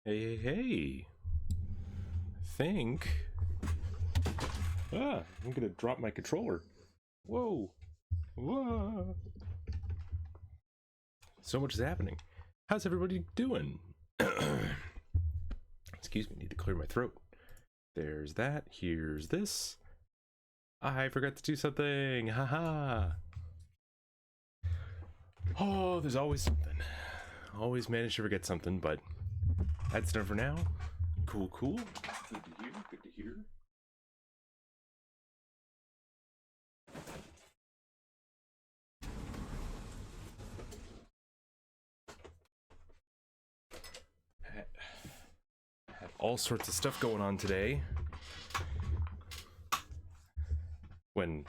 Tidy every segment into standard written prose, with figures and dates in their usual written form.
Hey, hey, hey. Think. I'm gonna drop my controller. Whoa. Whoa. So much is happening. How's everybody doing? Excuse me, need to clear my throat. There's that. Here's this. I forgot to do something. Haha. Oh, there's always something. Always manage to forget something, but that's done for now. Cool, cool. Good to hear. Good to hear. Had all sorts of stuff going on today. When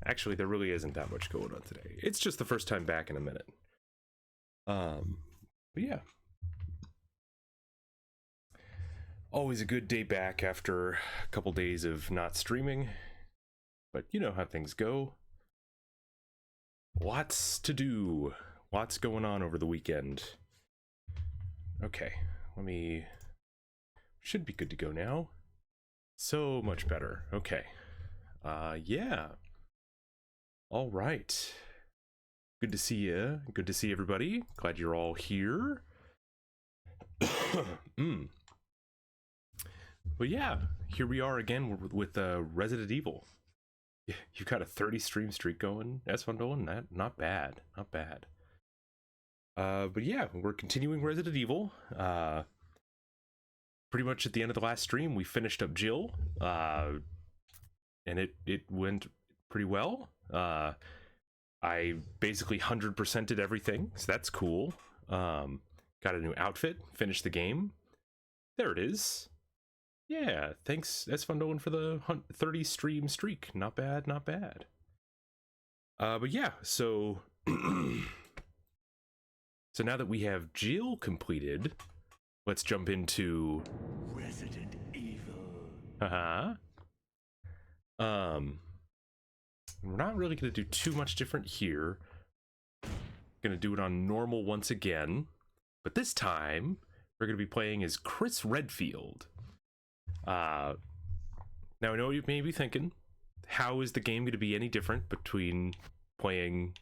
actually there really isn't that much going on today. It's just the first time back in a minute. But yeah. Always a good day back after a couple days of not streaming. But you know how things go. Lots to do. Lots going on over the weekend. Okay, should be good to go now. So much better. Okay. Yeah. All right. Good to see you. Good to see everybody. Glad you're all here. But yeah, here we are again with Resident Evil. You've got a 30 stream streak going. That's fun doing that. Not bad. Not bad. But yeah, we're continuing Resident Evil. Pretty much at the end of the last stream, we finished up Jill. And it went pretty well. I basically 100%ed everything, so that's cool. Got a new outfit, finished the game. There it is. Yeah, thanks Esfondolin for the 30 stream streak. Not bad, not bad. But yeah, so so now that we have Jill completed, let's jump into Resident Evil. We're not really going to do too much different here. Going to do it on normal once again, but this time we're going to be playing as Chris Redfield. Now I know what you may be thinking. How is the game going to be any different between playing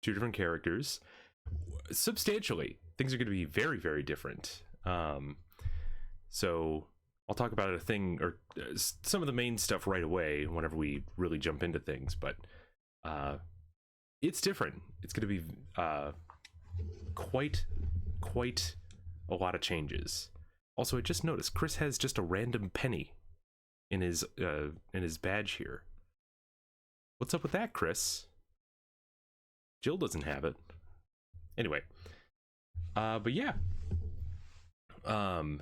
two different characters? Substantially, things are going to be very, very different. So I'll talk about some of the main stuff right away whenever we really jump into things, but it's different. It's going to be quite a lot of changes. Also, I just noticed Chris has just a random penny in his badge here. What's up with that, Chris? Jill doesn't have it. Anyway, but yeah. Glad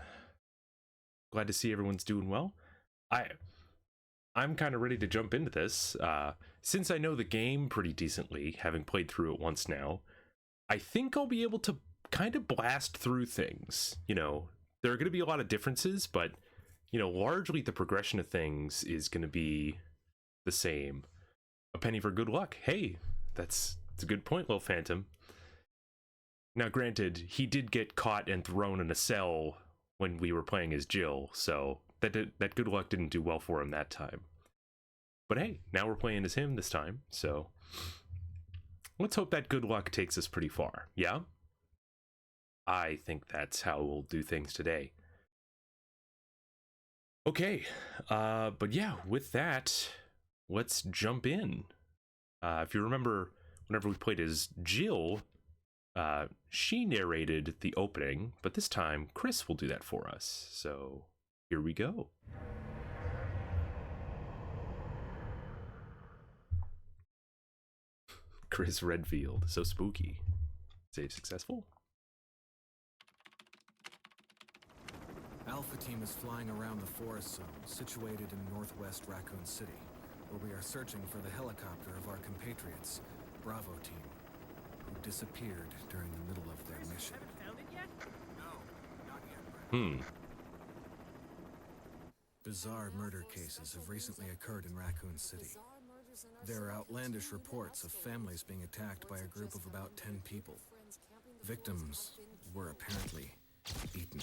to see everyone's doing well. I'm kind of ready to jump into this. Since I know the game pretty decently, having played through it once now, I think I'll be able to kind of blast through things. You know, there are going to be a lot of differences, but, you know, largely the progression of things is going to be the same. A penny for good luck. Hey, that's a good point, Lil Phantom. Now, granted, he did get caught and thrown in a cell when we were playing as Jill, so that good luck didn't do well for him that time. But hey, now we're playing as him this time, so let's hope that good luck takes us pretty far, yeah? I think that's how we'll do things today. Okay, but yeah, with that, let's jump in. If you remember, whenever we played as Jill, she narrated the opening, but this time Chris will do that for us. So here we go. Chris Redfield, so spooky. Save successful. Alpha Team is flying around the forest zone situated in northwest Raccoon City, where we are searching for the helicopter of our compatriots, Bravo Team, who disappeared during the middle of their mission. Found it yet? No, not yet. Hmm. Bizarre murder cases have recently occurred in Raccoon City. There are outlandish reports of families being attacked by a group of about 10 people. Victims were apparently Eaton.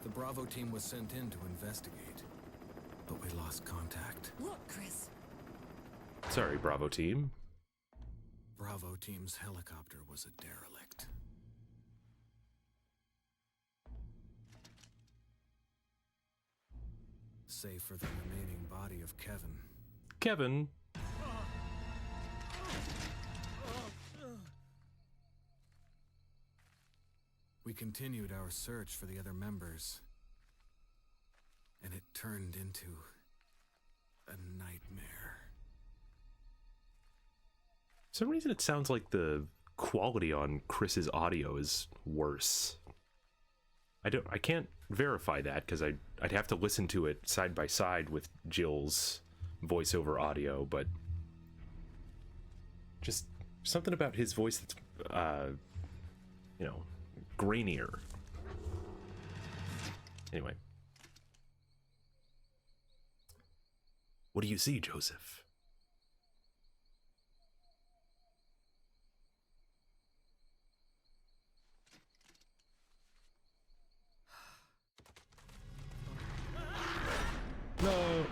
The Bravo team was sent in to investigate, but we lost contact. Look, Chris. Sorry, Bravo team. Bravo team's helicopter was a derelict. Save for the remaining body of Kevin. Kevin. We continued our search for the other members, and it turned into a nightmare. For some reason it sounds like the quality on Chris's audio is worse. I can't verify that because I'd have to listen to it side by side with Jill's voiceover audio, but just something about his voice that's you know, grainier. Anyway. What do you see, Joseph? No.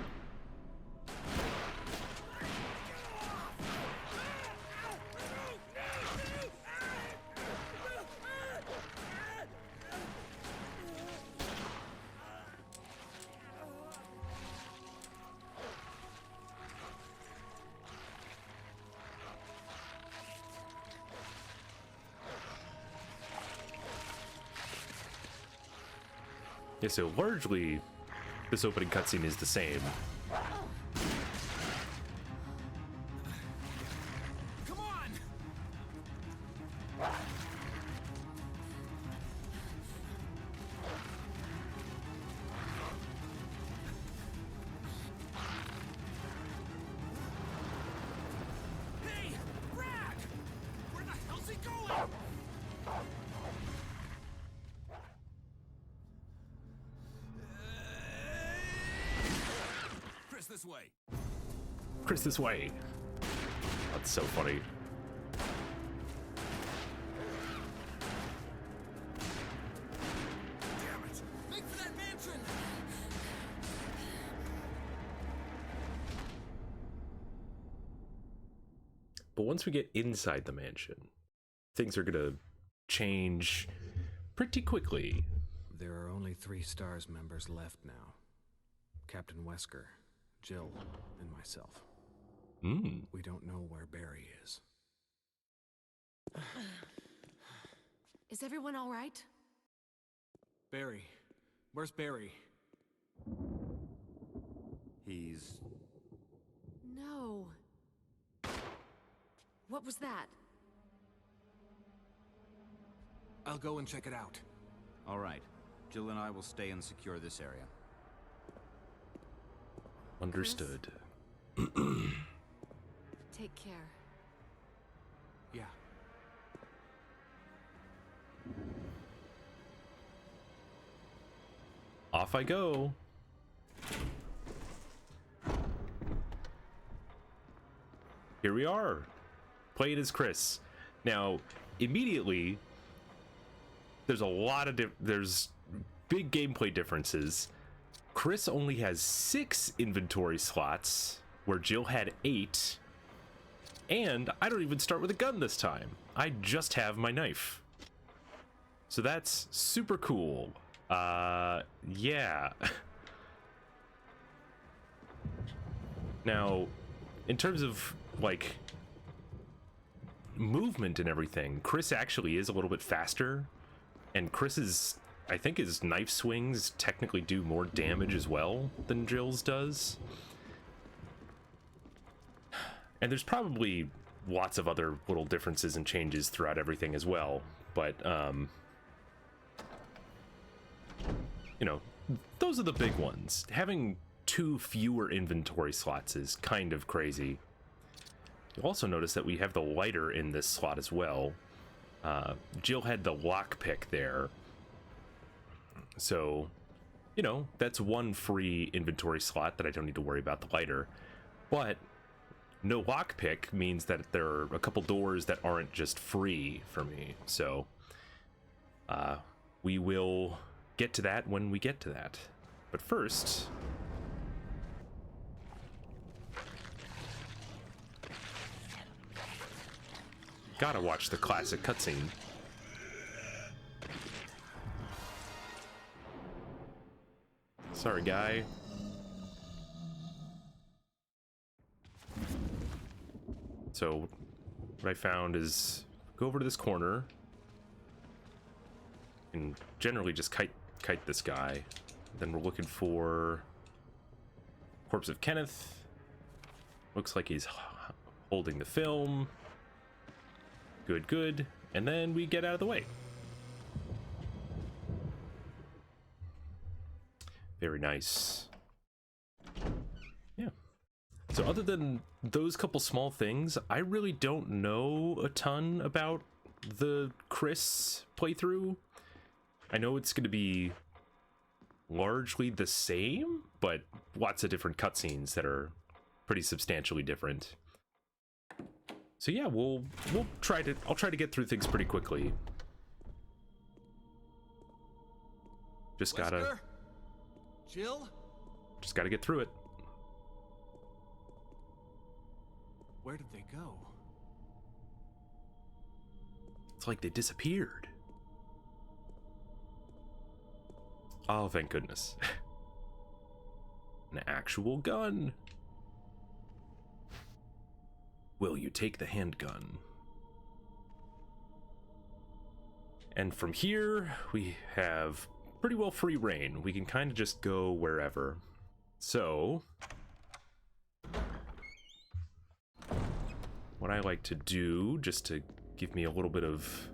Yeah, so largely this opening cutscene is the same. Come on! Hey, Brad! Where the hell's he going? Chris, this way. Chris, this way. That's so funny. Damn it! Make for that mansion! But once we get inside the mansion, things are gonna change pretty quickly. There are only 3 STARS members left now. Captain Wesker, Jill, and myself. We don't know where Barry is. Is everyone all right? Barry. Where's Barry? He's... No. What was that? I'll go and check it out. All right. Jill and I will stay and secure this area. Understood. Take care. Yeah. Off I go. Here we are. Playing as Chris. Now, immediately, there's a lot of there's big gameplay differences. Chris only has 6 inventory slots, where Jill had 8. And I don't even start with a gun this time. I just have my knife. So that's super cool. Yeah. Now, in terms of, like, movement and everything, Chris actually is a little bit faster. And Chris's, I think his knife swings technically do more damage as well than Jill's does. And there's probably lots of other little differences and changes throughout everything as well. But, you know, those are the big ones. Having 2 fewer inventory slots is kind of crazy. You'll also notice that we have the lighter in this slot as well. Jill had the lockpick there. So, you know, that's 1 free inventory slot that I don't need to worry about the lighter. But no lockpick means that there are a couple doors that aren't just free for me. So We will get to that when we get to that. But first, gotta watch the classic cutscene. Sorry, guy. So, what I found is go over to this corner and generally just kite this guy. Then we're looking for corpse of Kenneth. Looks like he's holding the film. Good, good. And then we get out of the way. Very nice. Yeah. So other than those couple small things, I really don't know a ton about the Chris playthrough. I know it's going to be largely the same, but lots of different cutscenes that are pretty substantially different. So yeah, I'll try to get through things pretty quickly. Just gotta Jill? get through it. Where did they go? It's like they disappeared. Oh, thank goodness. An actual gun. Will you take the handgun? And from here, we have pretty well free reign. We can kind of just go wherever. So, what I like to do, just to give me a little bit of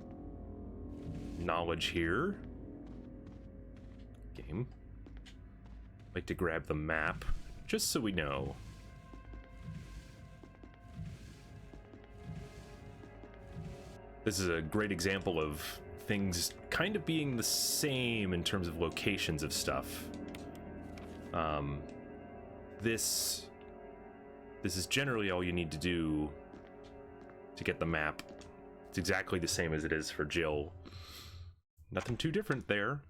knowledge here, game, like to grab the map, just so we know. This is a great example of things kind of being the same in terms of locations of stuff. This is generally all you need to do to get the map. It's exactly the same as it is for Jill. Nothing too different there.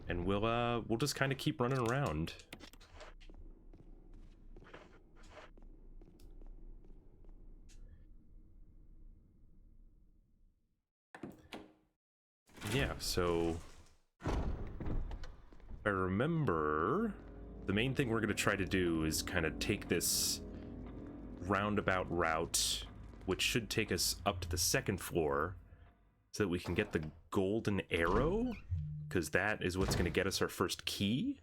And we'll just kind of keep running around. Yeah, so I remember the main thing we're going to try to do is kind of take this roundabout route, which should take us up to the second floor so that we can get the golden arrow, because that is what's going to get us our first key.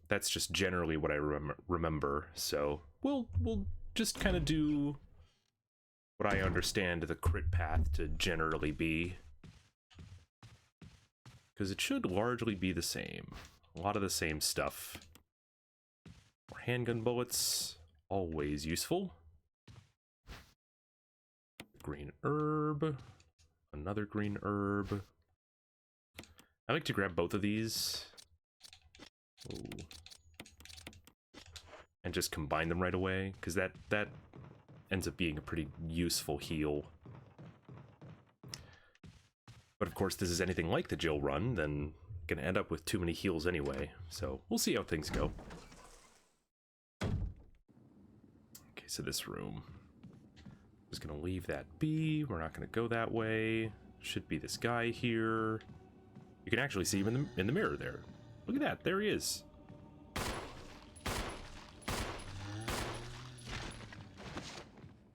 That's just generally what I remember. So we'll just kind of do what I understand the crit path to generally be, because it should largely be the same. A lot of the same stuff. More handgun bullets, always useful. Green herb, another green herb. I like to grab both of these. Ooh. And just combine them right away, because that ends up being a pretty useful heal. But of course, this is anything like the Jill run, then gonna end up with too many heals anyway, so we'll see how things go. Okay, so this room. Just gonna leave that be. We're not gonna go that way. Should be this guy here. You can actually see him in the mirror there. Look at that, there he is.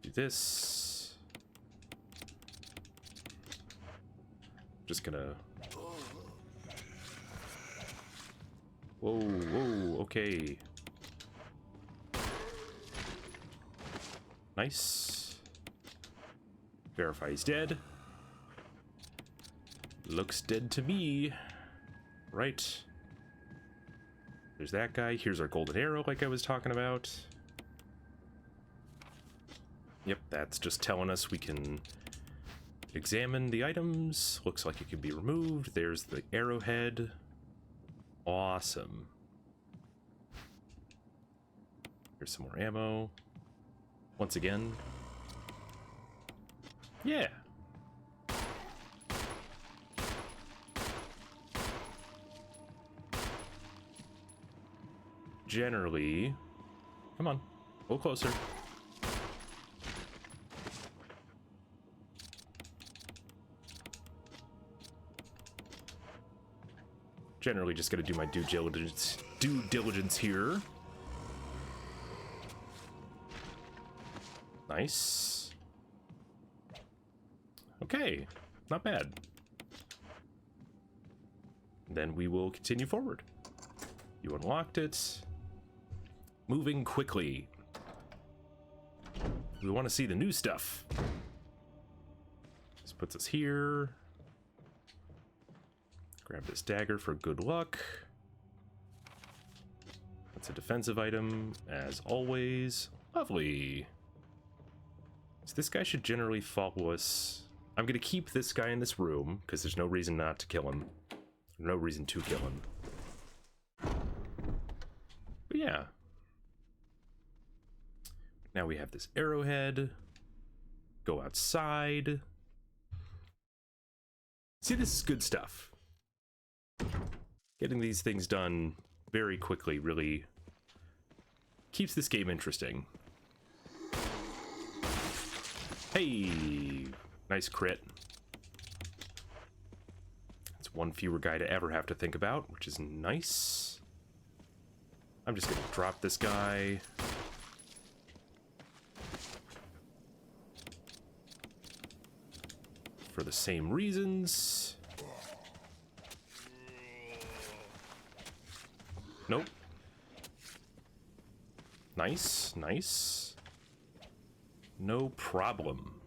Do this. Just gonna... Whoa, whoa, okay. Nice. Verify he's dead. Looks dead to me. Right. There's that guy. Here's our golden arrow like I was talking about. Yep, that's just telling us we can examine the items. Looks like it can be removed. There's the arrowhead. Awesome. Here's some more ammo. Once again, Yeah. Generally... Come on. A little closer. Generally just gonna do my due diligence here. Nice. Okay, not bad. Then we will continue forward. You unlocked it. Moving quickly. We want to see the new stuff. This puts us here. Grab this dagger for good luck. That's a defensive item, as always. Lovely. So this guy should generally follow us. I'm going to keep this guy in this room, because there's no reason not to kill him. No reason to kill him. But yeah. Now we have this arrowhead. Go outside. See, this is good stuff. Getting these things done very quickly really keeps this game interesting. Hey, nice crit. It's one fewer guy to ever have to think about, which is nice. I'm just gonna drop this guy. For the same reasons. Nope. Nice, nice. No problem.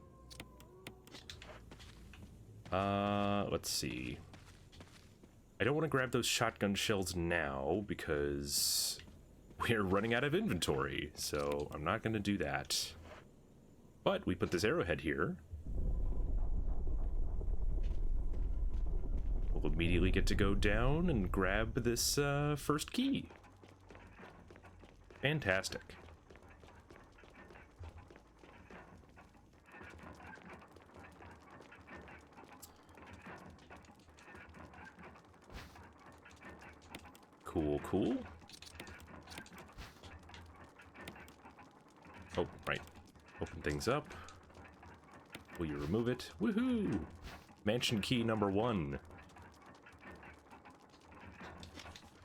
Let's see. I don't want to grab those shotgun shells now because we're running out of inventory, so I'm not going to do that. But we put this arrowhead here. We'll immediately get to go down and grab this first key. Fantastic. Cool, cool. Oh, right. Open things up. Will you remove it? Woohoo! Mansion key number 1.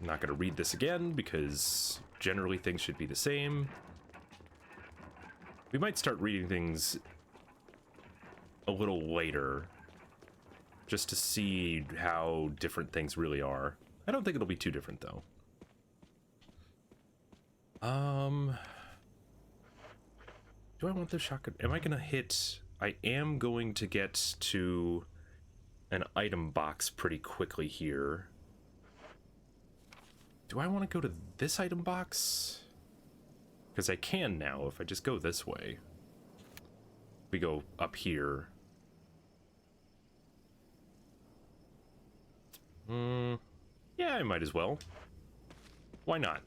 I'm not going to read this again because generally things should be the same. We might start reading things a little later just to see how different things really are. I don't think it'll be too different though. Do I want the shotgun? Am I going to hit? I am going to get to an item box pretty quickly here. Do I want to go to this item box? Because I can now if I just go this way. We go up here. Yeah, I might as well. Why not?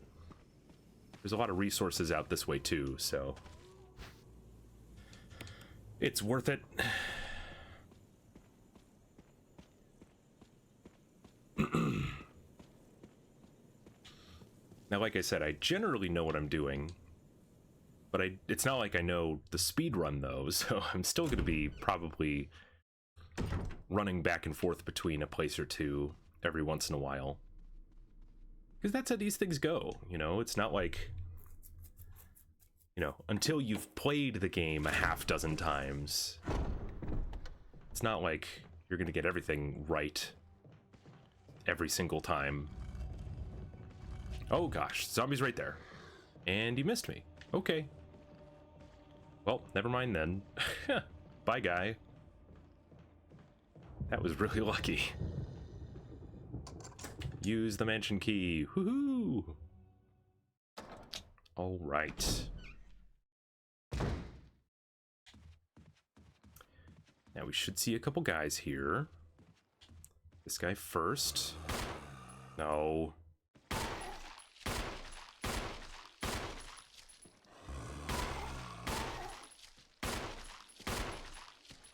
There's a lot of resources out this way too, so it's worth it. Now, like I said, I generally know what I'm doing, but it's not like I know the speed run though, so I'm still going to be probably running back and forth between a place or two every once in a while. Because that's how these things go, you know? It's not like, you know, until you've played the game a half dozen times, it's not like you're going to get everything right every single time. Oh gosh, zombie's right there. And he missed me. Okay. Well, never mind then. Bye, guy. That was really lucky. Use the mansion key. Woohoo! All right. Now we should see a couple guys here. This guy first. No.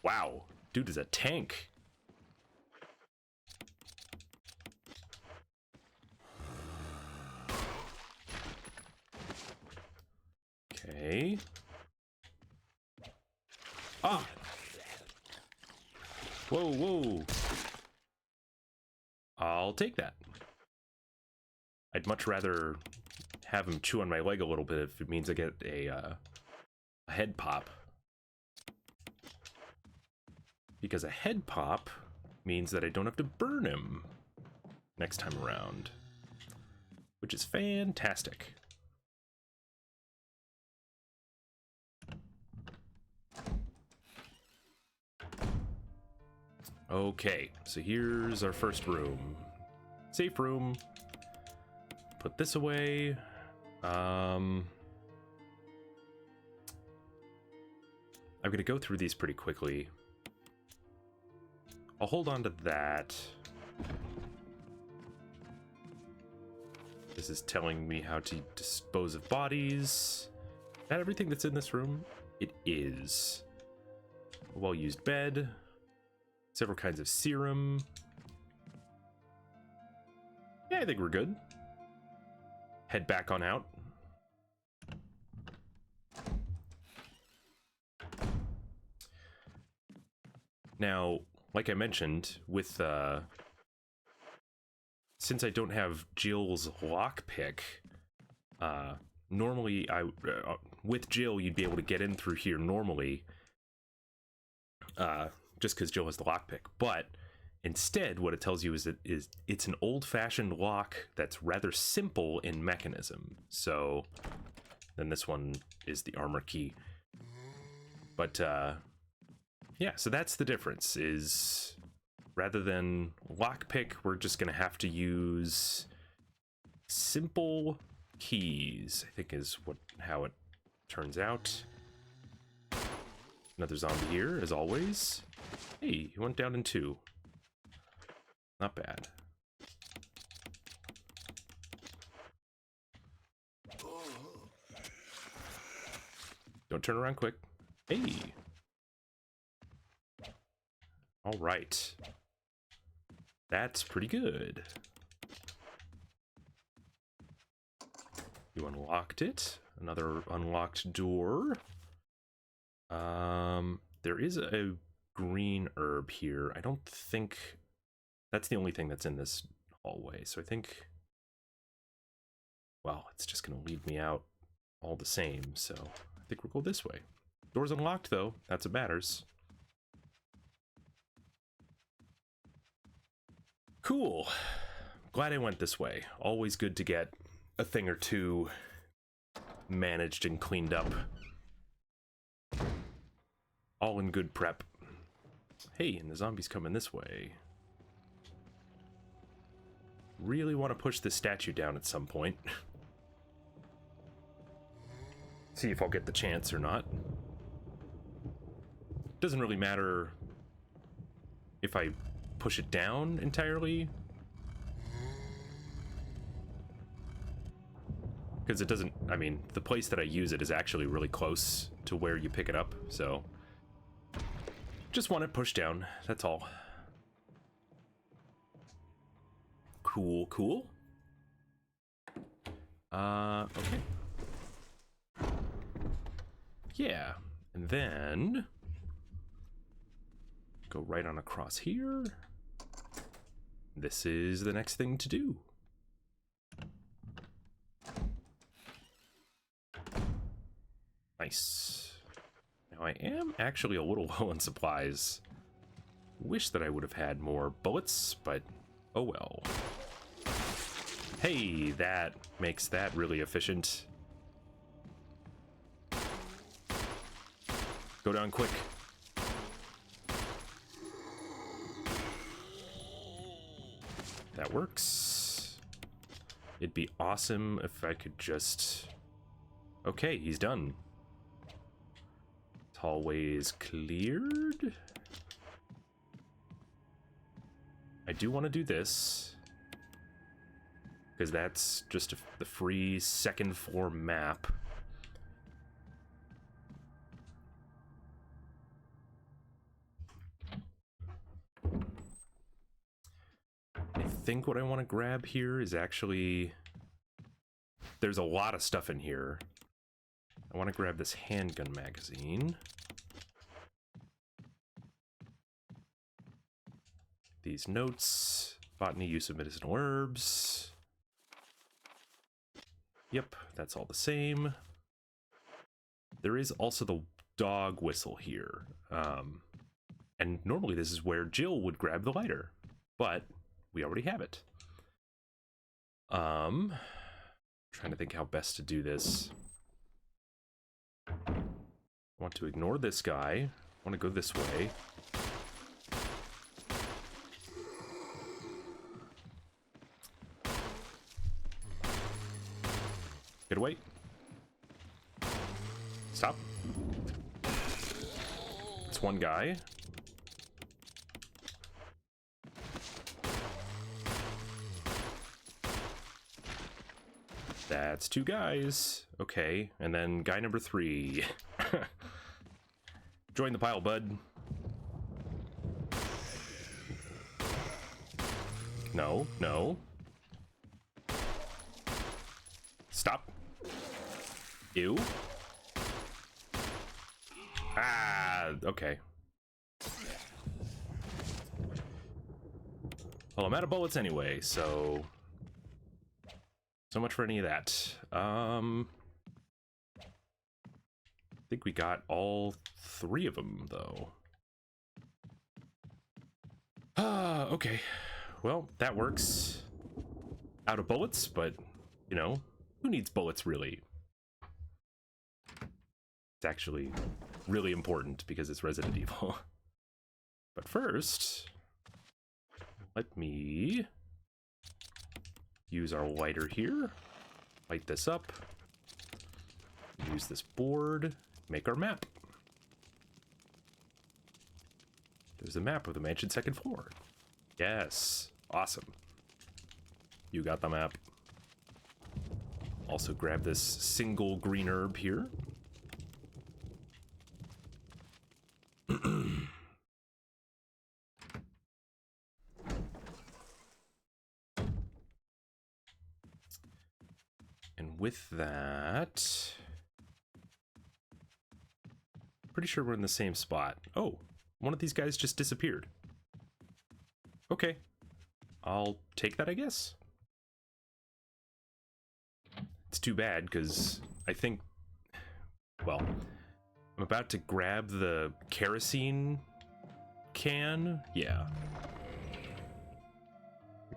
Wow, dude is a tank. Okay. Ah! Whoa, whoa. I'll take that. I'd much rather have him chew on my leg a little bit if it means I get a head pop. Because a head pop means that I don't have to burn him next time around, which is fantastic. Okay, so here's our first room. Safe room. Put this away. I'm gonna go through these pretty quickly. I'll hold on to that. This is telling me how to dispose of bodies. Is that everything that's in this room? It is. A well-used bed. Several kinds of serum. Yeah, I think we're good. Head back on out. Now, like I mentioned, with since I don't have Jill's lockpick, normally with Jill you'd be able to get in through here normally, just because Jill has the lockpick. But instead, what it tells you is that it's an old-fashioned lock that's rather simple in mechanism. So then this one is the armor key. But yeah, so that's the difference, is rather than lockpick, we're just gonna have to use simple keys, I think is how it turns out. Another zombie here, as always. Hey, he went down in 2. Not bad. Don't turn around quick. Hey. All right. That's pretty good. You unlocked it. Another unlocked door. There is a green herb here. I don't think that's the only thing that's in this hallway. So I think, well, it's just gonna lead me out all the same. So I think we'll go this way. Door's unlocked though. That's what matters. Cool. Glad I went this way. Always good to get a thing or two managed and cleaned up. All in good prep. Hey, and the zombies coming this way. Really want to push this statue down at some point. See if I'll get the chance or not. Doesn't really matter if I push it down entirely, because it doesn't, I mean, the place that I use it is actually really close to where you pick it up, so just want it pushed down, that's all. Cool, cool. Okay. Yeah, and then go right on across here. This is the next thing to do. Nice. Now I am actually a little low on supplies. Wish that I would have had more bullets, but oh well. Hey, that makes that really efficient. Go down quick. That works. It'd be awesome if I could just... Okay, he's done. This hallway is cleared. I do want to do this, because that's just the free second floor map. think what I want to grab here is actually... There's a lot of stuff in here. I want to grab this handgun magazine. These notes. Botany, use of medicinal herbs. Yep, that's all the same. There is also the dog whistle here. And normally this is where Jill would grab the lighter, but we already have it. Trying to think how best to do this. I want to ignore this guy. I want to go this way. Get away. Stop. It's one guy. That's two guys. Okay, and then guy number 3. Join the pile, bud. No, no. Stop. Ew. Ah, okay. Well, I'm out of bullets anyway, so much for any of that. I think we got all 3 of them, though. Okay. Well, that works. Out of bullets, but, you know, who needs bullets, really? It's actually really important because it's Resident Evil. But first, let me use our lighter here. Light this up. Use this board. Make our map. There's a map of the mansion 2nd floor. Yes. Awesome. You got the map. Also grab this single green herb here. And with that, pretty sure we're in the same spot. Oh, one of these guys just disappeared. Okay, I'll take that, I guess. It's too bad because I think, well, I'm about to grab the kerosene can. Yeah.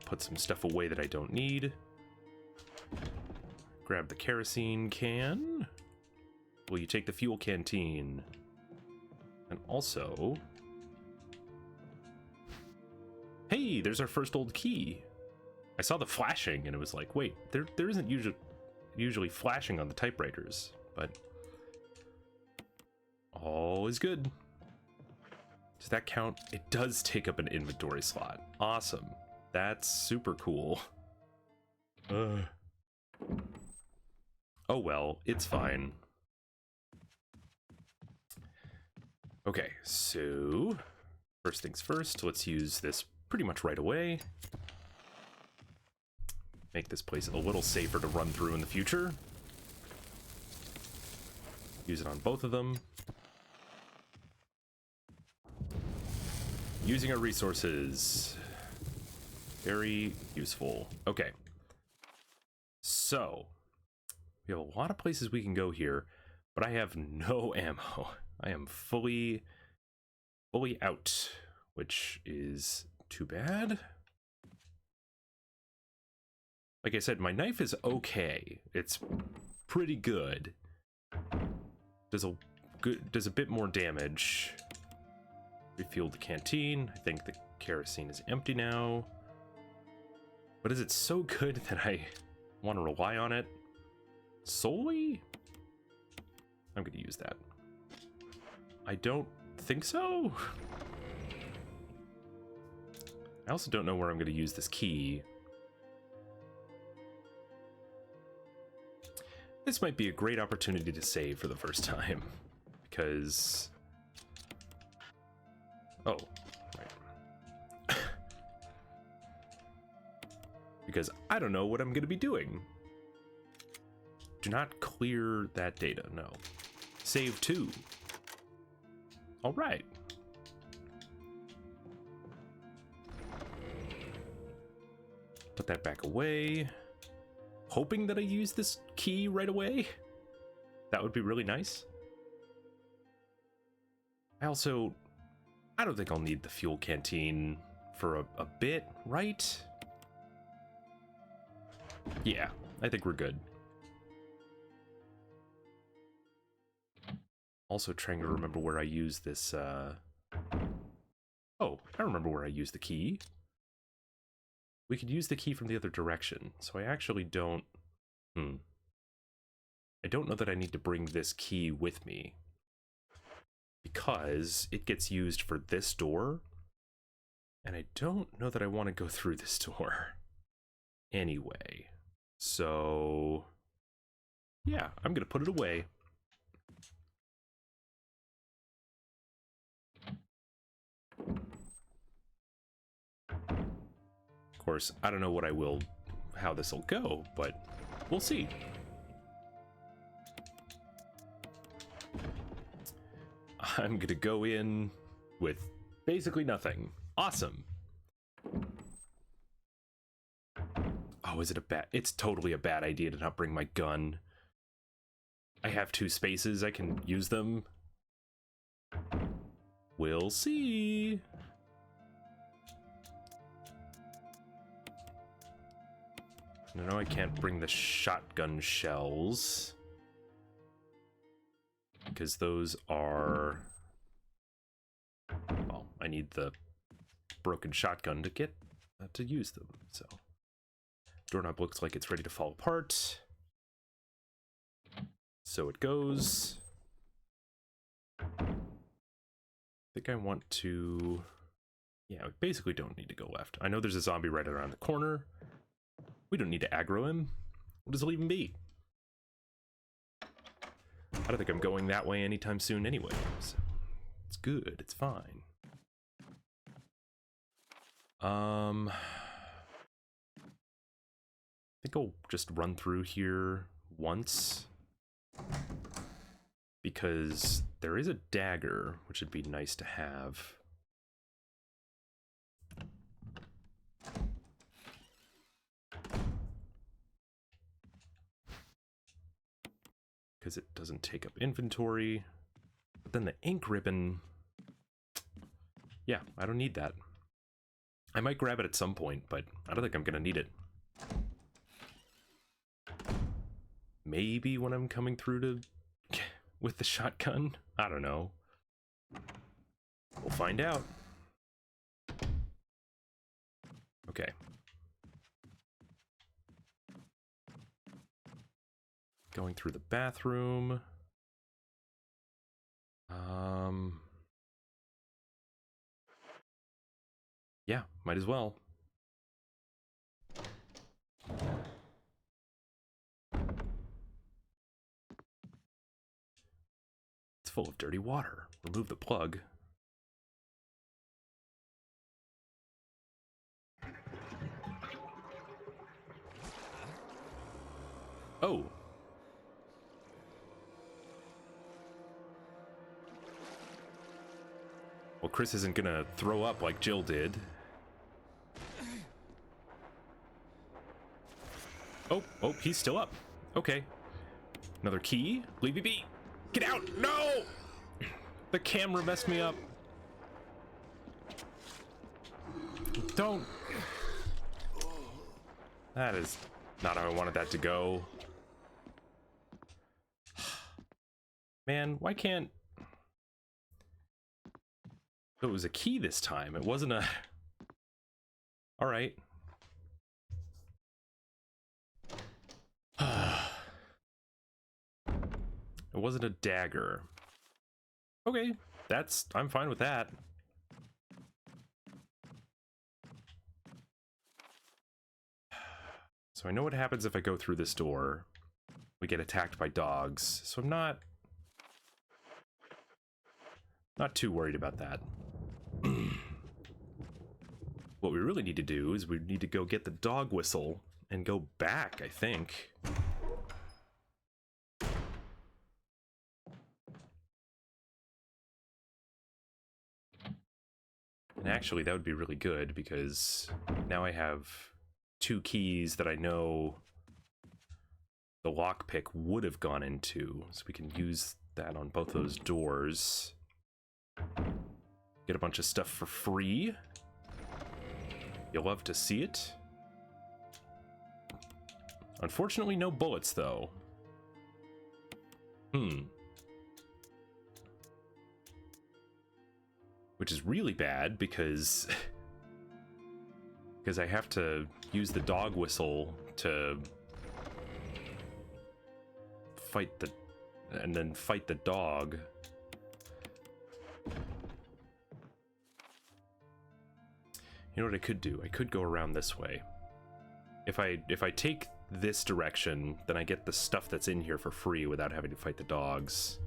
Put some stuff away that I don't need. Grab the kerosene can. Will you take the fuel canteen? And also... Hey, there's our first old key. I saw the flashing and it was like, wait, there isn't usually flashing on the typewriters, but all is good. Does that count? It does take up an inventory slot. Awesome. That's super cool. Oh well, it's fine. Okay, so first things first, let's use this pretty much right away. Make this place a little safer to run through in the future. Use it on both of them. Using our resources. Very useful. Okay. So, we have a lot of places we can go here, but I have no ammo. I am fully out, which is too bad. Like I said, my knife is okay. It's pretty good. Does a bit more damage. Refueled the canteen. I think the kerosene is empty now. But is it so good that I want to rely on it solely? I'm going to use that. I don't think so. I also don't know where I'm going to use this key. This might be a great opportunity to save for the first time, because... Oh, right. because I don't know what I'm going to be doing. Do not clear that data, no. Save 2. All right. Put that back away. Hoping that I use this key right away. That would be really nice. I don't think I'll need the fuel canteen for a bit, right? Yeah, I think we're good. Also trying to remember where I use this, Oh, I remember where I use the key. We could use the key from the other direction, so I actually don't... I don't know that I need to bring this key with me, because it gets used for this door, and I don't know that I want to go through this door anyway. So, yeah, I'm going to put it away. Of course, I don't know how this will go, but we'll see. I'm gonna go in with basically nothing. Awesome. Oh, is it it's totally a bad idea to not bring my gun. I have 2 spaces, I can use them. We'll see. No, I can't bring the shotgun shells, because those are... Well, I need the broken shotgun to get to use them, so... Doorknob looks like it's ready to fall apart. So it goes. I think I want to... Yeah, we basically don't need to go left. I know there's a zombie right around the corner. We don't need to aggro him. What does it even be? I don't think I'm going that way anytime soon anyway, so it's good, it's fine. I think I'll just run through here once, because there is a dagger, which would be nice to have. Because it doesn't take up inventory. But then the ink ribbon... Yeah, I don't need that. I might grab it at some point, but I don't think I'm going to need it. Maybe when I'm coming through with the shotgun? I don't know. We'll find out. Okay. Going through the bathroom. Yeah, might as well. It's full of dirty water. Remove the plug. Oh. Well, Chris isn't gonna throw up like Jill did. Oh, he's still up. Okay. Another key? Leave me be. Get out! No! The camera messed me up. Don't. That is not how I wanted that to go. Man, why can't... It was a key this time. It wasn't a... Alright. It wasn't a dagger. Okay, I'm fine with that. So I know what happens if I go through this door. We get attacked by dogs, so I'm not too worried about that. what we really need to do is we need to go get the dog whistle and go back, I think. And actually, that would be really good because now I have 2 keys that I know the lockpick would have gone into, so we can use that on both those doors. Get a bunch of stuff for free. You'll love to see it. Unfortunately, no bullets, though. Which is really bad because I have to use the dog whistle to fight the dog. You know what I could do? I could go around this way. If I take this direction, then I get the stuff that's in here for free without having to fight the dogs.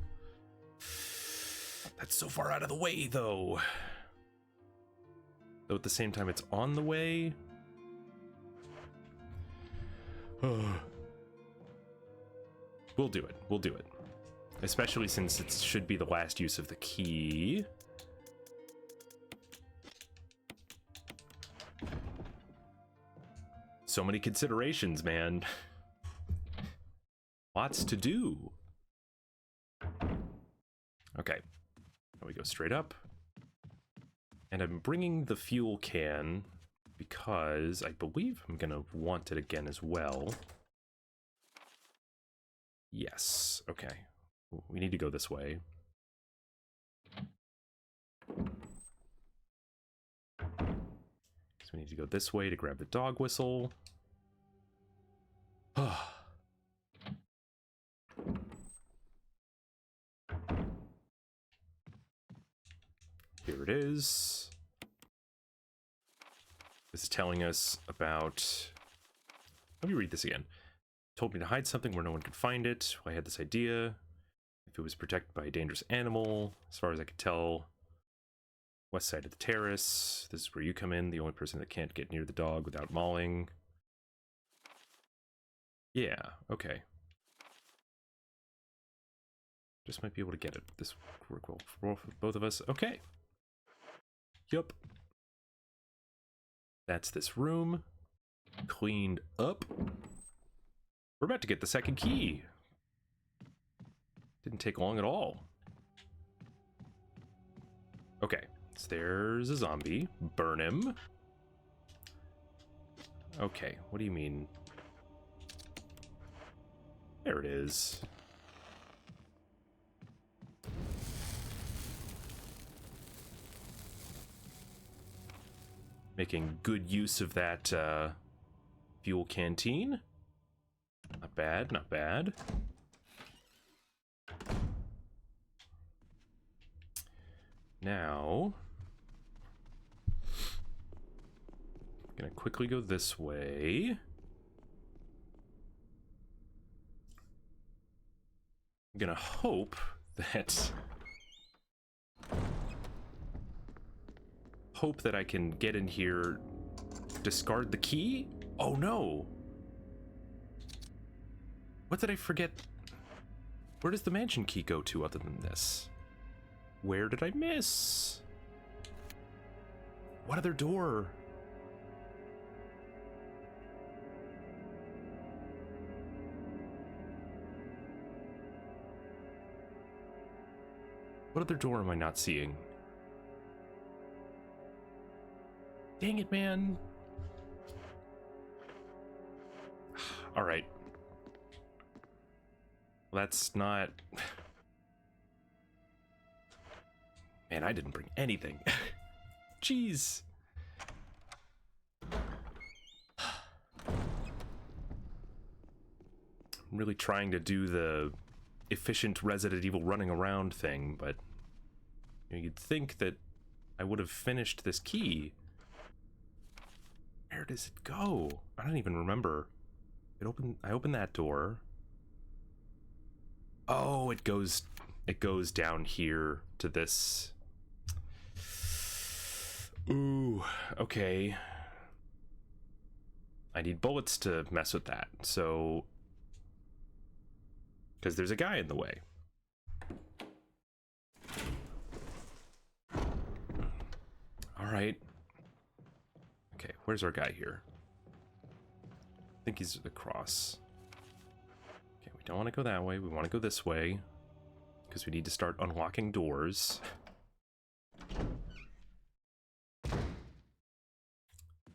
That's so far out of the way, though. Though at the same time, it's on the way. We'll do it. We'll do it. Especially since it should be the last use of the key. So many considerations, man. Lots to do. Okay. Now we go straight up. And I'm bringing the fuel can because I believe I'm gonna want it again as well. Yes, okay. We need to go this way. So we need to go this way to grab the dog whistle. Here it is. This is telling us about... Let me read this again. Told me to hide something where no one could find it. I had this idea. If it was protected by a dangerous animal, as far as I could tell, west side of the terrace. This is where you come in, the only person that can't get near the dog without mauling. Yeah, okay. Just might be able to get it. This work well for both of us. Okay. Yup. That's this room. Cleaned up. We're about to get the second key. Didn't take long at all. Okay, so there's a zombie. Burn him. Okay, what do you mean? There it is. Making good use of that fuel canteen. Not bad, not bad. Now, I'm gonna quickly go this way. I'm gonna hope that I can get in here, discard the key? Oh no! What did I forget? Where does the mansion key go to other than this? Where did I miss? What other door? What other door am I not seeing? Dang it, man. All right. Well, that's not... Man, I didn't bring anything. Jeez. I'm really trying to do the efficient Resident Evil running around thing, but you know, you'd think that I would have finished this key. Where does it go? I don't even remember. I opened that door. Oh, it goes down here to this. Ooh, okay. I need bullets to mess with that, so... Because there's a guy in the way. Alright. Okay, where's our guy here? I think he's across. Okay, we don't want to go that way. We want to go this way. Because we need to start unlocking doors.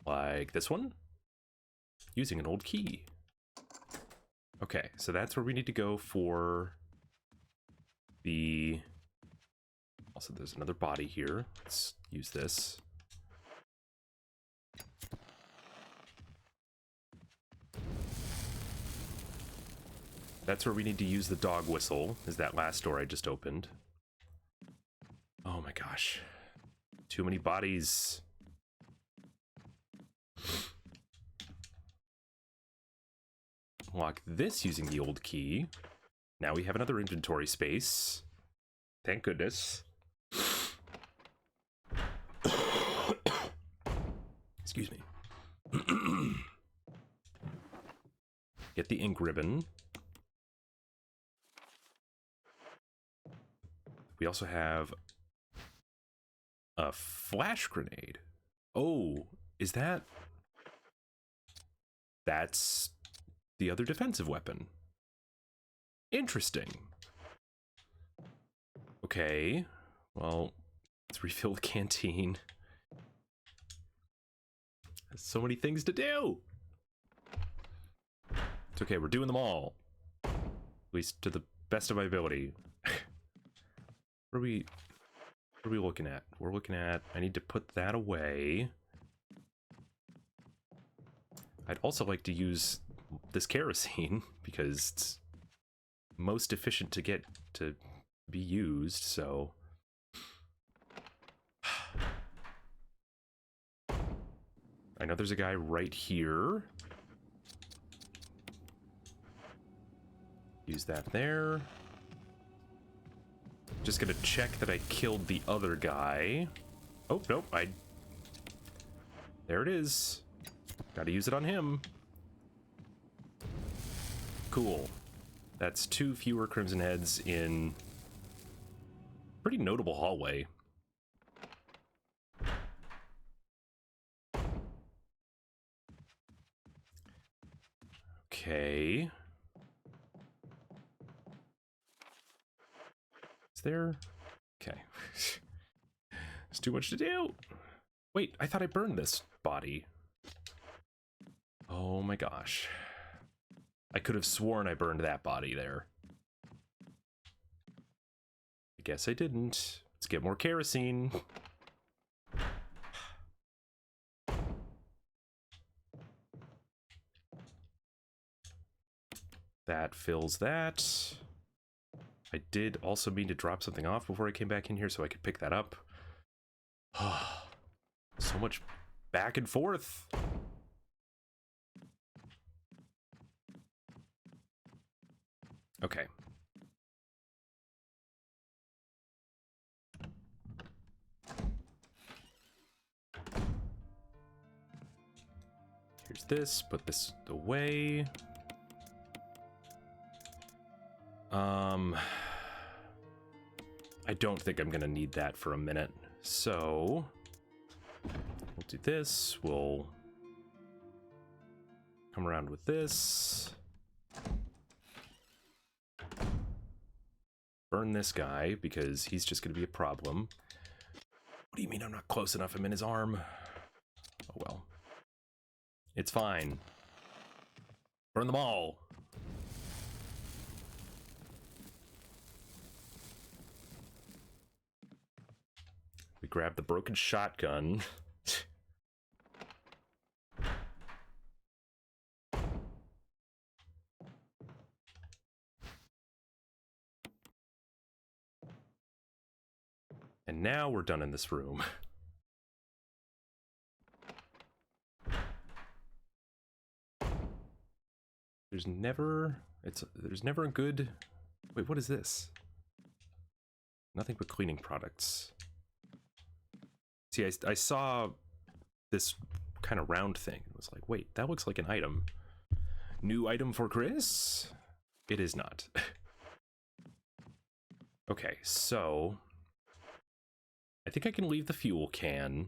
Like this one. Using an old key. Okay, so that's where we need to go for the... Also, there's another body here. Let's use this. That's where we need to use the dog whistle, is that last door I just opened. Oh my gosh. Too many bodies. Lock this using the old key. Now we have another inventory space. Thank goodness. Excuse me. Get the ink ribbon. We also have a flash grenade. Oh, is that... That's the other defensive weapon. Interesting. Okay, well, let's refill the canteen. There's so many things to do. It's okay, we're doing them all. At least to the best of my ability. What are we looking at? We're looking at, I need to put that away. I'd also like to use this kerosene because it's most efficient to get to be used, so. I know there's a guy right here. Use that there. Just gonna check that I killed the other guy. Oh, nope, there it is. Gotta use it on him. Cool. That's 2 fewer Crimson Heads in pretty notable hallway. Okay. Is there? Okay. There's too much to do. Wait, I thought I burned this body. Oh my gosh. I could have sworn I burned that body there. I guess I didn't. Let's get more kerosene. That fills that. I did also mean to drop something off before I came back in here so I could pick that up. So much back and forth. Okay. Here's this, put this away. I don't think I'm gonna need that for a minute, so we'll do this. We'll come around with this. Burn this guy because he's just gonna be a problem. What do you mean I'm not close enough? I'm in his arm. Oh well. It's fine. Burn them all. We grab the broken shotgun. And now we're done in this room. There's never a good... Wait, what is this? Nothing but cleaning products. See, I saw this kind of round thing and was like, wait, that looks like an item. New item for Chris? It is not. Okay, so I think I can leave the fuel can.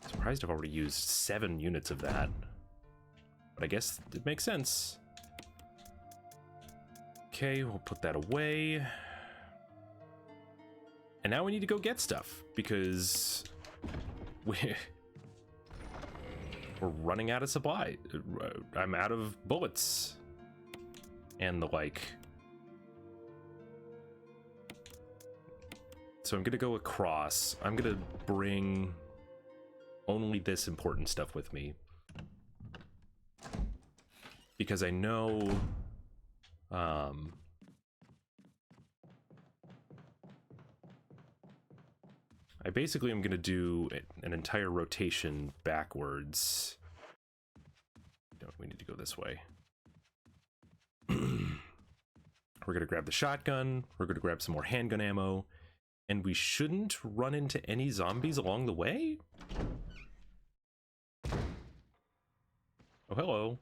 Surprised I've already used 7 units of that. But I guess it makes sense. Okay, we'll put that away. And now we need to go get stuff, because we're running out of supply. I'm out of bullets. And the like. So I'm gonna go across. I'm gonna bring only this important stuff with me. Because I know... I basically am going to do an entire rotation backwards. Don't we need to go this way? We're going to grab the shotgun. We're going to grab some more handgun ammo. And we shouldn't run into any zombies along the way? Oh, hello.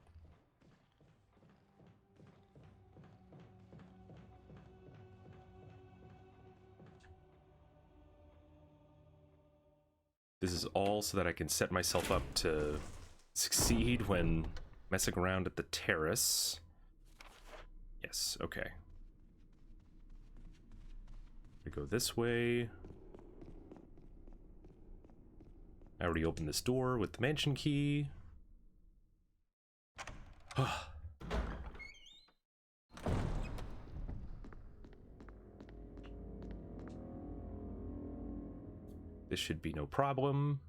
This is all so that I can set myself up to succeed when messing around at the terrace. Yes, okay. We go this way. I already opened this door with the mansion key. This should be no problem.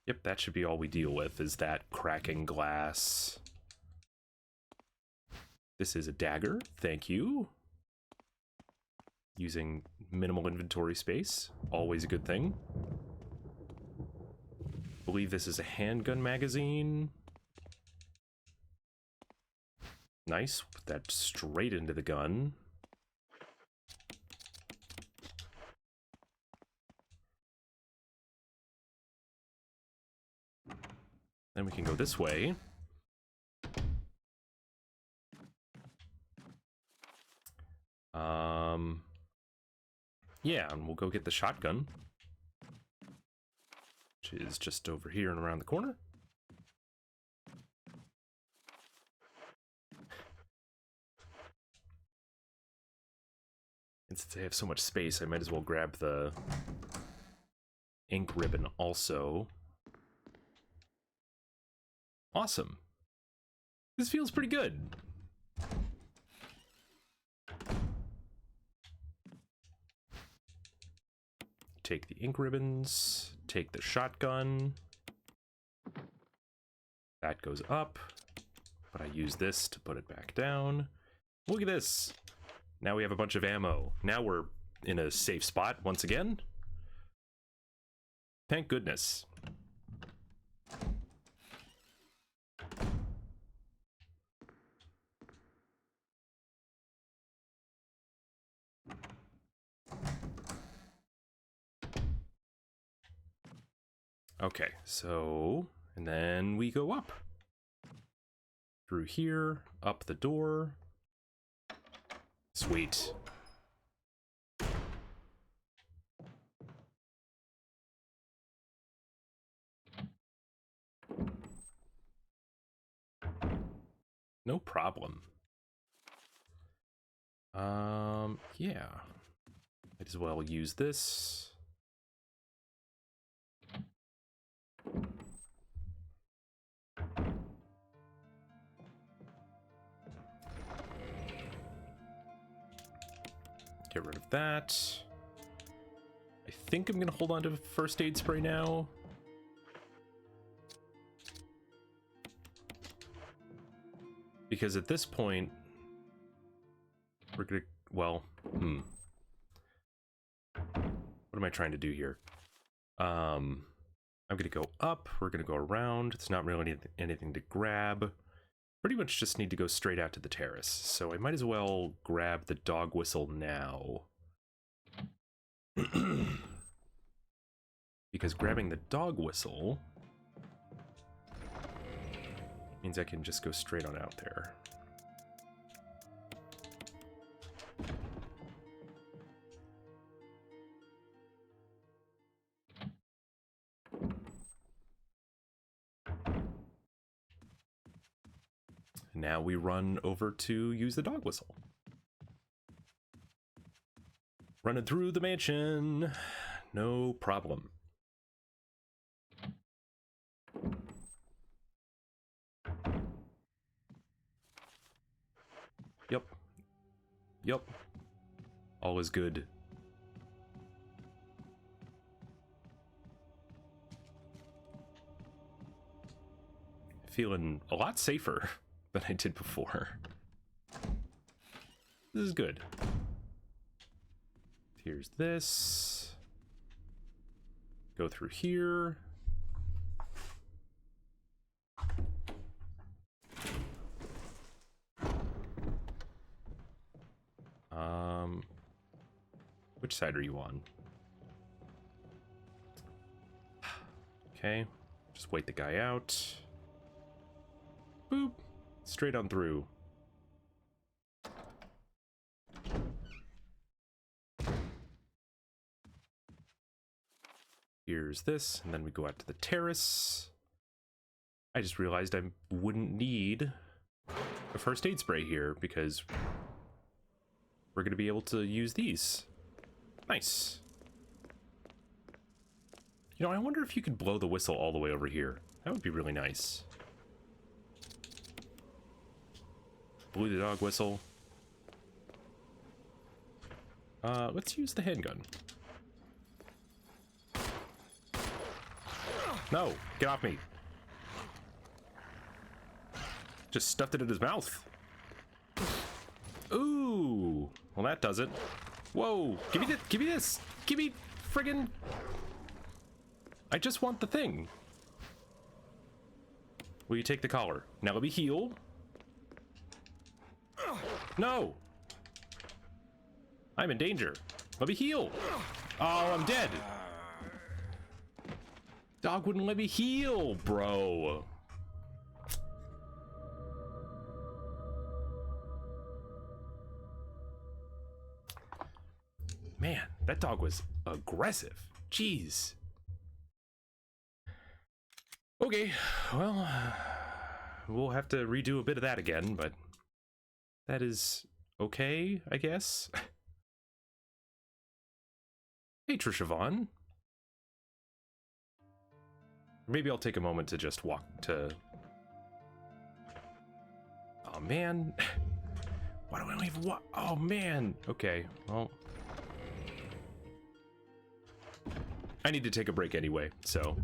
Yep, that should be all we deal with, is that cracking glass. This is a dagger, thank you. Using minimal inventory space, always a good thing. I believe this is a handgun magazine. Nice, put that straight into the gun. Then we can go this way. Yeah, and we'll go get the shotgun, which is just over here and around the corner. And since I have so much space, I might as well grab the ink ribbon also. Awesome. This feels pretty good. Take the ink ribbons, take the shotgun. That goes up, but I use this to put it back down. Look at this. Now we have a bunch of ammo. Now we're in a safe spot once again. Thank goodness. Okay, so, and then we go up. Through here, up the door. Sweet. No problem. Yeah. Might as well use this. Get rid of that. I think I'm gonna hold on to first aid spray now. Because at this point, we're gonna, well, what am I trying to do here? I'm gonna go up, we're gonna go around. It's not really anything to grab. pretty much just need to go straight out to the terrace, so I might as well grab the dog whistle now. Because grabbing the dog whistle means I can just go straight on out there. Now we run over to use the dog whistle. Running through the mansion, no problem. Yep. Yep. All is good. Feeling a lot safer than I did before. This is good. Here's this. Go through here. Which side are you on? Okay, just wait the guy out. Boop, straight on through. Here's this, and then we go out to the terrace. I just realized I wouldn't need a first aid spray here because we're going to be able to use these. Nice. You know, I wonder if you could blow the whistle all the way over here. That would be really nice. Blew the dog whistle. Let's use the handgun. No, get off me. Just stuffed it in his mouth. Ooh, well that does it. Whoa, give me this, give me friggin'. I just want the thing. Will you take the collar? Now let me heal. No. I'm in danger. Let me heal. Oh, I'm dead. Dog wouldn't let me heal, bro. Man, that dog was aggressive. Jeez. Okay, well, we'll have to redo a bit of that again, but that is okay, I guess. Hey, Trisha Vaughn. Maybe I'll take a moment to just walk to... Oh, man. Why do I even walk? Oh, man. Okay, well... I need to take a break anyway, so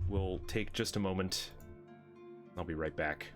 we'll take just a moment. I'll be right back.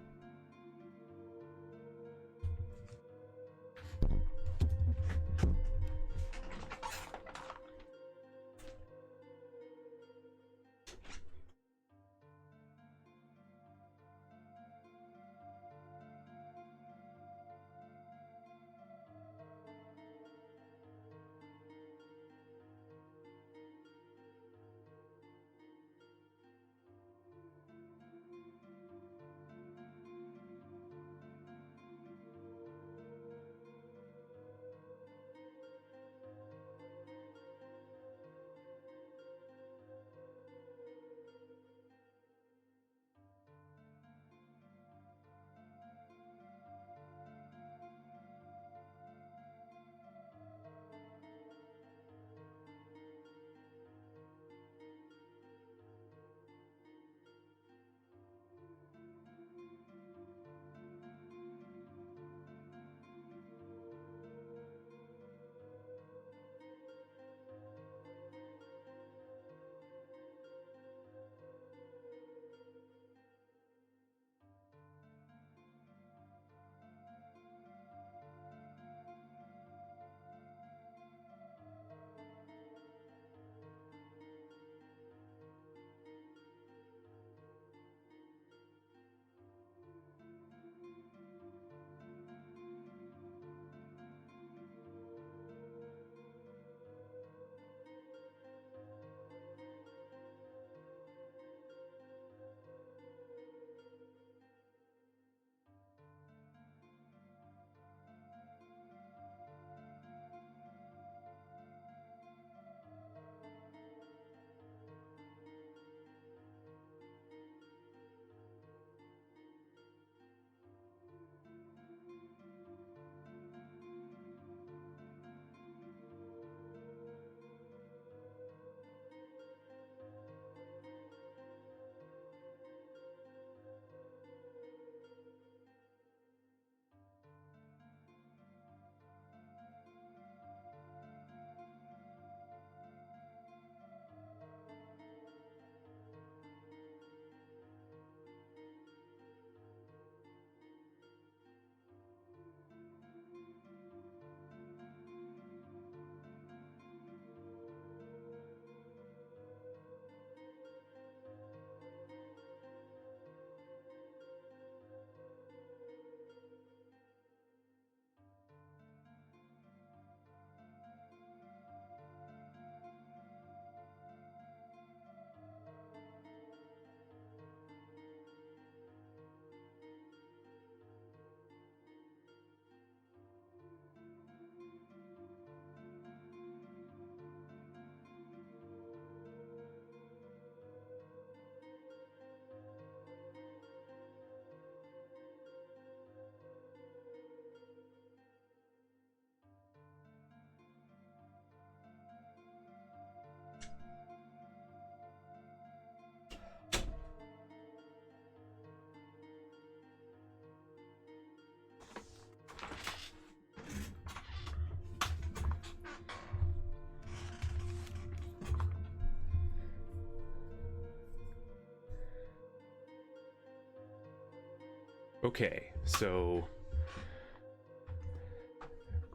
Okay, so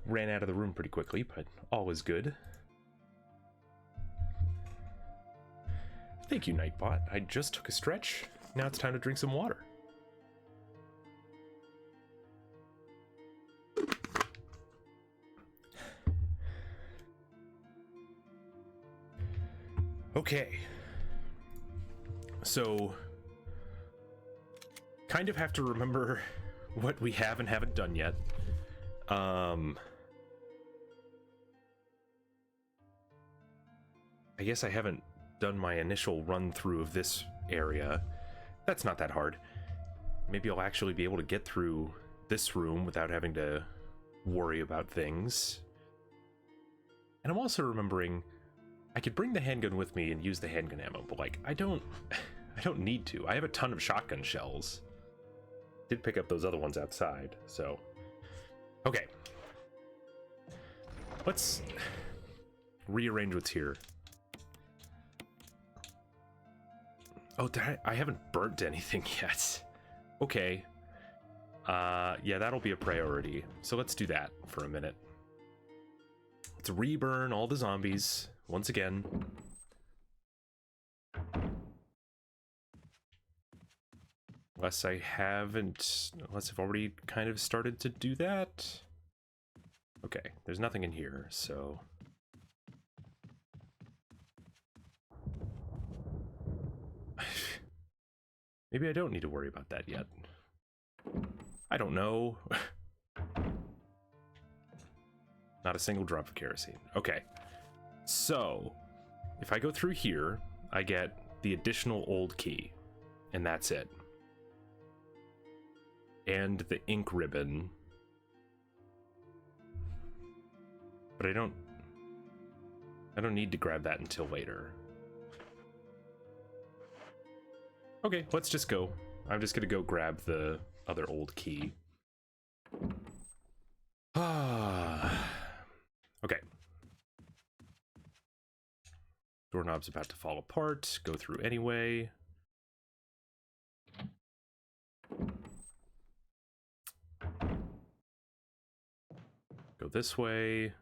ran out of the room pretty quickly, but all was good. Thank you, Nightbot. I just took a stretch. Now it's time to drink some water. Okay. So, kind of have to remember what we have and haven't done yet. I guess I haven't done my initial run through of this area. That's not that hard. Maybe I'll actually be able to get through this room without having to worry about things. And I'm also remembering I could bring the handgun with me and use the handgun ammo, but like I don't need to. I have a ton of shotgun shells. Did pick up those other ones outside, so okay. Let's rearrange what's here. Oh, I haven't burnt anything yet. Okay. Yeah, that'll be a priority. So let's do that for a minute. Let's reburn all the zombies once again. Unless I've already kind of started to do that. Okay, there's nothing in here, so... Maybe I don't need to worry about that yet. I don't know. Not a single drop of kerosene. Okay. So, if I go through here, I get the additional old key. And that's it. And the ink ribbon. But I don't need to grab that until later. Okay, let's just go. I'm just gonna go grab the other old key. Okay. Doorknob's about to fall apart. Go through anyway. Go this way.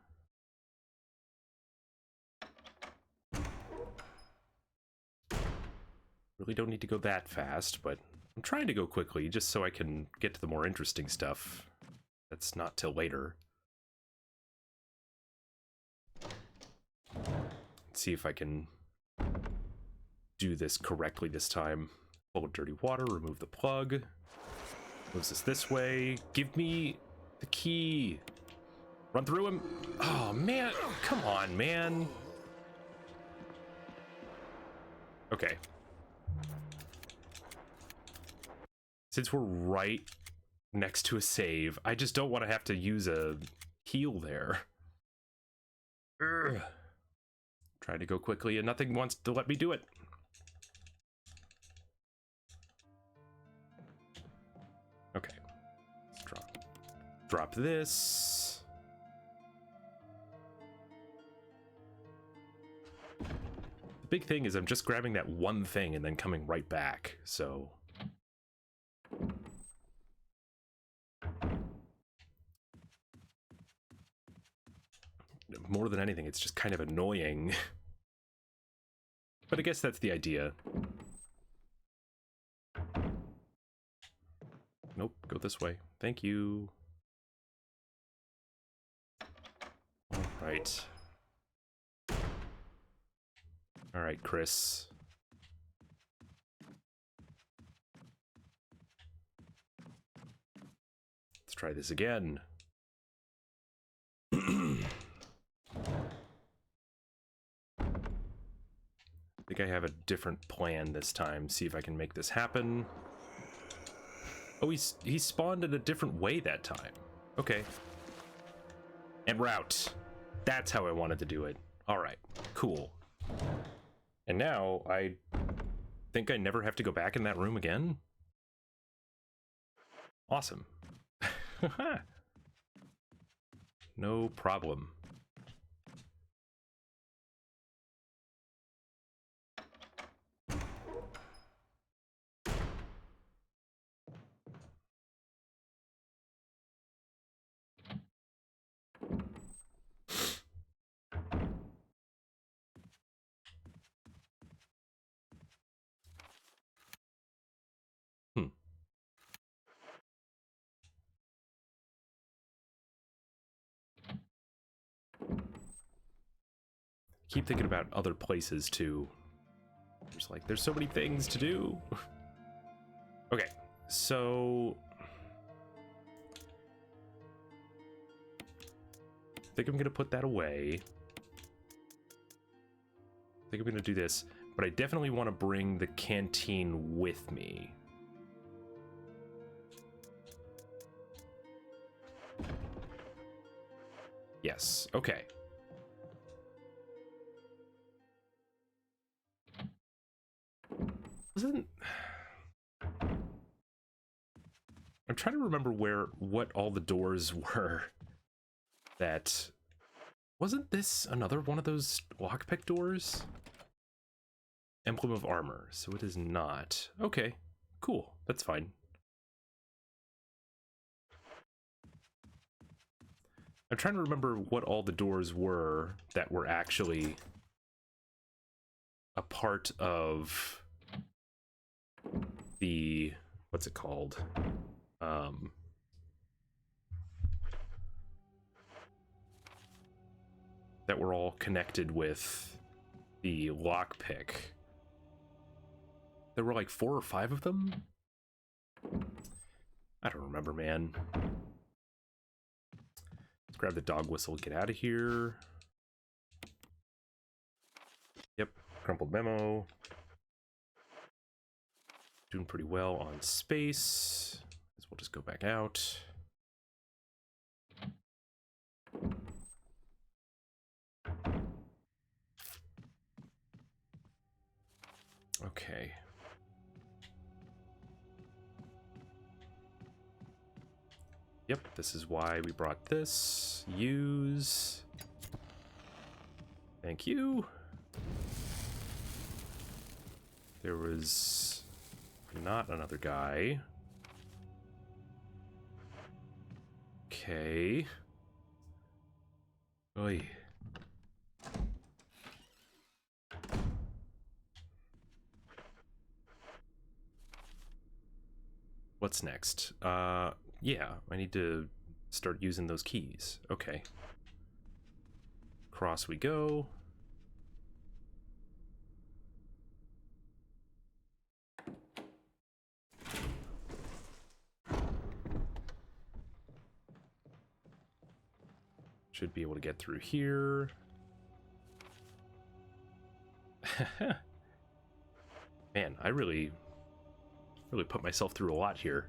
Really don't need to go that fast, but I'm trying to go quickly just so I can get to the more interesting stuff. That's not till later. Let's see if I can do this correctly this time. Full of dirty water, remove the plug. Moves us this way. Give me the key. Run through him. Oh, man. Come on, man. Okay. Since we're right next to a save, I just don't want to have to use a heal there. Urgh. Try to go quickly and nothing wants to let me do it. Okay. Let's drop this. The big thing is I'm just grabbing that one thing and then coming right back, so... More than anything, it's just kind of annoying. But I guess that's the idea. Nope, go this way. Thank you. All right. All right, Chris. Let's try this again. I think I have a different plan this time. See if I can make this happen. Oh, he spawned in a different way that time. Okay. And route. That's how I wanted to do it. All right, cool. And now I think I never have to go back in that room again. Awesome. No problem. Keep thinking about other places too. There's so many things to do. Okay, so I think I'm gonna put that away. I think I'm gonna do this, but I definitely want to bring the canteen with me. Yes, okay. I'm trying to remember what all the doors were. That wasn't this another one of those lockpick doors? Emblem of armor, so it is not. Okay, cool, that's fine. I'm trying to remember what all the doors were that were actually a part of the, what's it called? That were all connected with the lockpick. There were like 4 or 5 of them? I don't remember, man. Let's grab the dog whistle, get out of here. Yep, crumpled memo. Doing pretty well on space. So we'll just go back out. Okay. Yep, this is why we brought this. Use. Thank you. There was not another guy. Okay. Oy. What's next? Yeah, I need to start using those keys. Okay. Cross we go. Should be able to get through here. Man, I really put myself through a lot here.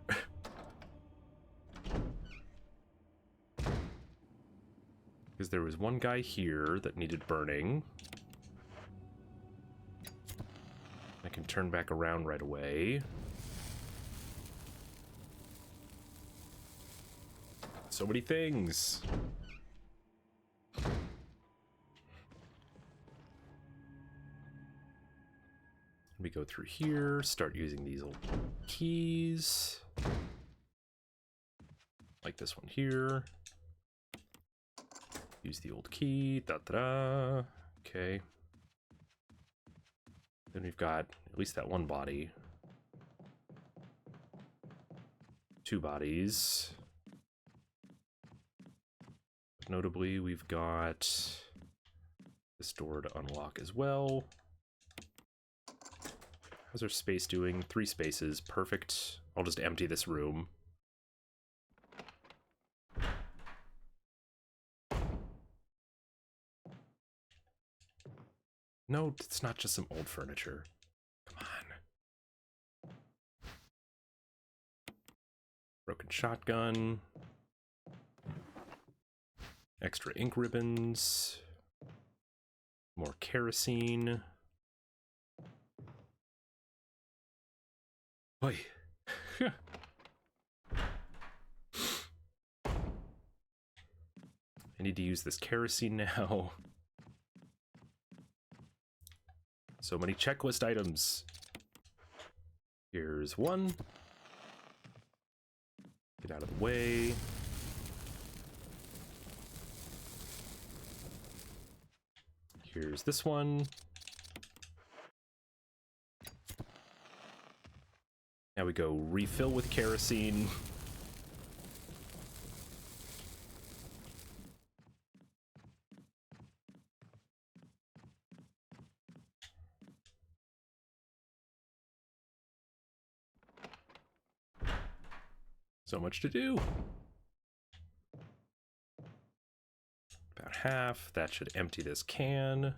Because there was one guy here that needed burning. I can turn back around right away. So many things. We go through here, start using these old keys. Like this one here. Use the old key, da-da-da. Okay. Then we've got at least that one body. 2 bodies. Notably, we've got this door to unlock as well. How's our space doing? 3 spaces, perfect. I'll just empty this room. No, it's not just some old furniture. Come on. Broken shotgun. Extra ink ribbons. More kerosene. Oi. I need to use this kerosene now. So many checklist items. Here's one. Get out of the way. Here's this one. Now we go refill with kerosene. So much to do. About half. That should empty this can.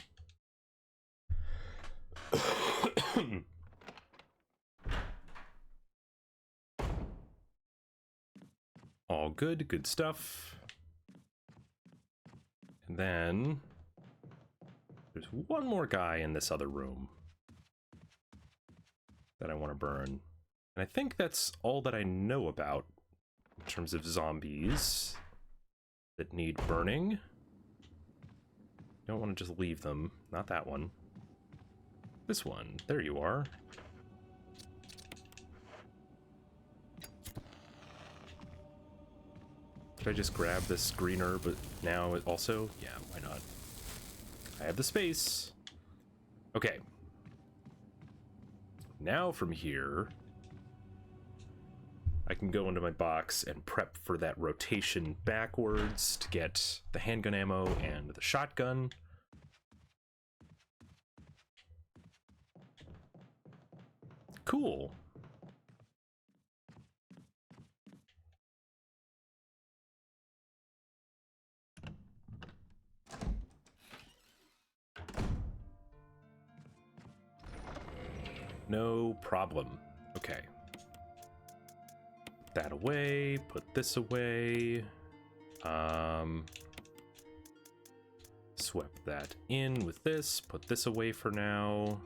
All good, good stuff. And then there's one more guy in this other room that I want to burn. And I think that's all that I know about in terms of zombies that need burning. Don't want to just leave them. Not that one. This one. There you are. Should I just grab this green herb, but now it also? Yeah, why not? I have the space. Okay. Now from here, I can go into my box and prep for that rotation backwards to get the handgun ammo and the shotgun. Cool. No problem. Okay. Put that away, put this away. Swept that in with this, put this away for now.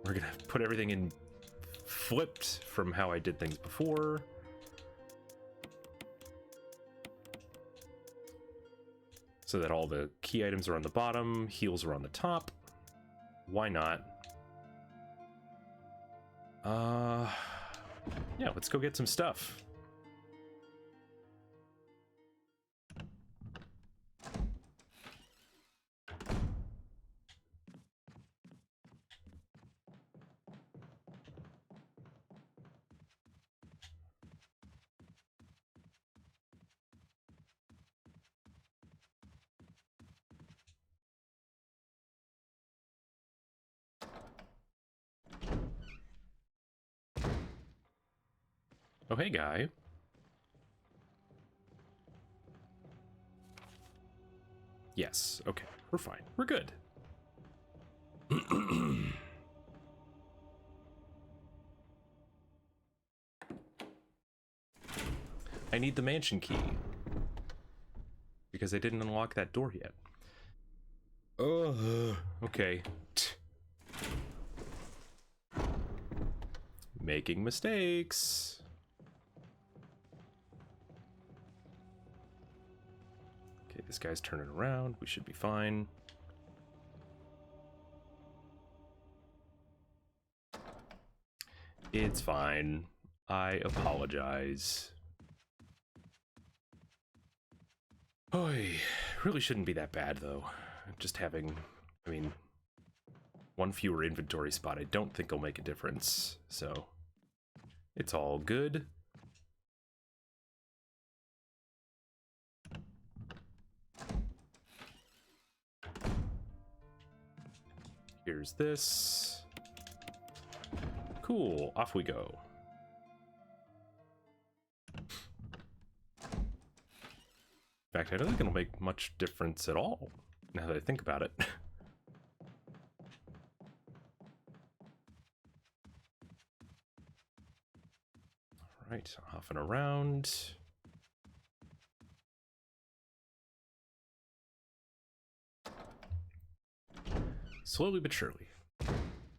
We're gonna put everything in flipped from how I did things before. So that all the key items are on the bottom, heals are on the top. Why not? Yeah, let's go get some stuff. Oh, hey, guy. Yes, okay, we're fine. We're good. I need the mansion key. Because I didn't unlock that door yet. Okay. Making mistakes. Okay, this guy's turning around. We should be fine. It's fine. I apologize. Oy, really shouldn't be that bad, though. Just having, I mean, one fewer inventory spot I don't think will make a difference, so it's all good. Here's this. Cool, off we go. In fact, I don't think it'll make much difference at all, now that I think about it. All right, off and around. Slowly but surely.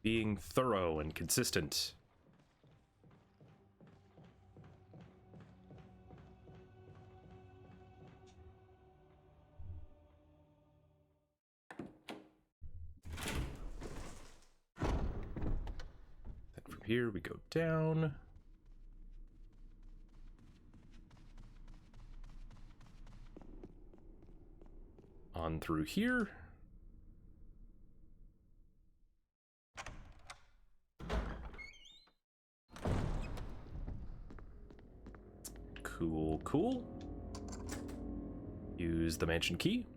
Being thorough and consistent. Then from here we go down. On through here. Cool, cool. Use the mansion key.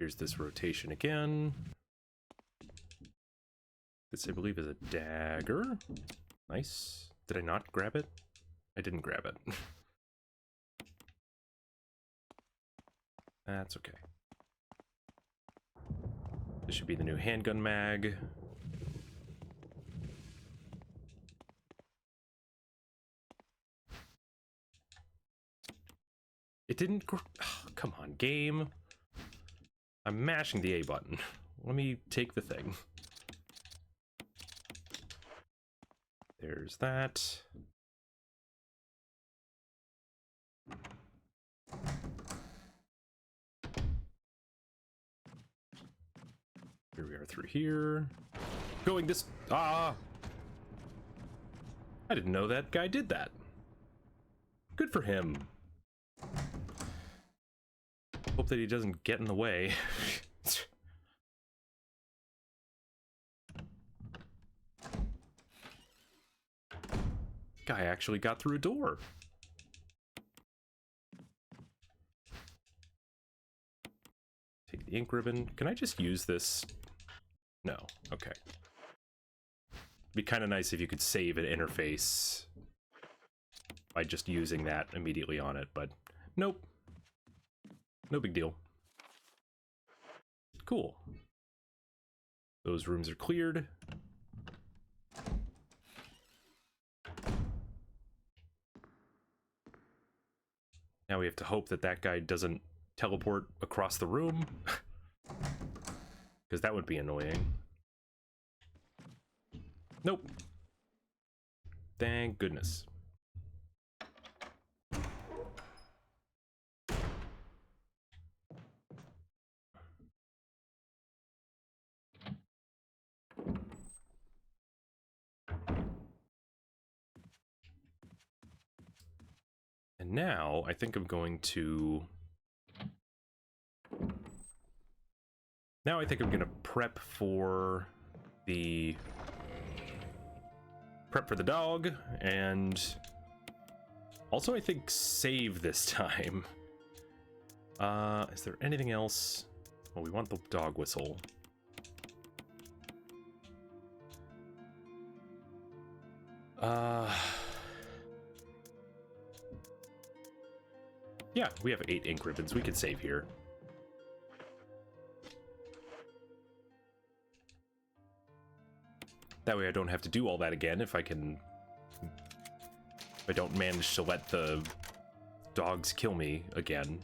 Here's this rotation again. This, I believe, is a dagger. Nice. Did I not grab it? I didn't grab it. That's okay. This should be the new handgun mag. It didn't... Oh, come on, game. I'm mashing the A button. Let me take the thing. There's that. Here we are through here. Going this... Ah! I didn't know that guy did that. Good for him. Hope that he doesn't get in the way. Guy actually got through a door. Take the ink ribbon. Can I just use this? No. Okay. It'd be kind of nice if you could save an interface by just using that immediately on it, but nope. No big deal. Cool. Those rooms are cleared. Now we have to hope that that guy doesn't teleport across the room. Because that would be annoying. Nope. Thank goodness. And now I think I'm going to... Now I think I'm going to prep for the dog, and also I think save this time. Is there anything else? Well, we want the dog whistle. Yeah, we have 8 ink ribbons. We can save here. That way I don't have to do all that again if I don't manage to let the dogs kill me again.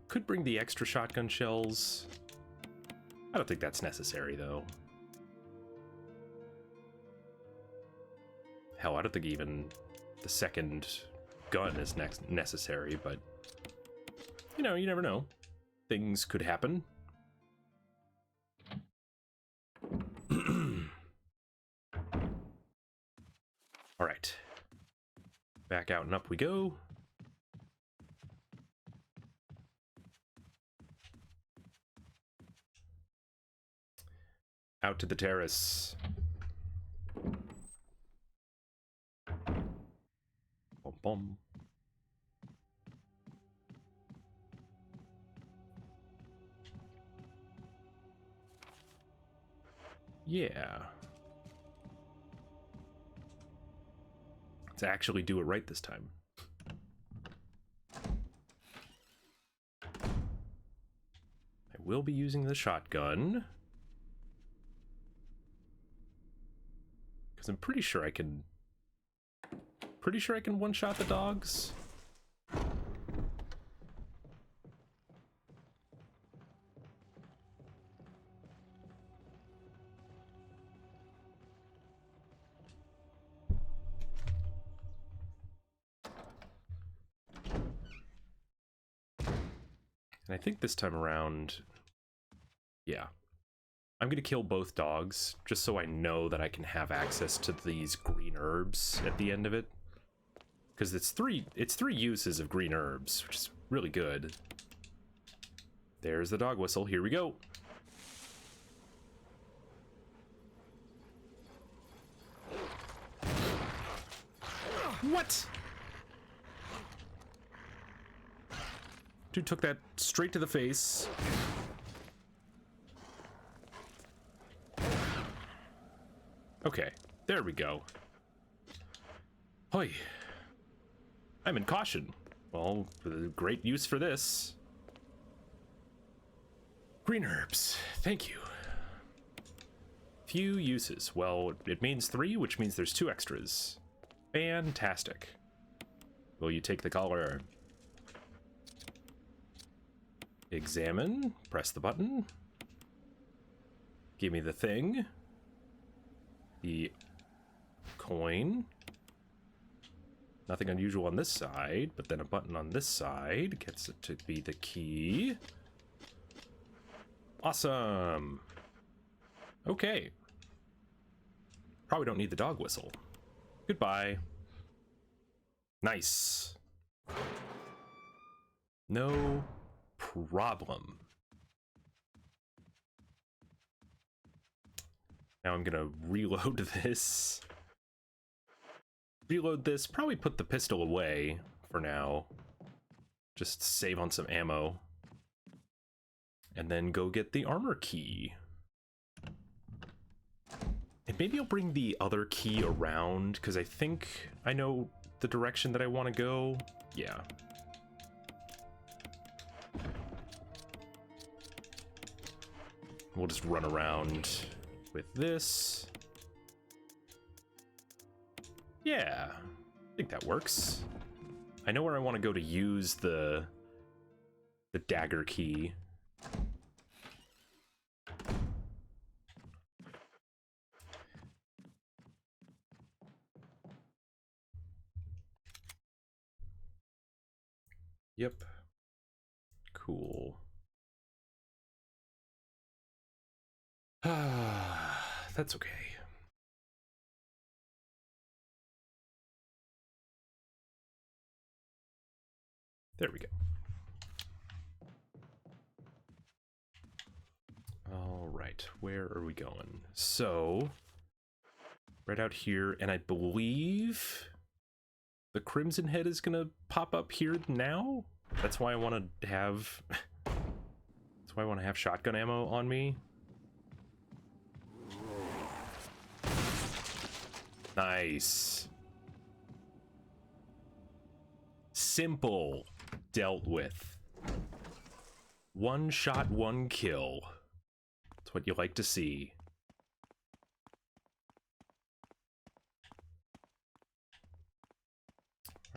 Could bring the extra shotgun shells. I don't think that's necessary, though. Hell, I don't think even the second gun is necessary, but... You know, you never know. Things could happen. All right. Back out and up we go. Out to the terrace. Bum bum. Yeah. Let's actually do it right this time. I will be using the shotgun. Because I'm pretty sure I can one-shot the dogs. And I think this time around, yeah, I'm gonna kill both dogs just so I know that I can have access to these green herbs at the end of it. Because it's three uses of green herbs, which is really good. There's the dog whistle. Here we go. What? Dude took that straight to the face. Okay, there we go. Hoi. I'm in caution. Well, great use for this. Green herbs, thank you. Few uses. Well, it means 3, which means there's 2 extras. Fantastic. Will you take the collar? Examine. Press the button. Give me the thing. The coin. Nothing unusual on this side, but then a button on this side gets it to be the key. Awesome. Okay. Probably don't need the dog whistle. Goodbye. Nice. No problem. Now I'm gonna reload this. Reload this, probably put the pistol away for now. Just save on some ammo. And then go get the armor key. And maybe I'll bring the other key around, because I think I know the direction that I want to go. Yeah. We'll just run around with this. Yeah, I think that works. I know where I want to go to use the dagger key. Yep. Cool. That's okay. There we go. All right, where are we going? So, right out here, and I believe the Crimson Head is gonna pop up here now. That's why I want to have. That's why I want to have shotgun ammo on me. Nice. Simple. Dealt with. One shot, one kill. That's what you like to see.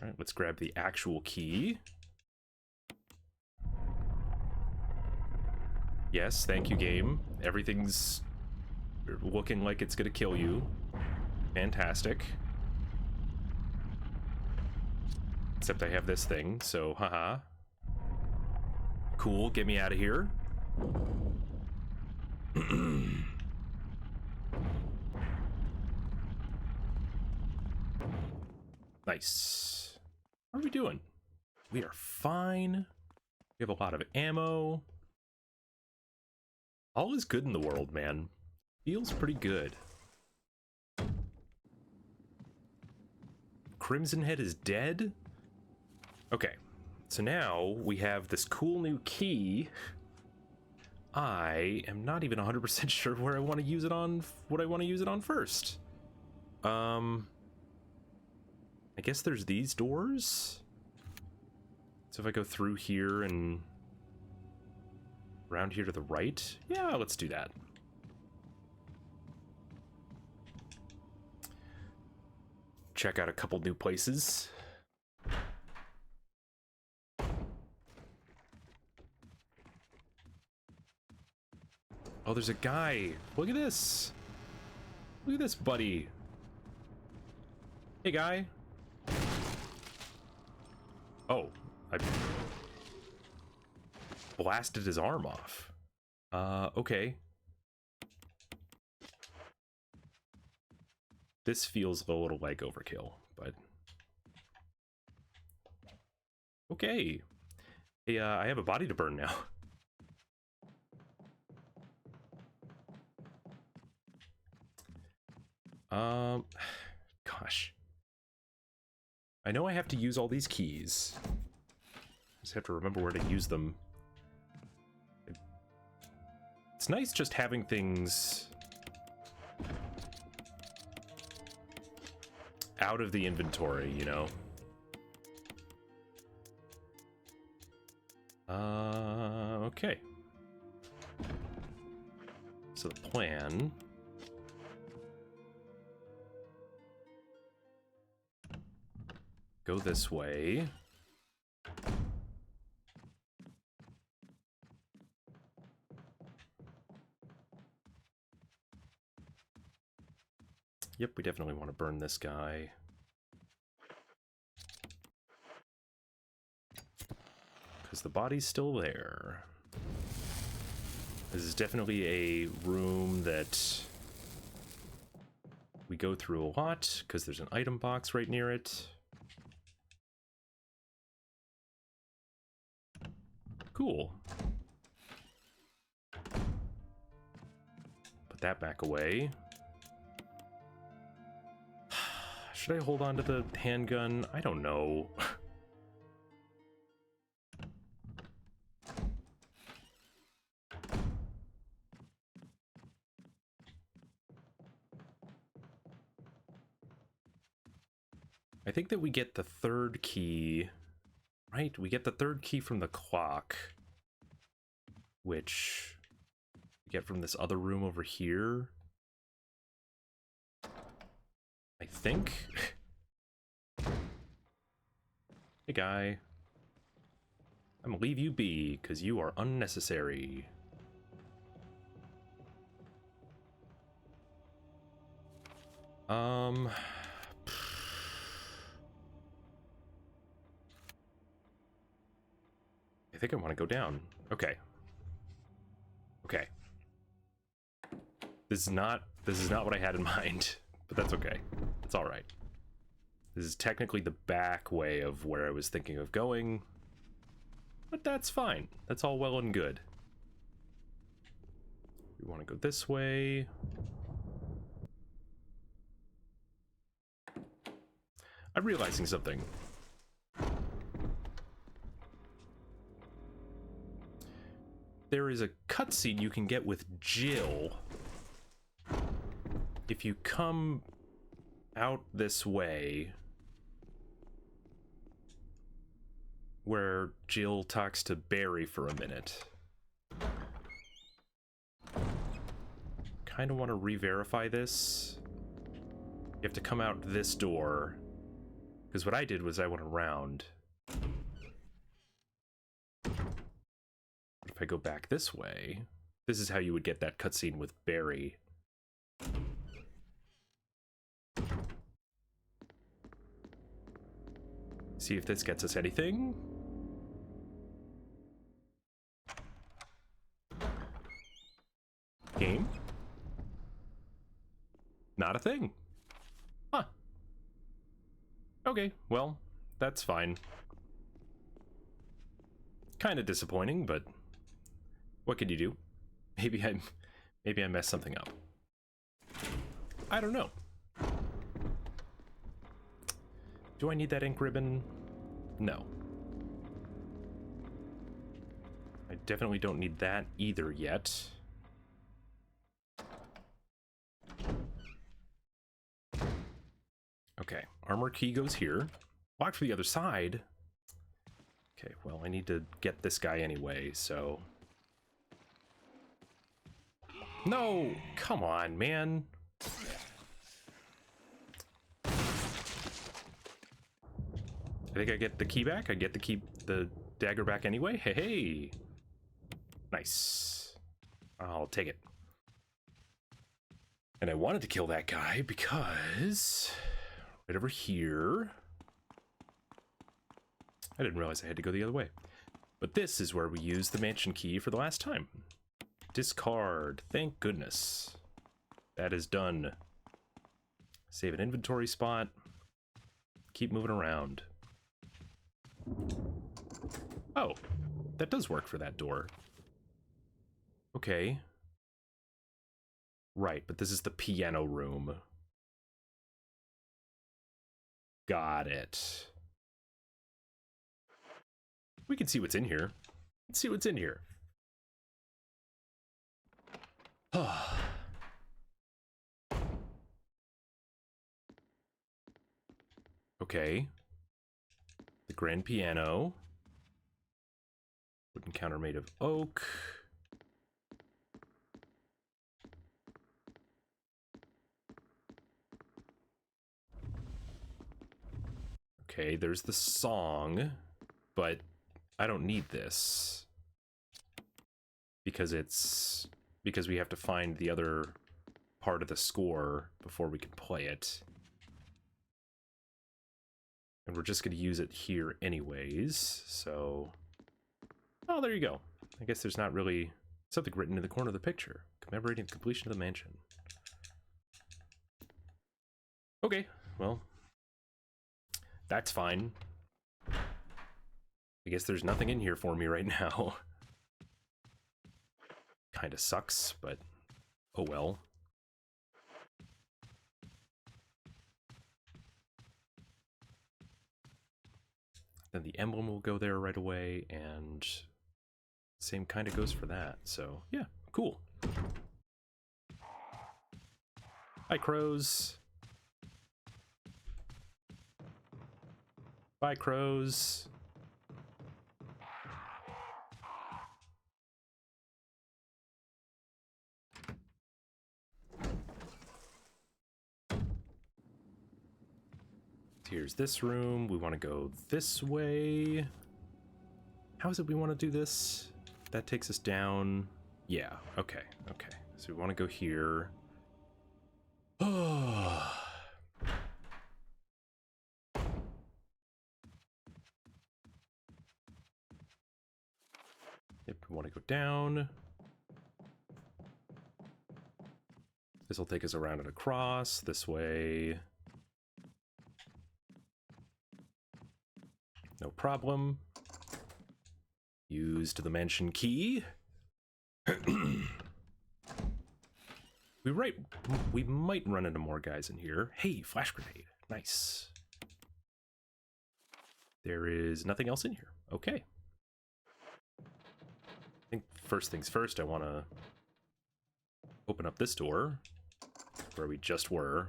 All right, let's grab the actual key. Yes, thank you, game. Everything's looking like it's gonna kill you. Fantastic. Except I have this thing, so haha. Cool, get me out of here. Nice. How are we doing? We are fine. We have a lot of ammo. All is good in the world, man. Feels pretty good. Crimson Head is dead? Okay, so now we have this cool new key. I am not even 100% sure where I want to use it on, what I want to use it on first. I guess there's these doors. So if I go through here and around here to the right, yeah, let's do that. Check out a couple new places. Oh, there's a guy. Look at this. Look at this, buddy. Hey, guy. Oh, I blasted his arm off. Okay. This feels a little like overkill, but okay. Hey, I have a body to burn now. Gosh. I know I have to use all these keys. Just have to remember where to use them. It's nice just having things out of the inventory, you know? Okay. So the plan... Go this way. Yep, we definitely want to burn this guy. Because the body's still there. This is definitely a room that we go through a lot, because there's an item box right near it. Cool. Put that back away. Should I hold on to the handgun? I don't know. I think that we get the third key, right? We get the third key from the clock, which we get from this other room over here. I think. Hey guy. I'm gonna leave you be, because you are unnecessary. I think I want to go down. Okay. Okay. This is not what I had in mind, but that's okay. It's all right. This is technically the back way of where I was thinking of going, but that's fine. That's all well and good. We want to go this way. I'm realizing something. There is a cutscene you can get with Jill if you come out this way, where Jill talks to Barry for a minute. Kind of want to re-verify this. You have to come out this door, because what I did was I went around. If I go back this way, this is how you would get that cutscene with Barry. See if this gets us anything. Game? Not a thing. Huh. Okay, well, that's fine. Kind of disappointing, but what can you do? Maybe I messed something up. I don't know. Do I need that ink ribbon? No. I definitely don't need that either yet. Okay, armor key goes here. Lock for the other side. Okay, well, I need to get this guy anyway, so... No! Come on, man! I think I get the key back. I get the dagger back anyway. Hey, hey! Nice. I'll take it. And I wanted to kill that guy because... right over here... I didn't realize I had to go the other way. But this is where we used the mansion key for the last time. Discard. Thank goodness. That is done. Save an inventory spot. Keep moving around. Oh, that does work for that door. Okay. Right, but this is the piano room. Got it. We can see what's in here. Let's see what's in here. Okay. The grand piano. Wooden counter made of oak. Okay, there's the song, but I don't need this because we have to find the other part of the score before we can play it. And we're just going to use it here anyways, so... Oh, there you go. I guess there's not really something written in the corner of the picture, commemorating the completion of the mansion. Okay, well... That's fine. I guess there's nothing in here for me right now. Kinda sucks, but oh well. Then the emblem will go there right away, and same kind of goes for that. So yeah, cool. Hi, crows. Bye, crows. Here's this room. We want to go this way. How is it we want to do this? That takes us down. Yeah, okay, okay. So we want to go here. Oh. Yep, we want to go down. This will take us around and across this way. No problem. Used the mansion key. We might run into more guys in here. Hey, flash grenade. Nice. There is nothing else in here. Okay. I think first things first, I want to open up this door where we just were.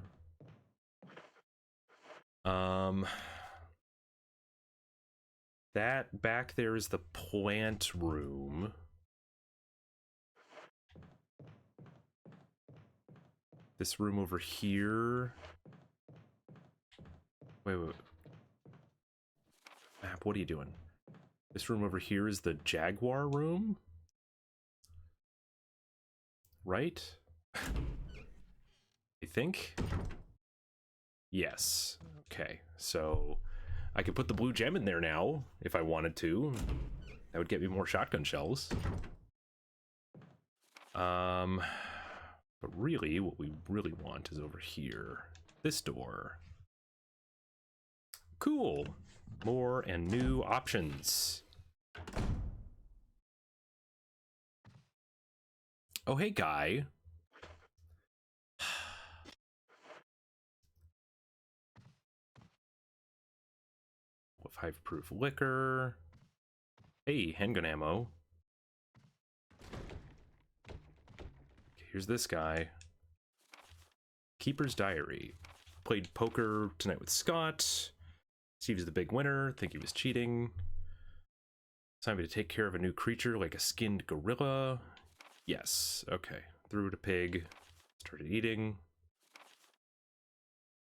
That back there is the plant room. This room over here. Wait. Map, what are you doing? This room over here is the Jaguar room? Right? I think? Yes. Okay, so I could put the blue gem in there now if I wanted to. That would get me more shotgun shells. But really, what we really want is over here. This door. Cool. More and new options. Oh, hey, guy. Five-proof liquor. Hey, handgun ammo. Okay, here's this guy. Keeper's Diary. Played poker tonight with Scott. Steve is the big winner. Think he was cheating. Time to take care of a new creature like a skinned gorilla. Yes. Okay. Threw it a pig. Started eating.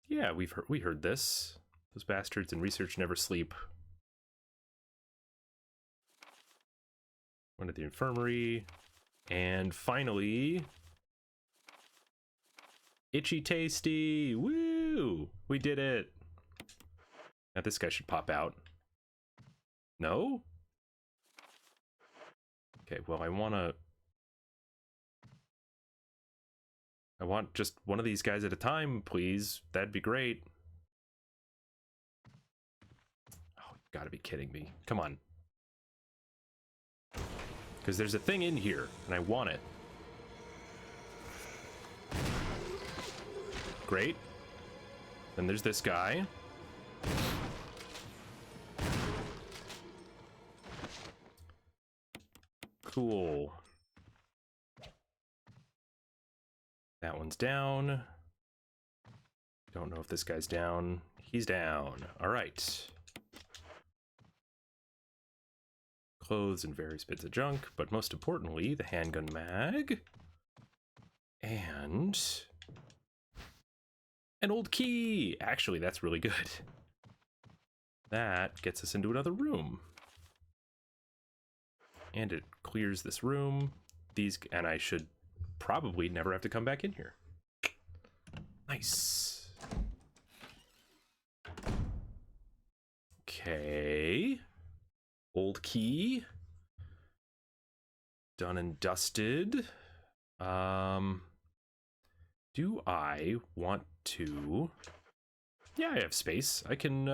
Yeah, we heard this. Those bastards in research never sleep. Went to the infirmary. And finally... Itchy Tasty! Woo! We did it! Now this guy should pop out. No? Okay, well I want just one of these guys at a time, please. That'd be great. Oh, you gotta be kidding me. Come on. Because there's a thing in here, and I want it. Great. Then there's this guy. Cool. That one's down. Don't know if this guy's down. He's down. All right. Clothes and various bits of junk, but most importantly, the handgun mag. And an old key. Actually, that's really good. That gets us into another room. And it clears this room. And I should probably never have to come back in here. Nice. Okay. Old key. Done and dusted. Do I want to... Yeah, I have space. I can,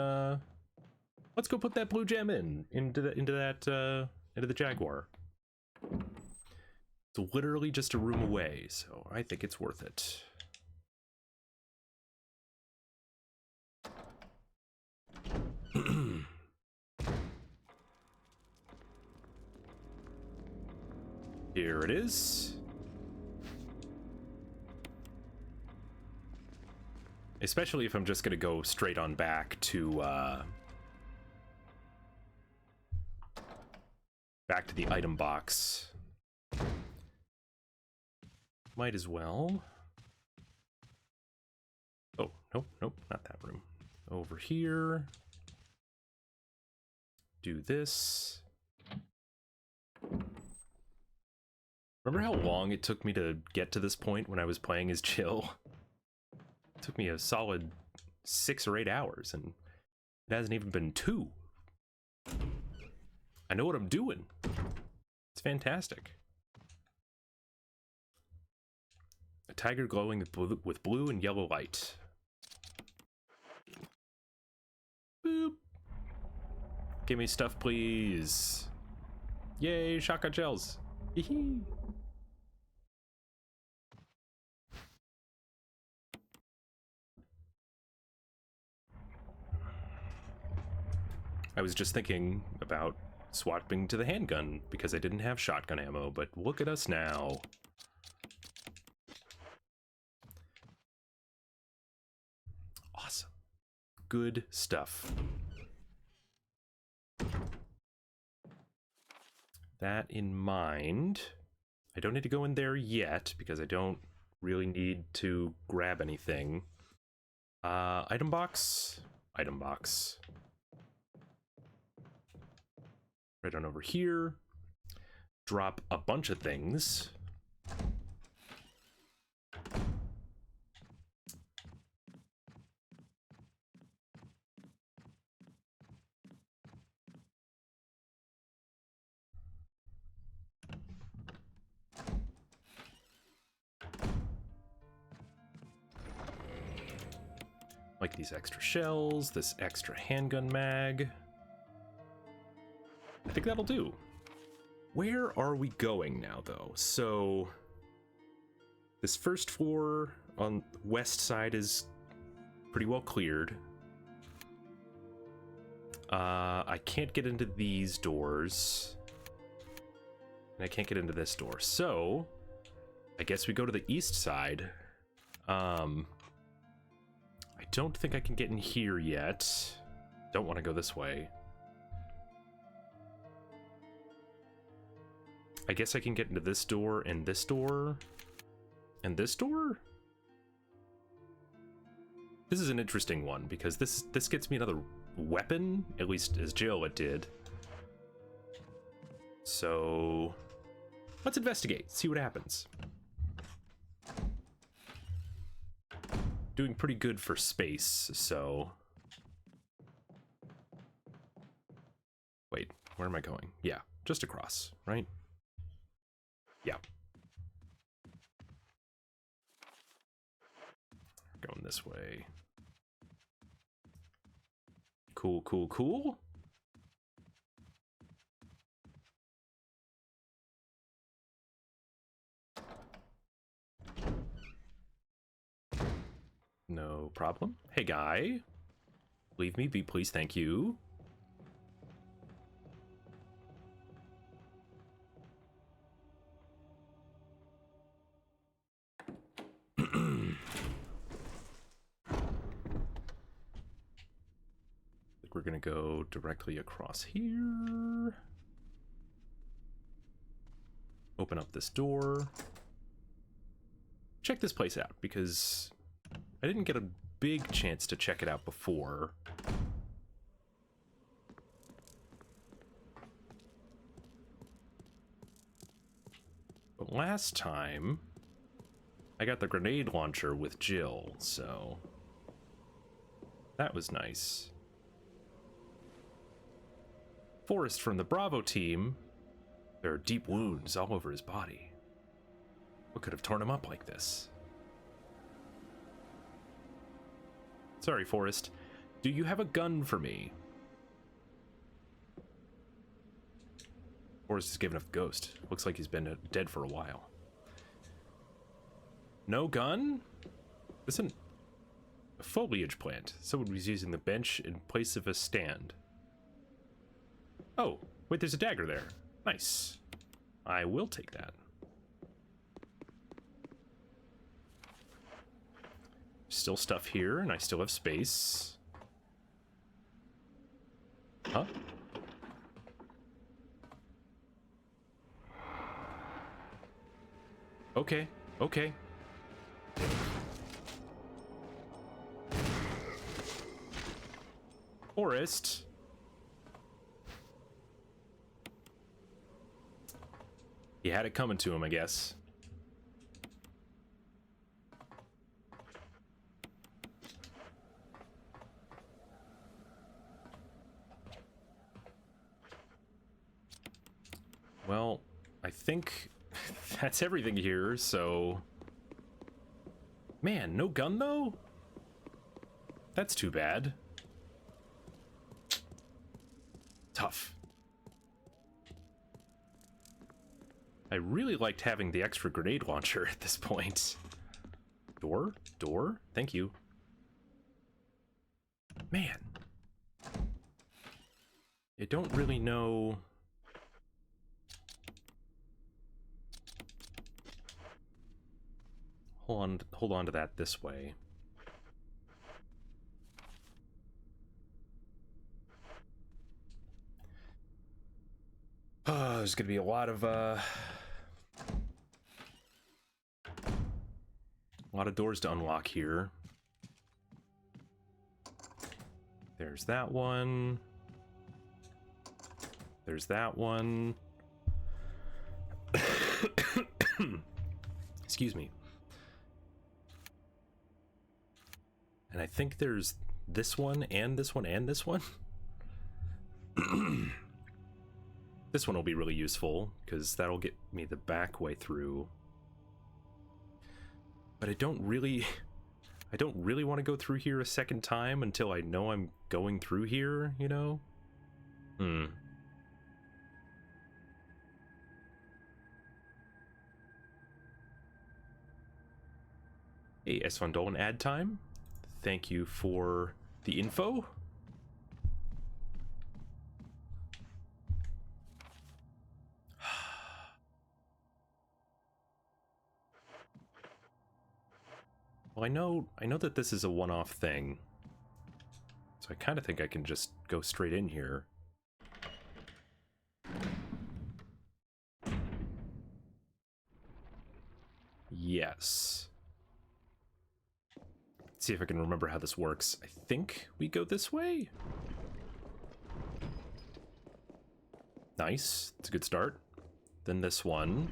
let's go put that blue gem into the Jaguar. It's literally just a room away, so I think it's worth it. Here it is. Especially if I'm just gonna go straight on back to the item box. Might as well. Oh, nope, not that room. Over here. Do this. Remember how long it took me to get to this point when I was playing as Jill? It took me a solid 6 or 8 hours, and it hasn't even been 2. I know what I'm doing. It's fantastic. A tiger glowing with blue and yellow light. Boop. Give me stuff, please. Yay, shotgun shells. Hee. I was just thinking about swapping to the handgun because I didn't have shotgun ammo, but look at us now. Awesome. Good stuff. That in mind, I don't need to go in there yet because I don't really need to grab anything. Item box. Item box. Right on over here. Drop a bunch of things. Like these extra shells, this extra handgun mag. I think that'll do. Where are we going now, though? So, this first floor on the west side is pretty well cleared. I can't get into these doors. And I can't get into this door. So, I guess we go to the east side. I don't think I can get in here yet. Don't want to go this way. I guess I can get into this door and this door. And this door? This is an interesting one because this gets me another weapon, at least as Jill it did. So let's investigate, see what happens. Doing pretty good for space, so... Wait, where am I going? Yeah, just across, right? Yeah. Going this way. Cool, cool, cool. No problem. Hey, guy. Leave me be, please. Thank you. we're gonna go directly across here. Open up this door. Check this place out, because I didn't get a big chance to check it out before. But last time, I got the grenade launcher with Jill, so that was nice. Forrest from the Bravo team. There are deep wounds all over his body. What could have torn him up like this? Sorry, Forrest. Do you have a gun for me? Forrest is giving up the ghost. Looks like he's been dead for a while. No gun? This isn't a foliage plant. Someone was using the bench in place of a stand. Oh, wait, there's a dagger there. Nice. I will take that. Still stuff here, and I still have space. Huh? Okay, okay. Forrest. He had it coming to him, I guess. Well, I think that's everything here, so... Man, no gun, though? That's too bad. Tough. I really liked having the extra grenade launcher at this point. Door? Door? Thank you. Man. I don't really know... Hold on to that this way. There's gonna be a lot of doors to unlock here. There's that one. There's that one. Excuse me. And I think there's this one and this one and this one. This one will be really useful because that'll get me the back way through. But I don't really want to go through here a second time until I know I'm going through here, you know? Hey, S. Van Dolen ad time. Thank you for the info. Well, I know that this is a one-off thing. So I kind of think I can just go straight in here. Yes. See if I can remember how this works. I think we go this way. Nice. It's a good start. Then this one.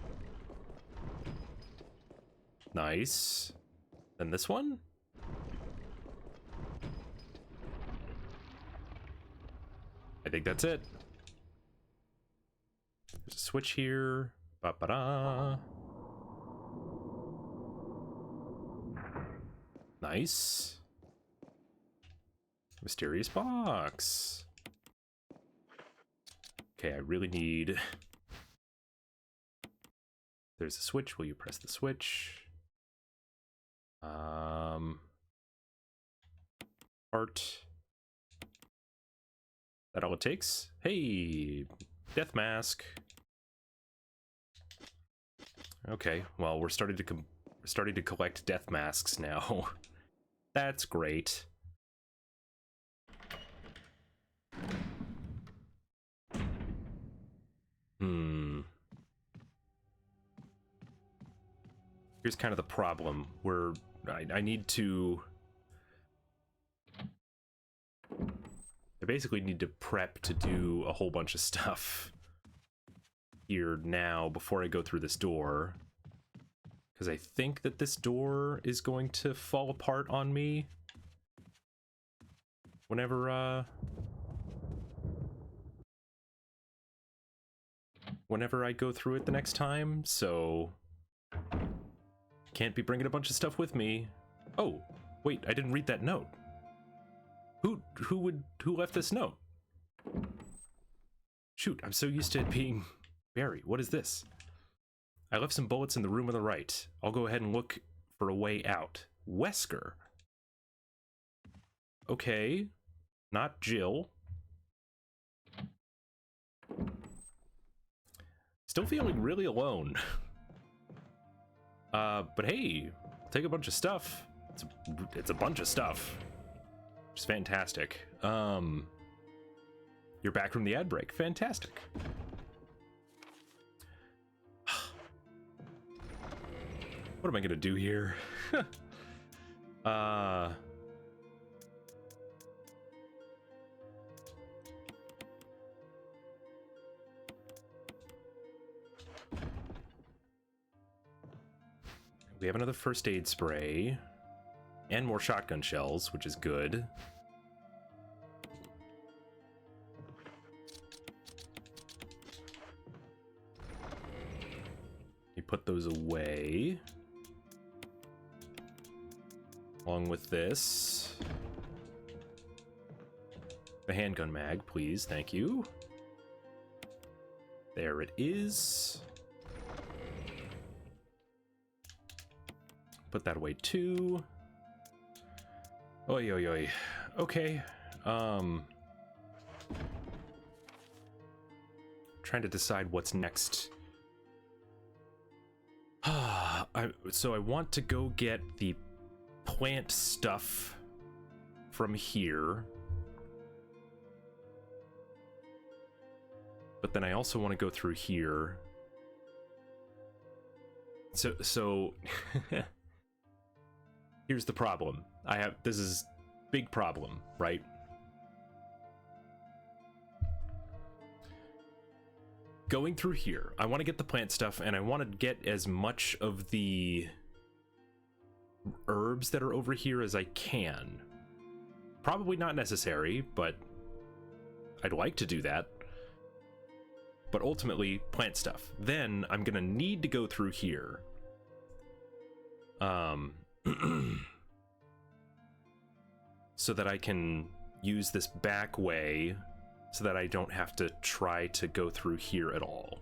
Nice. Then this one. I think that's it. There's a switch here. Ba-ba-da. Nice. Mysterious box. Okay, I really need... There's a switch. Will you press the switch? Art. That all it takes? Hey, death mask. Okay, well, we're starting to collect death masks now. That's great. here's kind of the problem where I need to... I basically need to prep to do a whole bunch of stuff here now before I go through this door. Because I think that this door is going to fall apart on me whenever I go through it the next time, so can't be bringing a bunch of stuff with me. Oh, wait, I didn't read that note. Who left this note? Shoot, I'm so used to it being Barry. What is this? I left some bullets in the room on the right. I'll go ahead and look for a way out. Wesker. Okay. Not Jill. Still feeling really alone. But hey, take a bunch of stuff. It's a bunch of stuff. Which is fantastic. You're back from the ad break. Fantastic. What am I gonna do here? We have another first aid spray and more shotgun shells, which is good. You put those away. Along with this. The handgun mag, please. Thank you. There it is. Put that away too. Oi, oi, oi. Okay. Trying to decide what's next. So I want to go get the plant stuff from here. But then I also want to go through here. So here's the problem. This is big problem, right? Going through here, I want to get the plant stuff, and I want to get as much of the herbs that are over here as I can. Probably not necessary, but I'd like to do that. But ultimately, plant stuff. Then I'm gonna need to go through here. So that I can use this back way so that I don't have to try to go through here at all.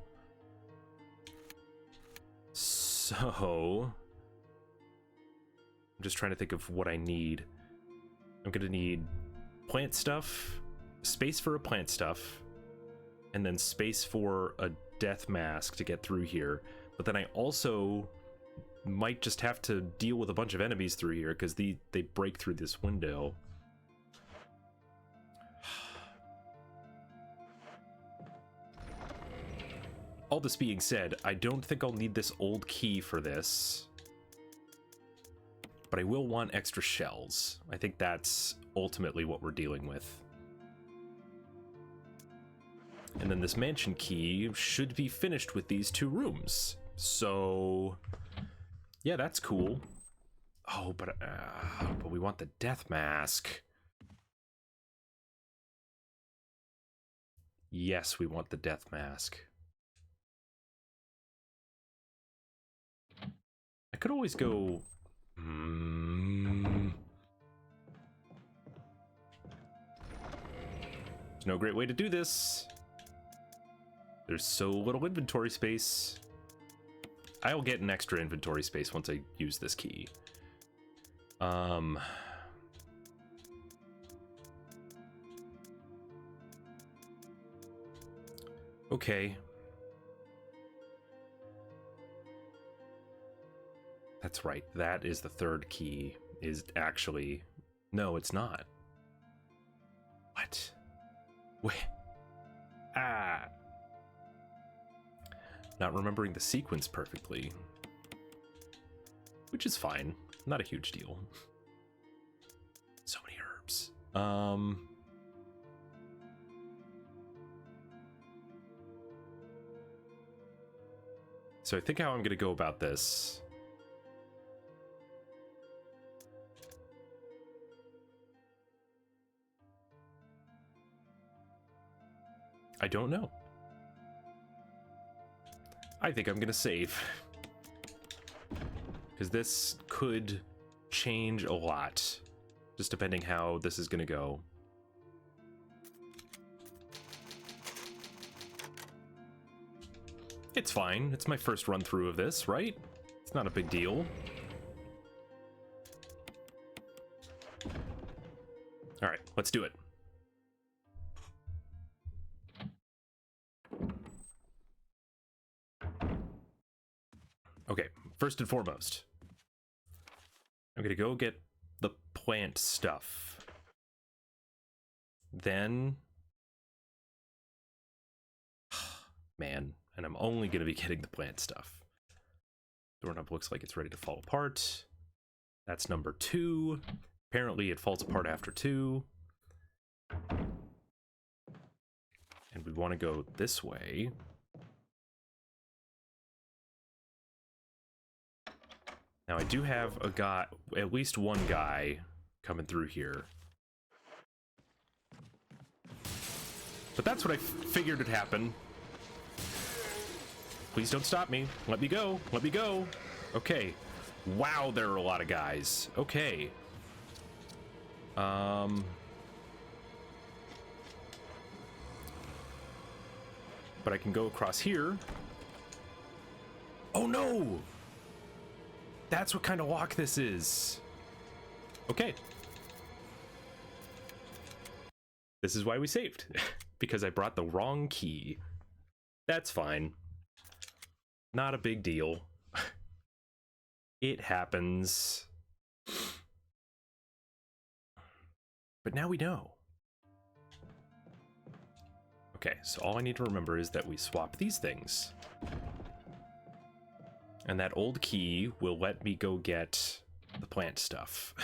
So I'm just trying to think of what I need. I'm gonna need plant stuff, space for a plant stuff, and then space for a death mask to get through here. But then I also might just have to deal with a bunch of enemies through here because they break through this window. All this being said, I don't think I'll need this old key for this, but I will want extra shells. I think that's ultimately what we're dealing with. And then this mansion key should be finished with these 2 rooms. So yeah, that's cool. Oh, but we want the death mask. Yes, we want the death mask. I could always go... There's no great way to do this. There's so little inventory space. I'll get an extra inventory space once I use this key. Okay. That's right. That is the 3rd key. Is actually... No, it's not. What? Wait. Ah. Not remembering the sequence perfectly. which is fine. Not a huge deal. So many herbs. So I think how I'm going to go about this. I don't know. I think I'm going to save. Because this could change a lot. Just depending how this is going to go. It's fine. It's my first run through of this, right? It's not a big deal. All right, let's do it. Okay, first and foremost, I'm gonna go get the plant stuff. Then, man, and I'm only gonna be getting the plant stuff. Doorknob looks like it's ready to fall apart. That's number 2. Apparently it falls apart after 2. And we want to go this way. Now I do have a guy, at least one guy coming through here. But that's what I figured would happen. Please don't stop me. Let me go. Let me go. Okay. Wow, there are a lot of guys. Okay. But I can go across here. Oh no! That's what kind of lock this is. Okay. This is why we saved. Because I brought the wrong key. That's fine. Not a big deal. It happens. But now we know. Okay, so all I need to remember is that we swap these things. And that old key will let me go get the plant stuff.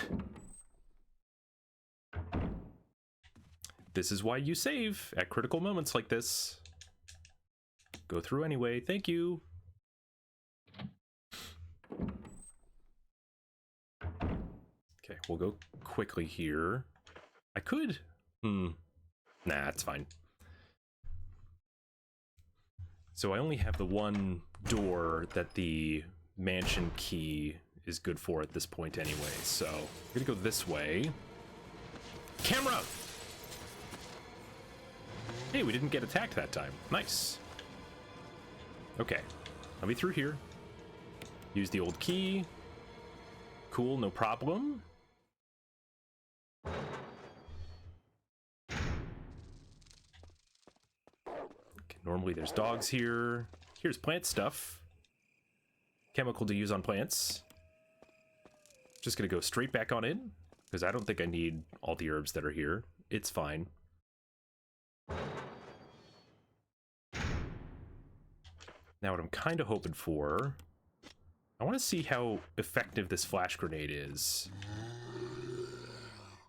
This is why you save at critical moments like this. Go through anyway, thank you. Okay, we'll go quickly here. I could. Nah, it's fine. So I only have the one door that the mansion key is good for at this point anyway. So I'm gonna go this way. Camera! Hey, we didn't get attacked that time. Nice. Okay, I'll be through here. Use the old key. Cool, no problem. Normally there's dogs here. Here's plant stuff. Chemical to use on plants. Just gonna go straight back on in, because I don't think I need all the herbs that are here. It's fine. Now what I'm kind of hoping for, I want to see how effective this flash grenade is.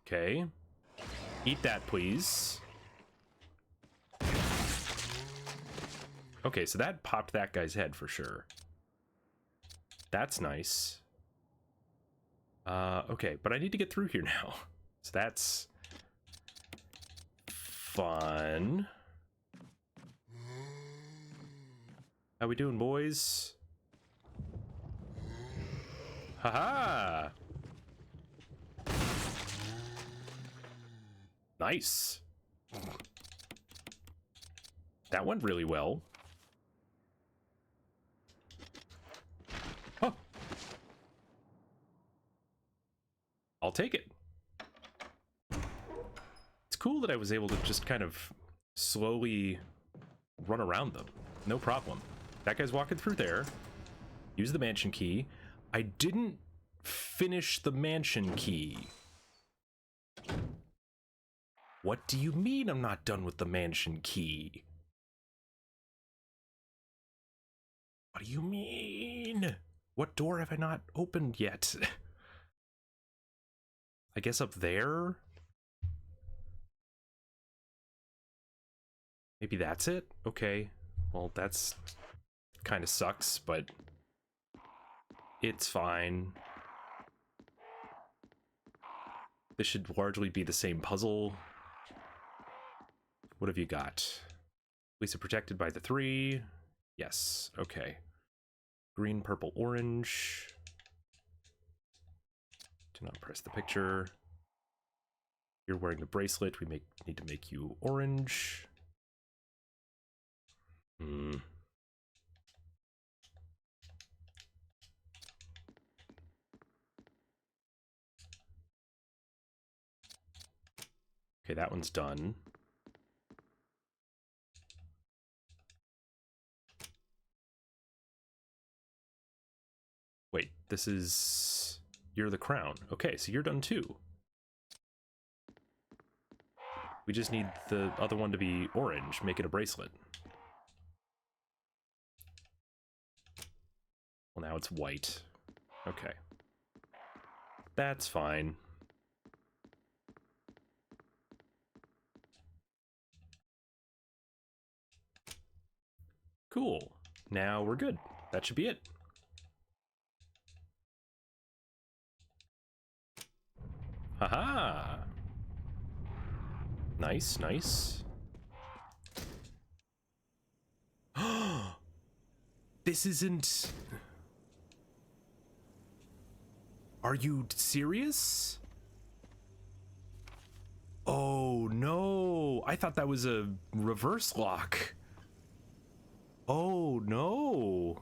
Okay. Eat that, please. Okay, so that popped that guy's head for sure. That's nice. Okay, but I need to get through here now. So that's fun. How we doing, boys? Haha! Nice. That went really well. Huh. I'll take it. It's cool that I was able to just kind of slowly run around them. No problem. That guy's walking through there. Use the mansion key. I didn't finish the mansion key. What do you mean I'm not done with the mansion key? What do you mean? What door have I not opened yet? I guess up there? Maybe that's it? Okay. Well, that's kind of sucks, but it's fine. This should largely be the same puzzle. What have you got? Lisa protected by the 3. Yes, okay. Green, purple, orange. Do not press the picture. You're wearing the bracelet. We need to make you orange. Okay, that one's done. Wait, this is... You're the crown. Okay, so you're done too. We just need the other one to be orange. Make it a bracelet. Well, now it's white. Okay. That's fine. Cool. Now we're good. That should be it. Haha. Nice, nice. This isn't... Are you serious? Oh no, I thought that was a reverse lock. Oh no.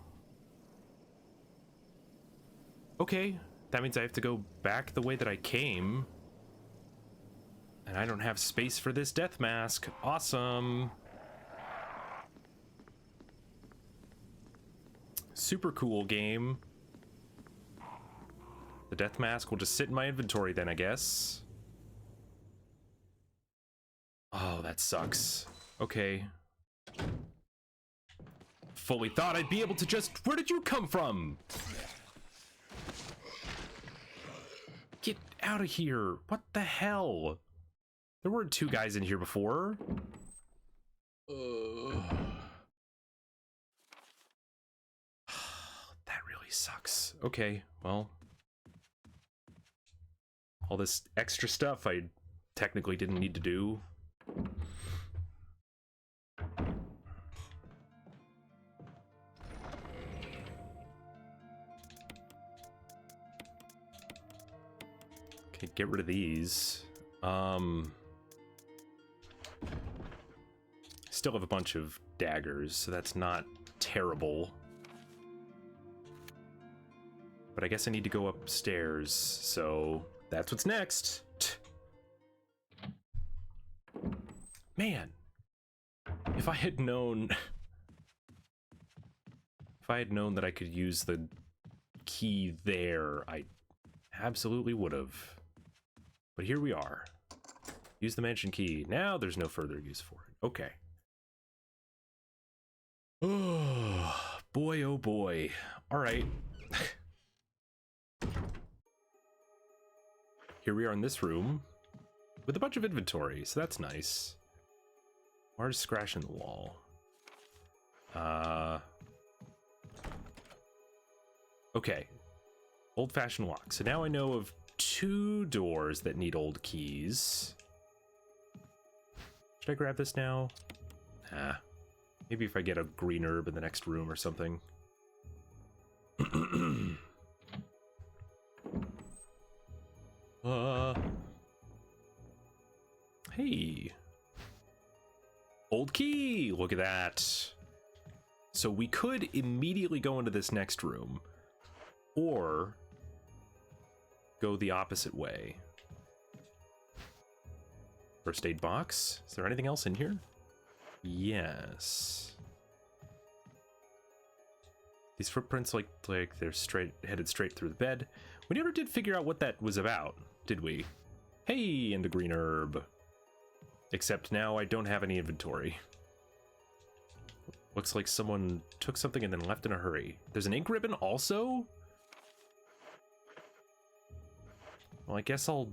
Okay, that means I have to go back the way that I came. And I don't have space for this death mask. Awesome. Super cool game. The death mask will just sit in my inventory then, I guess. Oh, that sucks. Okay. Fully thought I'd be able to just... Where did you come from? Get out of here. What the hell? There weren't 2 guys in here before. That really sucks. Okay, well... All this extra stuff I technically didn't need to do. Okay, get rid of these. Still have a bunch of daggers, so that's not terrible. But I guess I need to go upstairs, so that's what's next. Man, if I had known... If I had known that I could use the key there, I absolutely would have. But here we are. Use the mansion key. Now there's no further use for it. Okay. Oh, boy, oh boy. All right. Here we are in this room with a bunch of inventory, so that's nice. Large scratch in the wall. Okay. Old-fashioned lock. So now I know of 2 doors that need old keys. Should I grab this now? Ah. Maybe if I get a green herb in the next room or something. Hey. Old key! Look at that. So we could immediately go into this next room. Or go the opposite way. First aid box. Is there anything else in here? Yes. These footprints like they're headed straight through the bed. We never did figure out what that was about, did we? Hey, and the green herb. Except now I don't have any inventory. Looks like someone took something and then left in a hurry. There's an ink ribbon also? Well, I guess I'll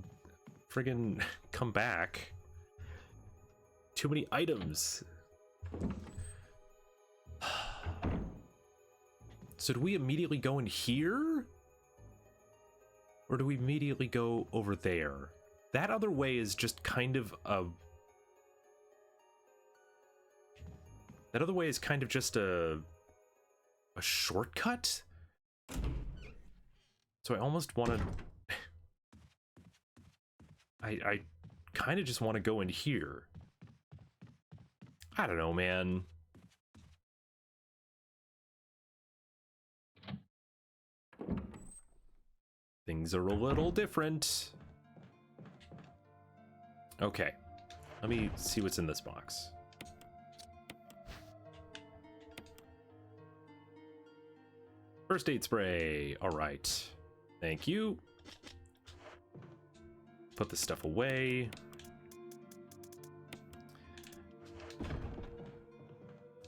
friggin' come back. Too many items. So do we immediately go in here? Or do we immediately go over there? That other way is just kind of a... That other way is kind of just a shortcut? So I almost want to... I kind of just want to go in here. I don't know, man. Things are a little different. Okay. Let me see what's in this box. First aid spray. All right. Thank you. Put this stuff away.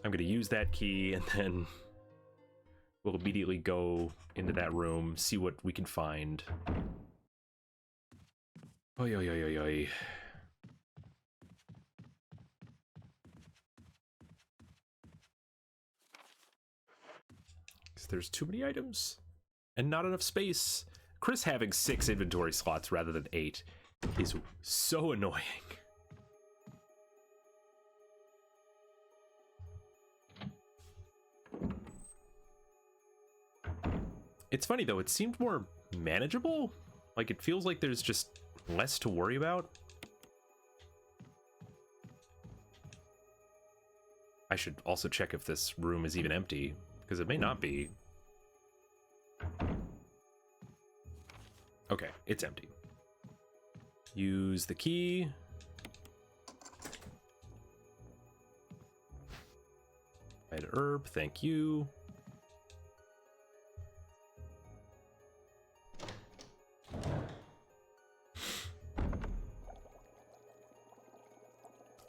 I'm going to use that key and then we'll immediately go into that room, see what we can find. Oy, oy, oy, oy, oy. There's too many items and not enough space. Chris having 6 inventory slots rather than 8 is so annoying. It's funny though, it seemed more manageable. Like it feels like there's just less to worry about. I should also check if this room is even empty, because it may not be. Okay, it's empty. Use the key. Red herb, thank you.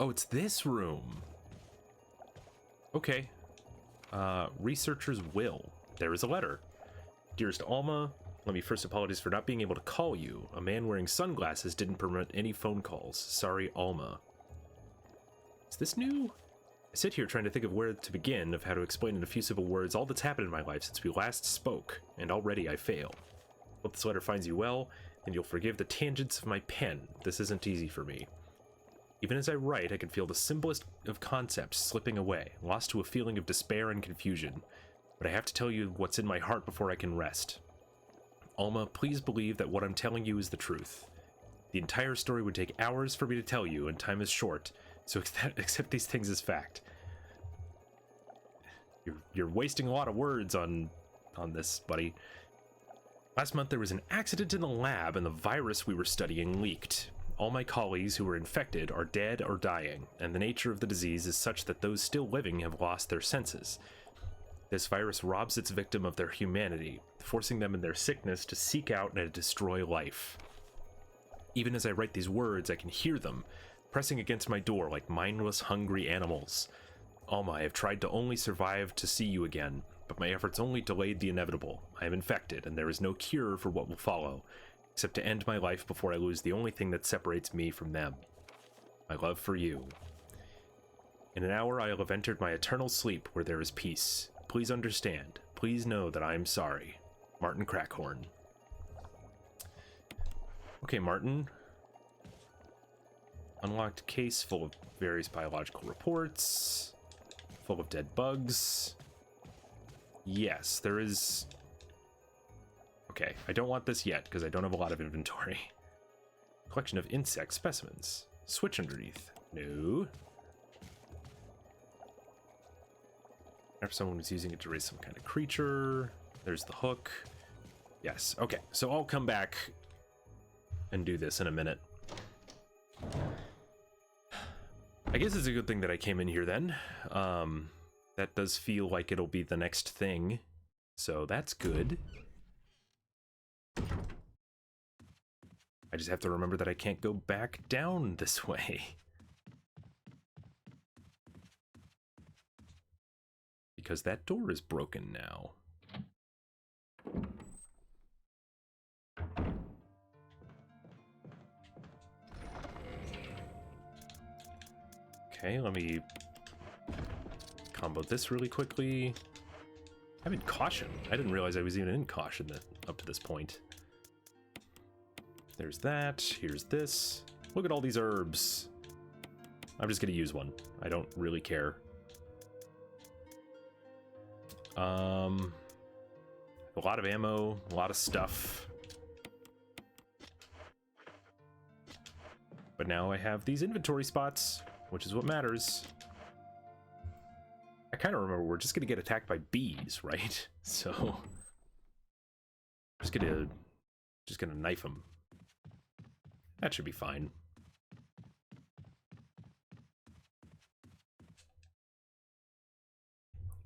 Oh, it's this room. Okay. Researcher's will. There is a letter. Dearest Alma, let me first apologize for not being able to call you. A man wearing sunglasses didn't permit any phone calls. Sorry, Alma. Is this new? I sit here trying to think of where to begin, of how to explain in a few simple words all that's happened in my life since we last spoke, and already I fail. Hope this letter finds you well, and you'll forgive the tangents of my pen. This isn't easy for me. Even as I write, I can feel the simplest of concepts slipping away, lost to a feeling of despair and confusion. But I have to tell you what's in my heart before I can rest. Alma, please believe that what I'm telling you is the truth. The entire story would take hours for me to tell you, and time is short, so accept these things as fact. You're wasting a lot of words on this, buddy. Last month there was an accident in the lab, and the virus we were studying leaked. All my colleagues who were infected are dead or dying, and the nature of the disease is such that those still living have lost their senses. This virus robs its victim of their humanity, forcing them in their sickness to seek out and destroy life. Even as I write these words, I can hear them, pressing against my door like mindless, hungry animals. Alma, I have tried to only survive to see you again, but my efforts only delayed the inevitable. I am infected, and there is no cure for what will follow, except to end my life before I lose the only thing that separates me from them. My love for you. In an hour I will have entered my eternal sleep where there is peace. Please understand. Please know that I am sorry. Martin Crackhorn. Okay, Martin. Unlocked case full of various biological reports. Full of dead bugs. Yes, there is... Okay, I don't want this yet because I don't have a lot of inventory. Collection of insect specimens. Switch underneath. No. Perhaps someone was using it to raise some kind of creature. There's the hook. Yes, okay. So I'll come back and do this in a minute. I guess it's a good thing that I came in here then. That does feel like it'll be the next thing. So that's good. I just have to remember that I can't go back down this way. Because that door is broken now. Okay, let me combo this really quickly. I'm in caution. I didn't realize I was even in caution up to this point. There's that. Here's this. Look at all these herbs. I'm just gonna use one. I don't really care. A lot of ammo, a lot of stuff. But now I have these inventory spots, which is what matters. I kind of remember we're just gonna get attacked by bees, right? So just gonna knife them. That should be fine.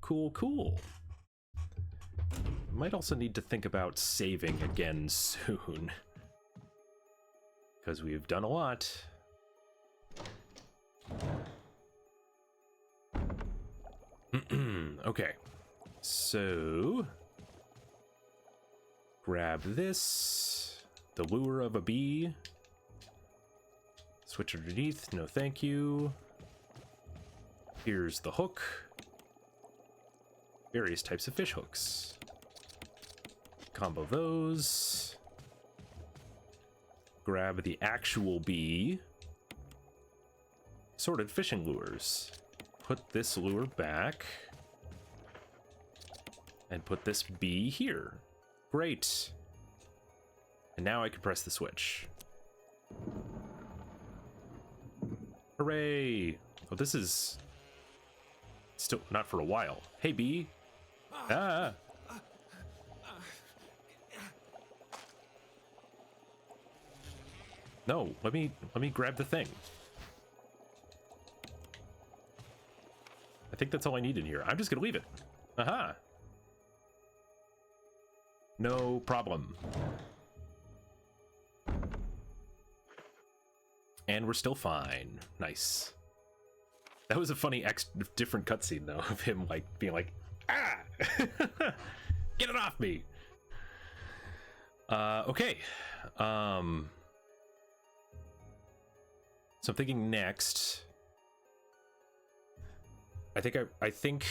Cool, cool. Might also need to think about saving again soon, because we've done a lot. Okay, so grab this, the lure of a bee, switch underneath, no thank you. Here's the hook, various types of fish hooks, combo those, grab the actual bee, sorted fishing lures, put this lure back, and put this bee here. Great. And now I can press the switch. Hooray! Oh, this is still not for a while. Hey, bee. Ah. No, let me grab the thing. I think that's all I need in here. I'm just gonna leave it. Aha. No problem. And we're still fine. Nice. That was a funny different cutscene though, of him like being like, ah, get it off me. Okay. So I'm thinking next. I think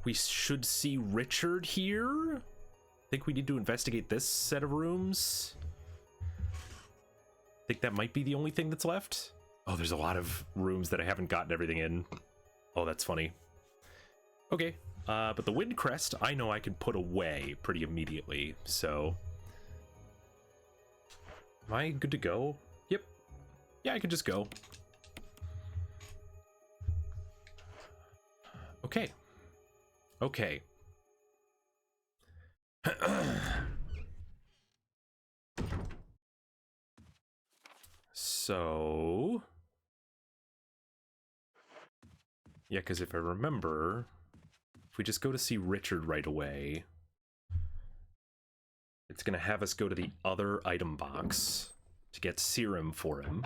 we should see Richard here. I think we need to investigate this set of rooms. I think that might be the only thing that's left. Oh, there's a lot of rooms that I haven't gotten everything in. Oh, that's funny. Okay, but the Wind Crest, I know I can put away pretty immediately, so... Am I good to go? Yep. Yeah, I can just go. Okay. Okay. So... Yeah, because if I remember, if we just go to see Richard right away, it's going to have us go to the other item box to get serum for him,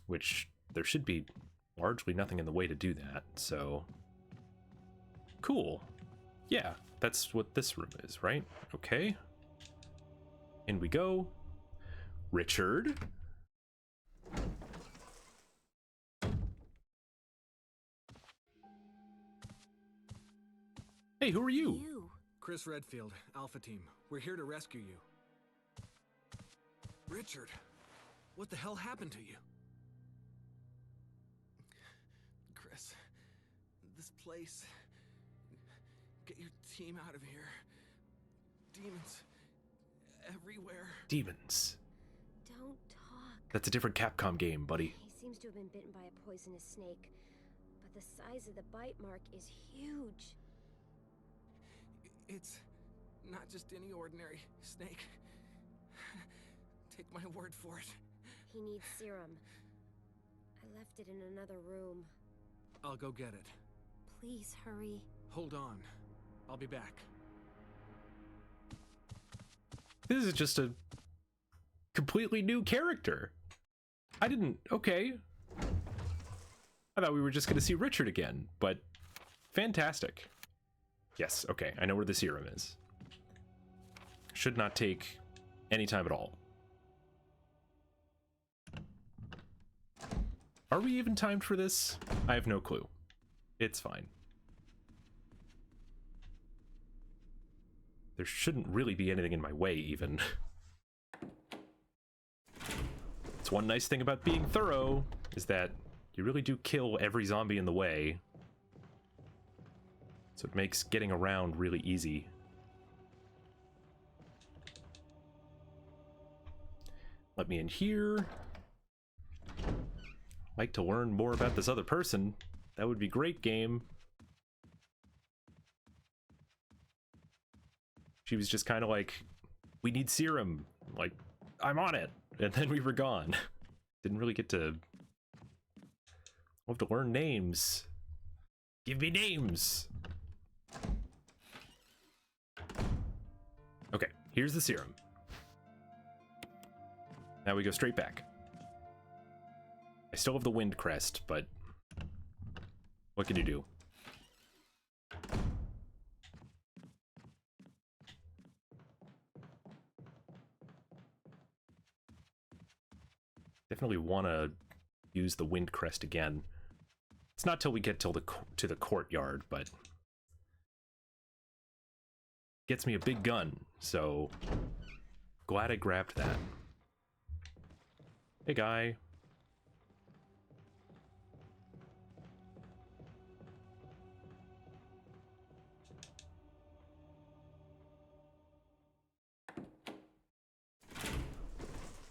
which there should be largely nothing in the way to do that, so... Cool. Yeah, that's what this room is, right? Okay. In we go. Richard. Hey, who are you? Chris Redfield, Alpha Team. We're here to rescue you. Richard, what the hell happened to you? Chris, this place... Get your team out of here. Demons everywhere. Demons. Don't talk. That's a different Capcom game, buddy. He seems to have been bitten by a poisonous snake, but the size of the bite mark is huge. It's not just any ordinary snake. Take my word for it. He needs serum. I left it in another room. I'll go get it. Please hurry. Hold on. I'll be back. This is just a completely new character. I didn't... Okay. I thought we were just going to see Richard again, but fantastic. Yes, okay. I know where the serum is. Should not take any time at all. Are we even timed for this? I have no clue. It's fine. There shouldn't really be anything in my way, even. It's one nice thing about being thorough, is that you really do kill every zombie in the way. So it makes getting around really easy. Let me in here. Like to learn more about this other person. That would be great, game. She was just kind of like, we need serum. Like, I'm on it. And then we were gone. Didn't really get to... I'll have to learn names. Give me names. Okay, here's the serum. Now we go straight back. I still have the wind crest, but what can you do? Definitely want to use the wind crest again. It's not till we get to the courtyard, but gets me a big gun, so glad I grabbed that. Hey, guy.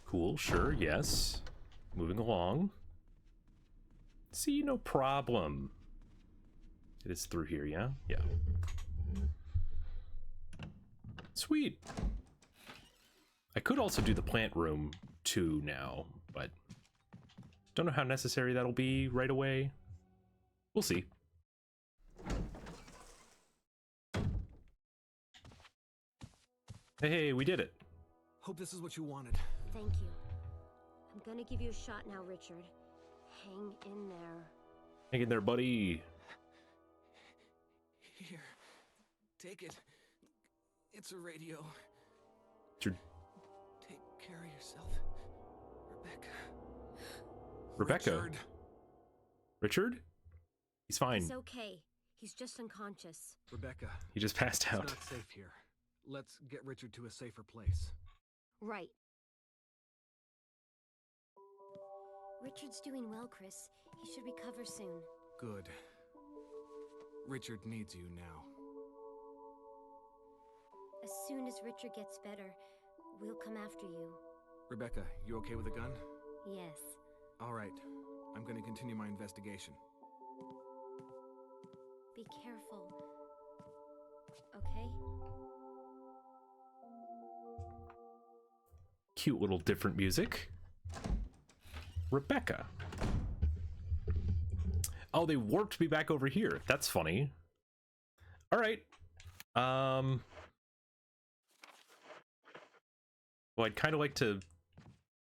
Cool, sure, yes. Moving along. See, no problem. It is through here, yeah? Yeah. Sweet. I could also do the plant room too now, but don't know how necessary that'll be right away. We'll see. Hey, we did it. Hope this is what you wanted. Thank you. I'm gonna give you a shot now, Richard. Hang in there. Hang in there, buddy. Here. Take it. It's a radio. It's your... Take care of yourself. Rebecca. Rebecca? Richard? He's fine. It's okay. He's just unconscious. Rebecca. He just passed It's out. not safe here. Let's get Richard to a safer place. Right. Richard's doing well, Chris. He should recover soon. Good. Richard needs you now. As soon as Richard gets better, we'll come after you. Rebecca, you okay with a gun? Yes. All right. I'm going to continue my investigation. Be careful. Okay? Cute little different music. Rebecca. Oh, they warped me back over here. That's funny. All right. Well, I'd kind of like to...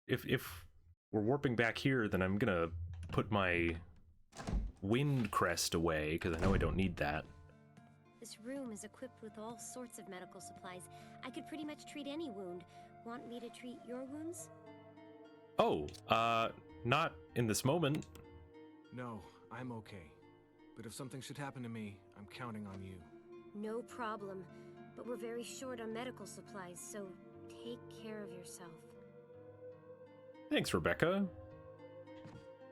If we're warping back here, then I'm gonna put my wind crest away, because I know I don't need that. This room is equipped with all sorts of medical supplies. I could pretty much treat any wound. Want me to treat your wounds? Oh, not in this moment. No, I'm okay. But if something should happen to me, I'm counting on you. No problem. But we're very short on medical supplies, so take care of yourself. Thanks, Rebecca.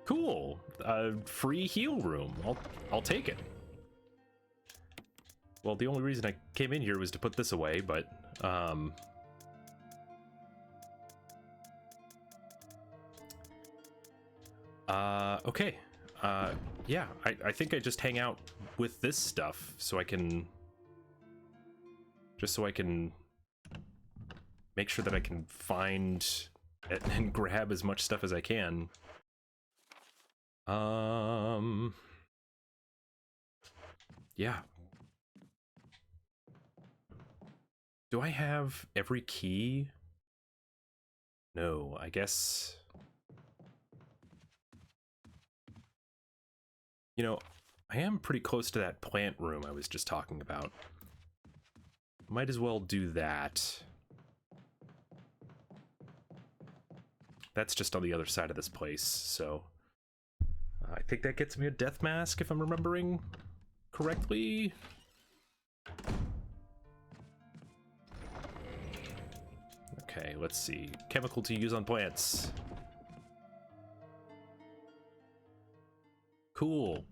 Cool. Free heal room. I'll take it. Well, the only reason I came in here was to put this away, but okay. Yeah, I think I just hang out with this stuff so I can make sure that I can find and grab as much stuff as I can. Yeah. Do I have every key? No, I guess. You know, I am pretty close to that plant room I was just talking about. Might as well do that. That's just on the other side of this place, so I think that gets me a death mask if I'm remembering correctly. Okay, let's see. Chemical to use on plants. Cool.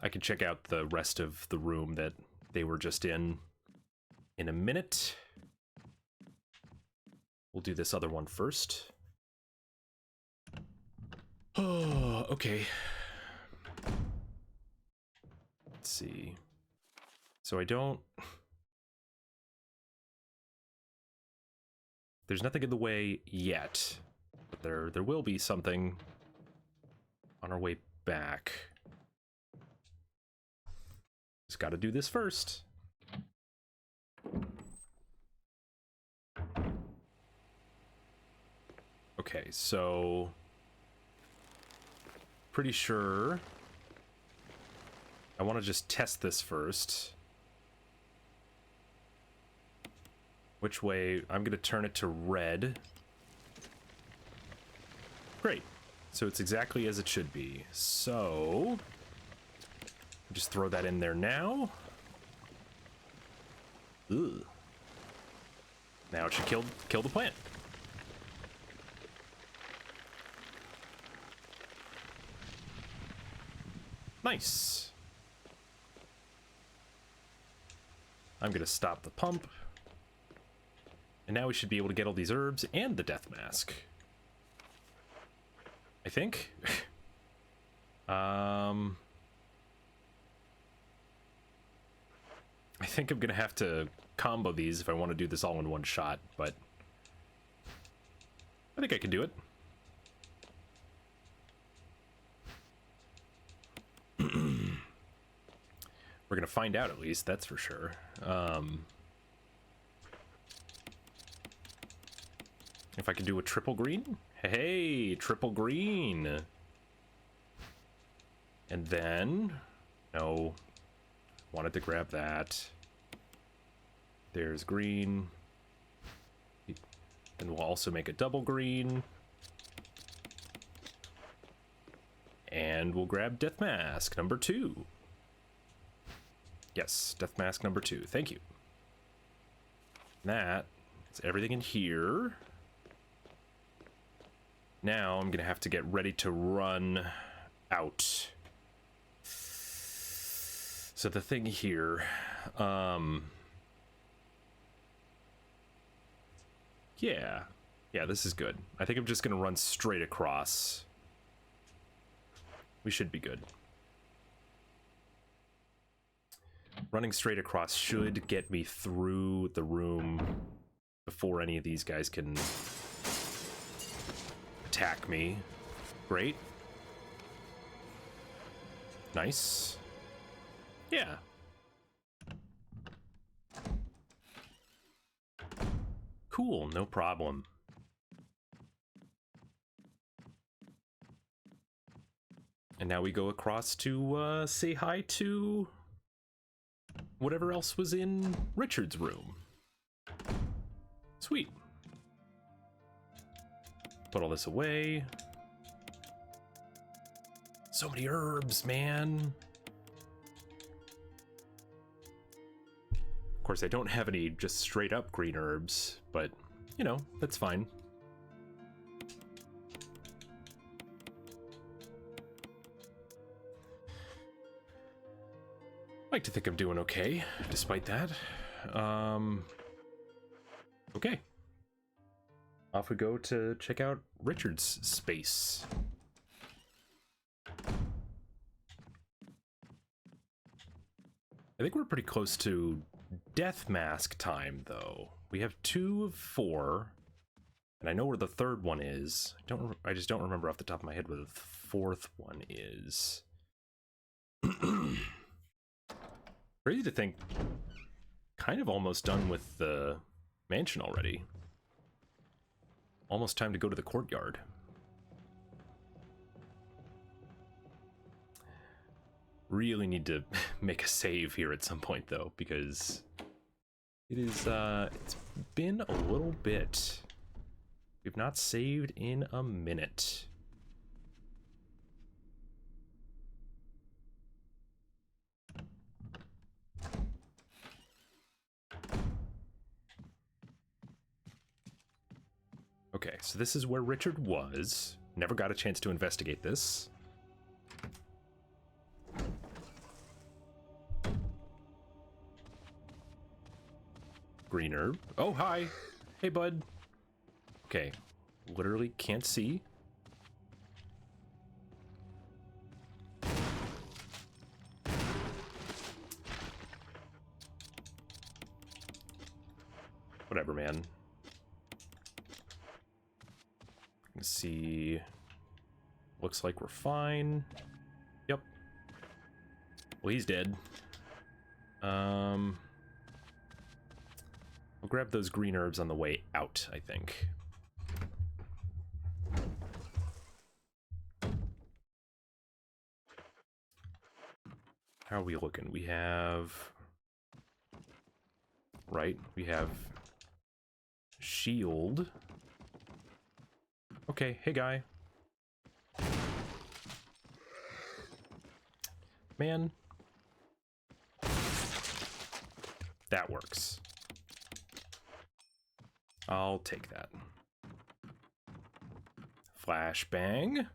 I can check out the rest of the room that they were just in a minute. We'll do this other one first. Oh, okay. Let's see. So I don't... There's nothing in the way yet, but there will be something on our way back. Just gotta do this first. Okay, so... Pretty sure I want to just test this first. Which way? I'm going to turn it to red. Great. So it's exactly as it should be. So just throw that in there now. Ugh. Now it should kill the plant. Nice. I'm gonna stop the pump. And now we should be able to get all these herbs and the death mask. I think. I think I'm gonna have to combo these if I want to do this all in one shot, but I think I can do it. We're gonna find out, at least, that's for sure. If I can do a triple green? Hey, triple green! And then... No. Wanted to grab that. There's green. And we'll also make a double green. And we'll grab Death Mask number 2. Yes, Death Mask number 2. Thank you. That is everything in here. Now I'm gonna have to get ready to run out. So the thing here, yeah, this is good. I think I'm just gonna run straight across. We should be good. Running straight across should get me through the room before any of these guys can attack me. Great. Nice. Yeah. Cool, no problem. And now we go across to say hi to whatever else was in Richard's room. Sweet. Put all this away. So many herbs, man. Of course, I don't have any just straight up green herbs, but, you know, that's fine. I like to think I'm doing okay, despite that. Okay. Off we go to check out Richard's space. I think we're pretty close to Death Mask time, though. We have 2 of 4, and I know where the third one is. I just don't remember off the top of my head where the fourth one is. Crazy to think, kind of almost done with the mansion already. Almost time to go to the courtyard. Really need to make a save here at some point, though, because it is it's been a little bit. We've not saved in a minute. Okay, so this is where Richard was. Never got a chance to investigate this. Green herb. Oh, hi. Hey, bud. Okay, literally can't see. Whatever, man. Let's see. Looks like we're fine. Yep. Well, he's dead. I'll grab those green herbs on the way out, I think. How are we looking? We have... Right, we have... Shield. Okay, hey guy. Man. That works. I'll take that. Flashbang.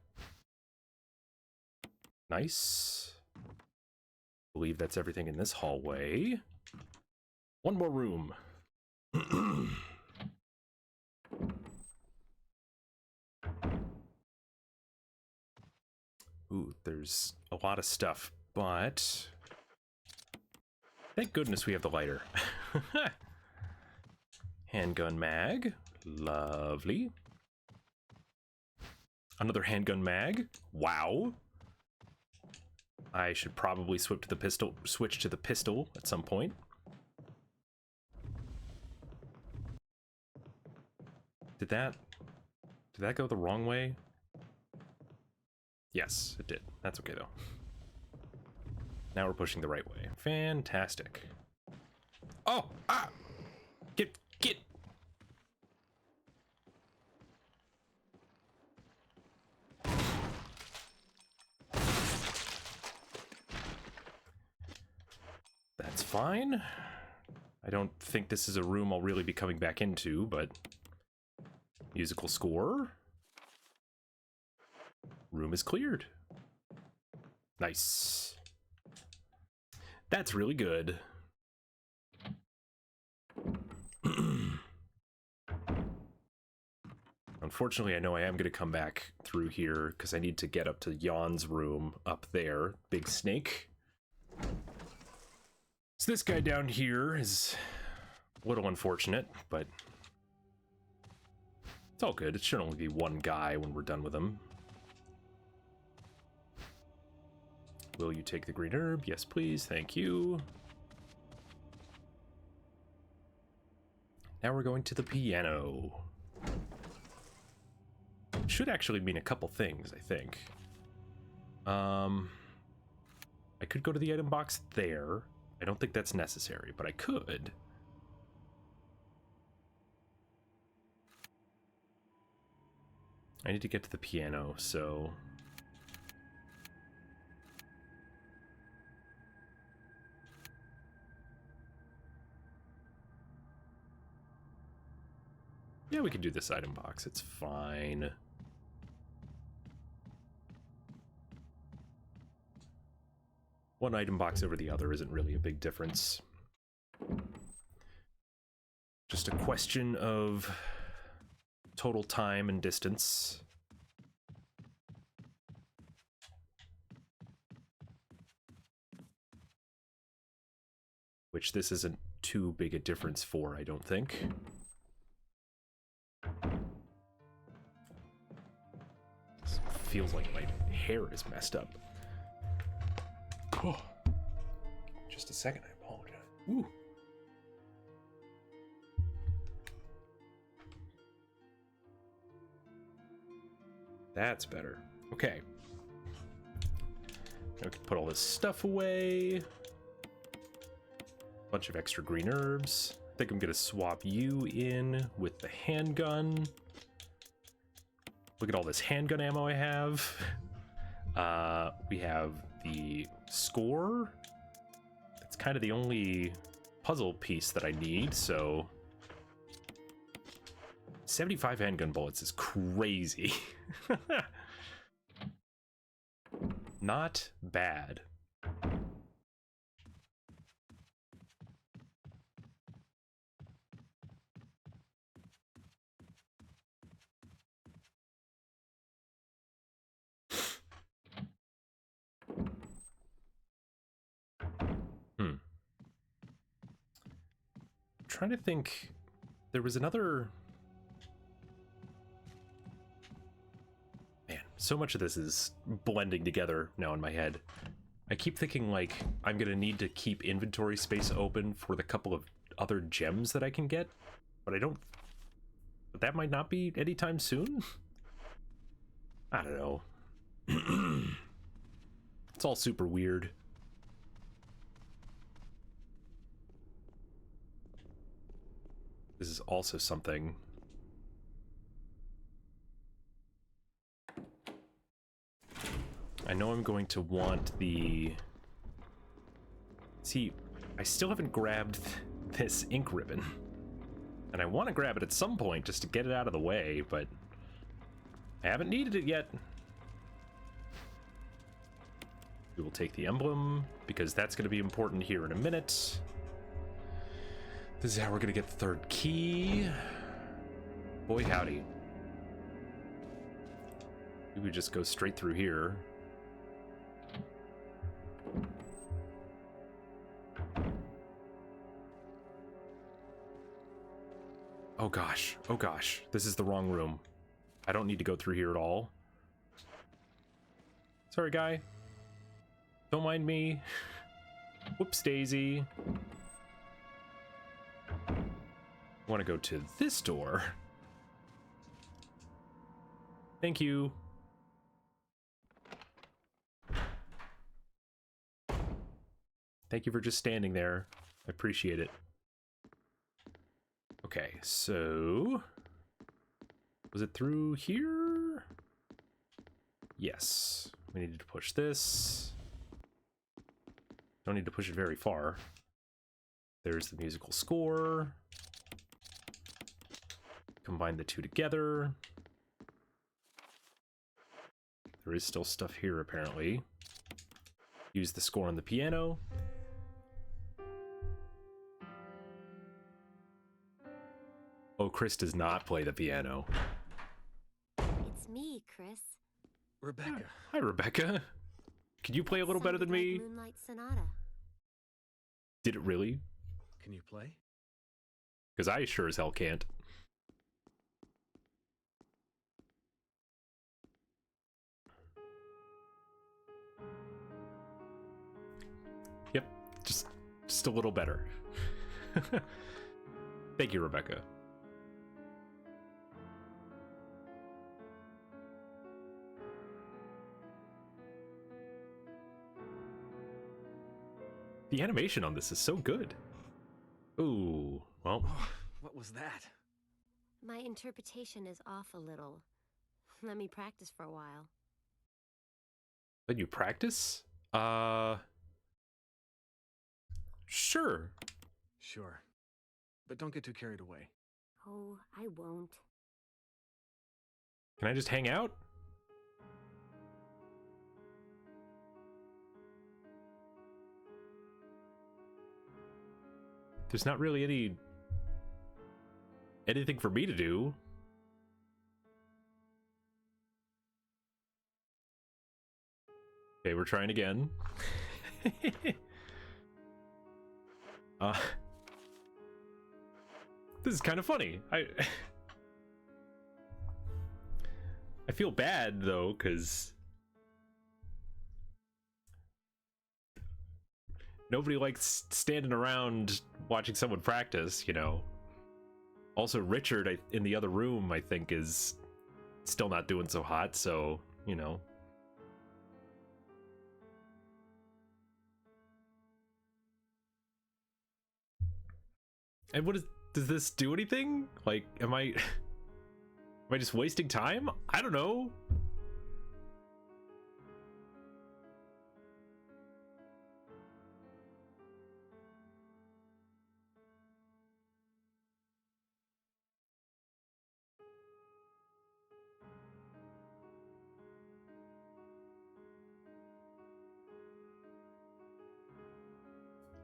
Nice. Believe that's everything in this hallway. One more room. Ooh, there's a lot of stuff, but thank goodness we have the lighter. Handgun mag. Lovely. Another handgun mag. Wow. I should probably switch to the pistol at some point. Did that go the wrong way? Yes, it did. That's okay though. Now we're pushing the right way. Fantastic. Oh, ah! Get. That's fine. I don't think this is a room I'll really be coming back into, but musical score. Room is cleared. Nice. That's really good. Unfortunately, I know I am going to come back through here because I need to get up to Jan's room up there. Big snake. So this guy down here is a little unfortunate, but it's all good. It should only be one guy when we're done with him. Will you take the green herb? Yes, please. Thank you. Now we're going to the piano. Should actually mean a couple things, I think. I could go to the item box there. I don't think that's necessary, but I could. I need to get to the piano, so... Yeah, we can do this item box. It's fine. One item box over the other isn't really a big difference. Just a question of total time and distance. Which this isn't too big a difference for, I don't think. This feels like my hair is messed up. Oh, just a second, I apologize. Ooh. That's better. Okay. Now we can put all this stuff away. Bunch of extra green herbs. I think I'm gonna swap you in with the handgun. Look at all this handgun ammo I have. We have the score. It's kind of the only puzzle piece that I need, so 75 handgun bullets is crazy. Not bad. Trying to think, there was another. Man, so much of this is blending together now in my head. I keep thinking like I'm gonna need to keep inventory space open for the couple of other gems that I can get, but I don't. But that might not be anytime soon. I don't know. It's all super weird. This is also something. I know I'm going to want the... See, I still haven't grabbed this ink ribbon. And I want to grab it at some point just to get it out of the way, but I haven't needed it yet. We will take the emblem, because that's going to be important here in a minute. This is how we're gonna get the third key. Boy howdy. We would just go straight through here. Oh gosh, this is the wrong room. I don't need to go through here at all. Sorry, guy. Don't mind me. Whoops daisy. Want to go to this door. Thank you. Thank you for just standing there. I appreciate it. Okay, so was it through here? Yes. We needed to push this. Don't need to push it very far. There's the musical score. Combine the two together. There is still stuff here, apparently. Use the score on the piano. Oh, Chris does not play the piano. It's me, Chris. Rebecca. Hi, Rebecca. Could you play a little better than Sounded me? like Moonlight Sonata. Did it really? Can you play? Because I sure as hell can't. Yep, just a little better. Thank you, Rebecca. The animation on this is so good. Ooh, well. What was that? My interpretation is off a little. Let me practice for a while. Let you practice? Sure. Sure. But don't get too carried away. Oh, I won't. Can I just hang out? There's not really anything for me to do. Okay, we're trying again. This is kind of funny. I feel bad though, because nobody likes standing around watching someone practice, you know. Also, Richard in the other room, I think, is still not doing so hot, so, you know. And does this do anything? Like, am I Am I just wasting time? I don't know.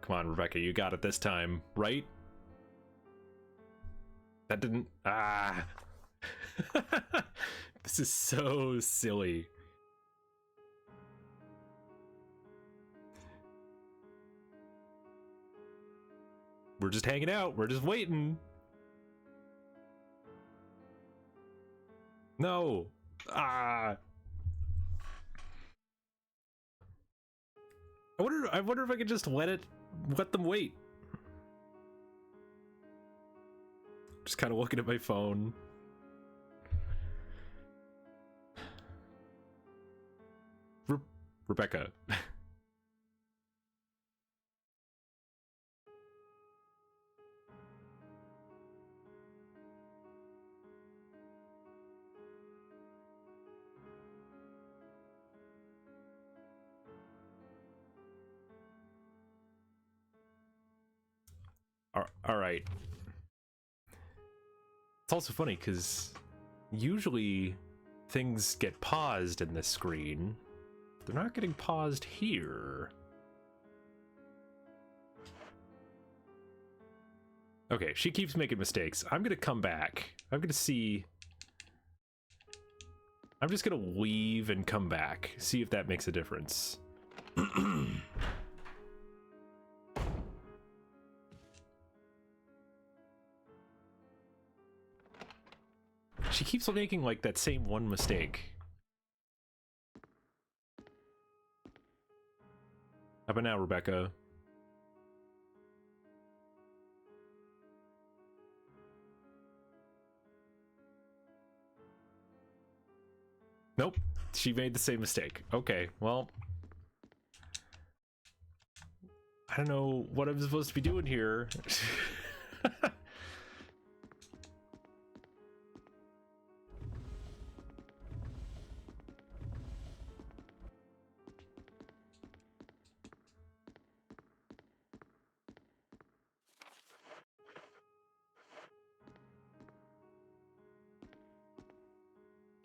Come on, Rebecca, you got it this time, right? That didn't... Ah. This is so silly. We're just hanging out. We're just waiting. No. Ah. I wonder if I could just let them wait. Just kind of looking at my phone. Rebecca. All right. It's also funny because usually things get paused in this screen. They're not getting paused here. Okay, she keeps making mistakes. I'm gonna come back. I'm gonna see. I'm just gonna leave and come back. See if that makes a difference. She keeps making like that same one mistake. How about now, Rebecca? Nope, she made the same mistake. Okay, well, I don't know what I'm supposed to be doing here.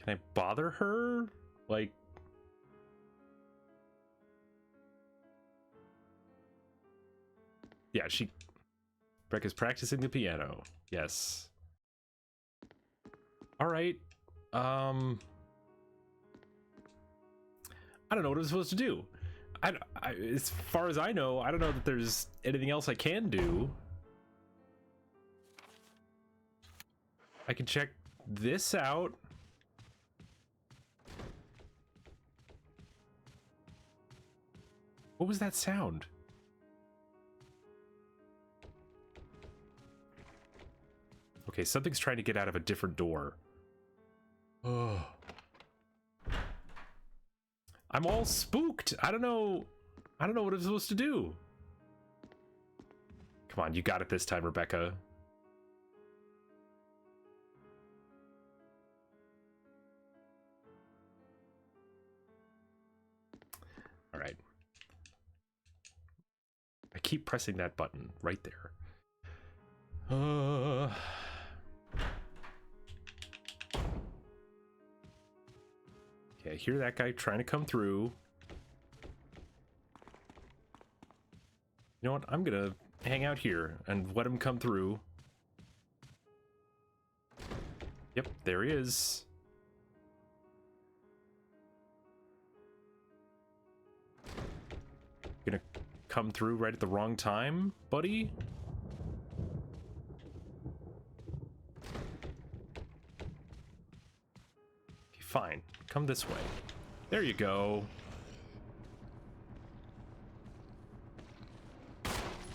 Can I bother her? Like... Yeah, Rebecca's practicing the piano. Yes. Alright. I don't know what I'm supposed to do. As far as I know, I don't know that there's anything else I can do. I can check this out. What was that sound? Okay, something's trying to get out of a different door. Oh. I'm all spooked. I don't know what I'm supposed to do. Come on, you got it this time, Rebecca. All right. I keep pressing that button right there. Okay, I hear that guy trying to come through. You know what? I'm gonna hang out here and let him come through. Yep, there he is. Gonna come through right at the wrong time, buddy? Okay, fine. Come this way. There you go.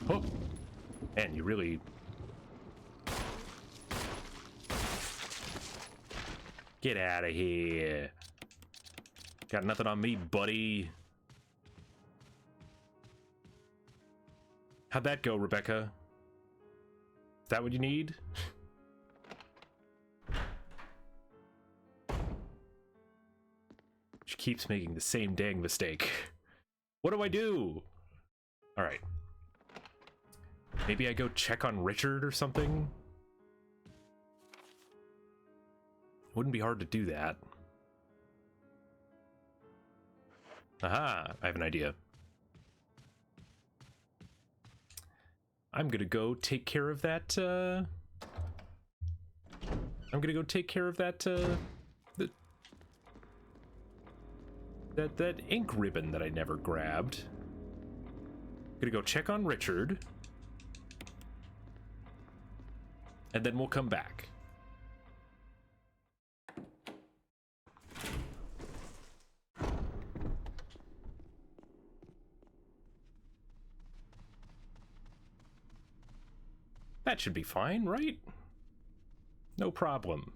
Oh! Man, you really... Get out of here. Got nothing on me, buddy. How'd that go, Rebecca? Is that what you need? keeps making the same dang mistake. What do I do? All right. Maybe I go check on Richard or something? Wouldn't be hard to do that. Aha, I have an idea. I'm gonna go take care of that, I'm gonna go take care of that, that ink ribbon that I never grabbed. Gonna go check on Richard. And then we'll come back. That should be fine, right? No problem.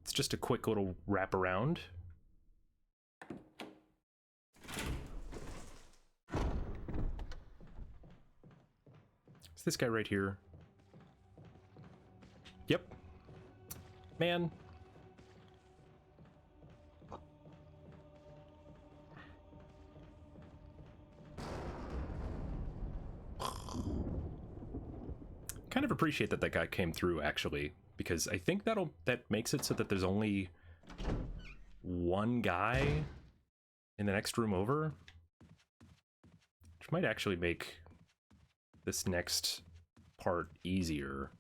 It's just a quick little wraparound. It's this guy right here. Yep. Man. Kind of appreciate that guy came through, actually, because I think that makes it so that there's only one guy in the next room over, which might actually make this next part easier.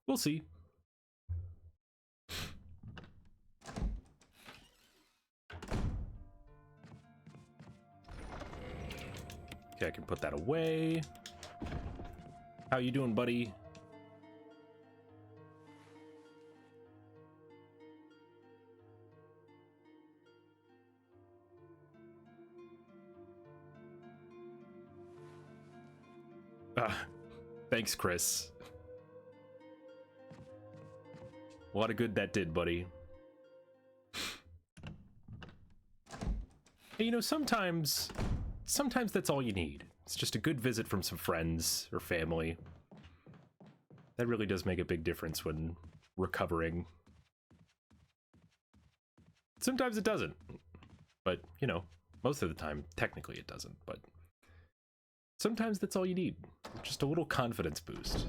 We'll see. Okay, I can put that away. How you doing, buddy? Thanks, Chris. A lot of good that did, buddy. Hey, you know, sometimes that's all you need. It's just a good visit from some friends or family. That really does make a big difference when recovering. Sometimes it doesn't. But, you know, most of the time, technically it doesn't. But sometimes that's all you need. Just a little confidence boost.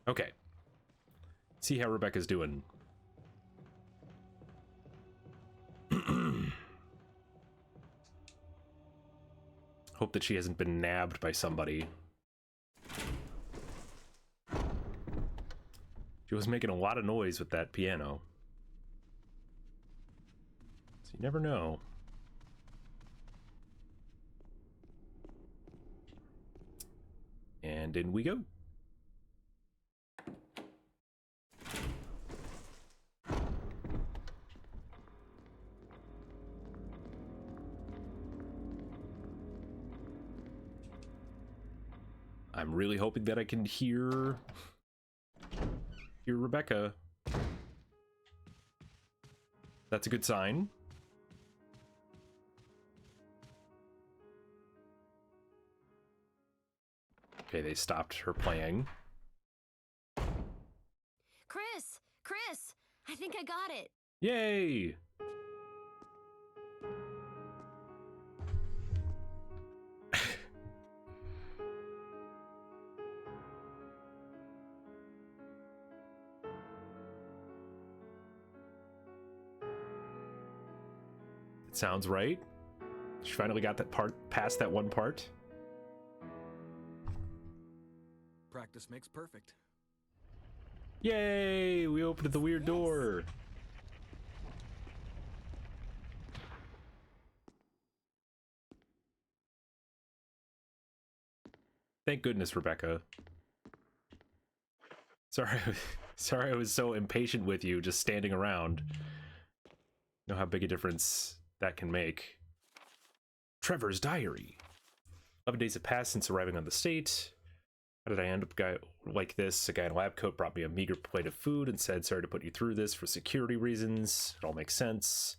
Okay. See how Rebecca's doing. Hope that she hasn't been nabbed by somebody. She was making a lot of noise with that piano. So you never know. And in we go. I'm really hoping that I can hear Rebecca. That's a good sign. Okay, they stopped her playing. Chris, I think I got it. Yay! Sounds right. She finally got that part past that one part. Practice makes perfect. Yay! We opened the weird door. Thank goodness, Rebecca. Sorry I was so impatient with you just standing around. Know how big a difference that can make. Trevor's diary. 11 days have passed since arriving on the state. How did I end up like this? A guy in a lab coat brought me a meager plate of food and said, sorry to put you through this for security reasons. It all makes sense.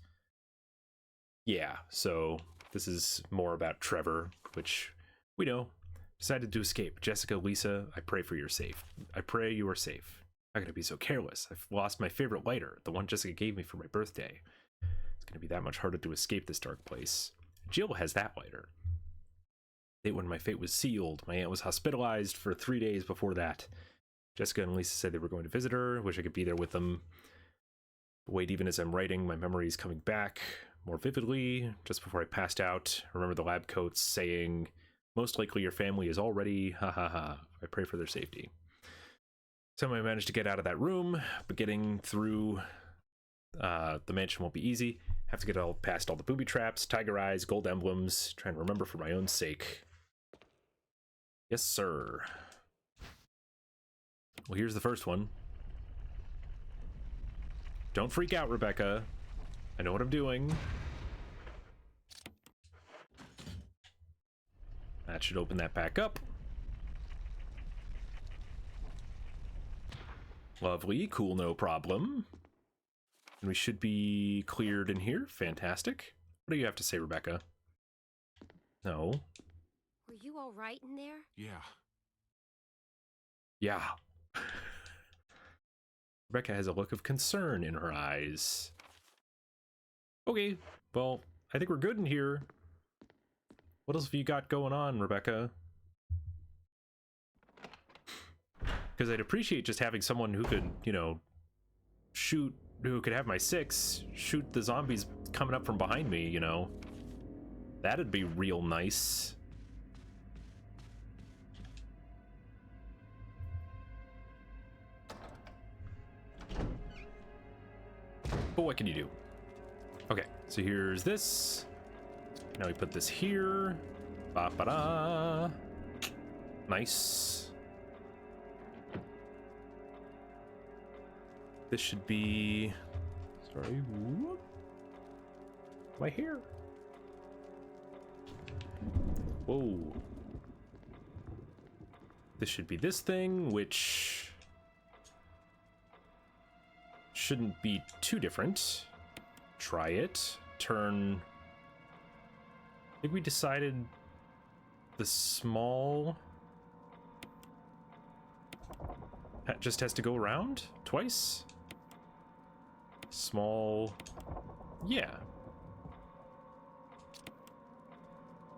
Yeah, so this is more about Trevor, which we know. Decided to escape. Jessica, Lisa, I pray for your safe. I pray you are safe. I'm gonna be so careless. I've lost my favorite lighter, the one Jessica gave me for my birthday. It's gonna be that much harder to escape this dark place. Jill has that lighter. The date when my fate was sealed. My aunt was hospitalized for 3 days before that. Jessica and Lisa said they were going to visit her. Wish I could be there with them. But wait, even as I'm writing, my memory is coming back more vividly. Just before I passed out, I remember the lab coats saying, most likely your family is already, ha ha ha. I pray for their safety. Somehow I managed to get out of that room, but getting through the mansion won't be easy. Have to get past all the booby traps, tiger eyes, gold emblems, trying to remember for my own sake. Yes, sir. Well, here's the first one. Don't freak out, Rebecca. I know what I'm doing. That should open that back up. Lovely, cool, no problem. And we should be cleared in here. Fantastic. What do you have to say, Rebecca? No. Were you all right in there? Yeah. Yeah. Rebecca has a look of concern in her eyes. Okay, well, I think we're good in here. What else have you got going on, Rebecca? Because I'd appreciate just having someone who could, you know, who could have my 6, shoot the zombies coming up from behind me, you know. That'd be real nice. But what can you do? Okay, so here's this. Now we put this here. Ba-ba-da. Nice. This should be... Sorry. Whoop. My hair. Whoa. This should be this thing, which... shouldn't be too different. Try it. Turn... I think we decided the small... that just has to go around twice? Small... yeah.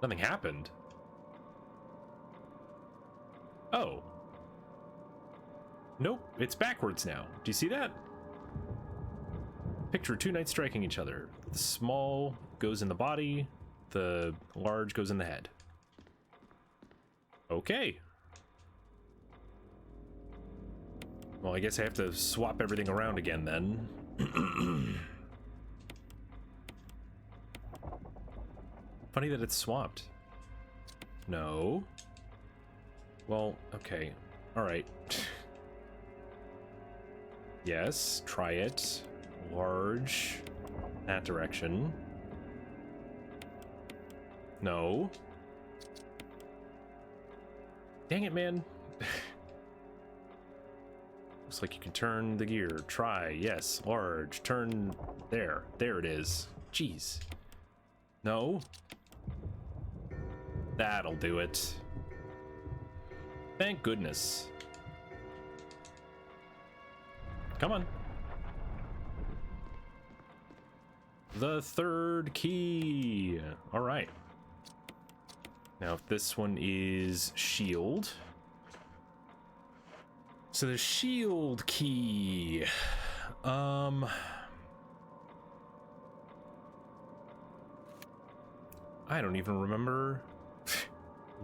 Nothing happened. Oh. Nope, it's backwards now. Do you see that? Picture 2 knights striking each other. The small goes in the body, the large goes in the head. Okay. Well, I guess I have to swap everything around again then. Funny that it's swapped. No. Well, okay. Alright. Yes, try it. Large. That direction. No. Dang it, man. Looks like you can turn the gear. Try. Yes. Large. Turn. There. There it is. Jeez. No. That'll do it. Thank goodness. Come on. The third key. All right. Now, if this one is shield. So the shield key. I don't even remember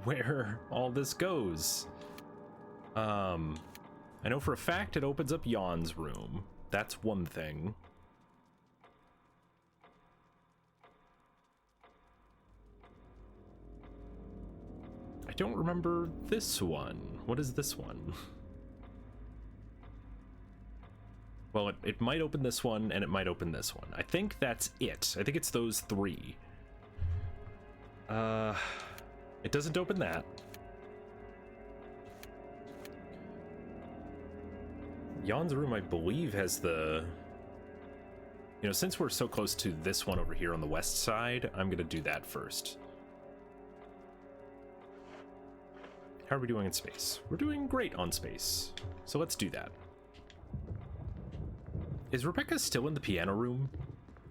where all this goes. I know for a fact it opens up Jan's room. That's one thing. I don't remember this one. What is this one? Well, it might open this one, and it might open this one. I think that's it. I think it's those 3. It doesn't open that. Jan's room, I believe, has the... You know, since we're so close to this one over here on the west side, I'm gonna do that first. How are we doing in space? We're doing great on space. So let's do that. Is Rebecca still in the piano room?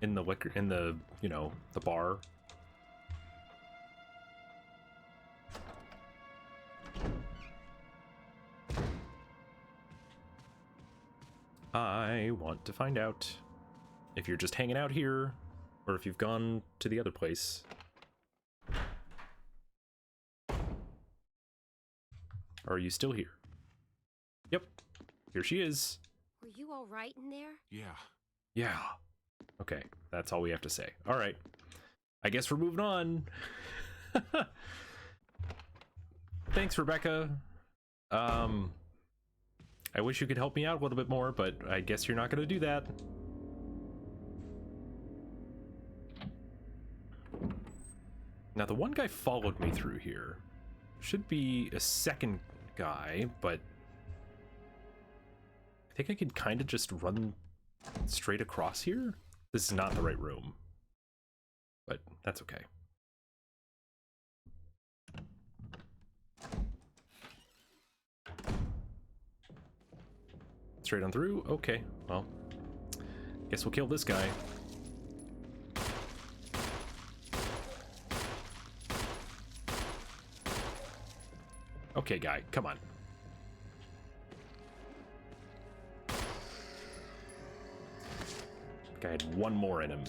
In the liquor, in the, you know, the bar? I want to find out if you're just hanging out here or if you've gone to the other place. Or are you still here? Yep, here she is. Were you all right in there? Yeah. Yeah. Okay, that's all we have to say. All right. I guess we're moving on. Thanks, Rebecca. I wish you could help me out a little bit more, but I guess you're not going to do that. Now, the one guy followed me through here. Should be a second guy, but I think I could kind of just run straight across here. This is not the right room, but that's okay. Straight on through? Okay, well, guess we'll kill this guy. Okay, guy, come on. Guy had one more in him.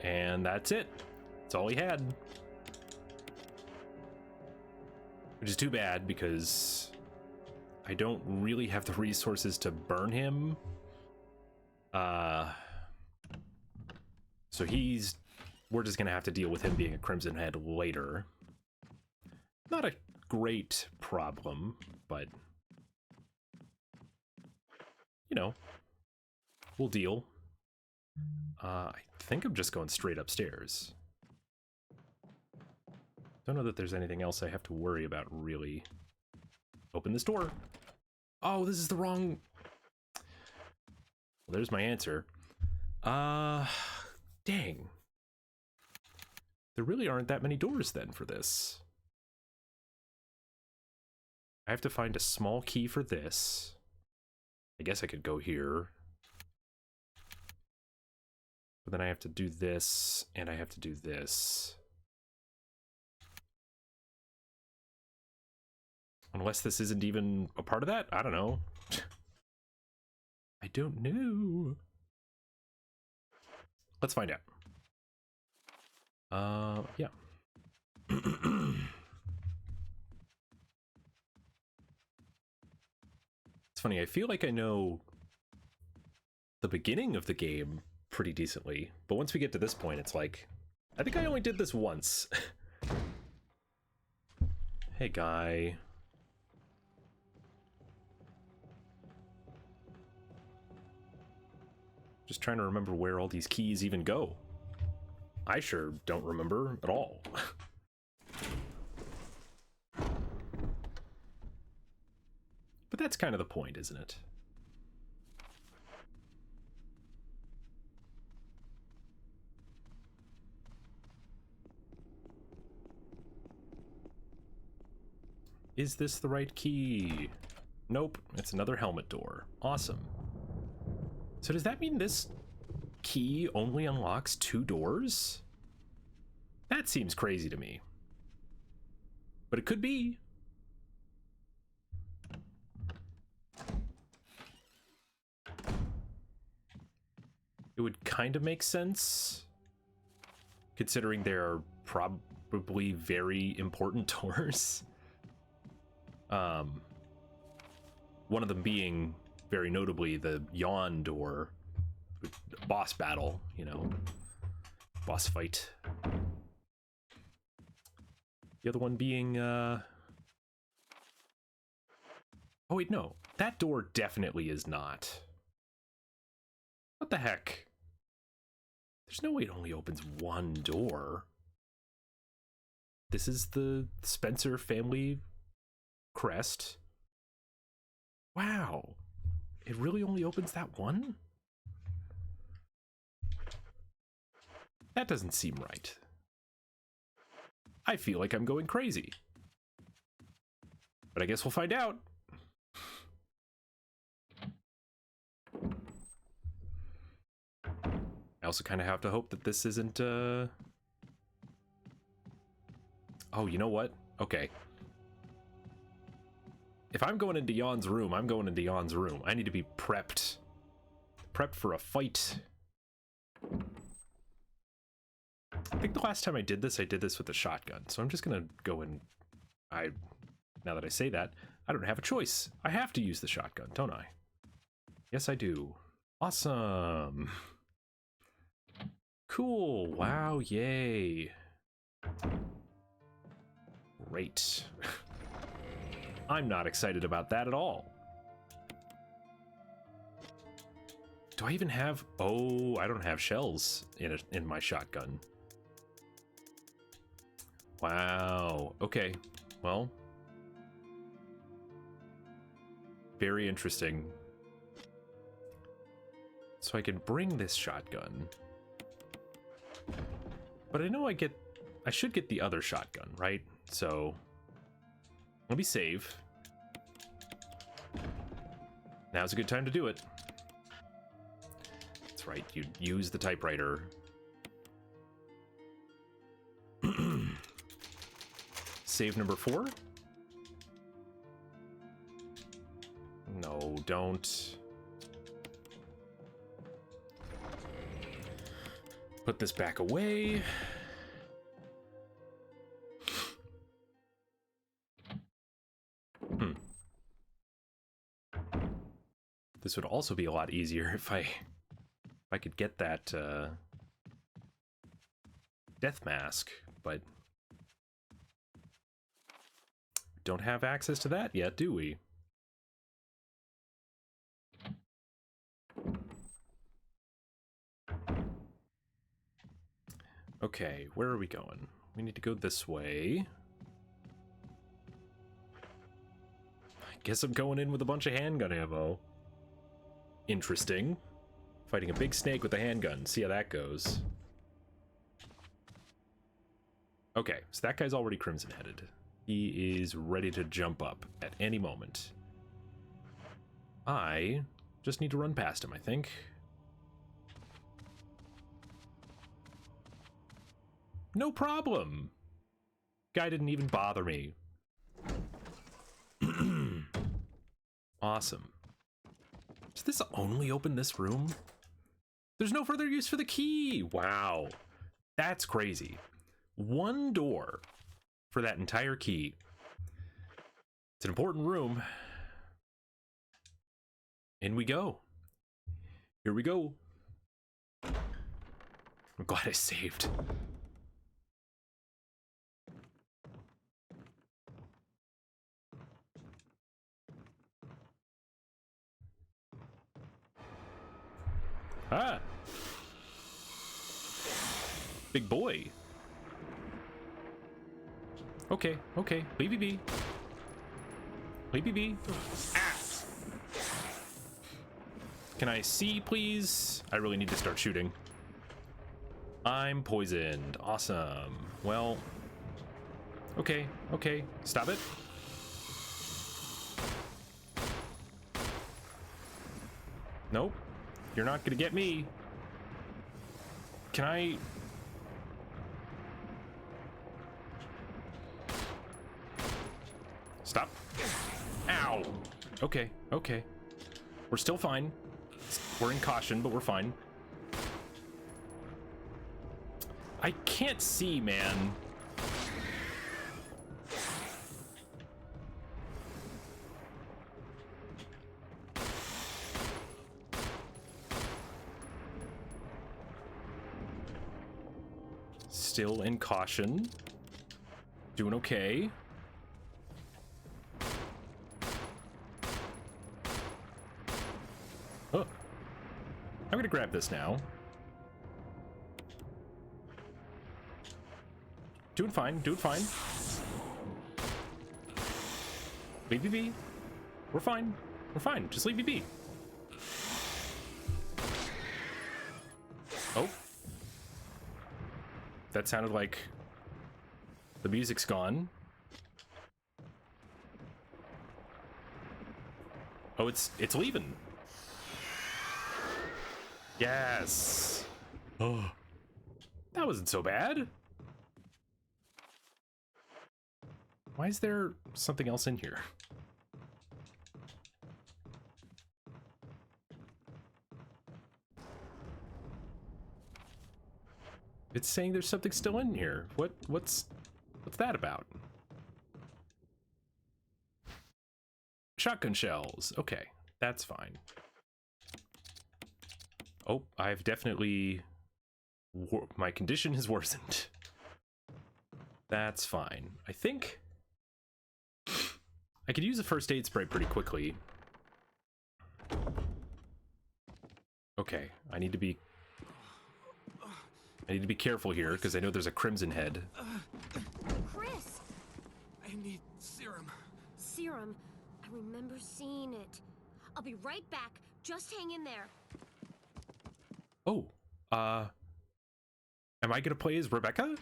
And that's it. That's all he had. Which is too bad because I don't really have the resources to burn him. So we're just gonna have to deal with him being a Crimson Head later. Not a great problem, but you know, we'll deal. I think I'm just going straight upstairs. Don't know that there's anything else I have to worry about, really. Open this door. Oh, this is the wrong... Well, there's my answer. Dang. There really aren't that many doors, then, for this. I have to find a small key for this. I guess I could go here. But then I have to do this, and I have to do this. Unless this isn't even a part of that? I don't know. I don't know. Let's find out. Yeah. It's funny, I feel like I know the beginning of the game pretty decently, but once we get to this point, it's like, I think I only did this once. Hey, guy. Just trying to remember where all these keys even go. I sure don't remember at all. But that's kind of the point, isn't it? Is this the right key? Nope, it's another helmet door. Awesome. So does that mean this key only unlocks 2 doors? That seems crazy to me. But it could be. It would kind of make sense, considering they're probably very important doors. One of them being, very notably, the Yawn door. Boss battle, you know. Boss fight. The other one being, Oh wait, no. That door definitely is not. What the heck? There's no way it only opens one door. This is the Spencer family crest. Wow. It really only opens that one? That doesn't seem right. I feel like I'm going crazy. But I guess we'll find out. I also kind of have to hope that this isn't, Oh, you know what? Okay. If I'm going into Yon's room, I'm going into Yon's room. I need to be prepped. Prepped for a fight. I think the last time I did this with a shotgun. So I'm just gonna go and... Now that I say that, I don't have a choice. I have to use the shotgun, don't I? Yes, I do. Awesome. Cool. Wow, yay. Great. I'm not excited about that at all. Do I even have... Oh, I don't have shells in my shotgun. Wow. Okay. Well. Very interesting. So I can bring this shotgun. But I know I should get the other shotgun, right? So let me save. Now's a good time to do it. That's right, you use the typewriter. Save number 4? No, don't. Put this back away. This would also be a lot easier if I could get that death mask, but don't have access to that yet, do we? Okay, where are we going? We need to go this way. I guess I'm going in with a bunch of handgun ammo. Interesting. Fighting a big snake with a handgun. See how that goes. Okay, so that guy's already crimson-headed. He is ready to jump up at any moment. I just need to run past him, I think. No problem. Guy didn't even bother me. Awesome. Does this only open this room? There's no further use for the key. Wow. That's crazy. One door for that entire key. It's an important room. In we go. Here we go. I'm glad I saved. Ah! Big boy. Okay, okay. Leave me be. Leave me be. Ah! Can I see, please? I really need to start shooting. I'm poisoned. Awesome. Well... Okay, okay. Stop it. Nope. You're not gonna get me. Can I... Stop. Ow. Okay, okay. We're still fine. We're in caution, but we're fine. I can't see, man. Still in caution. Doing okay. Oh. I'm gonna grab this now. Doing fine, doing fine. Leave me be. We're fine. We're fine. Just leave me be. Oh. that sounded like the music's gone. Oh, it's leaving. Yes. Oh, that wasn't so bad. Why is there something else in here? It's saying there's something still in here. What's that about? Shotgun shells. Okay, that's fine. Oh, I've definitely... my condition has worsened. That's fine. I think I could use a first aid spray pretty quickly. Okay, I need to be careful here because I know there's a crimson head. Chris! I need serum. Serum. I remember seeing it. I'll be right back. Just hang in there. Oh, am I gonna play as Rebecca?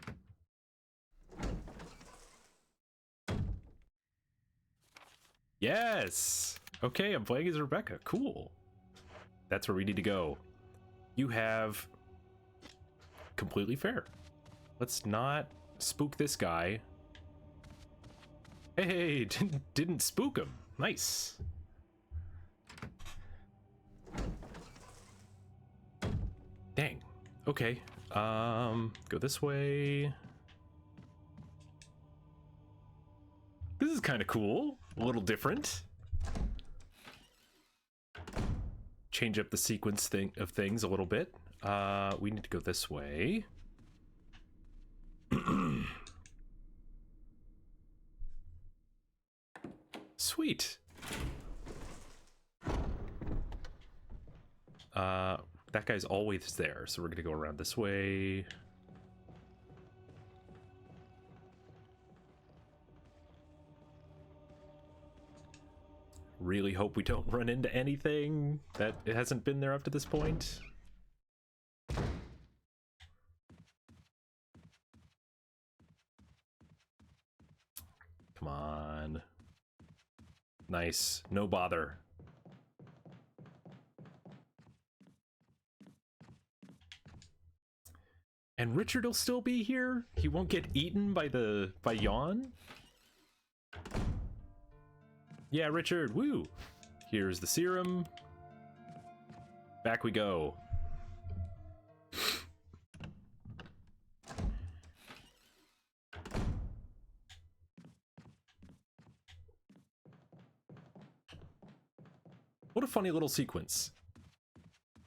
Yes! Okay, I'm playing as Rebecca. Cool. That's where we need to go. You have... completely fair. Let's not spook this guy. Hey, didn't spook him. Nice. Dang. Okay. Go this way. This is kind of cool. A little different. Change up the sequence of things a little bit. We need to go this way. Sweet. That guy's always there, so we're gonna go around this way. Really hope we don't run into anything that it hasn't been there up to this point. Come on. Nice. No bother. And Richard will still be here? He won't get eaten by Yawn? Yeah, Richard, woo! Here's the serum. Back we go. What a funny little sequence.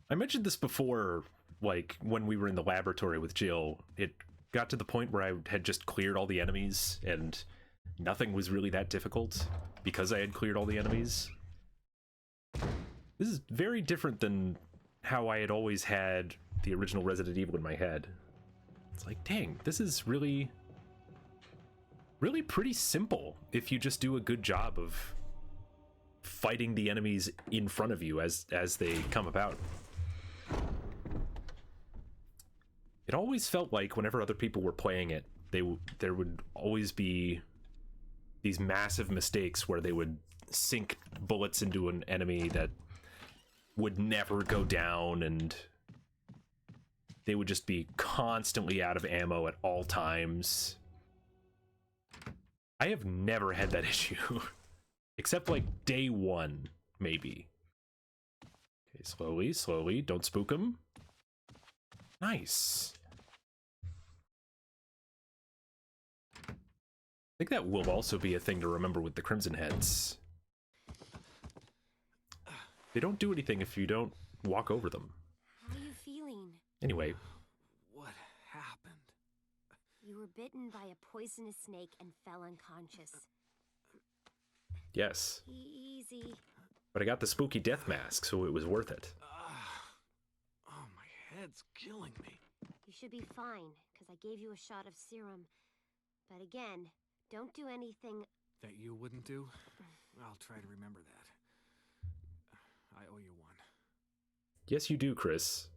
I mentioned this before, like, when we were in the laboratory with Jill. It got to the point where I had just cleared all the enemies, and nothing was really that difficult, because I had cleared all the enemies. This is very different than how I had always had the original Resident Evil in my head. It's like, dang, this is really pretty simple if you just do a good job of fighting the enemies in front of you as they come about. It always felt like whenever other people were playing it, there would always be these massive mistakes where they would sink bullets into an enemy that would never go down, and they would just be constantly out of ammo at all times. I have never had that issue. Except like day one, maybe. Okay, slowly, slowly. Don't spook him. Nice. I think that will also be a thing to remember with the Crimson Heads. They don't do anything if you don't walk over them. How are you feeling? Anyway. What happened? You were bitten by a poisonous snake and fell unconscious. Yes. Easy. But I got the spooky death mask, so it was worth it. Oh, my head's killing me. You should be fine, because I gave you a shot of serum. But again, don't do anything... That you wouldn't do? I'll try to remember that. I owe you one. Yes, you do, Chris.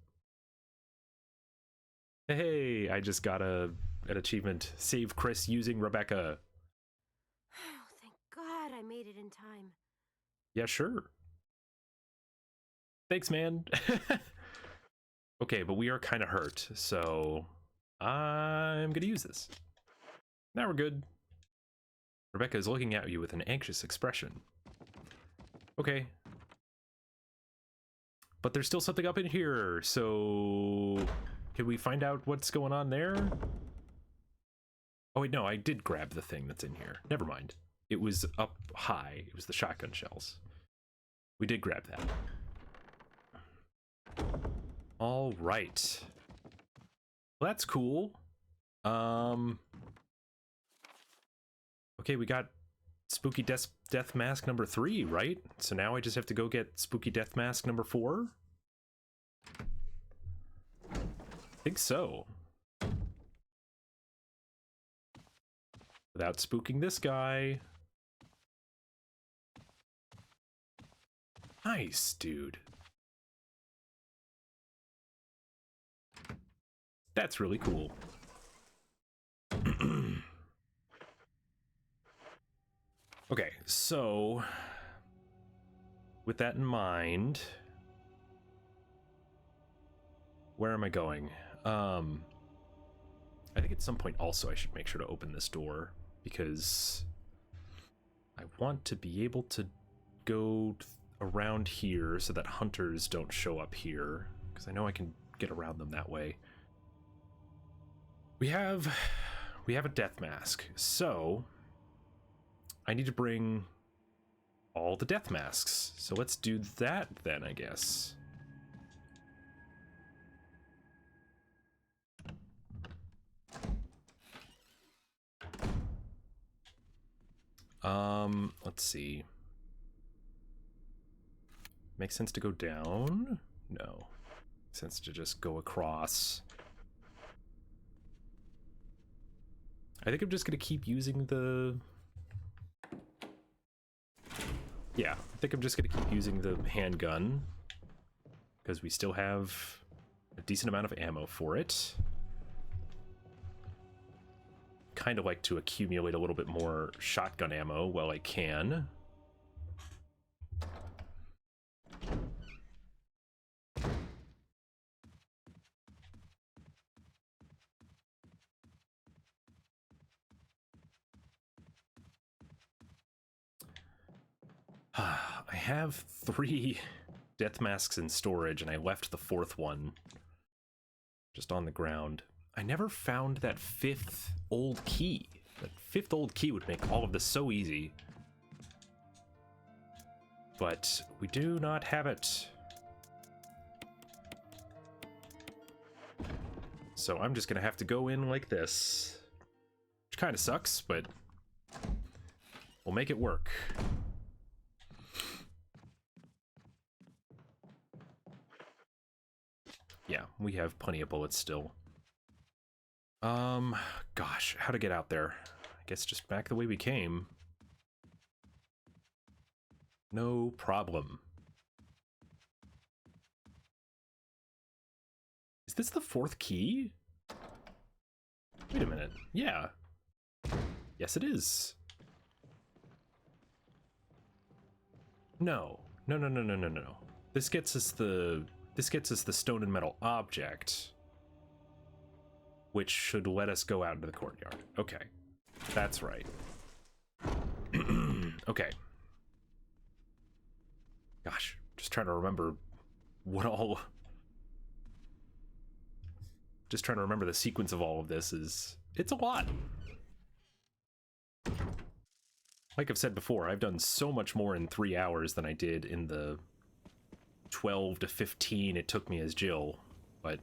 Hey, I just got an achievement. Save Chris using Rebecca. Oh, thank God I made it in time. Yeah, sure. Thanks, man. Okay, but we are kind of hurt, so I'm gonna use this. Now we're good. Rebecca is looking at you with an anxious expression. Okay. But there's still something up in here, so can we find out what's going on there? Oh wait, no, I did grab the thing that's in here. Never mind. It was up high. It was the shotgun shells. We did grab that. All right. Well, that's cool. Okay, we got Spooky Death Mask number 3, right? So now I just have to go get Spooky Death Mask number 4? I think so. Without spooking this guy. Nice, dude. That's really cool. Okay, so with that in mind, where am I going? I think at some point also I should make sure to open this door because I want to be able to go around here so that hunters don't show up here, because I know I can get around them that way. We have a death mask, so I need to bring all the death masks. So let's do that then, I guess. Let's see. Makes sense to go down? No. Makes sense to just go across. I think I'm just gonna keep using the... Yeah, I think I'm just gonna keep using the handgun because we still have a decent amount of ammo for it. Kind of like to accumulate a little bit more shotgun ammo while I can. I have 3 death masks in storage, and I left the 4th one just on the ground. I never found that 5th old key. That 5th old key would make all of this so easy. But we do not have it. So I'm just gonna have to go in like this. Which kind of sucks, but we'll make it work. Yeah, we have plenty of bullets still. Gosh, how to get out there? I guess just back the way we came. No problem. Is this the 4th key? Wait a minute. Yeah. Yes, it is. No. No. This gets us the stone and metal object, which should let us go out into the courtyard. Okay. That's right. Okay. Gosh, just trying to remember what all... Just trying to remember the sequence of all of this is... It's a lot. Like I've said before, I've done so much more in 3 hours than I did in the 12 to 15 it took me as Jill, but...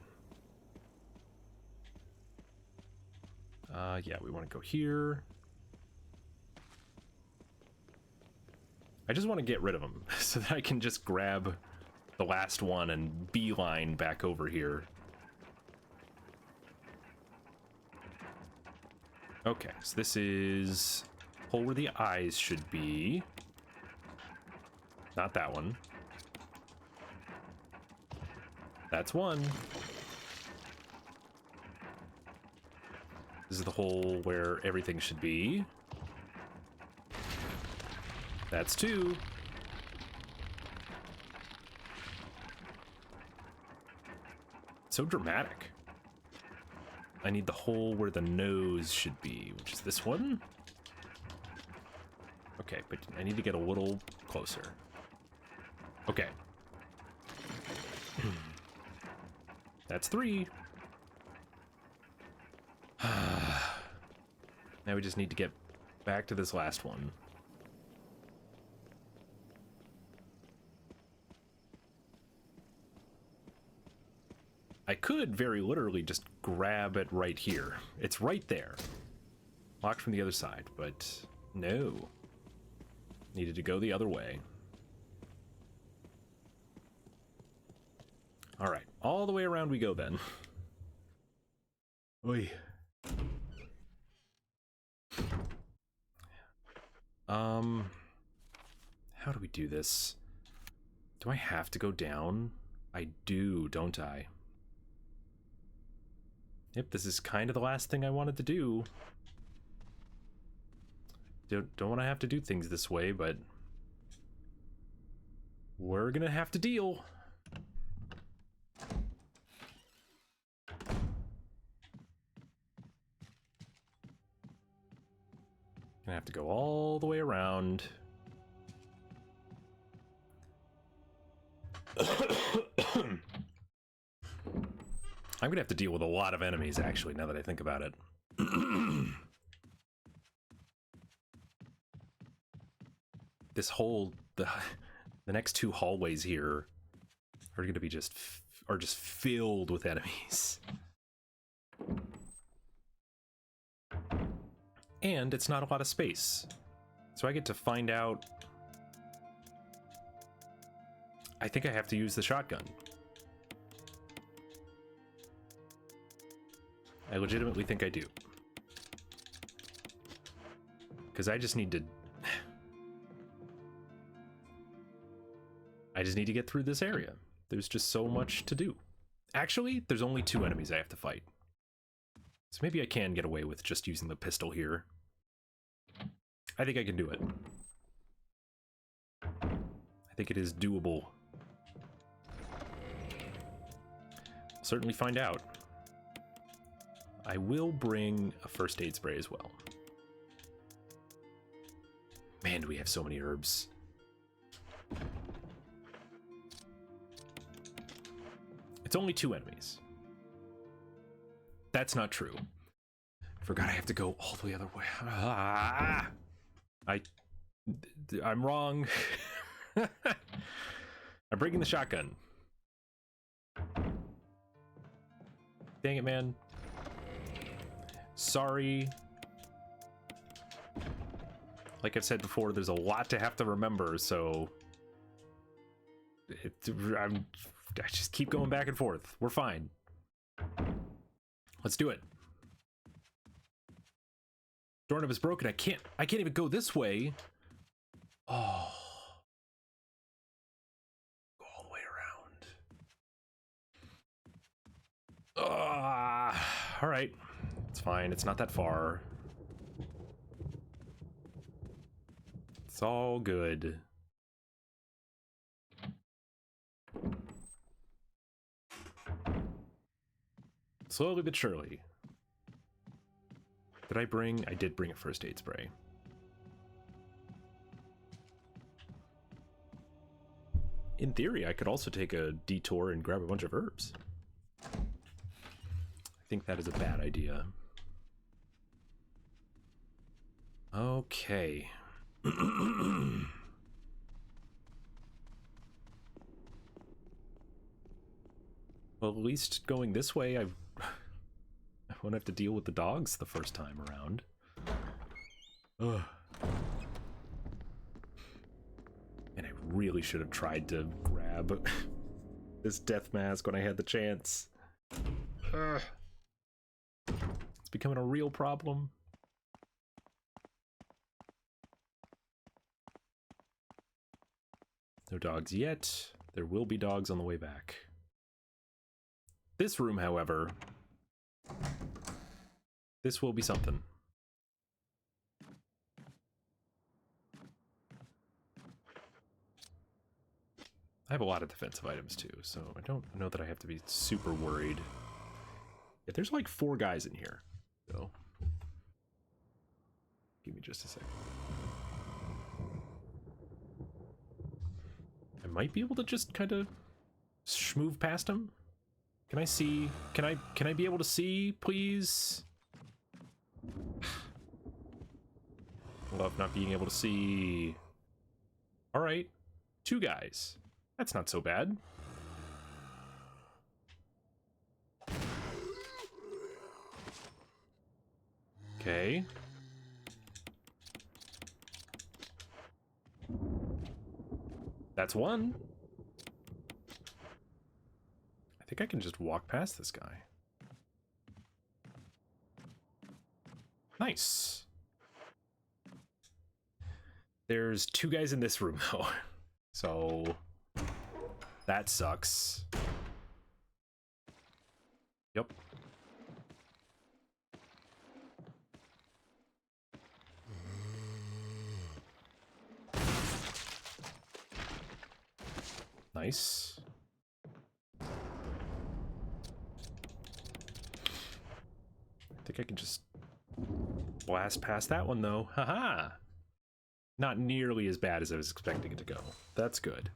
yeah, we want to go here. I just want to get rid of them so that I can just grab the last one and beeline back over here. Okay, so this is hole where the eyes should be. Not that one. That's one. is the hole where everything should be. That's 2. So dramatic. I need the hole where the nose should be, which is this one. Okay, but I need to get a little closer. Okay. That's 3. Now we just need to get back to this last one. I could very literally just grab it right here. It's right there. Locked from the other side, but no. Needed to go the other way. All right, all the way around we go then. Oy. How do we do this? Do I have to go down? I do, don't I? Yep, this is kind of the last thing I wanted to do. Don't want to have to do things this way, but we're gonna have to deal. Gonna have to go all the way around. I'm gonna have to deal with a lot of enemies, actually, now that I think about it. This whole the next 2 hallways here are gonna be just filled with enemies. And it's not a lot of space. So I get to find out. I think I have to use the shotgun. I legitimately think I do. Because I just need to get through this area. There's just so much to do. Actually, there's only 2 enemies I have to fight. So maybe I can get away with just using the pistol here. I think I can do it. I think it is doable. Certainly find out. I will bring a first aid spray as well. Man, do we have so many herbs. It's only 2 enemies. That's not true. Forgot I have to go all the way other way. Ah! I'm wrong. I'm bringing the shotgun. Dang it, man. Sorry. Like I've said before, there's a lot to have to remember, so I just keep going back and forth. We're fine. Let's do it. Doorknob is broken. I can't even go this way. Oh. Go all the way around. All right. It's fine. It's not that far. It's all good. Slowly but surely. Did I bring? I did bring a first aid spray. In theory, I could also take a detour and grab a bunch of herbs. I think that is a bad idea. Okay. Well, at least going this way, I won't have to deal with the dogs the first time around. Ugh. And I really should have tried to grab this death mask when I had the chance. Ugh. It's becoming a real problem. No dogs yet. There will be dogs on the way back. This room, however, This will be something. I have a lot of defensive items too, so I don't know that I have to be super worried. Yeah, there's like 4 guys in here, so give me just a second. I might be able to just kind of schmoove past them. Can I see? Can I be able to see, please? Love not being able to see. All right, 2 guys. That's not so bad. Okay. That's 1. I think I can just walk past this guy. Nice. There's 2 guys in this room though. So that sucks. Yep. Nice. I think I can just blast past that one though. Haha. Not nearly as bad as I was expecting it to go. That's good.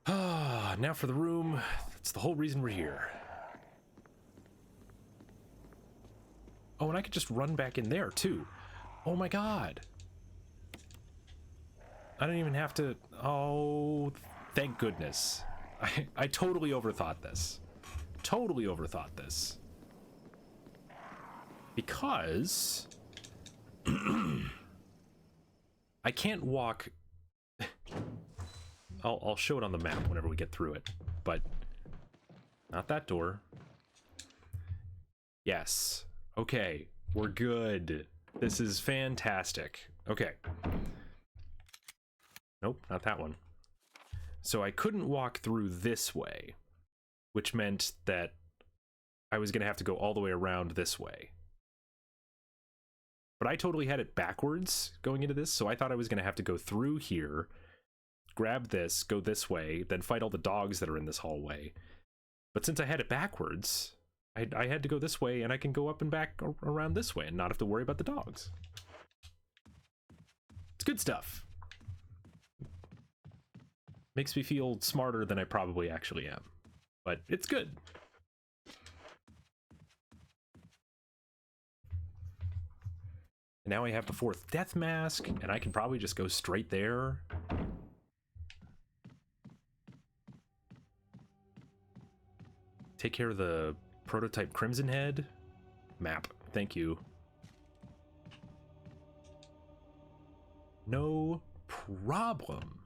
Ah, now for the room. That's the whole reason we're here. Oh, and I could just run back in there too. Oh my god. I don't even have to. Oh, thank goodness. I totally overthought this. Totally overthought this. Because I can't walk. I'll show it on the map whenever we get through it, but not that door. Yes. Okay, we're good. This is fantastic. Okay. Nope, not that one. So I couldn't walk through this way, which meant that I was going to have to go all the way around this way. But I totally had it backwards going into this, so I thought I was going to have to go through here, grab this, go this way, then fight all the dogs that are in this hallway. But since I had it backwards, I had to go this way, and I can go up and back around this way and not have to worry about the dogs. It's good stuff. Makes me feel smarter than I probably actually am, but it's good. And now I have the 4th death mask, and I can probably just go straight there. Take care of the prototype Crimson Head map. Thank you. No problem.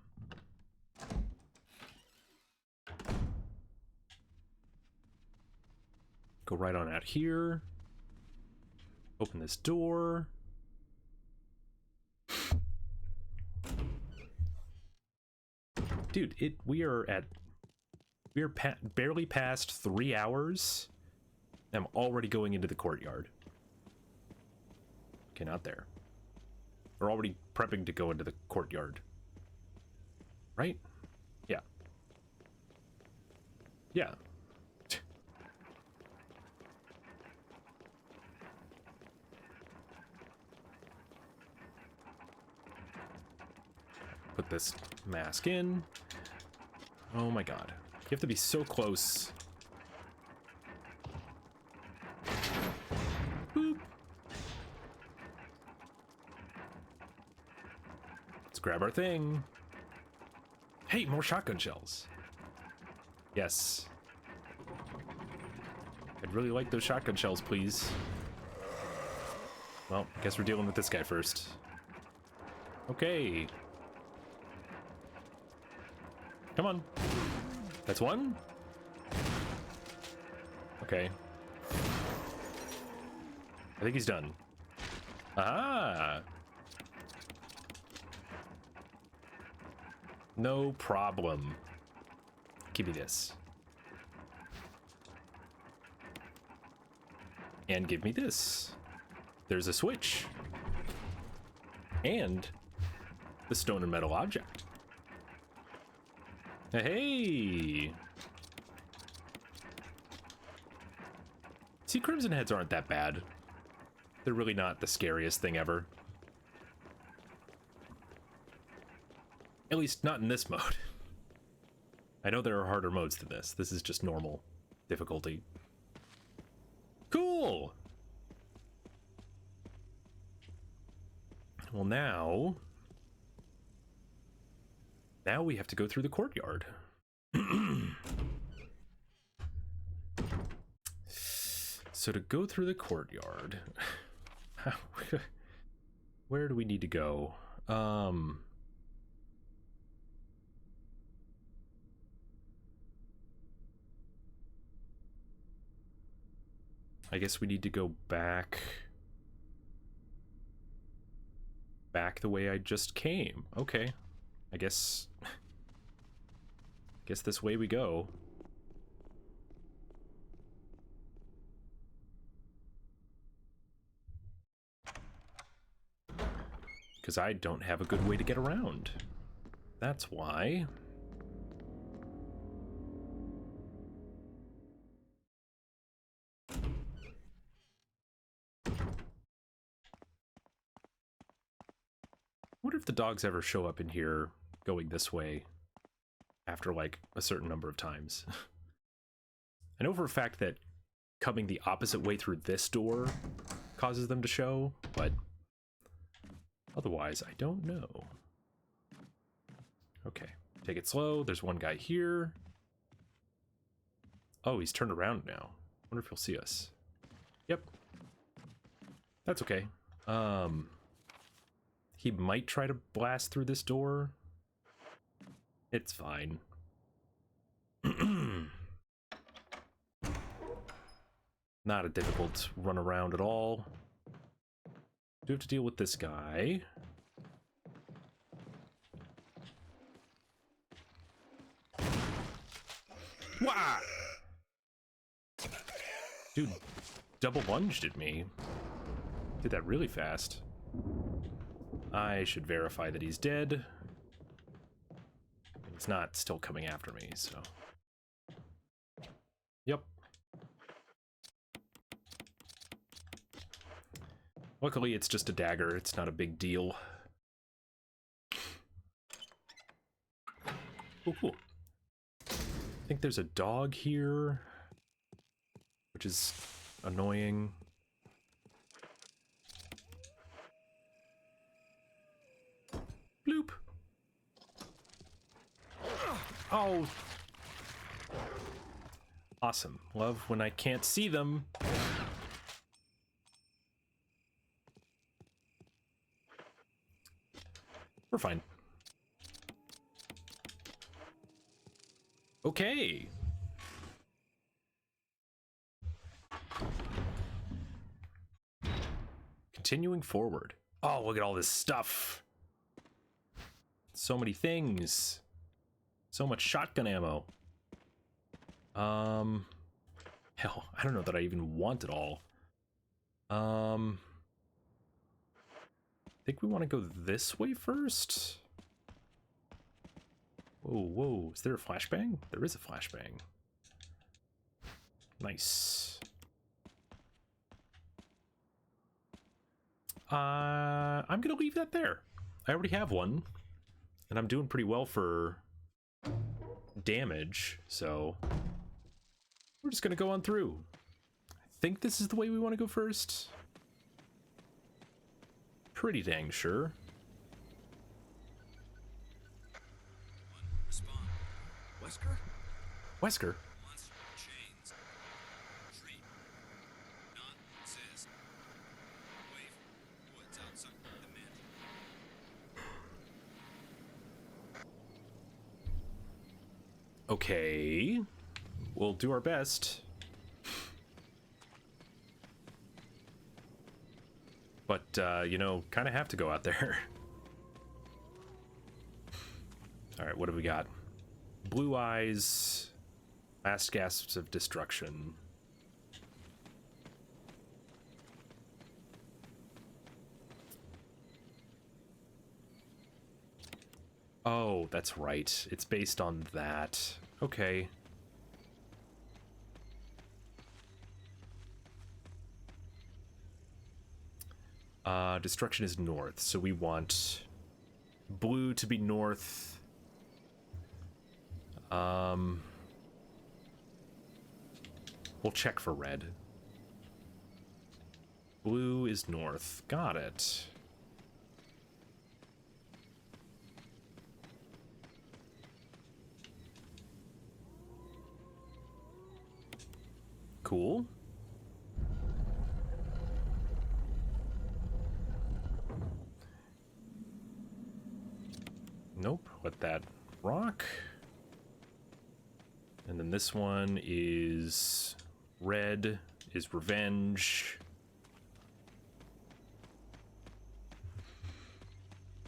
Go right on out here. Open this door. Dude, we are barely past 3 hours. I'm already going into the courtyard. Okay, not there. We're already prepping to go into the courtyard. Right? Yeah. Yeah. Put this mask in. Oh my god. You have to be so close. Boop. Let's grab our thing. Hey, more shotgun shells. Yes. I'd really like those shotgun shells, please. Well, I guess we're dealing with this guy first. Okay. Come on. That's 1? Okay. I think he's done. Ah! No problem. Give me this. And give me this. There's a switch. And the stone and metal object. Hey! See, Crimson Heads aren't that bad. They're really not the scariest thing ever. At least not in this mode. I know there are harder modes than this. This is just normal difficulty. Cool! Well, now we have to go through the courtyard. So to go through the courtyard, where do we need to go? I guess we need to go back the way I just came. Okay. I guess this way we go. Because I don't have a good way to get around. That's why. I wonder if the dogs ever show up in here going this way after like a certain number of times. I know for a fact that coming the opposite way through this door causes them to show, but otherwise I don't know. Okay, take it slow. There's one guy here. Oh, he's turned around now. Wonder if he'll see us. Yep. That's okay. He might try to blast through this door. It's fine. Not a difficult run around at all. Do have to deal with this guy. Wah! Dude, double lunged at me. Did that really fast. I should verify that he's dead. He's not still coming after me, so. Yep. Luckily, it's just a dagger. It's not a big deal. Oh, cool. I think there's a dog here, which is annoying. Bloop. Oh. Awesome. Love when I can't see them. We're fine. Okay. Continuing forward. Oh, look at all this stuff. So many things. So much shotgun ammo. Hell, I don't know that I even want it all. I think we want to go this way first. Whoa, whoa. Is there a flashbang? There is a flashbang. Nice. I'm gonna leave that there. I already have one. And I'm doing pretty well for damage, so we're just gonna go on through. I think this is the way we want to go first. Pretty dang sure. Respond. Wesker? Wesker? Chains. Treat. Not says. Wave. Woods outside the man. Okay. We'll do our best. But, you know, kind of have to go out there. Alright, what do we got? Blue eyes. Last gasps of destruction. Oh, that's right. It's based on that. Okay. Destruction is north, so we want blue to be north. We'll check for red. Blue is north. Got it. Cool. Nope, let that rock. And then this one is red, is revenge.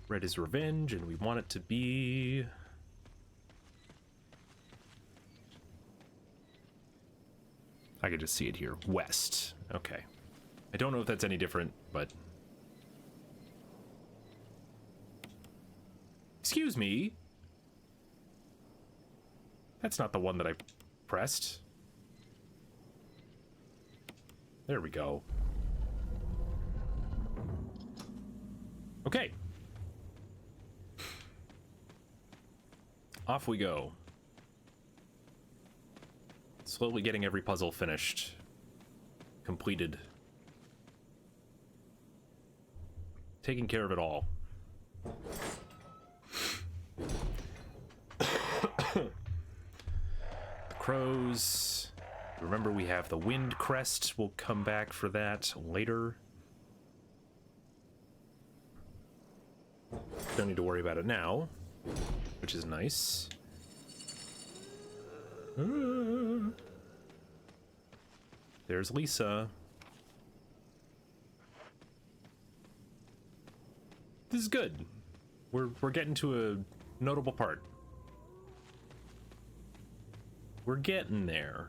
Red is revenge, and we want it to be... I can just see it here. West. Okay. I don't know if that's any different, but... Excuse me? That's not the one that I pressed. There we go. Okay. Off we go. Slowly getting every puzzle finished. Completed. Taking care of it all. The crows. Remember, we have the wind crest. We'll come back for that later. Don't need to worry about it now, which is nice. There's Lisa. This is good. We're getting to a notable part. We're getting there.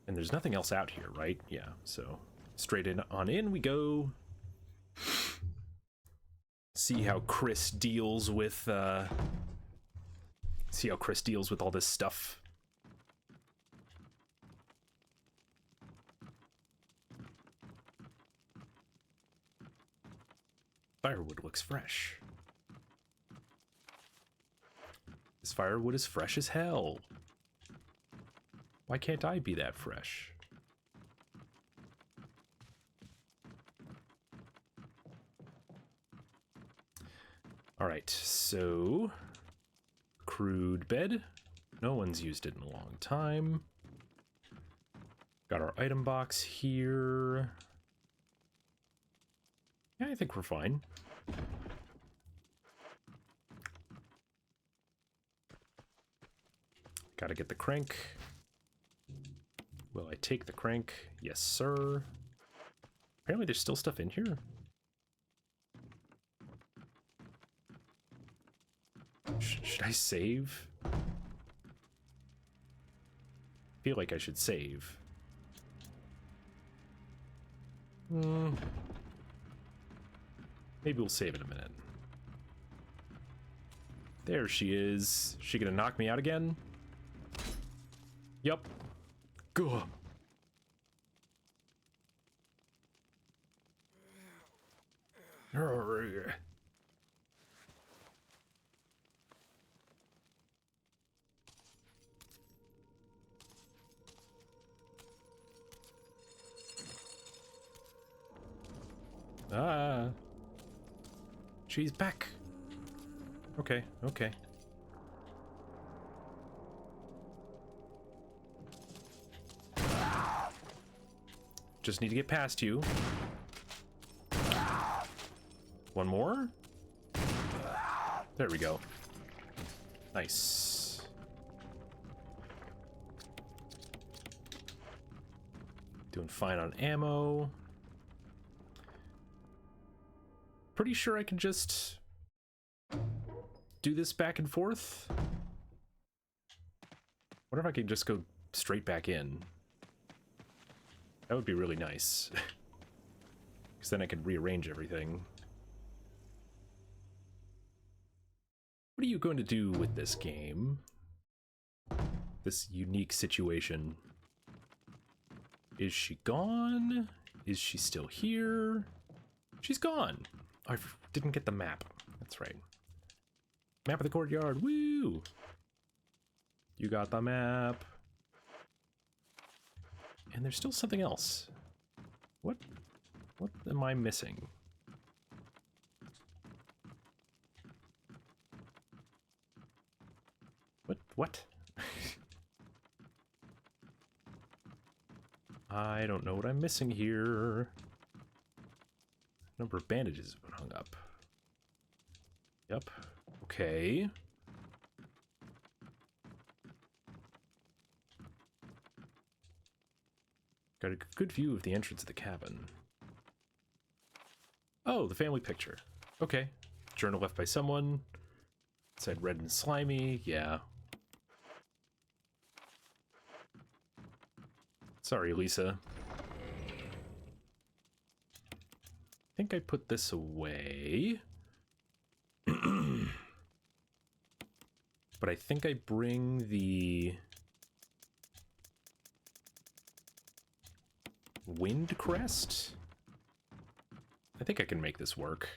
And there's nothing else out here, right? Yeah, so straight in on in we go. See how Chris deals with all this stuff. Firewood looks fresh. This firewood is fresh as hell. Why can't I be that fresh? All right, so crude bed. No one's used it in a long time. Got our item box here. Yeah, I think we're fine. Gotta get the crank. Will I take the crank? Yes, sir. Apparently there's still stuff in here. Should I save? I feel like I should save. Maybe we'll save in a minute. There she is. She gonna knock me out again? Yup. Go. Ah. She's back. Okay, okay. Just need to get past you. One more? There we go. Nice. Doing fine on ammo. Pretty sure I can just do this back and forth. What if I could just go straight back in? That would be really nice. Because then I could rearrange everything. What are you going to do with this game? This unique situation. Is she gone? Is she still here? She's gone. Oh, I didn't get the map. That's right. Map of the courtyard. Woo! You got the map. And there's still something else. What am I missing? What? I don't know what I'm missing here. Number of bandages have been hung up. Yep. Okay. Got a good view of the entrance of the cabin. Oh, the family picture. Okay. Journal left by someone. It said red and slimy. Yeah. Sorry, Lisa. I think I put this away. But I think I bring the wind crest. I think I can make this work.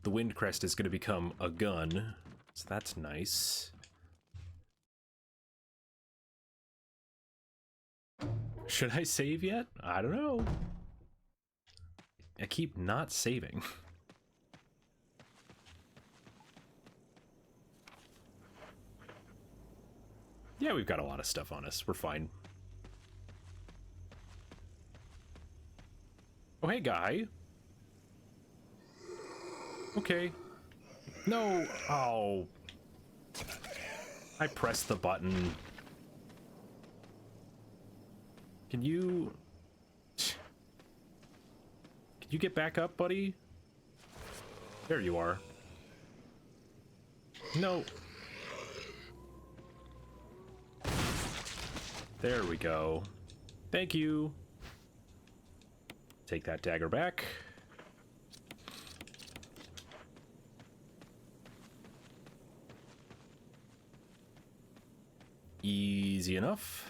The wind crest is going to become a gun, so that's nice. Should I save yet? I don't know. I keep not saving. Yeah, we've got a lot of stuff on us. We're fine. Oh, hey, guy. Okay. No. Oh. I pressed the button. Can you get back up, buddy? There you are. No. There we go. Thank you. Take that dagger back. Easy enough.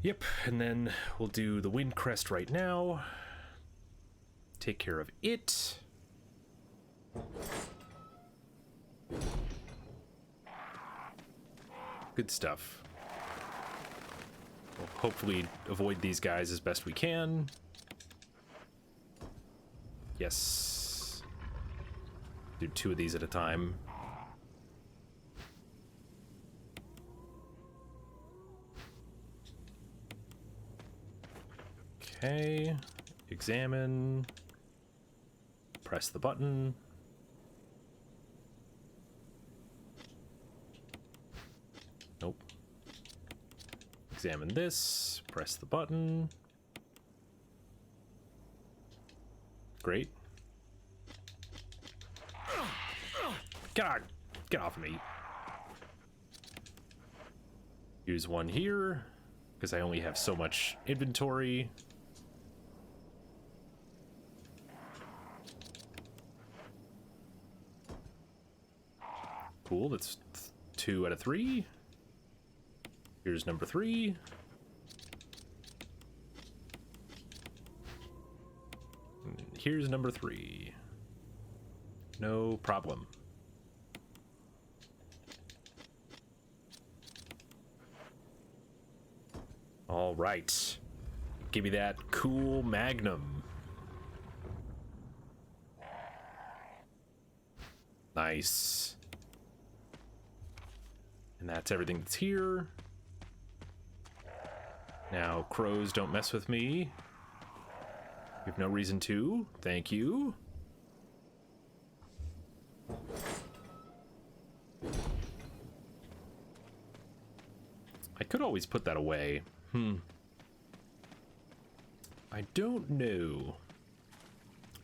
Yep, and then we'll do the wind crest right now. Take care of it. Good stuff. We'll hopefully avoid these guys as best we can. Yes. Do 2 of these at a time. Okay, examine, press the button. Nope. Examine this, press the button. Great. God, get off of me. Use one here, because I only have so much inventory. Cool, that's 2 out of 3. Here's number 3. And here's number 3. No problem. All right. Give me that cool magnum. Nice. And that's everything that's here. Now, crows don't mess with me. You have no reason to. Thank you. I could always put that away. I don't know.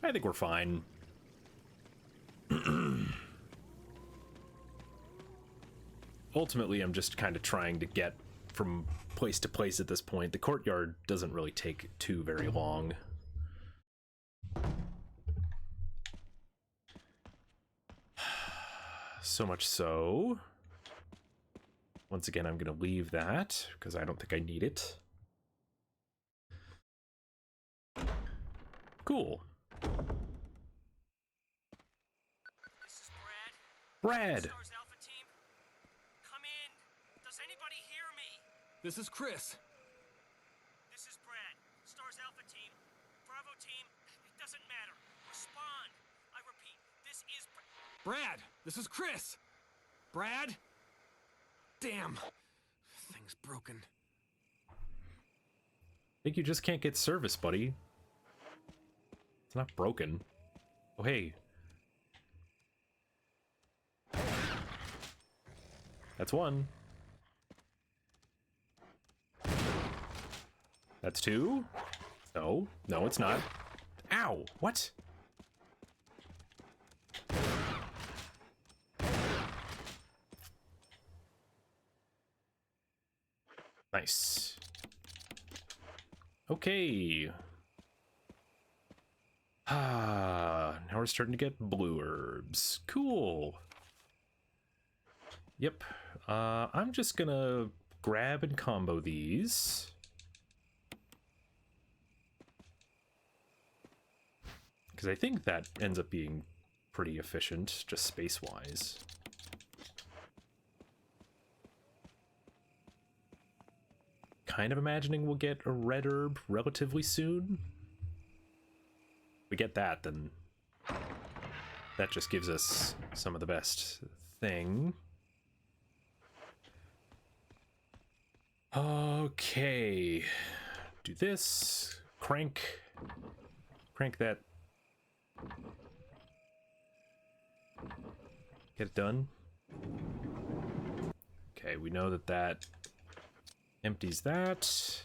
I think we're fine. ultimately I'm just kind of trying to get from place to place at this point. The courtyard doesn't really take too very long. So much so. Once again, I'm going to leave that because I don't think I need it. Cool. This is Brad. Brad! Stars Alpha Team. Come in. Does anybody hear me? This is Chris. This is Brad. Stars Alpha Team. Bravo Team. It doesn't matter. Respond. I repeat, this is Brad, this is Chris. Brad? Damn. Thing's broken. Think you just can't get service, buddy. It's not broken. Oh, hey. That's one. That's two. No, no, it's not. Ow, what? Nice. Okay. Now we're starting to get blue herbs. Cool. Yep. I'm just gonna grab and combo these. Because I think that ends up being pretty efficient, just space-wise. Kind of imagining we'll get a red herb relatively soon. If we get that, then that just gives us some of the best thing. Okay. Do this. Crank that. Get it done. Okay, we know that empties that.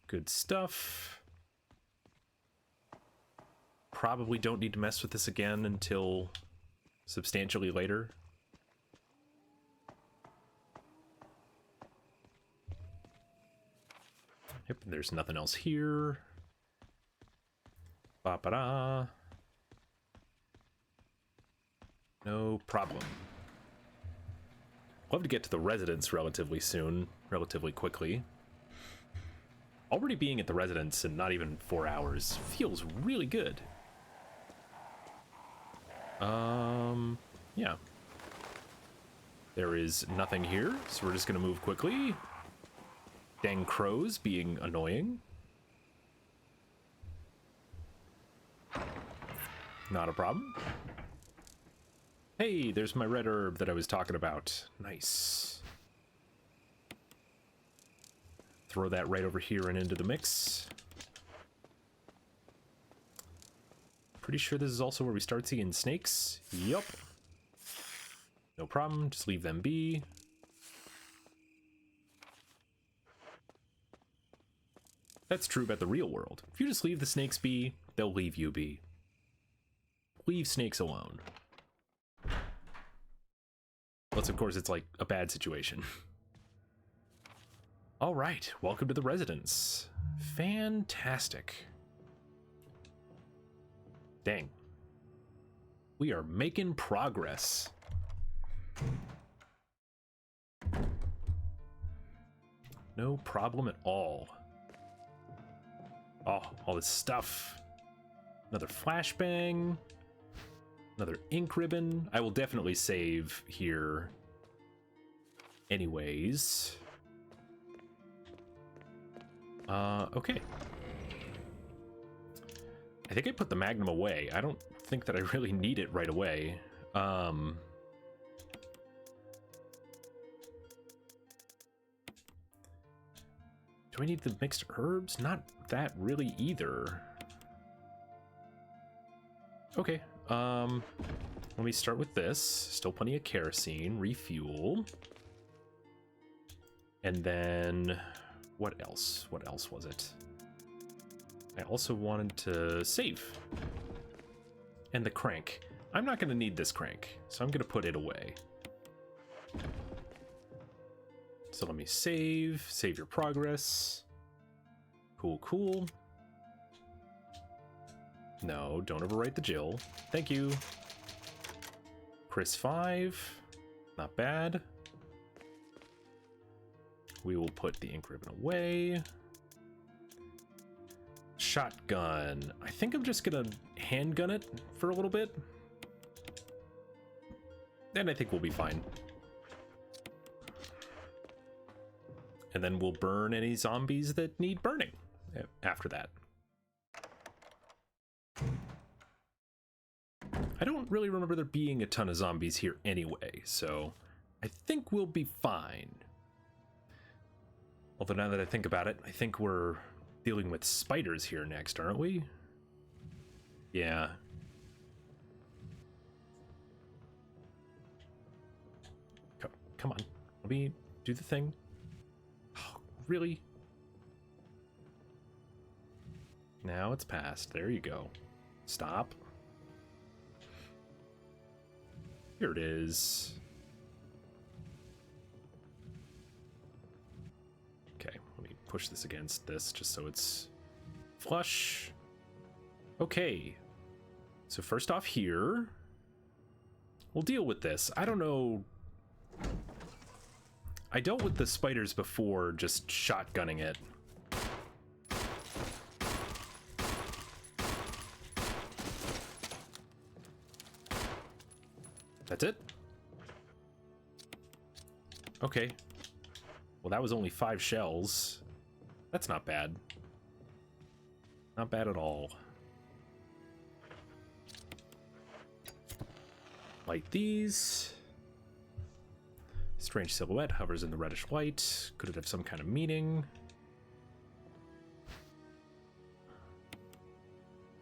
Good stuff. Probably don't need to mess with this again until substantially later. Yep, there's nothing else here. Ba-ba-da. No problem. Love to get to the residence relatively soon, relatively quickly. Already being at the residence in not even 4 hours feels really good. Yeah. There is nothing here, so we're just gonna move quickly. Dang crows being annoying. Not a problem. Hey, there's my red herb that I was talking about. Nice. Throw that right over here and into the mix. Pretty sure this is also where we start seeing snakes. Yup. No problem, just leave them be. That's true about the real world. If you just leave the snakes be, they'll leave you be. Leave snakes alone. Unless, of course, it's like a bad situation. All right, welcome to the residence. Fantastic. Dang. We are making progress. No problem at all. Oh, all this stuff. Another flashbang. Another ink ribbon. I will definitely save here anyways. Okay. I think I put the Magnum away. I don't think that I really need it right away. Do I need the mixed herbs? Not that really either. Okay, let me start with this. Still plenty of kerosene, refuel. And then, what else? What else was it? I also wanted to save. And the crank. I'm not gonna need this crank, so I'm gonna put it away. So let me save your progress. Cool, cool. No, don't overwrite the Jill. Thank you. Chris 5, not bad. We will put the ink ribbon away. Shotgun. I think I'm just gonna handgun it for a little bit. And I think we'll be fine. And then we'll burn any zombies that need burning after that. I don't really remember there being a ton of zombies here anyway, so I think we'll be fine. Although now that I think about it, I think we're dealing with spiders here next, aren't we? Yeah. Come on, let me do the thing. Oh, really? Now it's passed. There you go. Stop. Here it is. Okay, let me push this against this just so it's flush. Okay. So first off here, we'll deal with this. I don't know. I dealt with the spiders before just shotgunning it. That's it? Okay. Well, that was only 5 shells. That's not bad. Not bad at all. Light these. Strange silhouette hovers in the reddish light. Could it have some kind of meaning?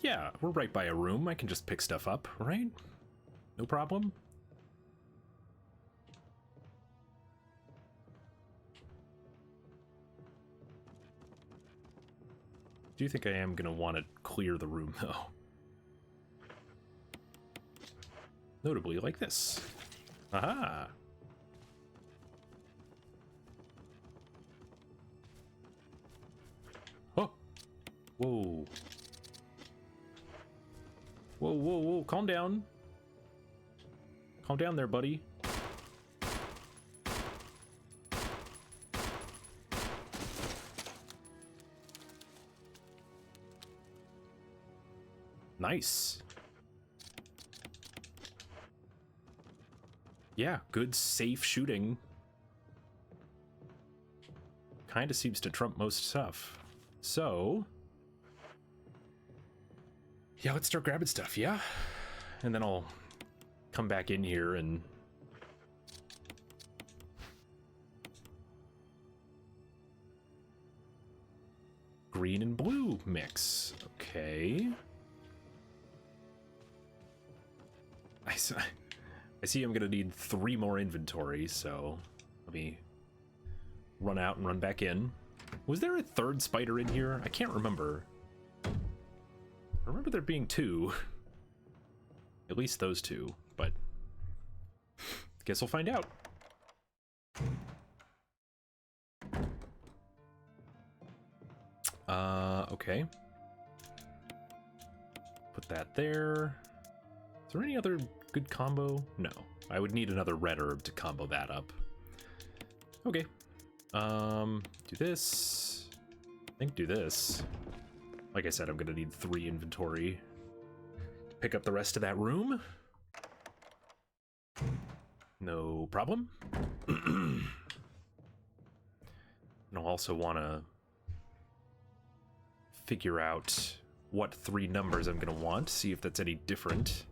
Yeah, we're right by a room. I can just pick stuff up, right? No problem. Do you think I am going to want to clear the room, though? Notably like this. Aha! Oh! Whoa. Whoa, whoa, whoa, calm down. Calm down there, buddy. Nice. Yeah, good safe shooting. Kind of seems to trump most stuff. So, yeah, let's start grabbing stuff, yeah? And then I'll come back in here and green and blue mix. Okay. I see I'm gonna need 3 more inventory, so let me run out and run back in. Was there a 3rd spider in here? I can't remember. I remember there being 2. At least those 2, but guess we'll find out. Okay. Put that there. Is there any other good combo? No. I would need another red herb to combo that up. Okay. Do this. I think do this. Like I said, I'm gonna need 3 inventory to pick up the rest of that room. No problem. And I'll also want to figure out what 3 numbers I'm gonna want, see if that's any different.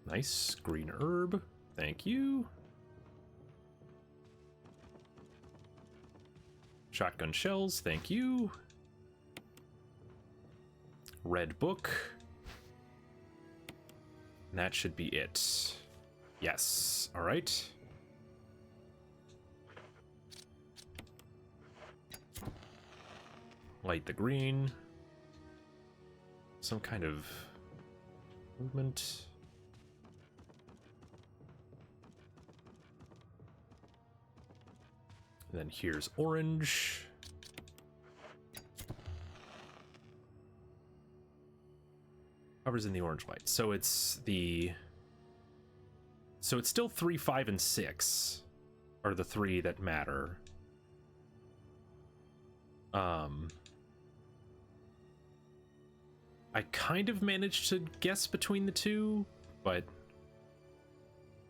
Nice green herb, thank you. Shotgun shells, thank you. Red book. And that should be it. Yes, all right. Light the green. Some kind of movement. And then here's orange. Covers in the orange light. So it's still 3, 5, and 6 are the three that matter. I kind of managed to guess between the two, but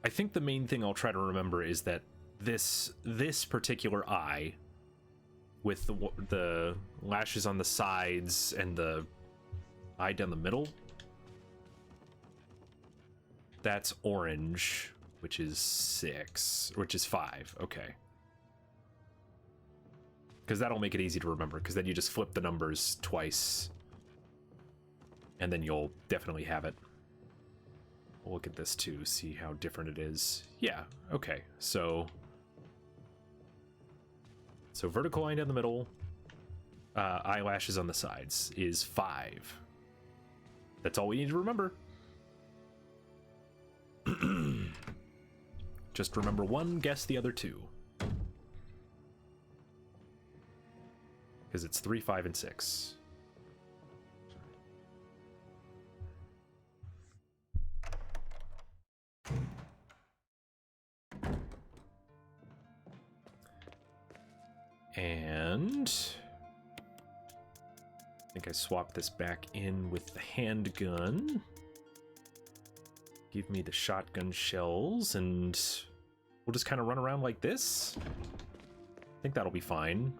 I think the main thing I'll try to remember is that this particular eye with the lashes on the sides and the eye down the middle, that's orange, which is 5. Okay. Because that'll make it easy to remember, because then you just flip the numbers twice and then you'll definitely have it. We'll look at this too, see how different it is. Yeah, okay. So vertical line down the middle, eyelashes on the sides is 5. That's all we need to remember. Just remember one, guess the other two. Because it's 3, 5, and 6. And I think I swapped this back in with the handgun. Give me the shotgun shells, and we'll just kind of run around like this. I think that'll be fine.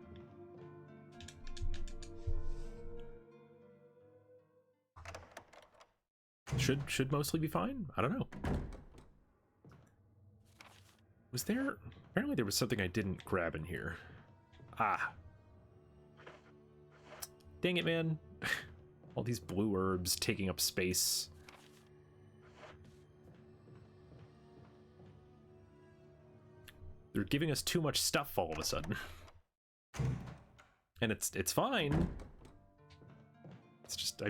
Should mostly be fine. I don't know. Was there... Apparently there was something I didn't grab in here. Ah. Dang it, man. All these blue herbs taking up space. They're giving us too much stuff all of a sudden. And it's fine. It's just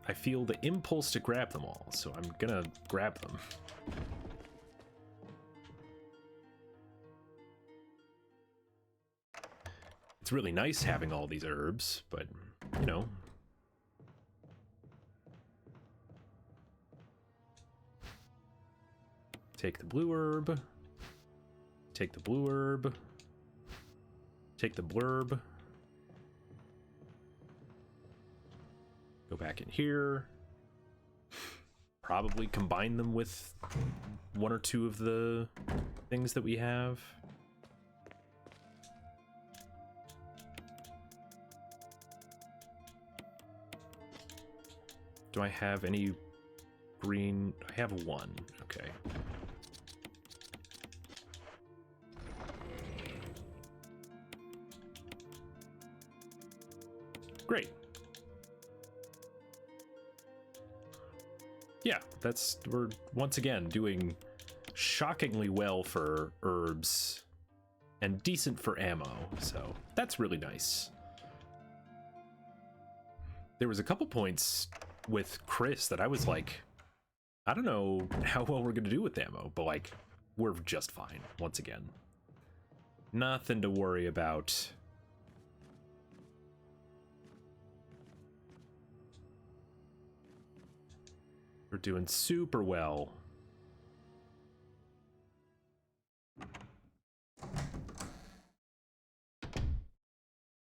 I feel the impulse to grab them all, so I'm gonna grab them. It's really nice having all these herbs, but, you know. Take the blue herb. Take the blue herb. Take the blurb. Go back in here. Probably combine them with one or two of the things that we have. Do I have any green? I have one. Okay. Great. Yeah, we're once again doing shockingly well for herbs and decent for ammo, so that's really nice. There was a couple points with Chris that I was like, I don't know how well we're gonna do with ammo, but like, we're just fine once again. Nothing to worry about. We're doing super well.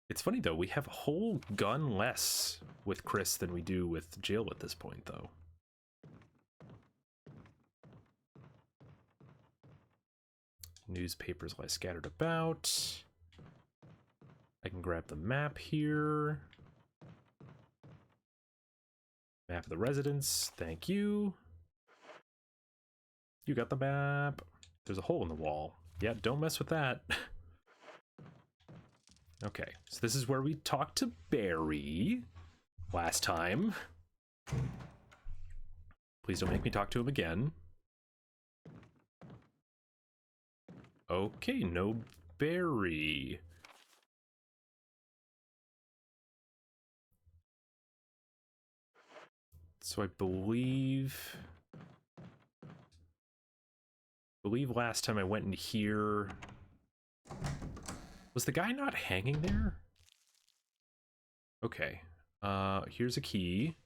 It's funny though, we have a whole gun less with Chris than we do with Jill at this point though. Newspapers lie scattered about. I can grab the map here. Map of the residence, thank you. You got the map. There's a hole in the wall. Yeah, don't mess with that. Okay, so this is where we talked to Barry last time. Please don't make me talk to him again. Okay, no Barry. So I believe believe last time I went in here... Was the guy not hanging there? Okay. Here's a key.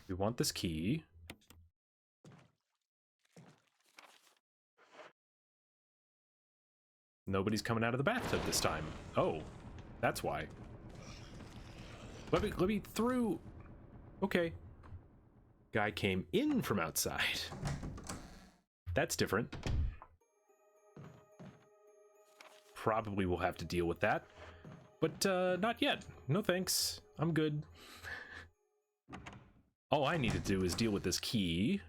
We want this key. Nobody's coming out of the bathtub this time. Oh, that's why. Let me through. Okay. Guy came in from outside. That's different. Probably will have to deal with that. But not yet. No thanks. I'm good. All I need to do is deal with this key.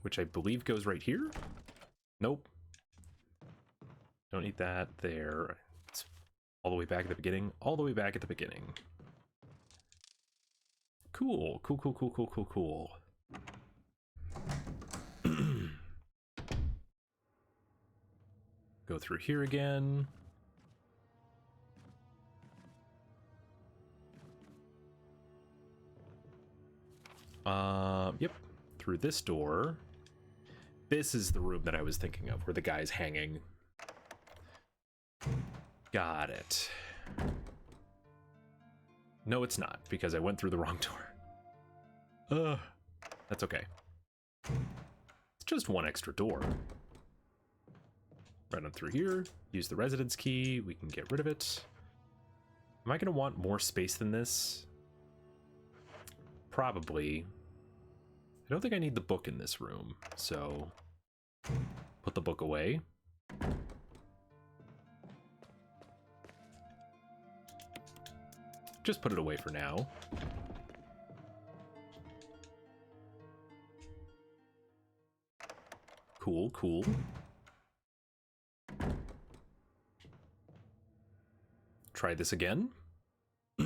Which I believe goes right here? Nope. Don't need that there. It's all the way back at the beginning. All the way back at the beginning. Cool. Cool, cool, cool, cool, cool, cool. Go through here again. Yep. Through this door. This is the room that I was thinking of, where the guy's hanging. Got it. No, it's not, because I went through the wrong door. That's okay. It's just one extra door. Right on through here. Use the residence key. We can get rid of it. Am I going to want more space than this? Probably. I don't think I need the book in this room, so put the book away. Just put it away for now. Cool, cool. Try this again. Yeah,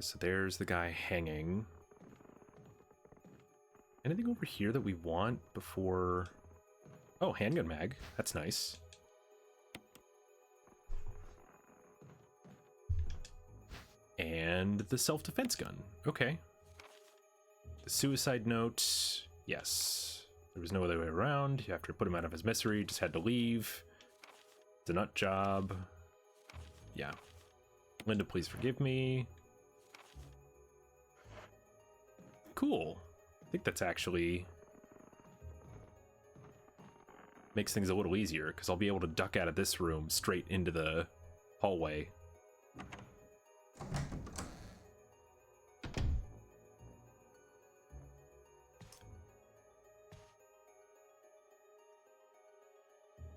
so there's the guy hanging. Anything over here that we want before... Oh, handgun mag. That's nice. And the self-defense gun. Okay. The suicide note. Yes. There was no other way around. You have to put him out of his misery. Just had to leave. It's a nut job. Yeah. Linda, please forgive me. Cool. I think that's actually... makes things a little easier, because I'll be able to duck out of this room straight into the hallway.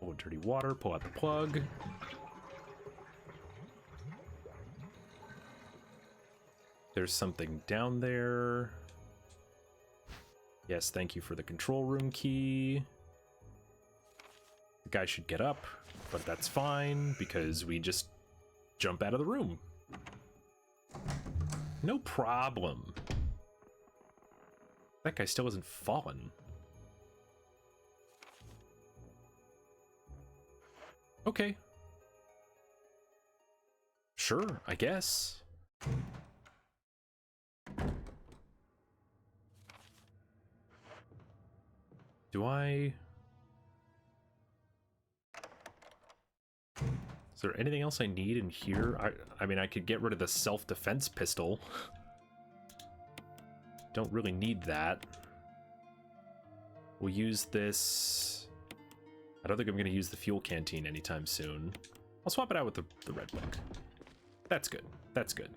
Pull dirty water, pull out the plug. There's something down there. Yes, thank you for the control room key. The guy should get up, but that's fine because we just jump out of the room. No problem. That guy still hasn't fallen. Okay. Sure, I guess. Do I... Is there anything else I need in here? I mean, I could get rid of the self-defense pistol. Don't really need that. We'll use this... I don't think I'm going to use the fuel canteen anytime soon. I'll swap it out with the red book. That's good. That's good.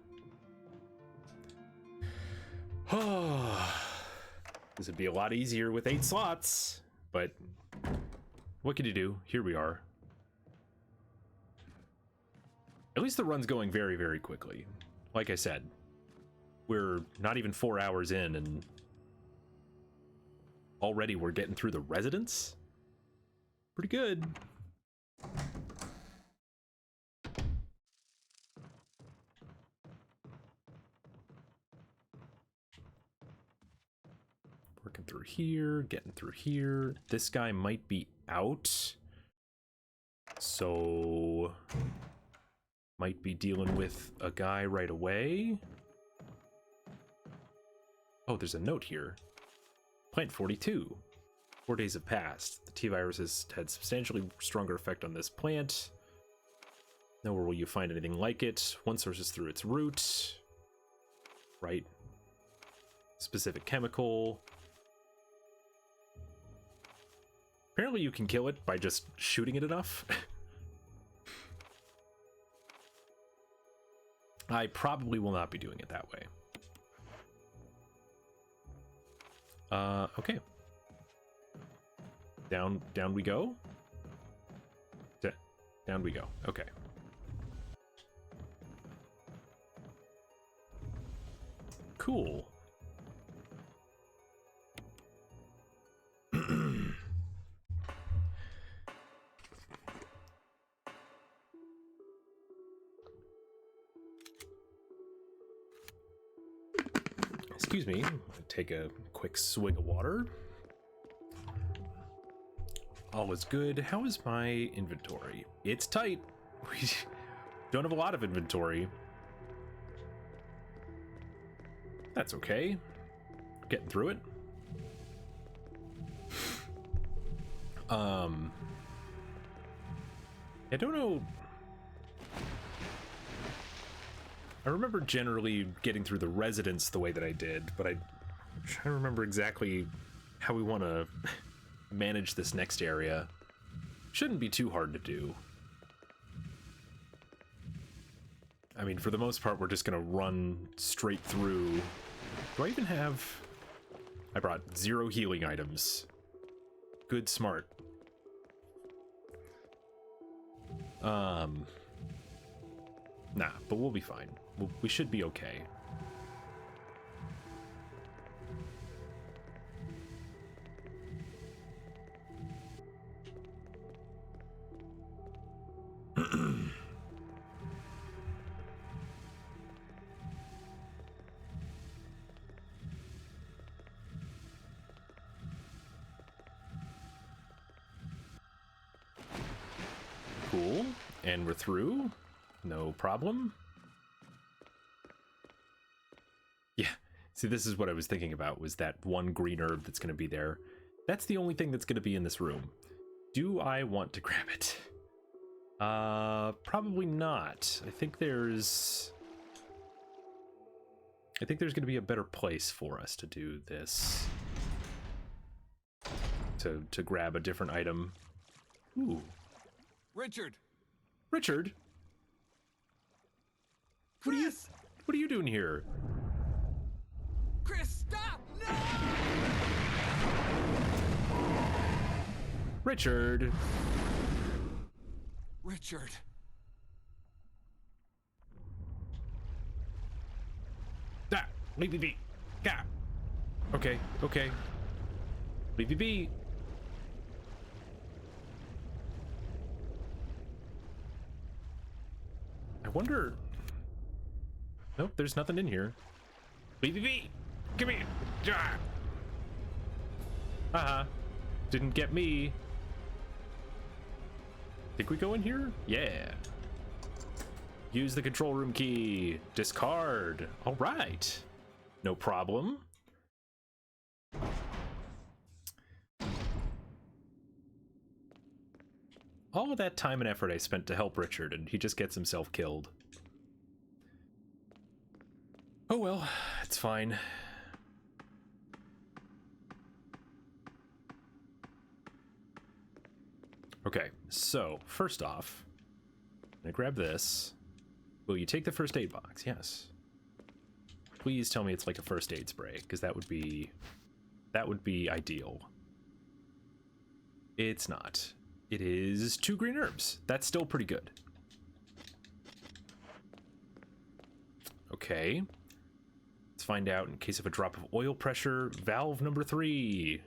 This would be a lot easier with 8 slots, but what can you do? Here we are. At least the run's going very, very quickly. Like I said, we're not even 4 hours in, and already we're getting through the residence. Pretty good. Working through here, getting through here. This guy might be out. So might be dealing with a guy right away. Oh, there's a note here. Plant 42. 4 days have passed. The T-virus has had substantially stronger effect on this plant. Nowhere will you find anything like it. One source is through its root. Right. Specific chemical. Apparently you can kill it by just shooting it enough. I probably will not be doing it that way. Okay. Down we go. Down we go. Okay. Cool. Excuse me, take a quick swig of water. All is good. How is my inventory? It's tight. We don't have a lot of inventory. That's okay. Getting through it. I don't know. I remember generally getting through the residence the way that I did, but I'm trying to remember exactly how we want to manage this next area. Shouldn't be too hard to do. I mean, for the most part, we're just gonna run straight through. Do I even have... I brought 0 healing items. Good, smart. Nah, but we'll be fine. We should be okay. Cool. And we're through. No problem. Yeah. See, this is what I was thinking about, was that one green herb that's going to be there. That's the only thing that's going to be in this room. Do I want to grab it? Probably not. I think there's going to be a better place for us to do this. To grab a different item. Ooh. Richard! Richard? Chris! What are you doing here? Chris, stop! No! Richard! Richard. Ah! Leave me be! Ah! Okay, okay. Leave me be! I wonder... Nope, there's nothing in here. Leave me be! Give me... Ah! Uh-huh. Didn't get me. Think we go in here? Yeah. Use the control room key. Discard. All right. No problem. All of that time and effort I spent to help Richard, and he just gets himself killed. Oh well, it's fine. Okay, so first off, I'm gonna grab this. Will you take the first aid box? Yes. Please tell me it's like a first aid spray, because that would be ideal. It's not. It is 2 green herbs. That's still pretty good. Okay. Let's find out in case of a drop of oil pressure, valve number 3.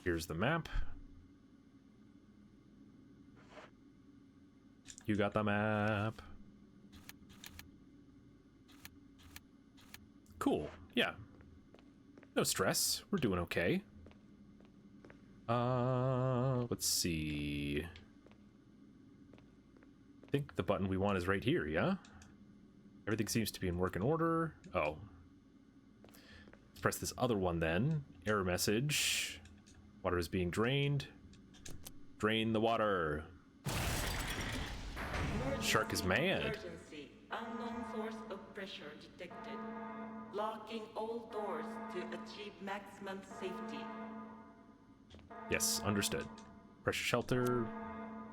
Here's the map. You got the map. Cool. Yeah. No stress. We're doing okay. Let's let's see. I think the button we want is right here, yeah? Everything seems to be in working order. Oh. Let's press this other one then. Error message. Water is being drained. Drain the water. Shark is mad. Emergency. Unknown source of pressure detected. Locking all doors to achieve maximum safety. Yes, understood. Pressure shelter.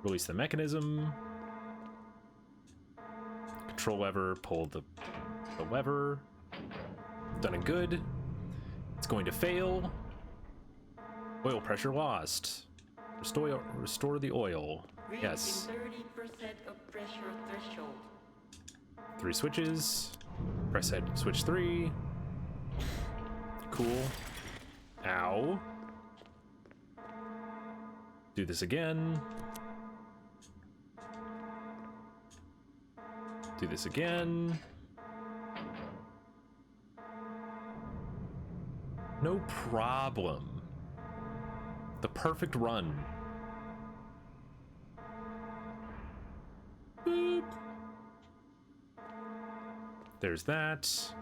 Release the mechanism. Control lever. Pull the lever. Done and good. It's going to fail. Oil pressure lost. Restore the oil. Yes. Reaching 30% of pressure threshold. 3 switches. Press head switch 3. Cool. Ow. Do this again. Do this again. No problem. The perfect run. Boop. There's that.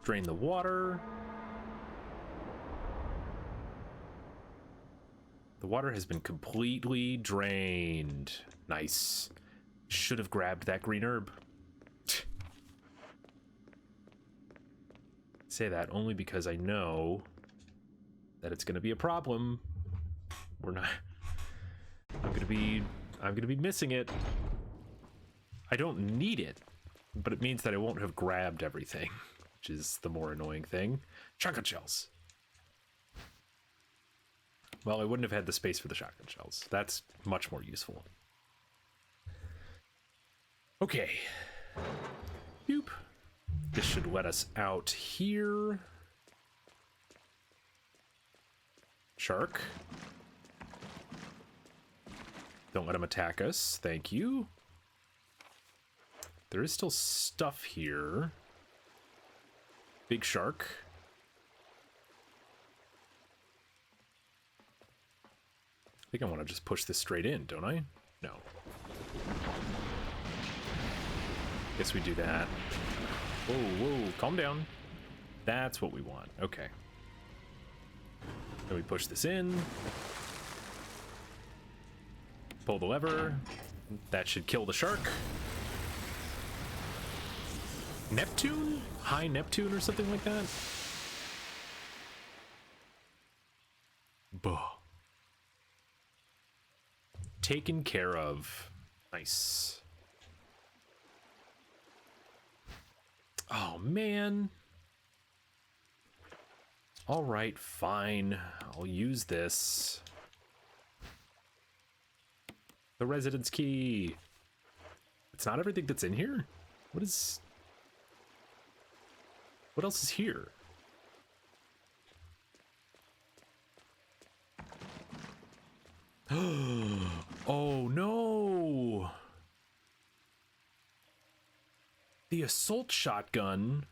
Drain the water. The water has been completely drained. Nice. Should have grabbed that green herb. Say that only because I know that it's going to be a problem. We're not. I'm going to be missing it. I don't need it, but it means that I won't have grabbed everything, which is the more annoying thing. Shotgun shells. Well, I wouldn't have had the space for the shotgun shells. That's much more useful. Okay. Boop. This should let us out here. Shark. Don't let him attack us. Thank you. There is still stuff here. Big shark. I think I want to just push this straight in, don't I? No. Guess we do that. Whoa, whoa, calm down. That's what we want. Okay. Then we push this in. Pull the lever. That should kill the shark. Neptune? High Neptune or something like that? Buh. Taken care of. Nice. Oh, man. All right, fine. I'll use this. The residence key. It's not everything that's in here? What else is here? Oh, no. The assault shotgun.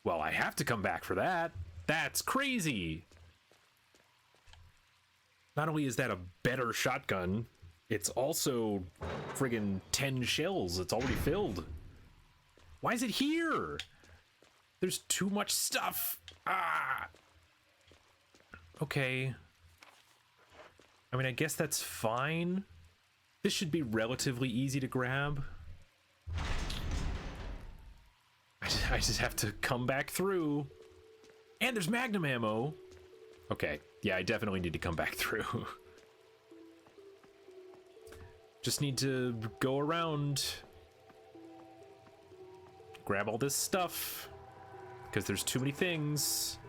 Well, I have to come back for that. That's crazy. Not only is that a better shotgun, it's also friggin' 10 shells. It's already filled. Why is it here? There's too much stuff. Ah. Okay. I mean, I guess that's fine. This should be relatively easy to grab. I just have to come back through. And there's magnum ammo. Okay, yeah, I definitely need to come back through. Just need to go around. Grab all this stuff. Because there's too many things.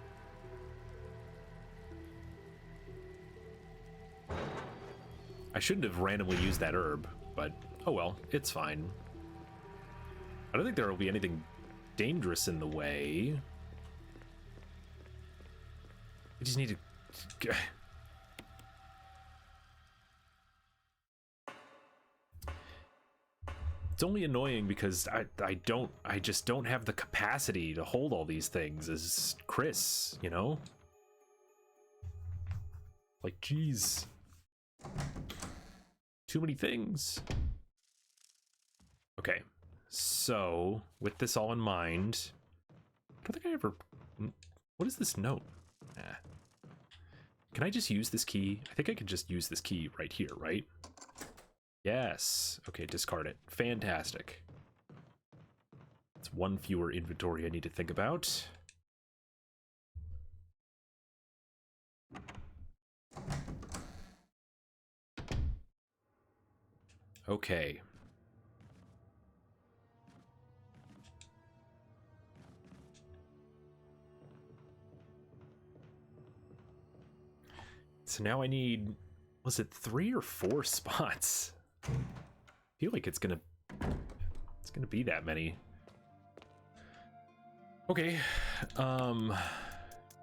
I shouldn't have randomly used that herb, but oh well, it's fine. I don't think there will be anything dangerous in the way. I just need to... It's only annoying because I just don't have the capacity to hold all these things as Chris, you know? Like, geez. Too many things. Okay, so with this all in mind, I don't think I ever... What is this note? Can I just use this key? I think I could just use this key right here, right? Yes. Okay, discard it. Fantastic. It's one fewer inventory I need to think about. Okay. So now I need, was it 3 or 4 spots? I feel like it's gonna be that many. Okay.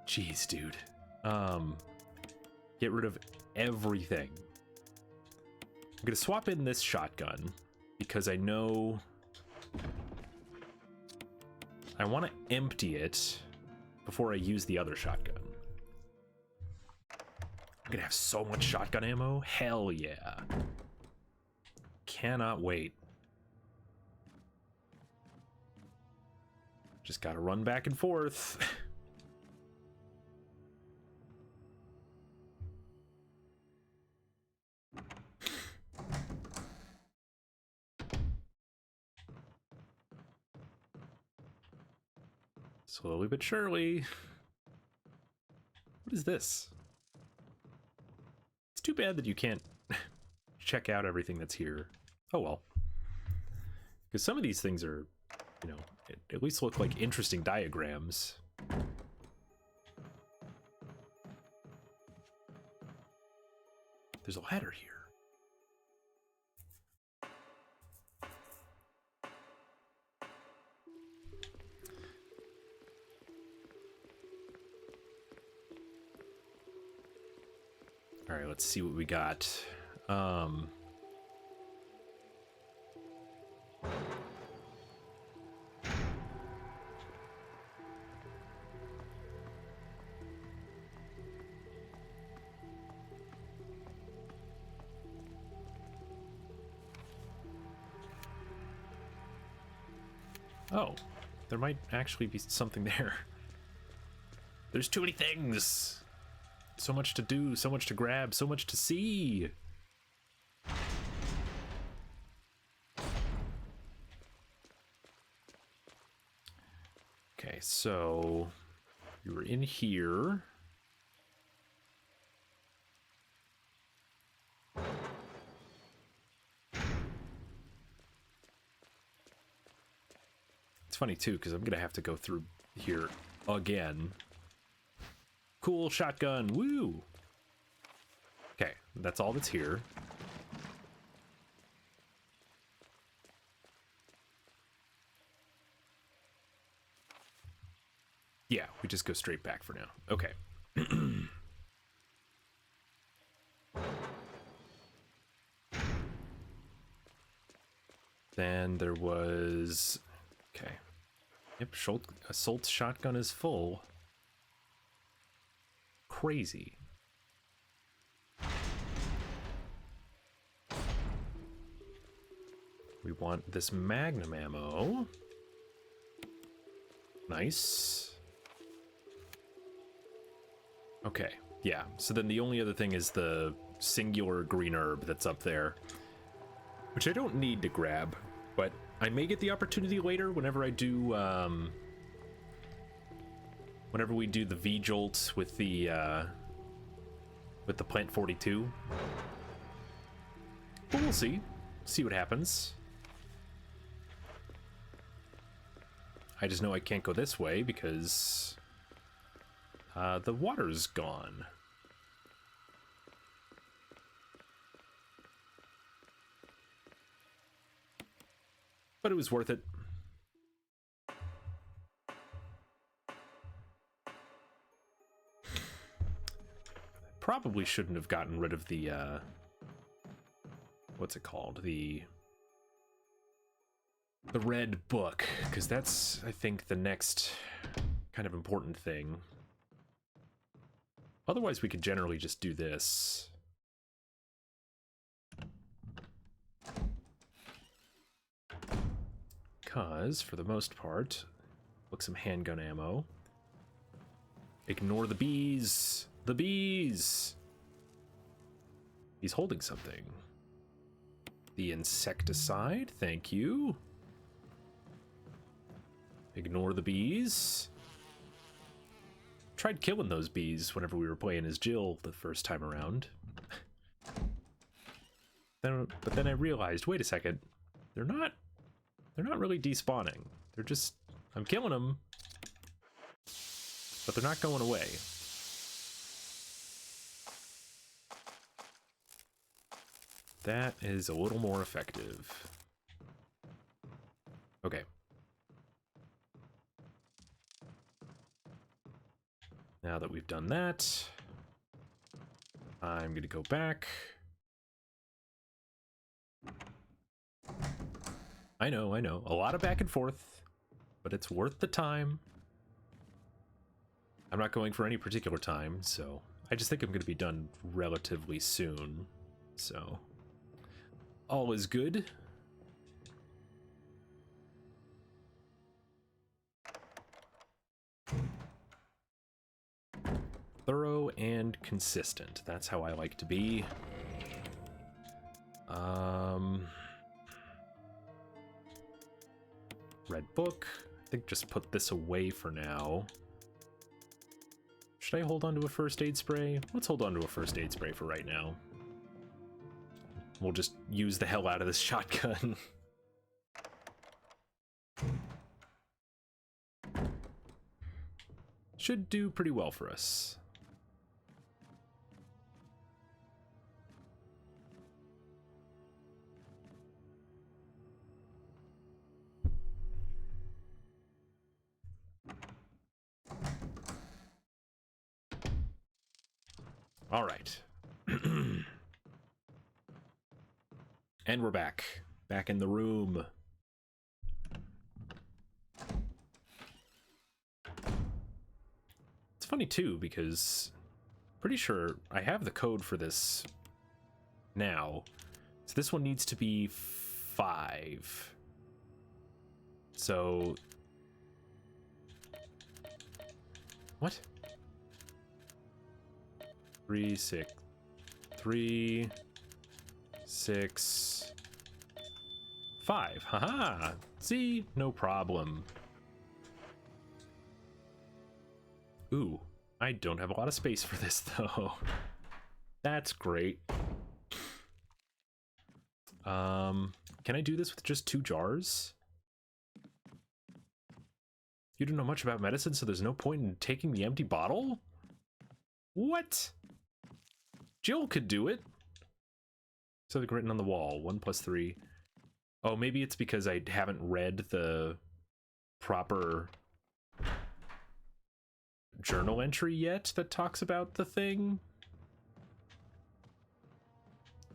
Jeez, dude. Get rid of everything. I'm gonna swap in this shotgun because I know I want to empty it before I use the other shotgun. I'm gonna have so much shotgun ammo. Hell yeah. Cannot wait. Just gotta run back and forth. Slowly but surely. What is this? It's too bad that you can't check out everything that's here. Oh well. Because some of these things are, you know, at least look like interesting diagrams. There's a ladder here. All right, let's see what we got. Oh, there might actually be something there. There's too many things. So much to do, so much to grab, so much to see. Okay, so you were in here. It's funny too, because I'm gonna have to go through here again. Cool shotgun, woo! Okay, that's all that's here. Yeah, we just go straight back for now. Okay. Then there was... Okay. Yep, assault shotgun is full. Crazy. We want this magnum ammo. Nice. Okay, yeah. So then the only other thing is the singular green herb that's up there, which I don't need to grab, but I may get the opportunity later whenever I do, whenever we do the V-Jolt with the Plant 42. But we'll see. See what happens. I just know I can't go this way because the water's gone. But it was worth it. Probably shouldn't have gotten rid of the what's it called? The red book, because that's, I think, the next kind of important thing. Otherwise, we could generally just do this. Because, for the most part, look, some handgun ammo. Ignore the bees! The bees! He's holding something. The insecticide, thank you. Ignore the bees. Tried killing those bees whenever we were playing as Jill the first time around. But then I realized, wait a second, they're not really despawning. They're just, I'm killing them, but they're not going away. That is a little more effective. Okay. Now that we've done that, I'm going to go back. I know, a lot of back and forth, but it's worth the time. I'm not going for any particular time, so I just think I'm going to be done relatively soon, so all is good. Thorough and consistent. That's how I like to be. Red book. I think just put this away for now. Should I hold on to a first aid spray? Let's hold on to a first aid spray for right now. We'll just use the hell out of this shotgun. Should do pretty well for us. All right. And we're back. Back in the room. It's funny too, because pretty sure I have the code for this now. So this one needs to be 5. So what? 3, 6, 3, 6, 5. Haha. See, no problem. Ooh, I don't have a lot of space for this though. That's great. Can I do this with just 2 jars? You don't know much about medicine, so there's no point in taking the empty bottle? What? Jill could do it. Something written on the wall. 1 + 3. Oh, maybe it's because I haven't read the proper journal entry yet that talks about the thing.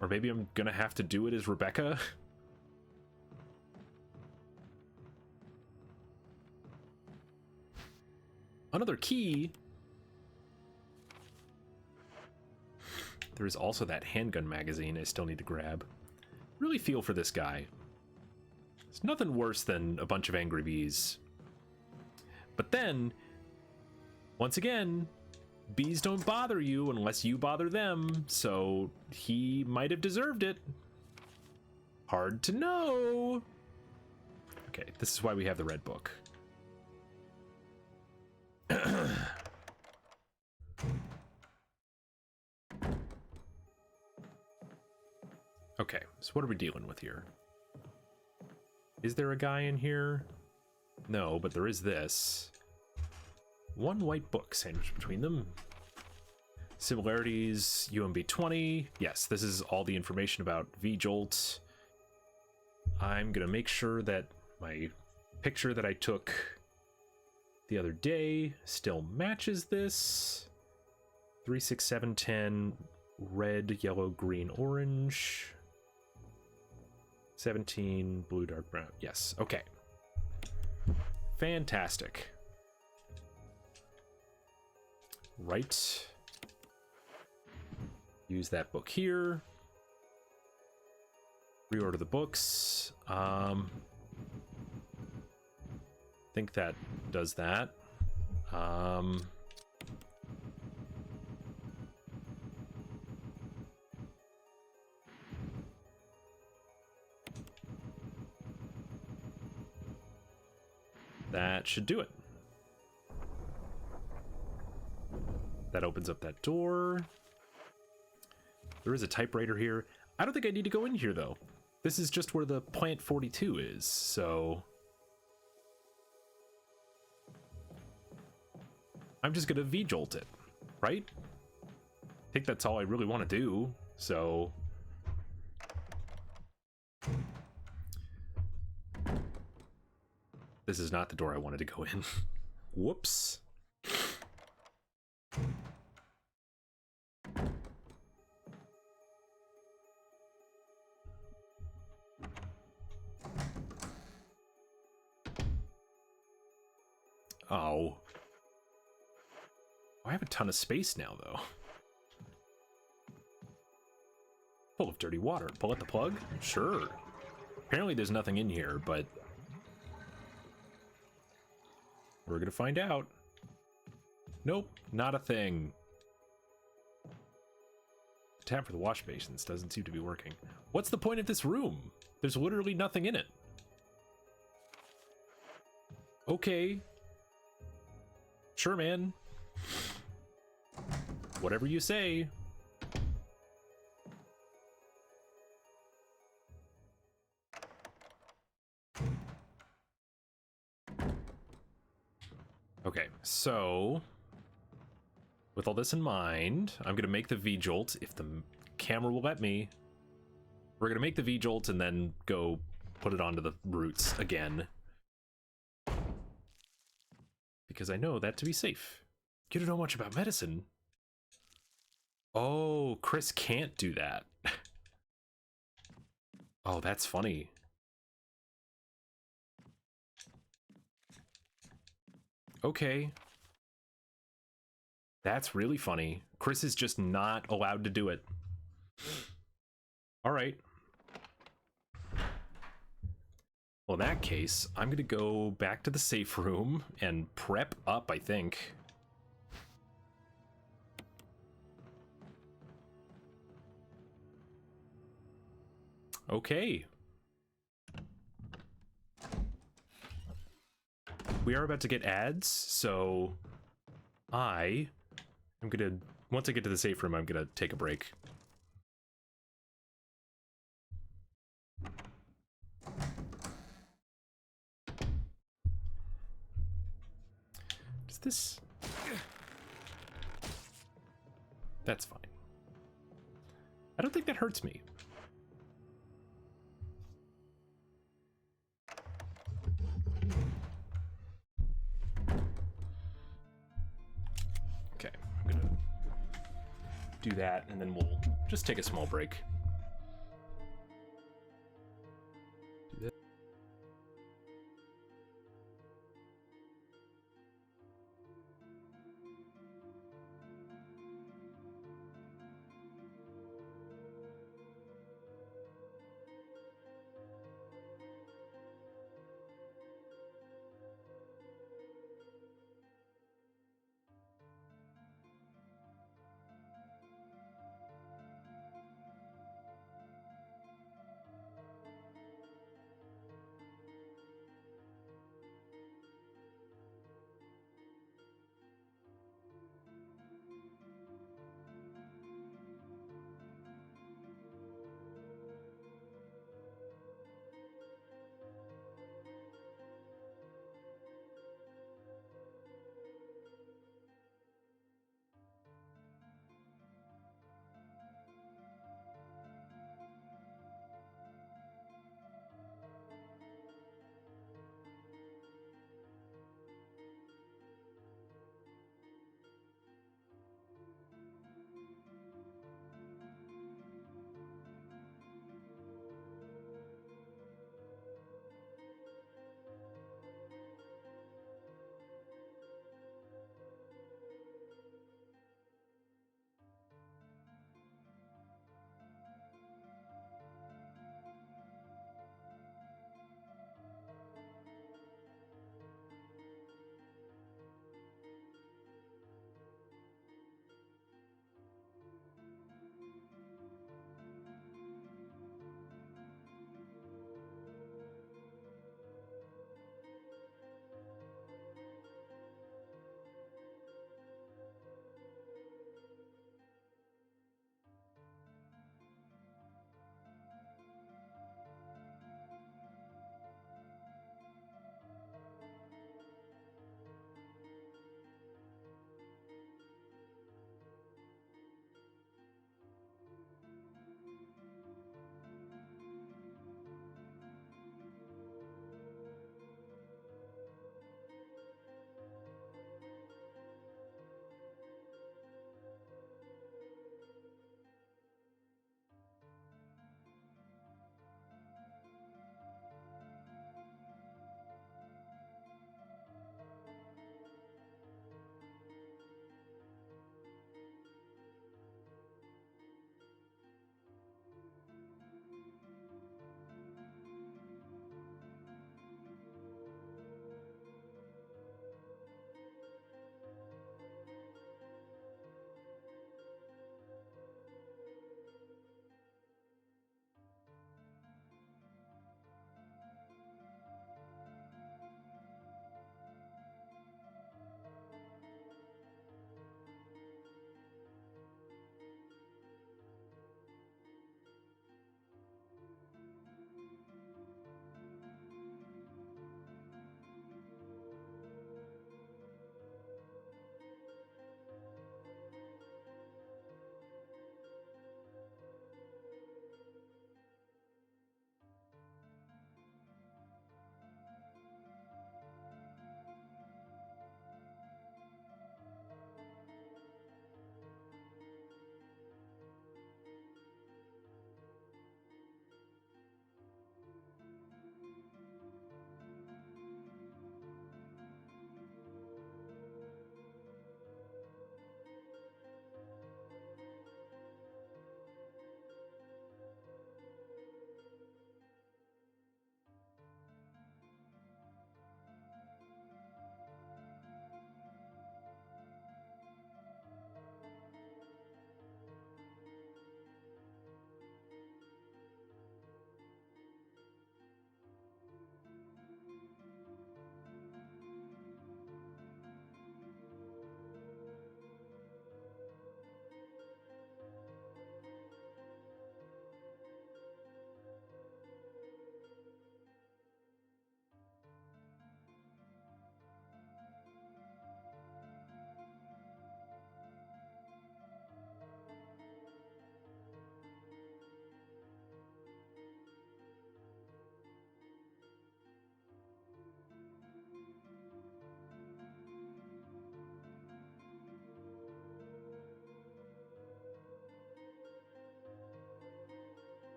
Or maybe I'm gonna have to do it as Rebecca. Another key. There is also that handgun magazine I still need to grab. Really feel for this guy. It's nothing worse than a bunch of angry bees. But then, once again, bees don't bother you unless you bother them, so he might have deserved it. Hard to know. Okay, this is why we have the red book. Okay, so what are we dealing with here? Is there a guy in here? No, but there is this. 1 white book sandwiched between them. Similarities, UMB 20. Yes, this is all the information about V-Jolt. I'm gonna make sure that my picture that I took the other day still matches this. 3, 6, 7, 10, red, yellow, green, orange. 17, blue, dark brown. Yes, okay. Fantastic. Right Use that book here. Reorder the books. Think that does that. That should do it. That opens up that door. There is a typewriter here. I don't think I need to go in here, though. This is just where the Plant 42 is, so... I'm just gonna V-jolt it, right? I think that's all I really want to do, so... This is not the door I wanted to go in. Whoops. Oh. I have a ton of space now, though. Full of dirty water. Pull out the plug? Sure. Apparently there's nothing in here, but... we're gonna find out. Nope, not a thing. The tap for the wash basins doesn't seem to be working. What's the point of this room? There's literally nothing in it. Okay. Sure, man. Whatever you say. Okay, so with all this in mind, I'm gonna make the V-jolt if the camera will let me. We're gonna make the V-jolt and then go put it onto the roots again. Because I know that to be safe. You don't know much about medicine. Oh, Chris can't do that. Oh, that's funny. Okay. That's really funny. Chris is just not allowed to do it. All right. Well, in that case, I'm going to go back to the safe room and prep up, I think. Okay. We are about to get ads, so I'm gonna, once I get to the safe room, I'm gonna take a break. Does this... That's fine. I don't think that hurts me. Do that, and then we'll just take a small break. Do that.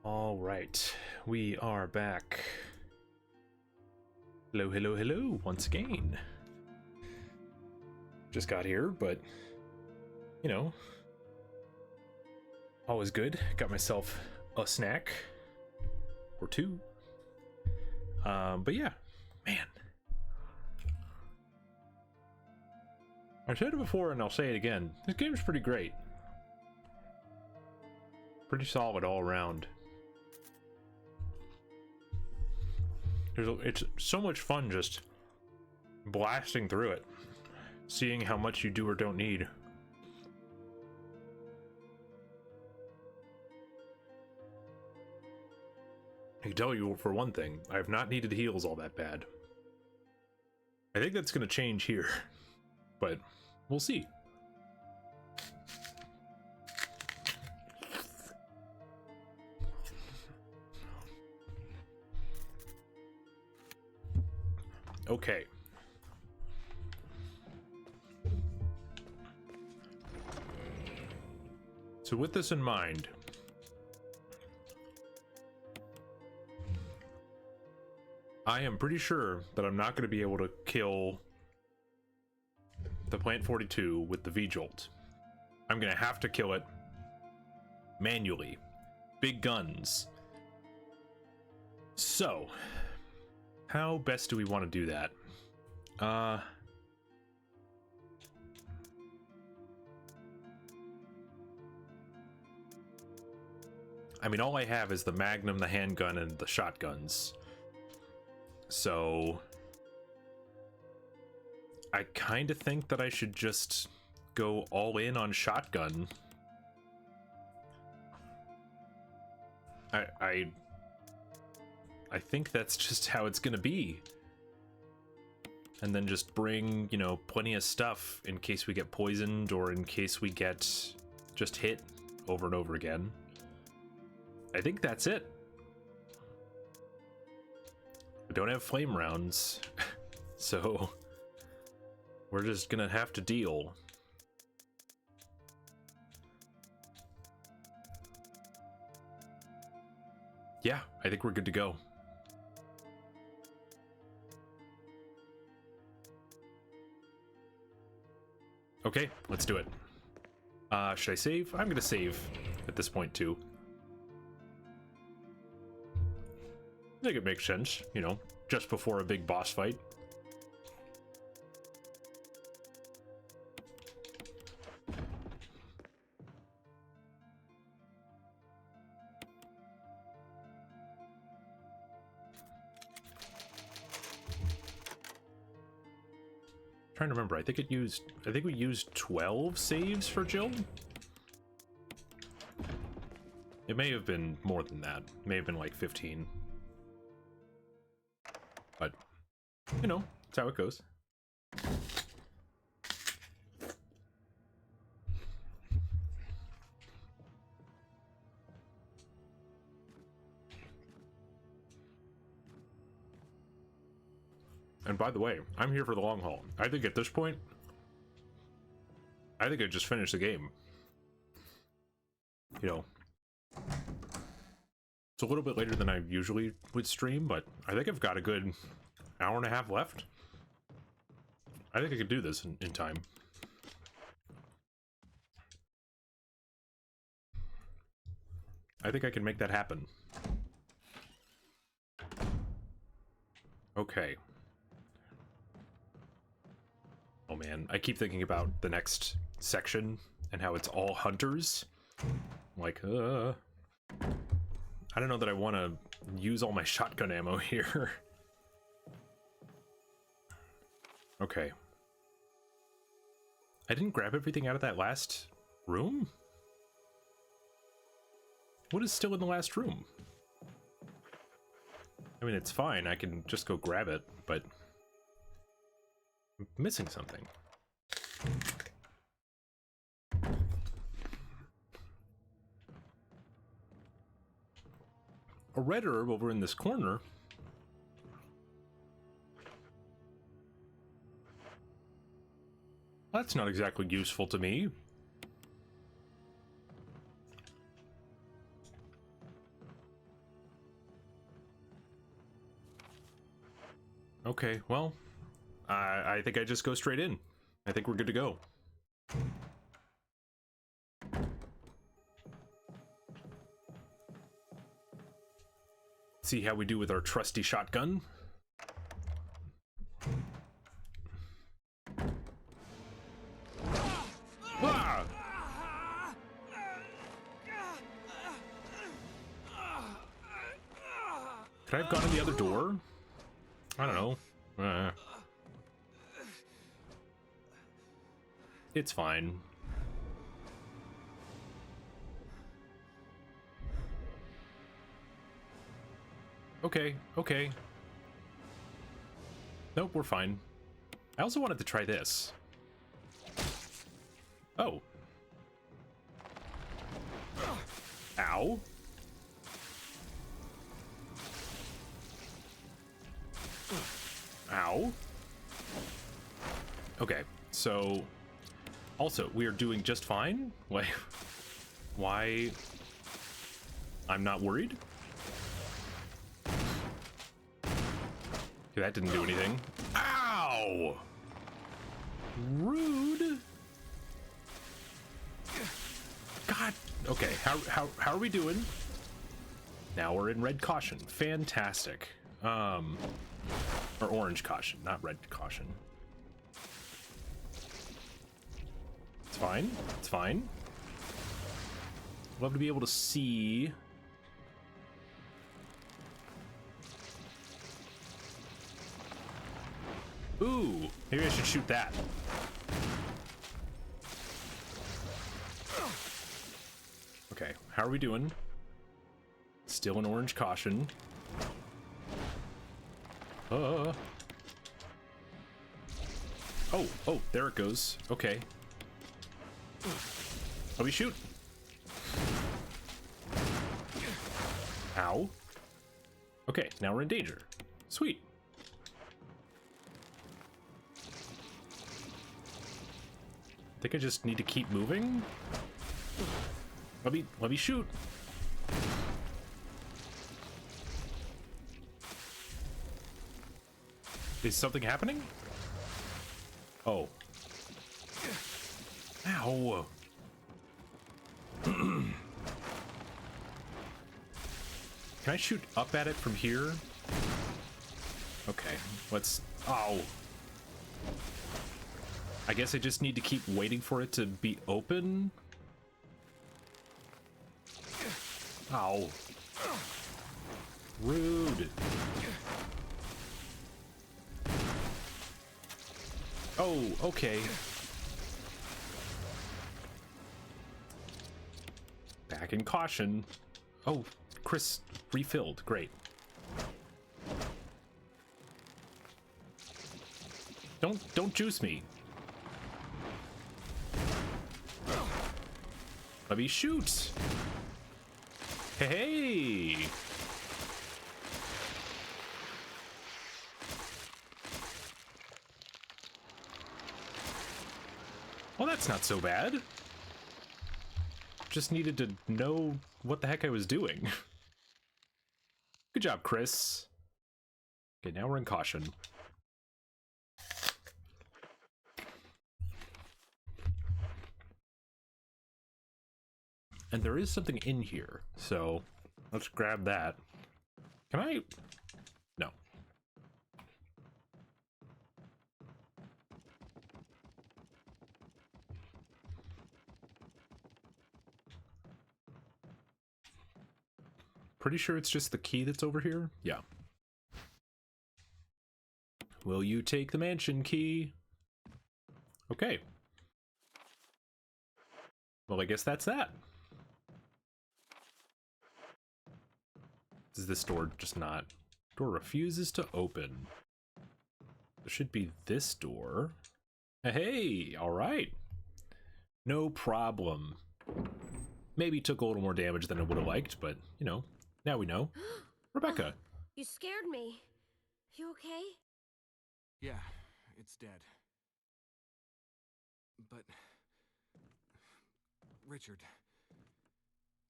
All right, we are back. Hello, hello, hello, once again. Just got here, but, you know, always good. Got myself a snack or two. But yeah, man. I've said it before and I'll say it again. This game's pretty great. Pretty solid all around. It's so much fun just blasting through it, seeing how much you do or don't need. I can tell you for one thing, I have not needed heals all that bad. I think that's going to change here, but we'll see. Okay. So with this in mind, I am pretty sure that I'm not going to be able to kill the Plant 42 with the V-Jolt. I'm going to have to kill it manually. Big guns. So, how best do we want to do that? I mean, all I have is the Magnum, the handgun, and the shotguns. So I kind of think that I should just go all in on shotgun. I think that's just how it's gonna be. And then just bring, you know, plenty of stuff in case we get poisoned or in case we get just hit over and over again. I think that's it. We don't have flame rounds, so we're just gonna have to deal. Yeah, I think we're good to go. Okay, let's do it. Should I save? I'm gonna save at this point too. I think it makes sense, you know, just before a big boss fight. Trying to remember, I think we used 12 saves for Jill. It may have been more than that. It may have been like 15. But, you know, that's how it goes. And by the way, I'm here for the long haul. I think at this point, I think I just finished the game. You know, it's a little bit later than I usually would stream, but I think I've got a good hour and a half left. I think I could do this in time. I think I can make that happen. Okay. Oh man, I keep thinking about the next section and how it's all hunters. Like, I don't know that I want to use all my shotgun ammo here. Okay. I didn't grab everything out of that last room? What is still in the last room? I mean, it's fine. I can just go grab it, but I'm missing something. A red herb over in this corner. That's not exactly useful to me. Okay, well, I think I just go straight in. I think we're good to go. See how we do with our trusty shotgun. Ah! Could I have gone in the other door? I don't know. It's fine. Okay, okay. Nope, we're fine. I also wanted to try this. Oh. Ow. Ow. Okay, so also we are doing just fine. Why? I'm not worried. Okay, that didn't do anything. Ow! Rude. God. Okay, how are we doing? Now we're in red caution. Fantastic. Or orange caution, not red caution. It's fine. It's fine. Love to be able to see. Ooh, maybe I should shoot that. Okay, how are we doing? Still an orange caution. Oh, there it goes. Okay. Let me shoot. Ow. Okay, now we're in danger. Sweet. I think I just need to keep moving. Let me shoot. Is something happening? Oh. Ow. Can I shoot up at it from here? Okay, let's... Oh. I guess I just need to keep waiting for it to be open. Ow. Rude. Oh, okay. Back in caution. Oh, Chris refilled. Great. Don't juice me. Let me shoot. Hey. Well, that's not so bad. Just needed to know what the heck I was doing. Good job, Chris. Okay, now we're in caution. And there is something in here, so let's grab that. Can I? No. Pretty sure it's just the key that's over here? Yeah. Will you take the mansion key? Okay. Well, I guess that's that. Is this door just not? Door refuses to open. There should be this door. Hey, all right. No problem. Maybe took a little more damage than I would have liked, but, you know, now we know. Rebecca. You scared me. You okay? Yeah, it's dead. But... Richard...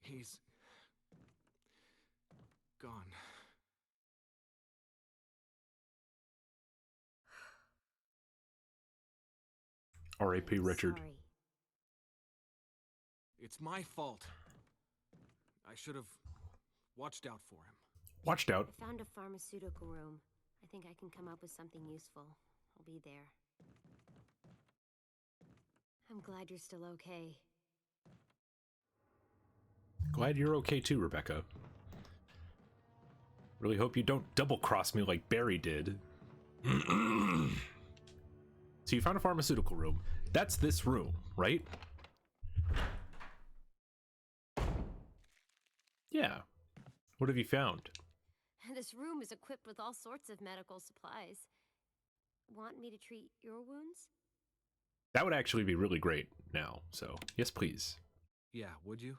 he's... gone. R.A.P. Richard. Sorry. It's my fault. I should have watched out for him. Watched out. I found a pharmaceutical room. I think I can come up with something useful. I'll be there. I'm glad you're still okay. Glad you're okay too, Rebecca. Really hope you don't double-cross me like Barry did. So you found a pharmaceutical room. That's this room, right? Yeah. What have you found? This room is equipped with all sorts of medical supplies. Want me to treat your wounds? That would actually be really great now, so yes, please. Yeah, would you?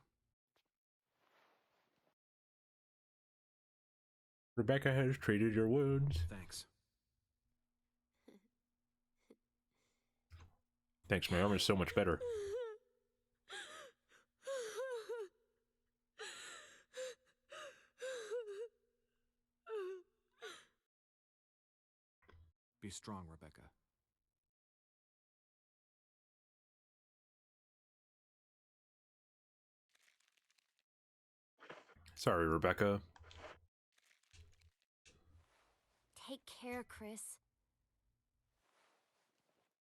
Rebecca has treated your wounds. Thanks. Thanks, my armor's so much better. Be strong, Rebecca. Sorry, Rebecca. Take care, Chris.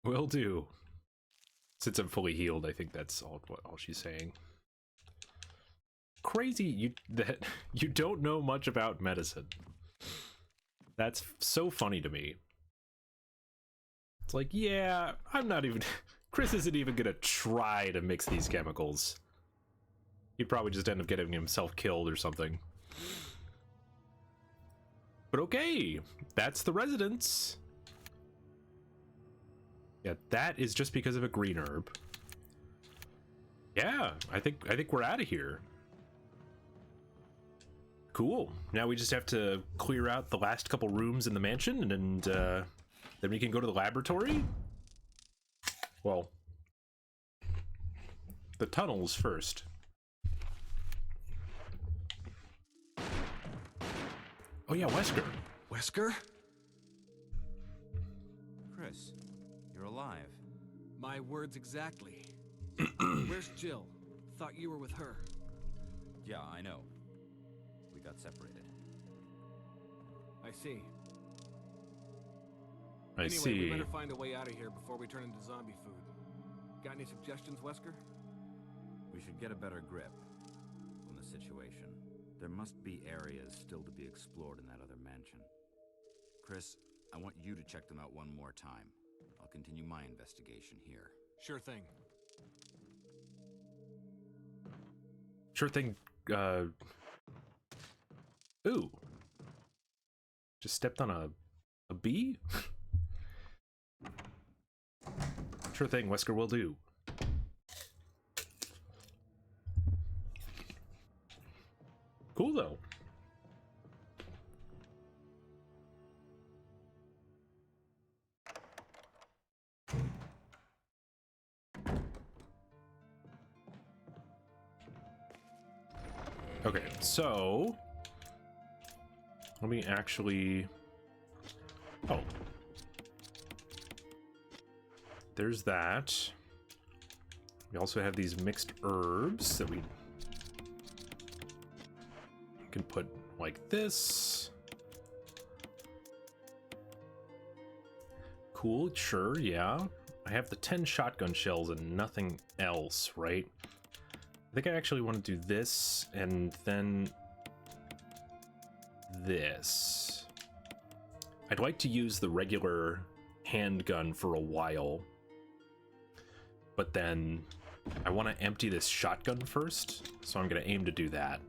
Will do. Since I'm fully healed, I think that's all she's saying. Crazy that you don't know much about medicine. That's so funny to me. It's like, yeah, I'm not even... Chris isn't even gonna try to mix these chemicals. He'd probably just end up getting himself killed or something. But okay, that's the residence. Yeah, that is just because of a green herb. Yeah, I think we're out of here. Cool. Now we just have to clear out the last couple rooms in the mansion, and then we can go to the laboratory. Well, the tunnels first. Oh yeah, Wesker. Wesker? Chris, you're alive. My words exactly. Where's Jill? Thought you were with her. Yeah, I know. We got separated. I see. I Anyway, see. we better find a way out of here before we turn into zombie food. Got any suggestions, Wesker? We should get a better grip on the situation. There must be areas still to be explored in that other mansion. Chris, I want you to check them out one more time. I'll continue my investigation here. Sure thing. Sure thing. Ooh. Just stepped on a bee? Sure thing, Wesker will do. Cool though. Okay, so let me actually... Oh. There's that. We also have these mixed herbs that we can put like this. Cool, sure, yeah. I have the 10 shotgun shells and nothing else, right? I think I actually want to do this and then this. I'd like to use the regular handgun for a while, but then I want to empty this shotgun first, so I'm going to aim to do that.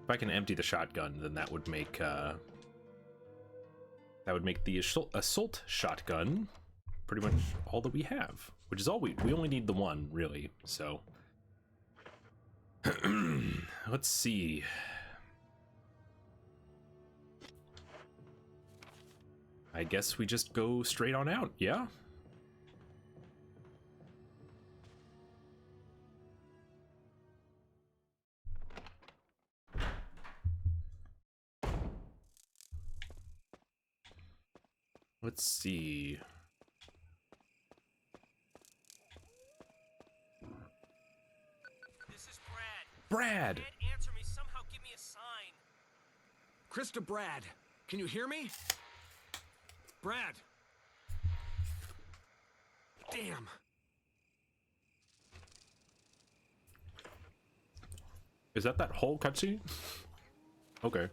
If I can empty the shotgun, then that would make the assault shotgun pretty much all that we have, which is all we only need the one, really, so... Let's see. I guess we just go straight on out, yeah? Let's see. Brad! Can't answer me, somehow give me a sign. Chris to Brad. Can you hear me? Brad. Damn. Is that whole cutscene? Okay.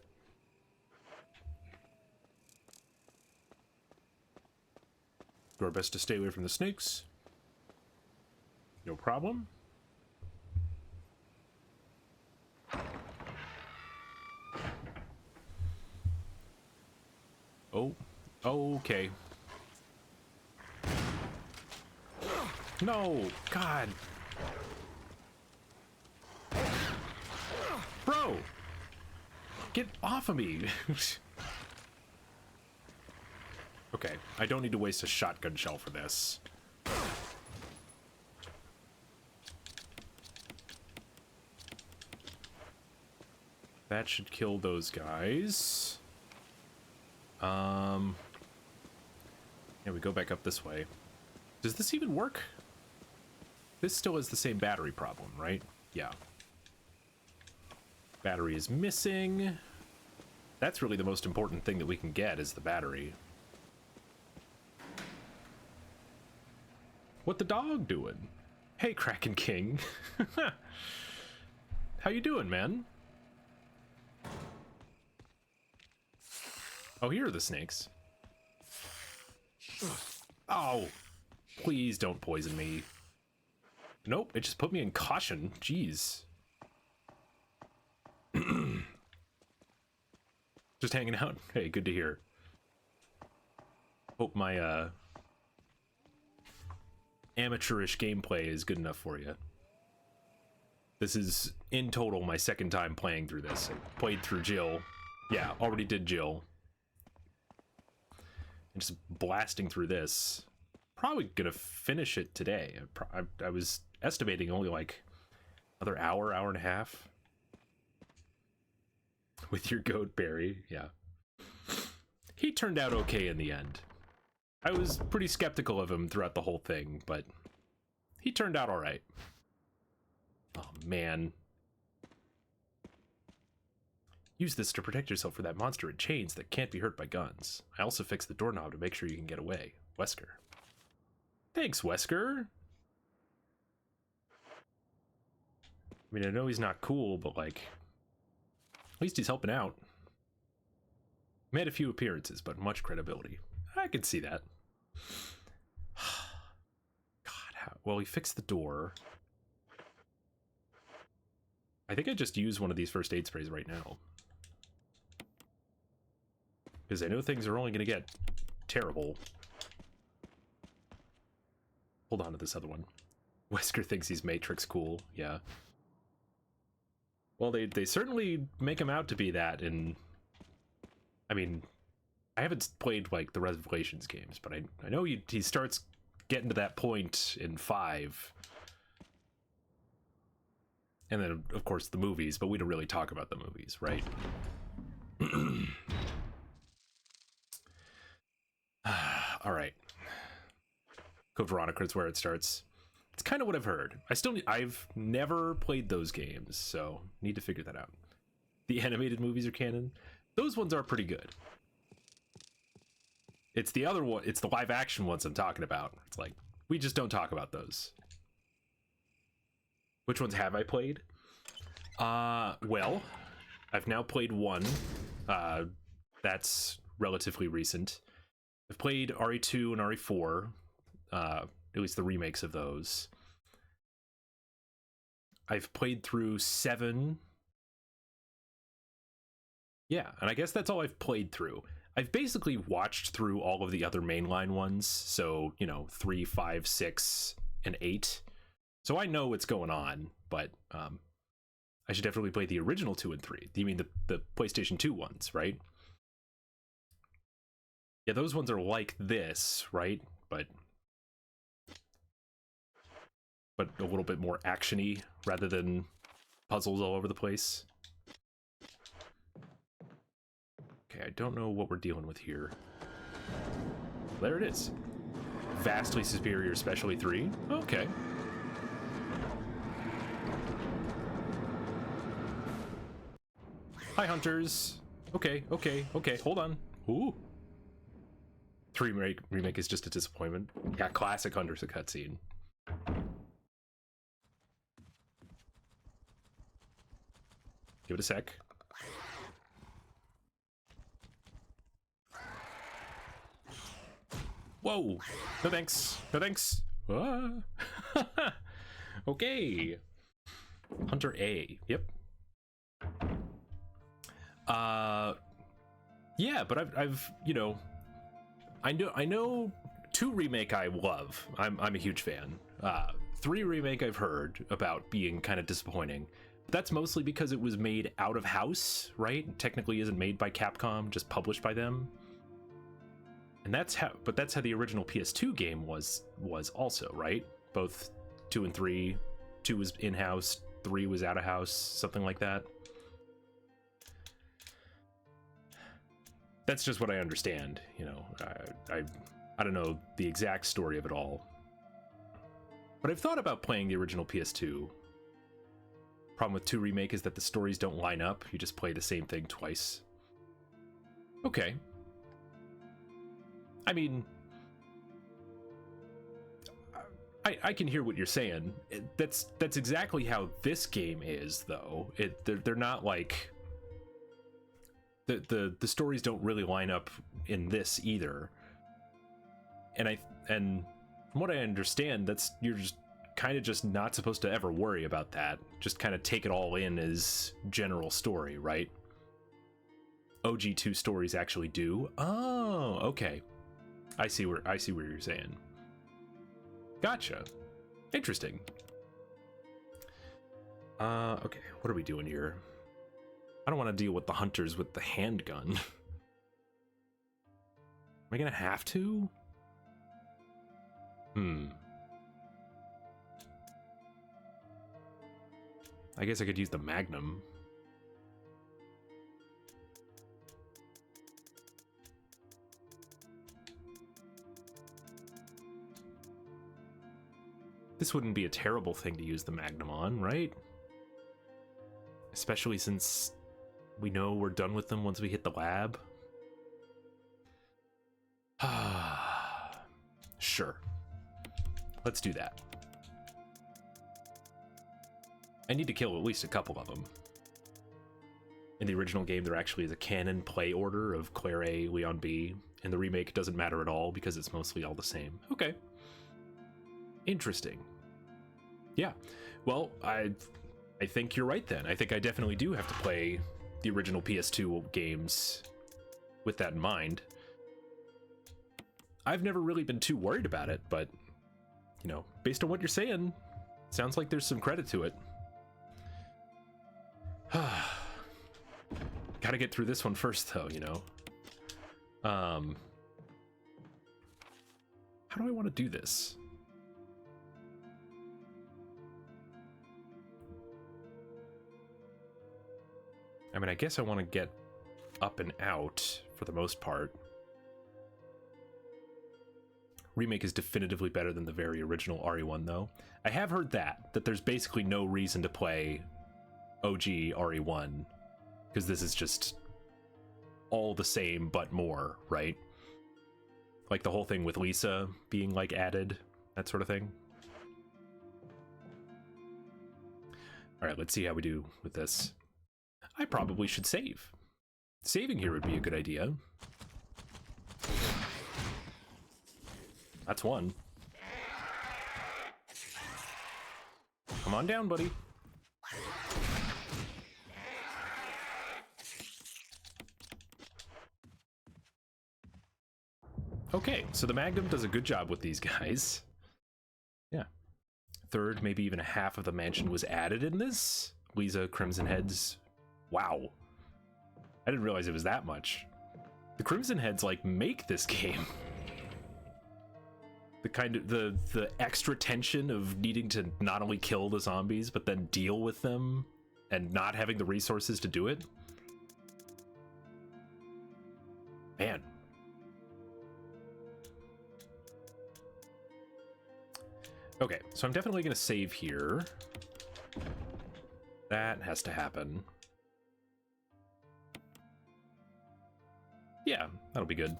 Do our best to stay away from the snakes. No problem. Oh, okay. No, God. Bro, get off of me. Okay, I don't need to waste a shotgun shell for this. That should kill those guys. Yeah, we go back up this way. Does this even work? This still has the same battery problem, right? Yeah. Battery is missing. That's really the most important thing that we can get is the battery. What the dog doing? Hey, Kraken King. How you doing, man? Oh, here are the snakes. Oh, please don't poison me. Nope, it just put me in caution. Jeez. Just hanging out. Hey, good to hear. Hope my amateurish gameplay is good enough for you. This is in total my second time playing through this. I played through Jill. Yeah, already did Jill. And just blasting through this. Probably gonna finish it today. I was estimating only like another hour and a half. With your goat, Barry. Yeah. He turned out okay in the end. I was pretty skeptical of him throughout the whole thing, but he turned out all right. Oh, man. Use this to protect yourself from that monster in chains that can't be hurt by guns. I also fixed the doorknob to make sure you can get away. Wesker. Thanks, Wesker. I mean, I know he's not cool, but like, at least he's helping out. Made a few appearances, but much credibility. I could see that. God, well, he fixed the door. I think I just use one of these first aid sprays right now. Because I know things are only going to get terrible. Hold on to this other one. Wesker thinks he's Matrix cool. Yeah. Well, they certainly make him out to be that in... I mean, I haven't played, like, the Revelations games, but I know he starts getting to that point in 5. And then, of course, the movies, but we don't really talk about the movies, right? All right. Code Veronica is where it starts. It's kind of what I've heard. I've never played those games, so need to figure that out. The animated movies are canon. Those ones are pretty good. It's the other one. It's the live action ones I'm talking about. It's like, we just don't talk about those. Which ones have I played? Well, I've now played one. That's relatively recent. I've played RE2 and RE4. At least the remakes of those. I've played through 7. Yeah, and I guess that's all I've played through. I've basically watched through all of the other mainline ones. So, 3, 5, 6, and 8. So I know what's going on, but I should definitely play the original 2 and 3. You mean the PlayStation 2 ones, right? Yeah, those ones are like this, right? But a little bit more action-y rather than puzzles all over the place. Okay, I don't know what we're dealing with here. There it is. Vastly superior Specialty 3. Okay. Hi, hunters. Okay, okay, okay. Hold on. Ooh. 3 remake is just a disappointment. Yeah, classic Hunters a cutscene. Give it a sec. Whoa! No thanks. No thanks. Ah. Okay. Hunter A. Yep. Yeah, but I've you know, I know 2 remake I love. I'm a huge fan. 3 remake I've heard about being kind of disappointing. But that's mostly because it was made out of house, right? Technically isn't made by Capcom, just published by them. And that's how the original PS2 game was also, right? Both 2 and 3. 2 was in-house, 3 was out of house, something like that. That's just what I understand, you know. I don't know the exact story of it all. But I've thought about playing the original PS2. Problem with 2 remake is that the stories don't line up. You just play the same thing twice. Okay. I mean, I can hear what you're saying. That's exactly how this game is, though. They're not like the stories don't really line up in this either. And from what I understand, you're just kind of just not supposed to ever worry about that. Just kind of take it all in as general story, right? OG2 stories actually do. Oh, okay. I see where you're saying. Gotcha. Interesting. Okay, what are we doing here? I don't want to deal with the hunters with the handgun. Am I gonna have to? I guess I could use the Magnum. This wouldn't be a terrible thing to use the Magnum on, right? Especially since we know we're done with them once we hit the lab. Sure. Let's do that. I need to kill at least a couple of them. In the original game, there actually is a canon play order of Claire A, Leon B. In the remake, it doesn't matter at all because it's mostly all the same. Okay. Interesting. Yeah. Well, I think you're right then. I think I definitely do have to play the original PS2 games with that in mind. I've never really been too worried about it, but, you know, based on what you're saying, sounds like there's some credit to it. Gotta get through this one first, though, you know. How do I want to do this? I mean, I guess I want to get up and out for the most part. Remake is definitively better than the very original RE1, though. I have heard that there's basically no reason to play OG RE1, because this is just all the same but more, right? Like the whole thing with Lisa being like added, that sort of thing. All right, let's see how we do with this. I probably should save. Saving here would be a good idea. That's one. Come on down, buddy. Okay, so the Magnum does a good job with these guys. Yeah. Third, maybe even a half of the mansion was added in this. Lisa, Crimson Heads. Wow. I didn't realize it was that much. The Crimson Heads, like, make this game. The kind of, the extra tension of needing to not only kill the zombies, but then deal with them and not having the resources to do it. Man. Okay, so I'm definitely going to save here. That has to happen. Yeah, that'll be good.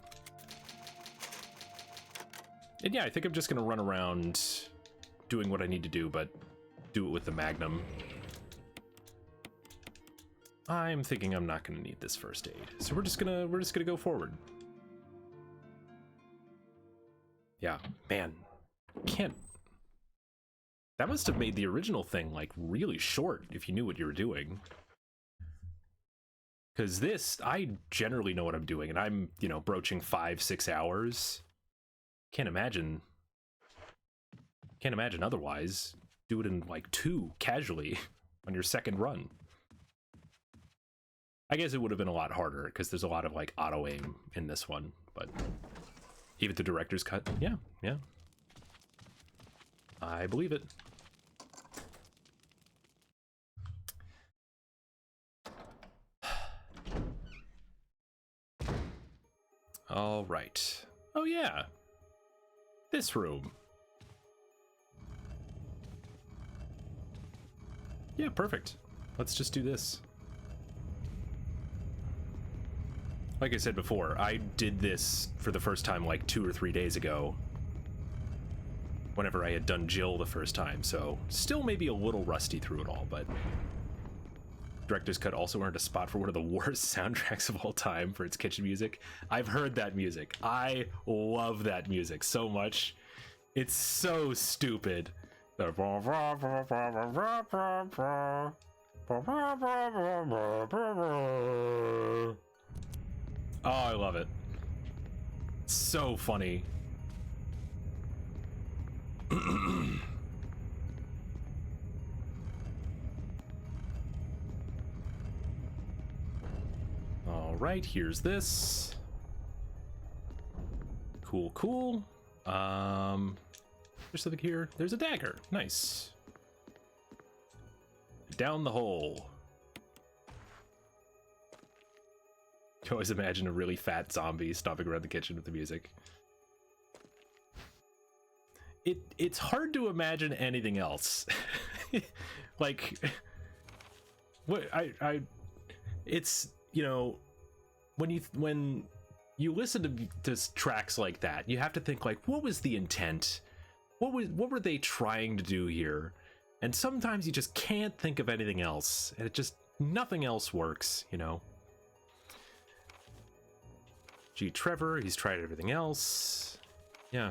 And yeah, I think I'm just gonna run around doing what I need to do, but do it with the Magnum. I'm thinking I'm not gonna need this first aid, so we're just gonna go forward. Yeah, man, can't. That must have made the original thing like really short if you knew what you were doing. Because this, I generally know what I'm doing, and I'm, you know, broaching 5-6 hours. Can't imagine otherwise. Do it in like 2 casually on your second run. I guess it would have been a lot harder because there's a lot of like auto aim in this one, but even the director's cut, yeah, I believe it. All right. Oh yeah, this room. Yeah, perfect. Let's just do this. Like I said before, I did this for the first time like 2 or 3 days ago. Whenever I had done Jill the first time, so still maybe a little rusty through it all, but Director's Cut also earned a spot for one of the worst soundtracks of all time for its kitchen music. I've heard that music. I love that music so much. It's so stupid. Oh, I love it. So funny. All right, here's this. Cool, cool. There's something here. There's a dagger. Nice. Down the hole. You always imagine a really fat zombie stomping around the kitchen with the music. It's hard to imagine anything else. Like, what it's, you know, when you listen to tracks like that, you have to think like, what was the intent? What were they trying to do here? And sometimes you just can't think of anything else, and nothing else works, you know. G. Trevor, he's tried everything else. Yeah.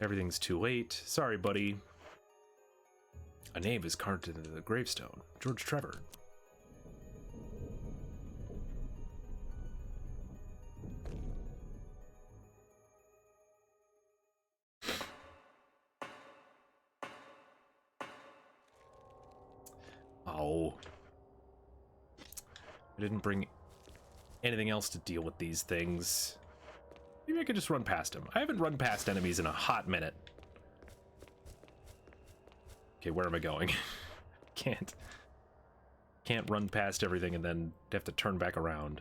Everything's too late. Sorry, buddy. A name is carved into the gravestone. George Trevor. Oh. I didn't bring anything else to deal with these things. Maybe I could just run past him. I haven't run past enemies in a hot minute. Okay, where am I going? Can't run past everything and then have to turn back around.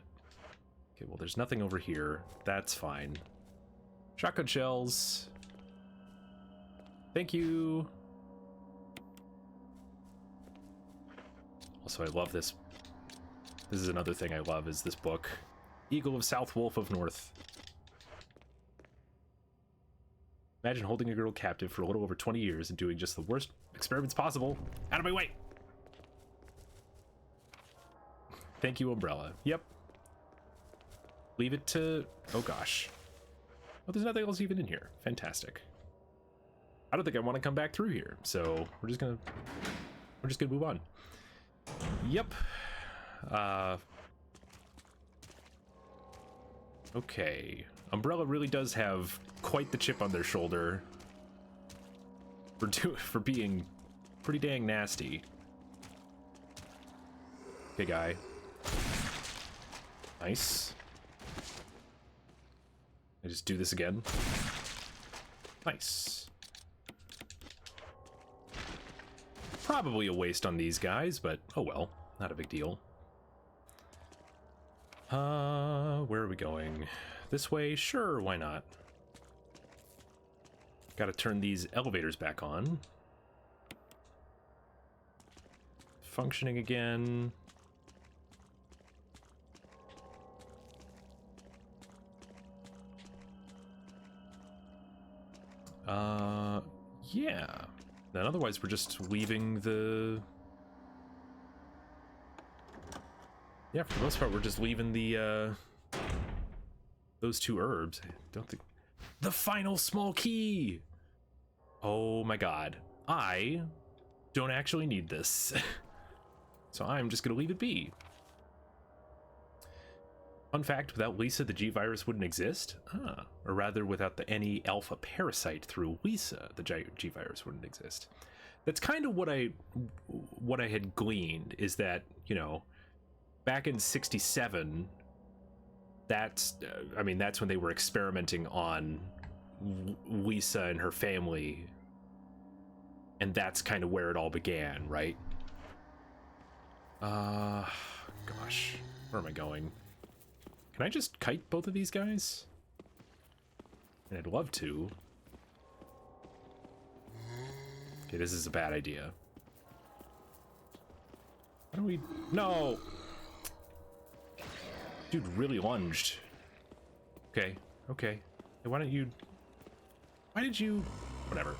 Okay, well, there's nothing over here. That's fine. Shotgun shells. Thank you. Also, I love this. This is another thing I love, is this book. Eagle of South, Wolf of North. Imagine holding a girl captive for a little over 20 years and doing just the worst experiments possible. Out of my way! Thank you, Umbrella. Yep. Leave it to... Oh, gosh. Oh, there's nothing else even in here. Fantastic. I don't think I want to come back through here, so we're just gonna move on. Yep. Okay. Umbrella really does have quite the chip on their shoulder for being pretty dang nasty. Okay, guy. Nice. I just do this again. Nice. Probably a waste on these guys, but oh well, not a big deal. Where are we going? This way? Sure, why not? Gotta turn these elevators back on. Functioning again. Yeah. Then otherwise we're just leaving the... Yeah, for the most part, we're just leaving the, those two herbs. I don't think... The final small key! Oh my god. I don't actually need this. So I'm just gonna leave it be. Fun fact, without Lisa, the G-Virus wouldn't exist. Or rather, without the NE alpha parasite through Lisa, the G-Virus wouldn't exist. That's kind of what I had gleaned, is that, you know, back in 67, that's, I mean, that's when they were experimenting on Lisa and her family. And that's kind of where it all began, right? Gosh, where am I going? Can I just kite both of these guys? And I'd love to. Okay, this is a bad idea. How do we... No! Dude really lunged. Okay, okay. Hey, why don't you... Why did you... Whatever.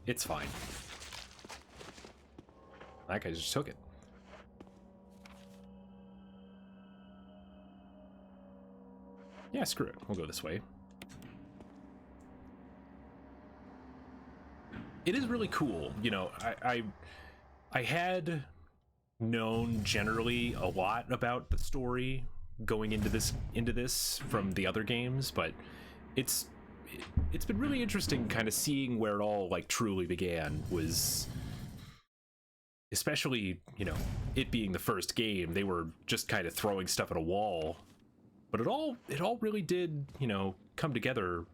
It's fine. That guy just took it. Yeah, screw it. We'll go this way. It is really cool. You know, I had known generally a lot about the story going into this from the other games, but it's been really interesting kind of seeing where it all like truly began. Was especially, you know, it being the first game, they were just kind of throwing stuff at a wall. But it all really did, you know, come together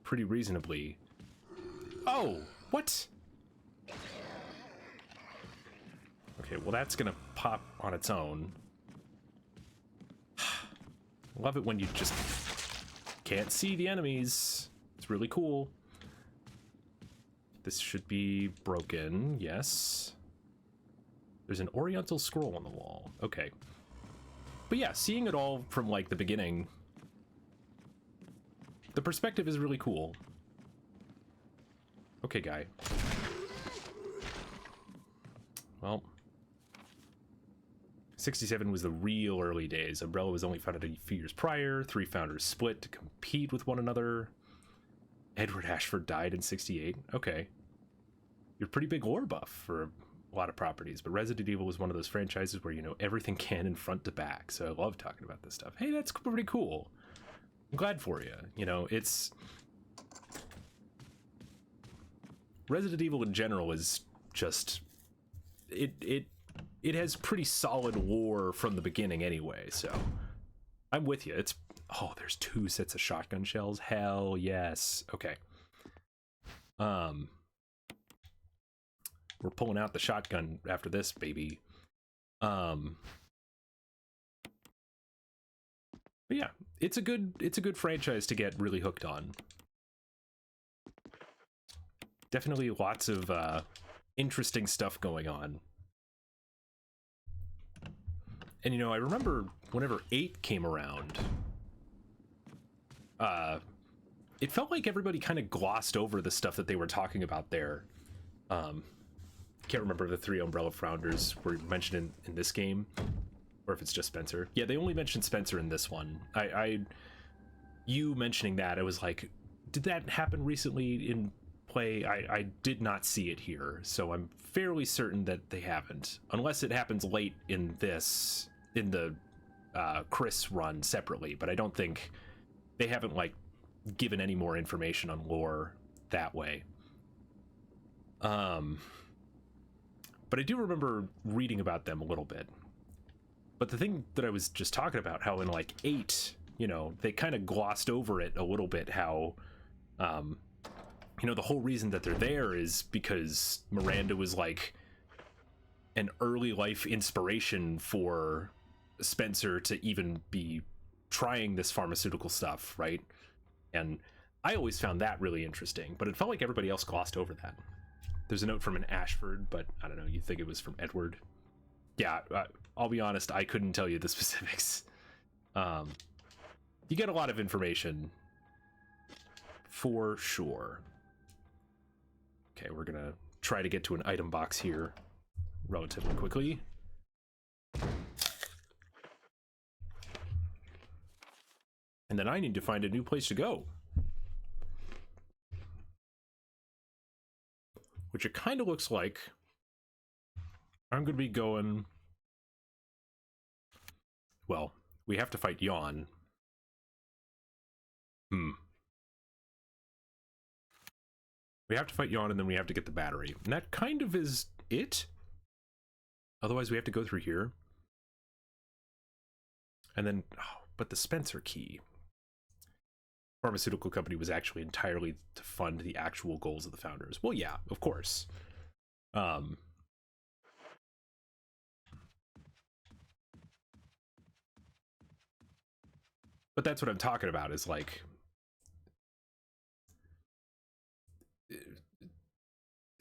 pretty reasonably. Oh, what? Okay, well that's gonna pop on its own. Love it when you just can't see the enemies. It's really cool. This should be broken, yes. There's an oriental scroll on the wall. Okay. But yeah, seeing it all from like the beginning, the perspective is really cool. Okay, guy. Well, 67 was the real early days. Umbrella was only founded a few years prior. 3 founders split to compete with one another. Edward Ashford died in 68. Okay. You're a pretty big lore buff for a lot of properties, but Resident Evil was one of those franchises where you know everything canon front to back, so I love talking about this stuff. Hey, that's pretty cool. I'm glad for you. You know, it's... Resident Evil in general is just... It has pretty solid lore from the beginning anyway, so I'm with you. It's... Oh, there's 2 sets of shotgun shells? Hell yes. Okay. We're pulling out the shotgun after this, baby. But yeah, it's a good franchise to get really hooked on. Definitely lots of interesting stuff going on. And you know, I remember whenever 8 came around, it felt like everybody kind of glossed over the stuff that they were talking about there. Can't remember if the 3 Umbrella founders were mentioned in this game, or if it's just Spencer. Yeah, they only mentioned Spencer in this one. You mentioning that, I was like, did that happen recently in play? I did not see it here, so I'm fairly certain that they haven't, unless it happens late in this, in the Chris run separately. But I don't think they haven't like given any more information on lore that way. But I do remember reading about them a little bit. But the thing that I was just talking about, how in like 8, you know, they kind of glossed over it a little bit, how, you know, the whole reason that they're there is because Miranda was like an early life inspiration for Spencer to even be trying this pharmaceutical stuff, right? And I always found that really interesting, but it felt like everybody else glossed over that. There's a note from an Ashford, but I don't know, you'd think it was from Edward. Yeah, I'll be honest, I couldn't tell you the specifics. You get a lot of information for sure. Okay, we're gonna try to get to an item box here relatively quickly. And then I need to find a new place to go. Which it kind of looks like I'm going to be going... Well, we have to fight Yawn. We have to fight Yawn, and then we have to get the battery. And that kind of is it. Otherwise, we have to go through here. And then... Oh, but the Spencer key. Pharmaceutical company was actually entirely to fund the actual goals of the founders. Well, yeah, of course. But that's what I'm talking about, is like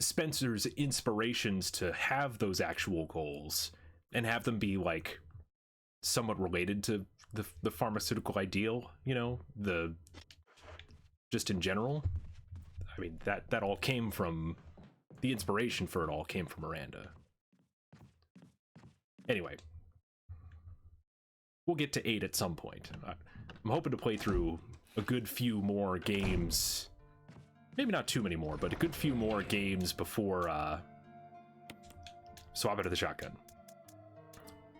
Spencer's inspirations to have those actual goals and have them be like somewhat related to the pharmaceutical ideal, you know, just in general. I mean, that all came from, the inspiration for it all came from Miranda. Anyway, we'll get to 8 at some point. I'm hoping to play through a good few more games, maybe not too many more, but a good few more games before Swap Out of the Shotgun,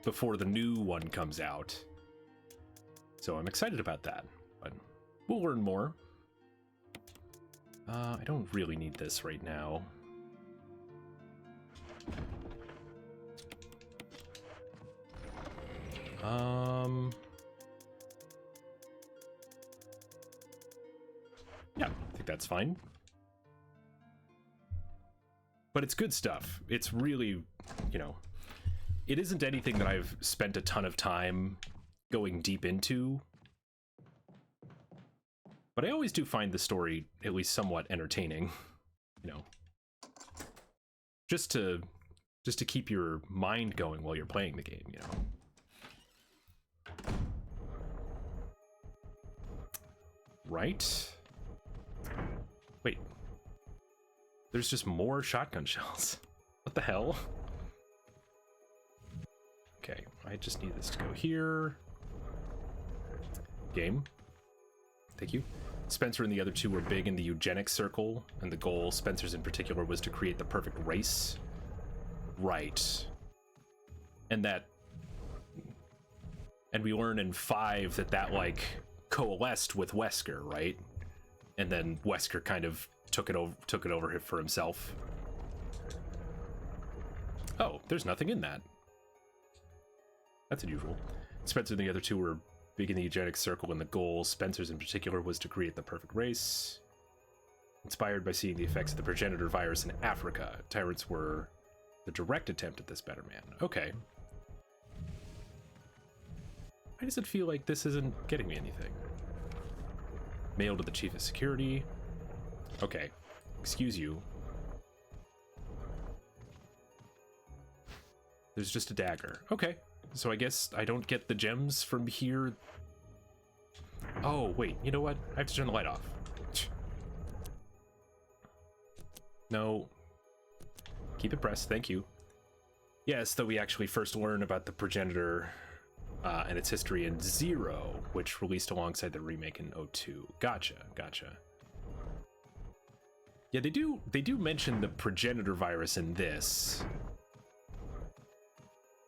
before the new one comes out. So I'm excited about that, but we'll learn more. I don't really need this right now. Yeah, I think that's fine. But it's good stuff. It's really, you know, it isn't anything that I've spent a ton of time going deep into. But I always do find the story at least somewhat entertaining, you know. Just to keep your mind going while you're playing the game, you know. Right? Wait. There's just more shotgun shells. What the hell? Okay, I just need this to go here. Game. Thank you. Spencer and the other two were big in the eugenics circle, and the goal, Spencer's in particular, was to create the perfect race. Right. And we learn in 5 that like coalesced with Wesker, right? And then Wesker kind of took it over for himself. Oh, there's nothing in that. That's unusual. Spencer and the other two were big in the eugenics circle, and the goal, Spencer's in particular, was to create the perfect race. Inspired by seeing the effects of the progenitor virus in Africa, tyrants were the direct attempt at this better man. Okay. Why does it feel like this isn't getting me anything? Mail to the chief of security. Okay. Excuse you. There's just a dagger. Okay. So I guess I don't get the gems from here. Oh, wait. You know what? I have to turn the light off. No. Keep it pressed. Thank you. Yes, though we actually first learn about the progenitor and its history in 0, which released alongside the remake in 02. Gotcha. Yeah, they do mention the progenitor virus in this.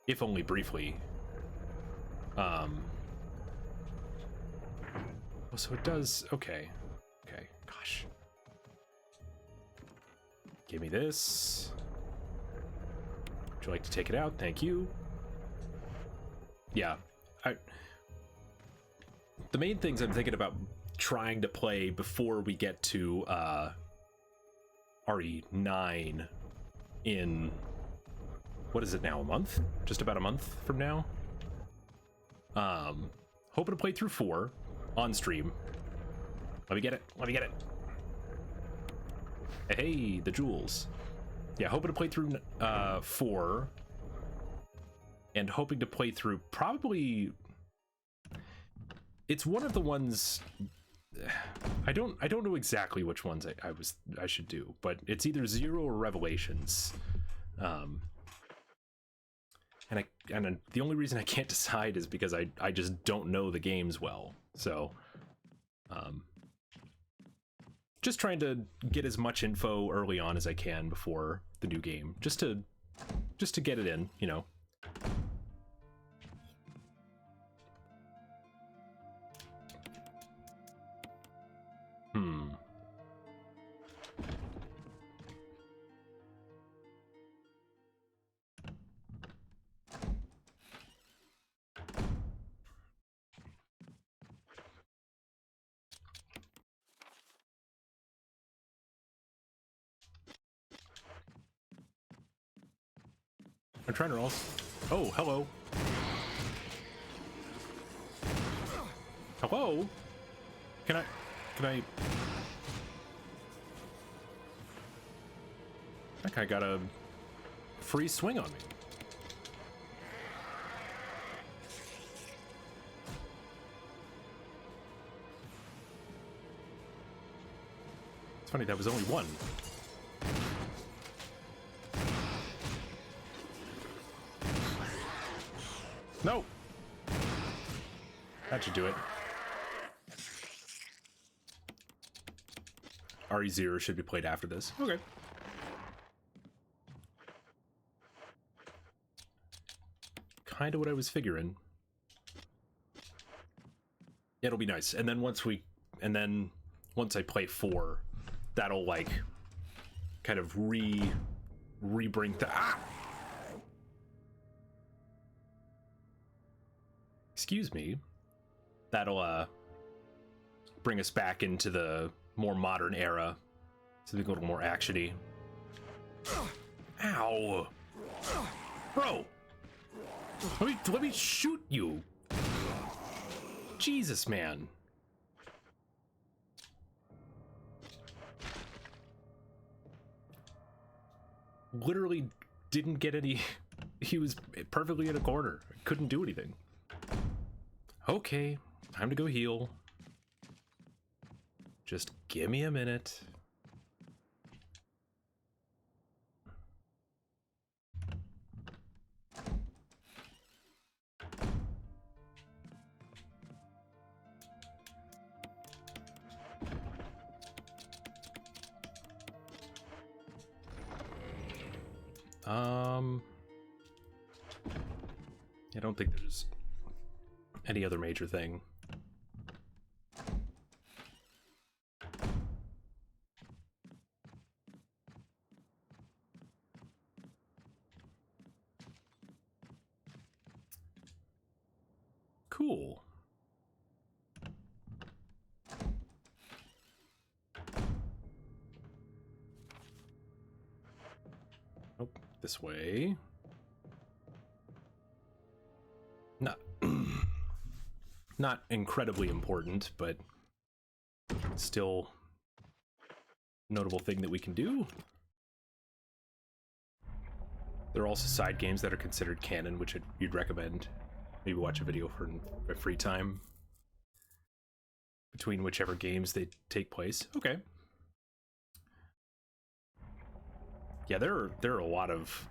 If only briefly. Oh, so it does. Okay. Gosh. Give me this. Would you like to take it out? Thank you. Yeah. The main things I'm thinking about trying to play before we get to RE9 in, what is it now, a month? Just about a month from now? Hoping to play through 4 on stream. Let me get it. Hey, the jewels. Yeah, hoping to play through 4. And hoping to play through probably... It's one of the ones I don't know exactly which ones I should do, but it's either Zero or Revelations. And the only reason I can't decide is because I just don't know the games well. So just trying to get as much info early on as I can before the new game, just to get it in, you know. I'm trying to also... Oh, hello. Hello? Can I... That guy got a free swing on me. It's funny, that was only one. No! That should do it. RE0 should be played after this. Okay. Kind of what I was figuring. It'll be nice. And then once I play 4, that'll like kind of re-bring the Excuse me. That'll bring us back into the more modern era. Something a little more actiony. Ow! Bro! Let me shoot you! Jesus, man. Literally didn't get any... He was perfectly in a corner. Couldn't do anything. Okay, time to go heal. Just give me a minute. I don't think there's any other major thing. Cool. Oh, this way. Not incredibly important, but still notable thing that we can do. There are also side games that are considered canon, which you'd recommend. Maybe watch a video for a free time between whichever games they take place. Okay. Yeah, there are a lot of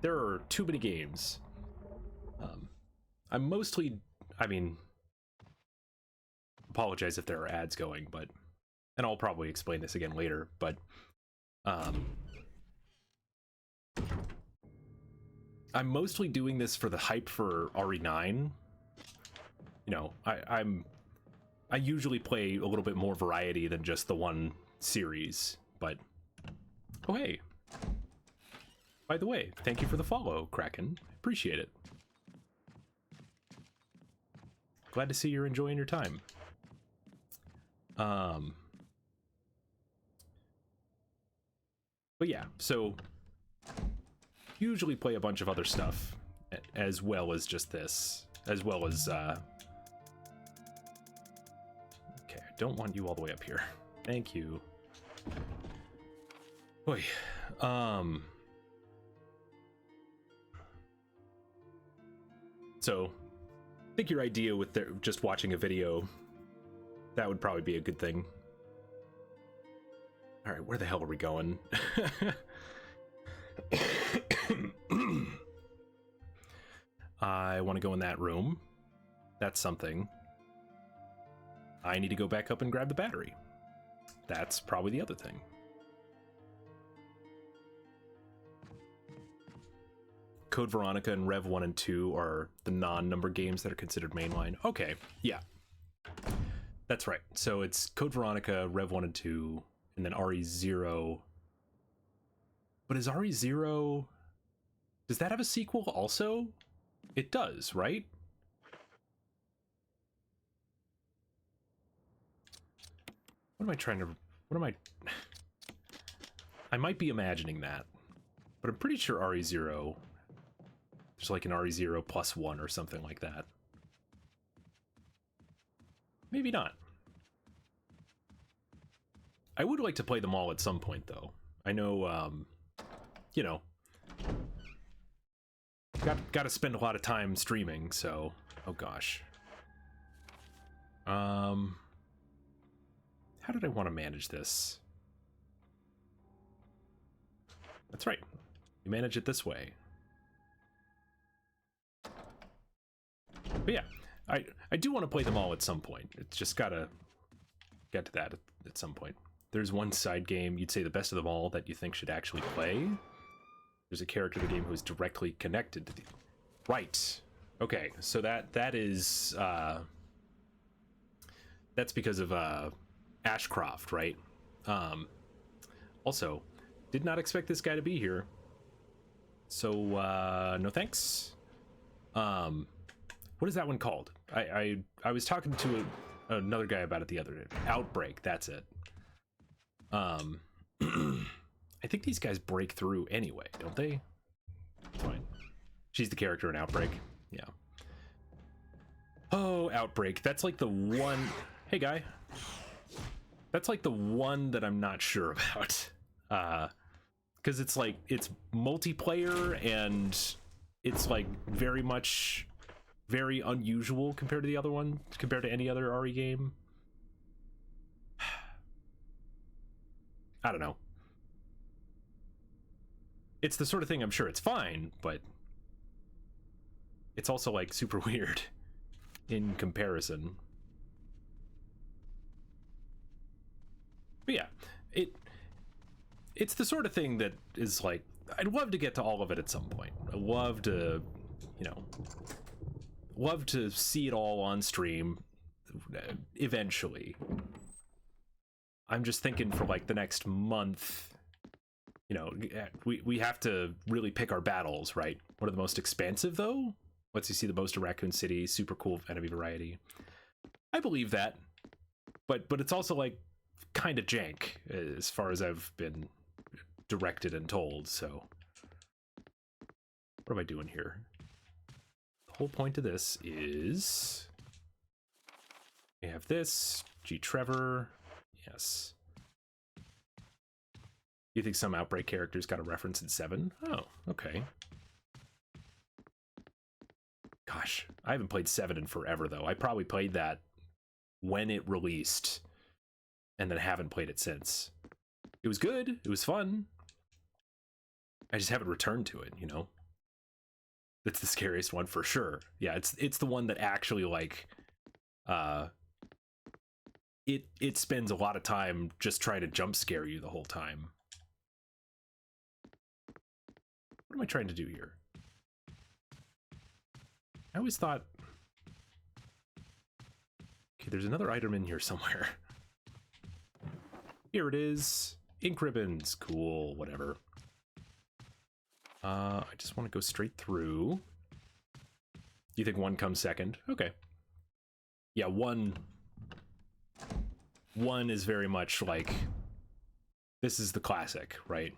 there are too many games. I'm mostly, I mean, apologize if there are ads going, but, and I'll probably explain this again later, but I'm mostly doing this for the hype for RE9. You know, I usually play a little bit more variety than just the one series, but oh hey, by the way, thank you for the follow, Kraken. Appreciate it. Glad to see you're enjoying your time. But yeah, so usually play a bunch of other stuff as well as just this, as well as okay, I don't want you all the way up here. Thank you. Oy. So I think your idea with just watching a video That would probably be a good thing. All right, where the hell are we going? I want to go in that room. That's something. I need to go back up and grab the battery. That's probably the other thing. Code Veronica and Rev 1 and 2 are the non-number games that are considered mainline. Okay, yeah. That's right. So it's Code Veronica, Rev 1 and 2, and then RE0. But is RE0... Does that have a sequel also? It does, right? What am I trying to... What am I... I might be imagining that. But I'm pretty sure RE0... There's like an RE0 plus 1 or something like that. Maybe not. I would like to play them all at some point, though. I know, you know, got to spend a lot of time streaming, so... Oh, gosh. How did I want to manage this? That's right. You manage it this way. But yeah, I do want to play them all at some point. It's just gotta get to that at some point. There's one side game you'd say the best of them all that you think should actually play. There's a character in the game who is directly connected to the... Right. Okay, so that is... that's because of Ashcroft, right? Also, did not expect this guy to be here. So, no thanks. What is that one called? I was talking to another guy about it the other day. Outbreak, that's it. I think these guys break through anyway, don't they? Fine. She's the character in Outbreak. Yeah. Oh, Outbreak. That's like the one... Hey, guy. That's like the one that I'm not sure about. Because it's like, it's multiplayer and it's like very much... very unusual compared to the other one, compared to any other RE game. I don't know. It's the sort of thing I'm sure it's fine, but it's also like super weird in comparison. But yeah, it's the sort of thing that is like, I'd love to get to all of it at some point. I'd love to, you know, love to see it all on stream eventually. I'm just thinking for like the next month, you know, we have to really pick our battles, right? What are the most expansive though? Lets you see the most of Raccoon City, super cool enemy variety. I believe that, but it's also like kind of jank as far as I've been directed and told. So what am I doing here? The whole point of this is we have this G. Trevor. Yes. You think some Outbreak characters got a reference in 7? Oh, okay. Gosh, I haven't played 7 in forever, though. I probably played that when it released, and then haven't played it since. It was good. It was fun. I just haven't returned to it, you know? That's the scariest one for sure. Yeah, it's the one that actually, like, it spends a lot of time just trying to jump scare you the whole time. What am I trying to do here? I always thought... Okay, there's another item in here somewhere. Here it is. Ink ribbons. Cool, whatever. I just want to go straight through. You think 1 comes second? Okay. Yeah, 1 is very much like... This is the classic, right?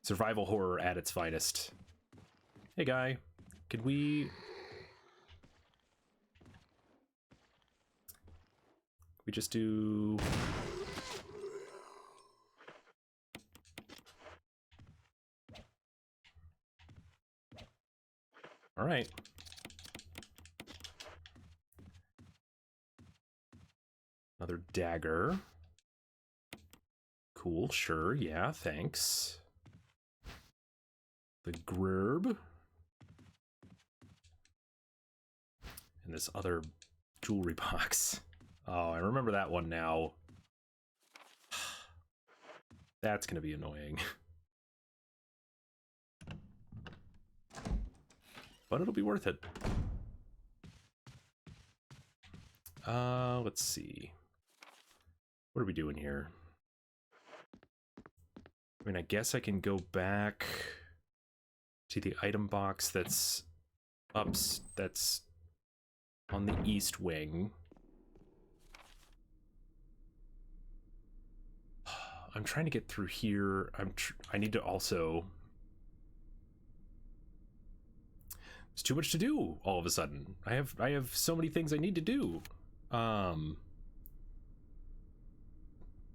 Survival horror at its finest. Hey, guy. Could we just do... All right. Another dagger. Cool, sure, yeah, thanks. The grub. And this other jewelry box. Oh, I remember that one now. That's gonna be annoying. But it'll be worth it. Let's see. What are we doing here? I mean, I guess I can go back to the item box that's that's on the east wing. I'm trying to get through here. I need to also... There's too much to do all of a sudden. I have so many things I need to do.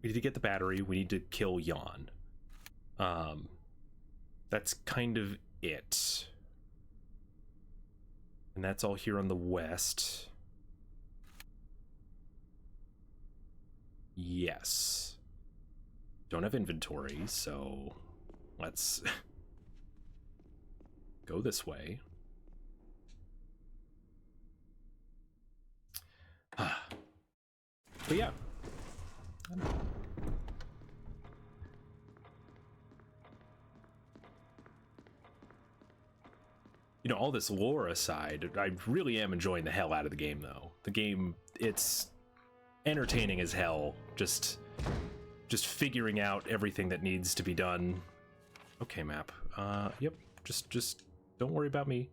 We need to get the battery. We need to kill Yawn. That's kind of it. And that's all here on the west. Yes. Don't have inventory, so let's go this way. But yeah. You know, all this lore aside, I really am enjoying the hell out of the game, though. The game, it's entertaining as hell. Just figuring out everything that needs to be done. Okay, map. Yep. Just don't worry about me.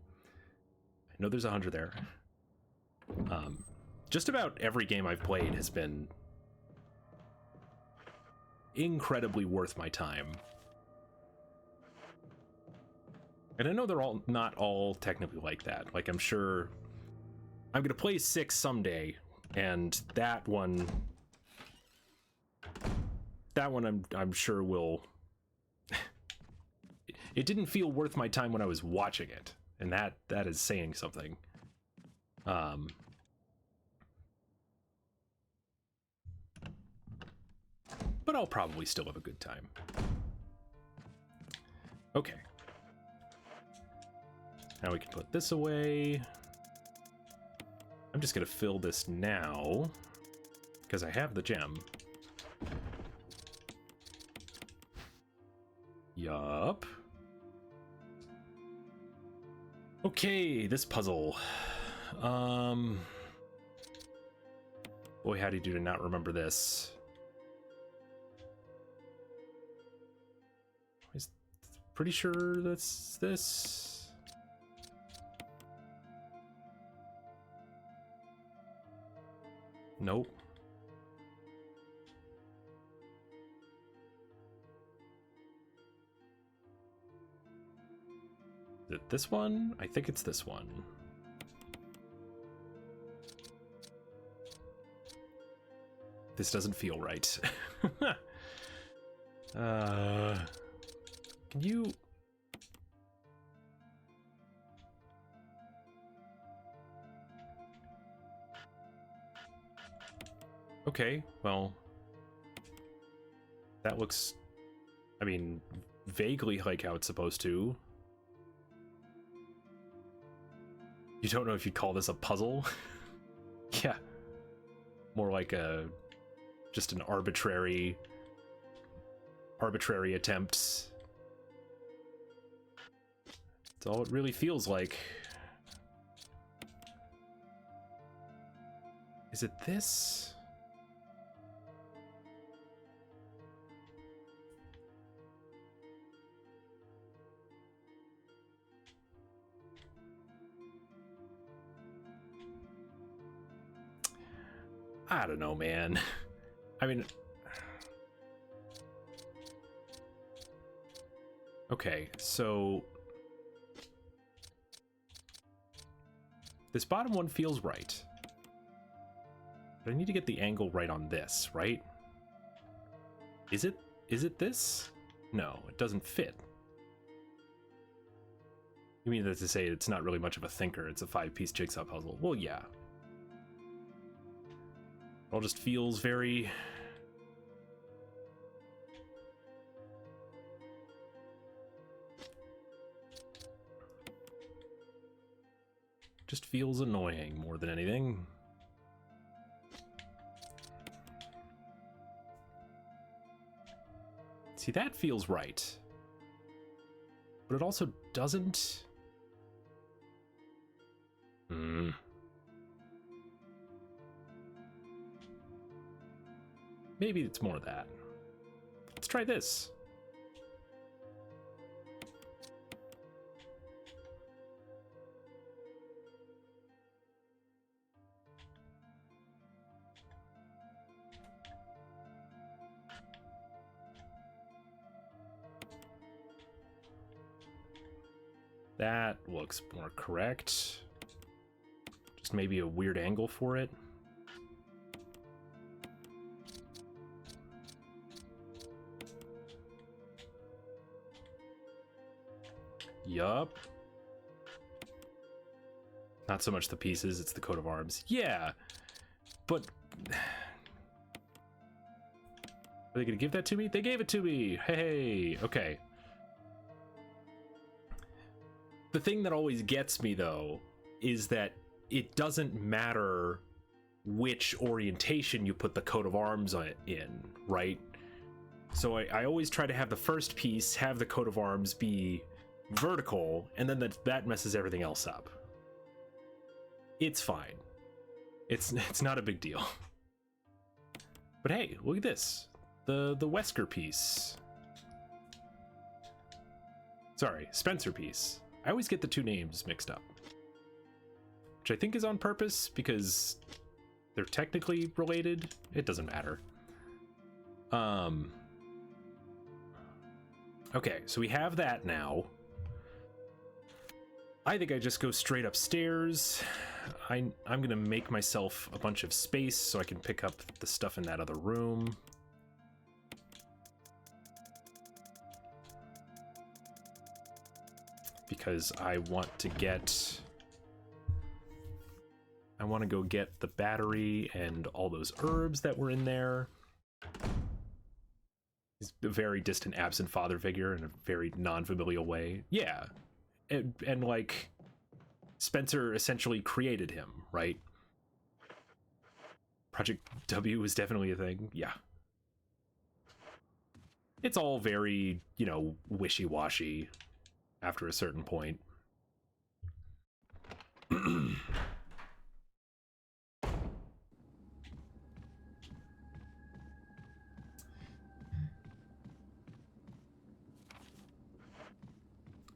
I know there's 100 there. Just about every game I've played has been incredibly worth my time. And I know they're all not all technically like that. Like, I'm sure I'm gonna play 6 someday, and that one I'm sure will it didn't feel worth my time when I was watching it, and that is saying something. But I'll probably still have a good time. Okay. Now we can put this away. I'm just gonna fill this now because I have the gem. Yup. Okay, this puzzle. Boy, how'd he do to not remember this? I'm pretty sure that's this. Nope. Is it this one? I think it's this one. This doesn't feel right. Can you... Okay, well, that looks, I mean, vaguely like how it's supposed to. You don't know if you'd call this a puzzle? Yeah. More like just an arbitrary attempt. That's all it really feels like. Is it this? I don't know, man. I mean... Okay, so... This bottom one feels right. But I need to get the angle right on this, right? Is it this? No, it doesn't fit. You mean that to say it's not really much of a thinker, it's a 5-piece jigsaw puzzle? Well, yeah. All just feels very... just feels annoying more than anything. See, that feels right. But it also doesn't. Maybe it's more of that. Let's try this. That looks more correct. Just maybe a weird angle for it. Yup. Not so much the pieces, it's the coat of arms. Yeah, but... are they gonna give that to me? They gave it to me! Hey, okay. The thing that always gets me, though, is that it doesn't matter which orientation you put the coat of arms in, right? So I always try to have the first piece have the coat of arms be vertical, and then that messes everything else up. It's fine. It's not a big deal. But hey, look at this. The Wesker piece. Sorry, Spencer piece. I always get the two names mixed up. Which I think is on purpose, because they're technically related. It doesn't matter. Okay, so we have that now. I think I just go straight upstairs. I'm gonna make myself a bunch of space so I can pick up the stuff in that other room. Because I want to go get the battery and all those herbs that were in there. He's a very distant, absent father figure in a very non-familial way. Yeah. And like, Spencer essentially created him, right? Project W was definitely a thing. Yeah. It's all very, you know, wishy-washy after a certain point.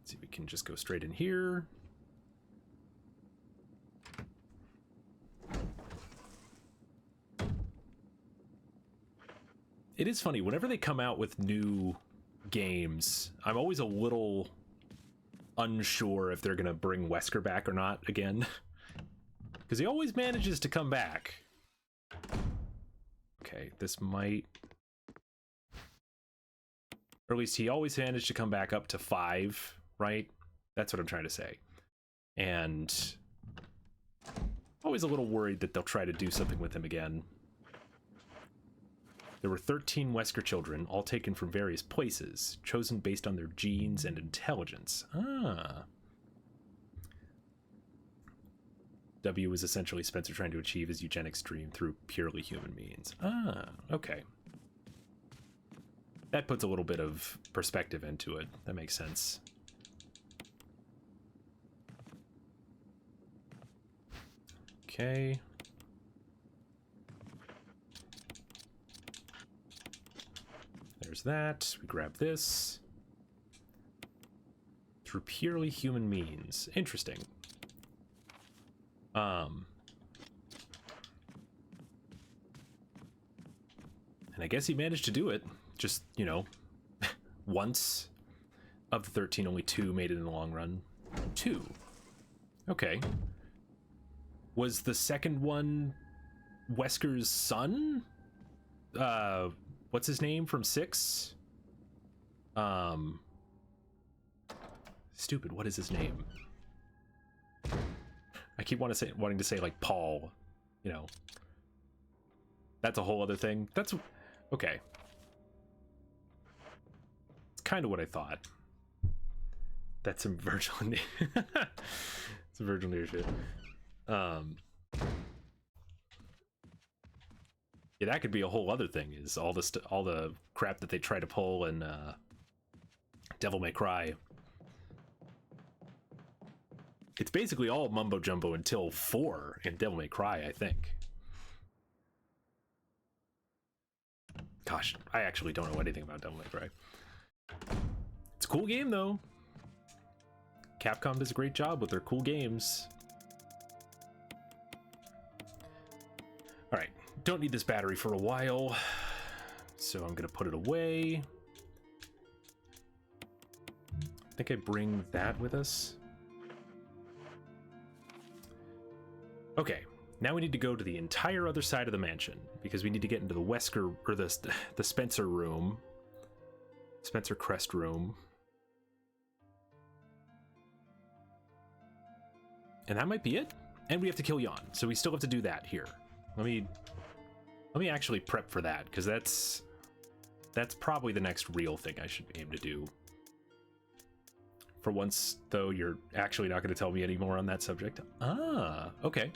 See, we can just go straight in here. It is funny, whenever they come out with new games, I'm always a little unsure if they're gonna bring Wesker back or not again. Because he always manages to come back. Okay, this might... or at least he always managed to come back up to 5, right? That's what I'm trying to say. And always a little worried that they'll try to do something with him again. There were 13 Wesker children, all taken from various places, chosen based on their genes and intelligence. Ah. W was essentially Spencer trying to achieve his eugenics dream through purely human means. Ah, okay. That puts a little bit of perspective into it. That makes sense. Okay. There's that. We grab this. Through purely human means. Interesting. And I guess he managed to do it. Just, you know, once. Of the 13, only 2 made it in the long run. 2. Okay. Was the second one Wesker's son? What's his name from 6? Stupid, what is his name? I keep wanting to say like Paul, you know. That's a whole other thing. That's okay. It's kind of what I thought. That's some Virgil some Virgil Near shit. Yeah, that could be a whole other thing. Is all the crap that they try to pull in Devil May Cry. It's basically all mumbo jumbo until 4 in Devil May Cry, I think. Gosh, I actually don't know anything about Devil May Cry. It's a cool game though. Capcom does a great job with their cool games. All right, don't need this battery for a while, so I'm gonna put it away. I think I bring that with us. Okay, now we need to go to the entire other side of the mansion because we need to get into the Wesker or the Spencer room, Spencer Crest room, and that might be it. And we have to kill Jan, so we still have to do that here. Let me actually prep for that because that's probably the next real thing I should aim to do. For once, though, you're actually not going to tell me any more on that subject. Ah, okay.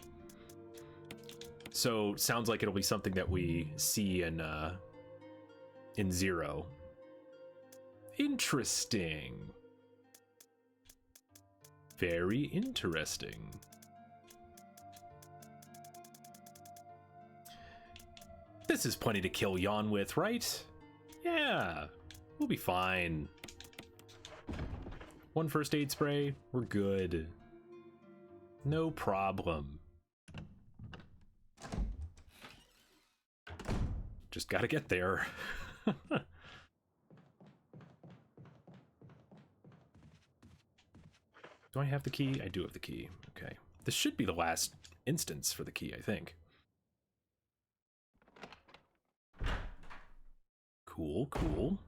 So sounds like it'll be something that we see in Zero. Interesting. Very interesting. This is plenty to kill Jan with, right? Yeah, we'll be fine. One first aid spray, we're good. No problem. Just gotta get there. Do I have the key? I do have the key. Okay. This should be the last instance for the key, I think. Cool, cool.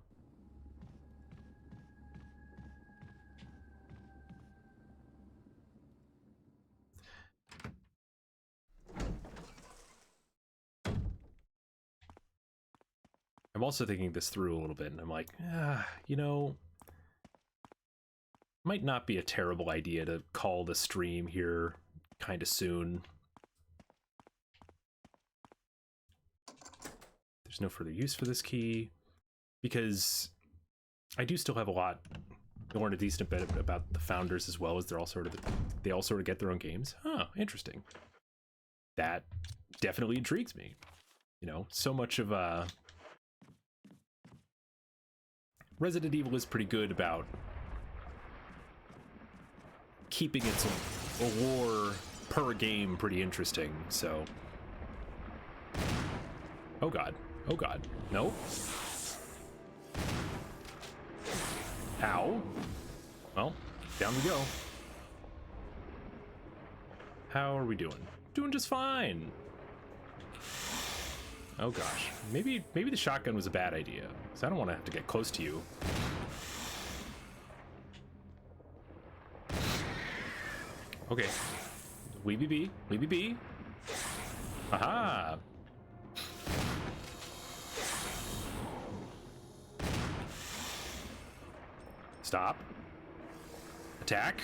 I'm also thinking this through a little bit, and I'm like, you know, might not be a terrible idea to call the stream here kind of soon. There's no further use for this key because I do still have a lot, learn a decent bit about the founders as well as they all sort of get their own games. Huh, interesting. That definitely intrigues me. You know, so much of Resident Evil is pretty good about keeping its lore per game pretty interesting, so. Oh god. Oh god. No. Ow. Well, down we go. How are we doing? Doing just fine. Oh gosh. Maybe the shotgun was a bad idea, because I don't want to have to get close to you. Okay. Weeby bee. Weeby bee. Aha! Stop. Attack.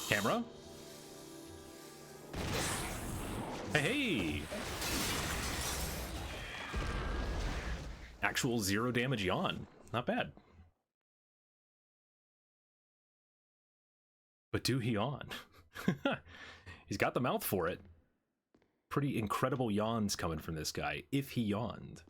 Camera. Hey! Actual 0 damage Jan. Not bad. But do he yawn? He's got the mouth for it. Pretty incredible yawns coming from this guy, if he yawned.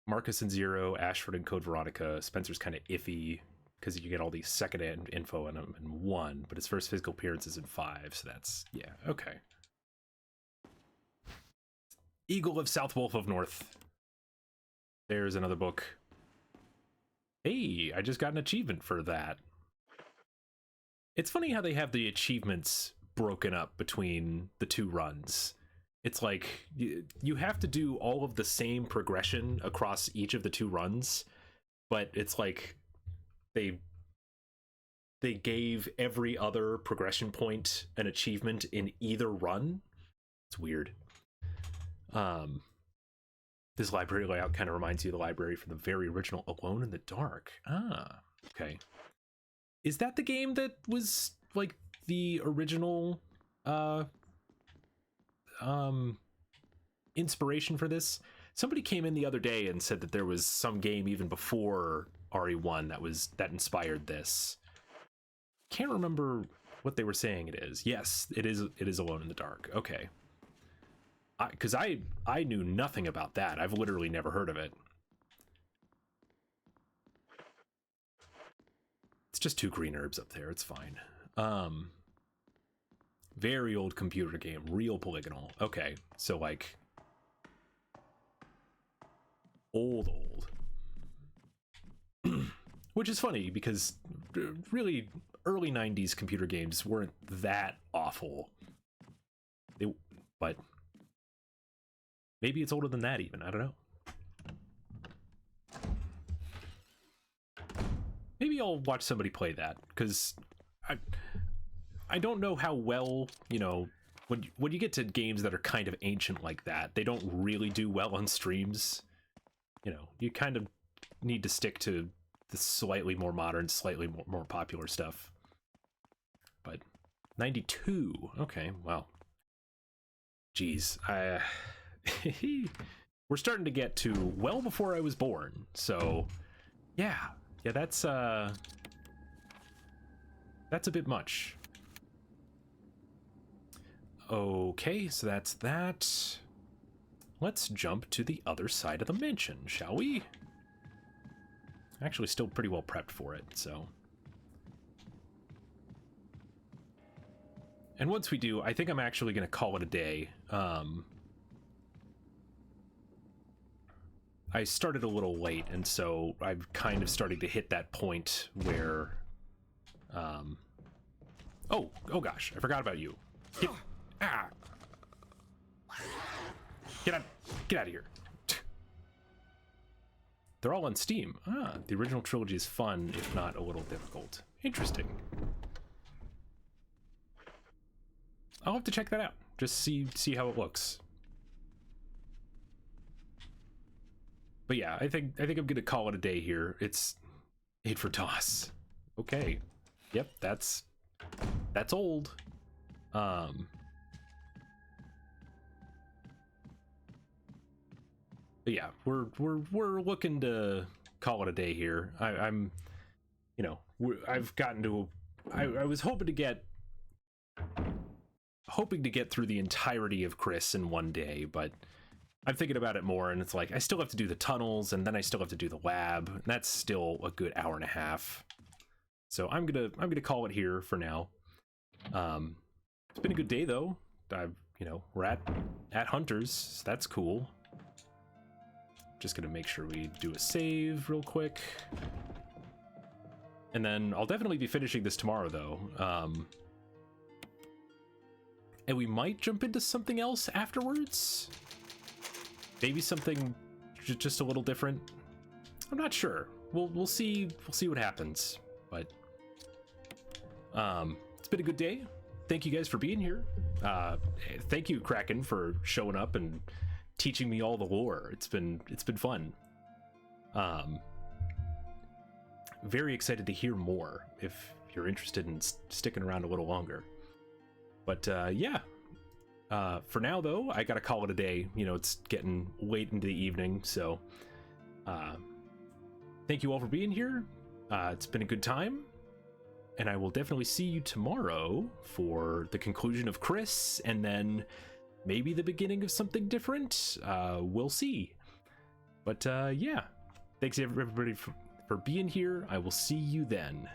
Marcus and Zero, Ashford and Code Veronica. Spencer's kind of iffy because you get all these second-hand info in him in 1, but his first physical appearance is in 5, so that's, yeah, okay. Eagle of South, Wolf of North. There's another book. Hey, I just got an achievement for that. It's funny how they have the achievements broken up between the 2 runs. It's like you have to do all of the same progression across each of the 2 runs, but it's like they they gave every other progression point an achievement in either run. It's weird. This library layout kind of reminds you of the library from the very original Alone in the Dark. Ah, okay. Is that the game that was like the original inspiration for this? Somebody came in the other day and said that there was some game even before RE1 that inspired this. Can't remember what they were saying it is. Yes, it is Alone in the Dark. Okay. Because I knew nothing about that. I've literally never heard of it. It's just 2 green herbs up there. It's fine. Very old computer game. Real polygonal. Okay. So, like... Old. Which is funny, because really, early 90s computer games weren't that awful. But... maybe it's older than that even. I don't know. Maybe I'll watch somebody play that, because I don't know how well, you know, when you get to games that are kind of ancient like that, they don't really do well on streams. You know, you kind of need to stick to the slightly more modern, slightly more popular stuff. But 92, okay, well, geez, we're starting to get to well before I was born, so yeah, that's a bit much. Okay, so that's that. Let's jump to the other side of the mansion, shall we? Actually, still pretty well prepped for it, so. And once we do, I think I'm actually going to call it a day. I started a little late, and so I'm kind of starting to hit that point where... Oh gosh, I forgot about you. Get out of here. They're all on Steam. Ah, the original trilogy is fun, if not a little difficult. Interesting. I'll have to check that out. Just see how it looks. But yeah, I think I'm gonna call it a day here. It's 8 for DOS. Okay. Yep, that's old. But yeah, we're looking to call it a day here. I'm, you know, I've gotten to. I was hoping to get through the entirety of Chris in one day, but I'm thinking about it more, and it's like I still have to do the tunnels, and then I still have to do the lab, and that's still a good hour and a half. So I'm gonna call it here for now. It's been a good day though. You know, we're at Hunters, so that's cool. Just gonna make sure we do a save real quick. And then I'll definitely be finishing this tomorrow though. And we might jump into something else afterwards. Maybe something just a little different. I'm not sure. We'll see what happens. But it's been a good day. Thank you guys for being here. Thank you, Kraken, for showing up and teaching me all the lore. It's been fun. Very excited to hear more if you're interested in sticking around a little longer. But yeah, for now though, I gotta call it a day. You know, it's getting late into the evening, so thank you all for being here. It's been a good time, and I will definitely see you tomorrow for the conclusion of Chris, and then maybe the beginning of something different. We'll see. But yeah, thanks everybody for being here. I will see you then.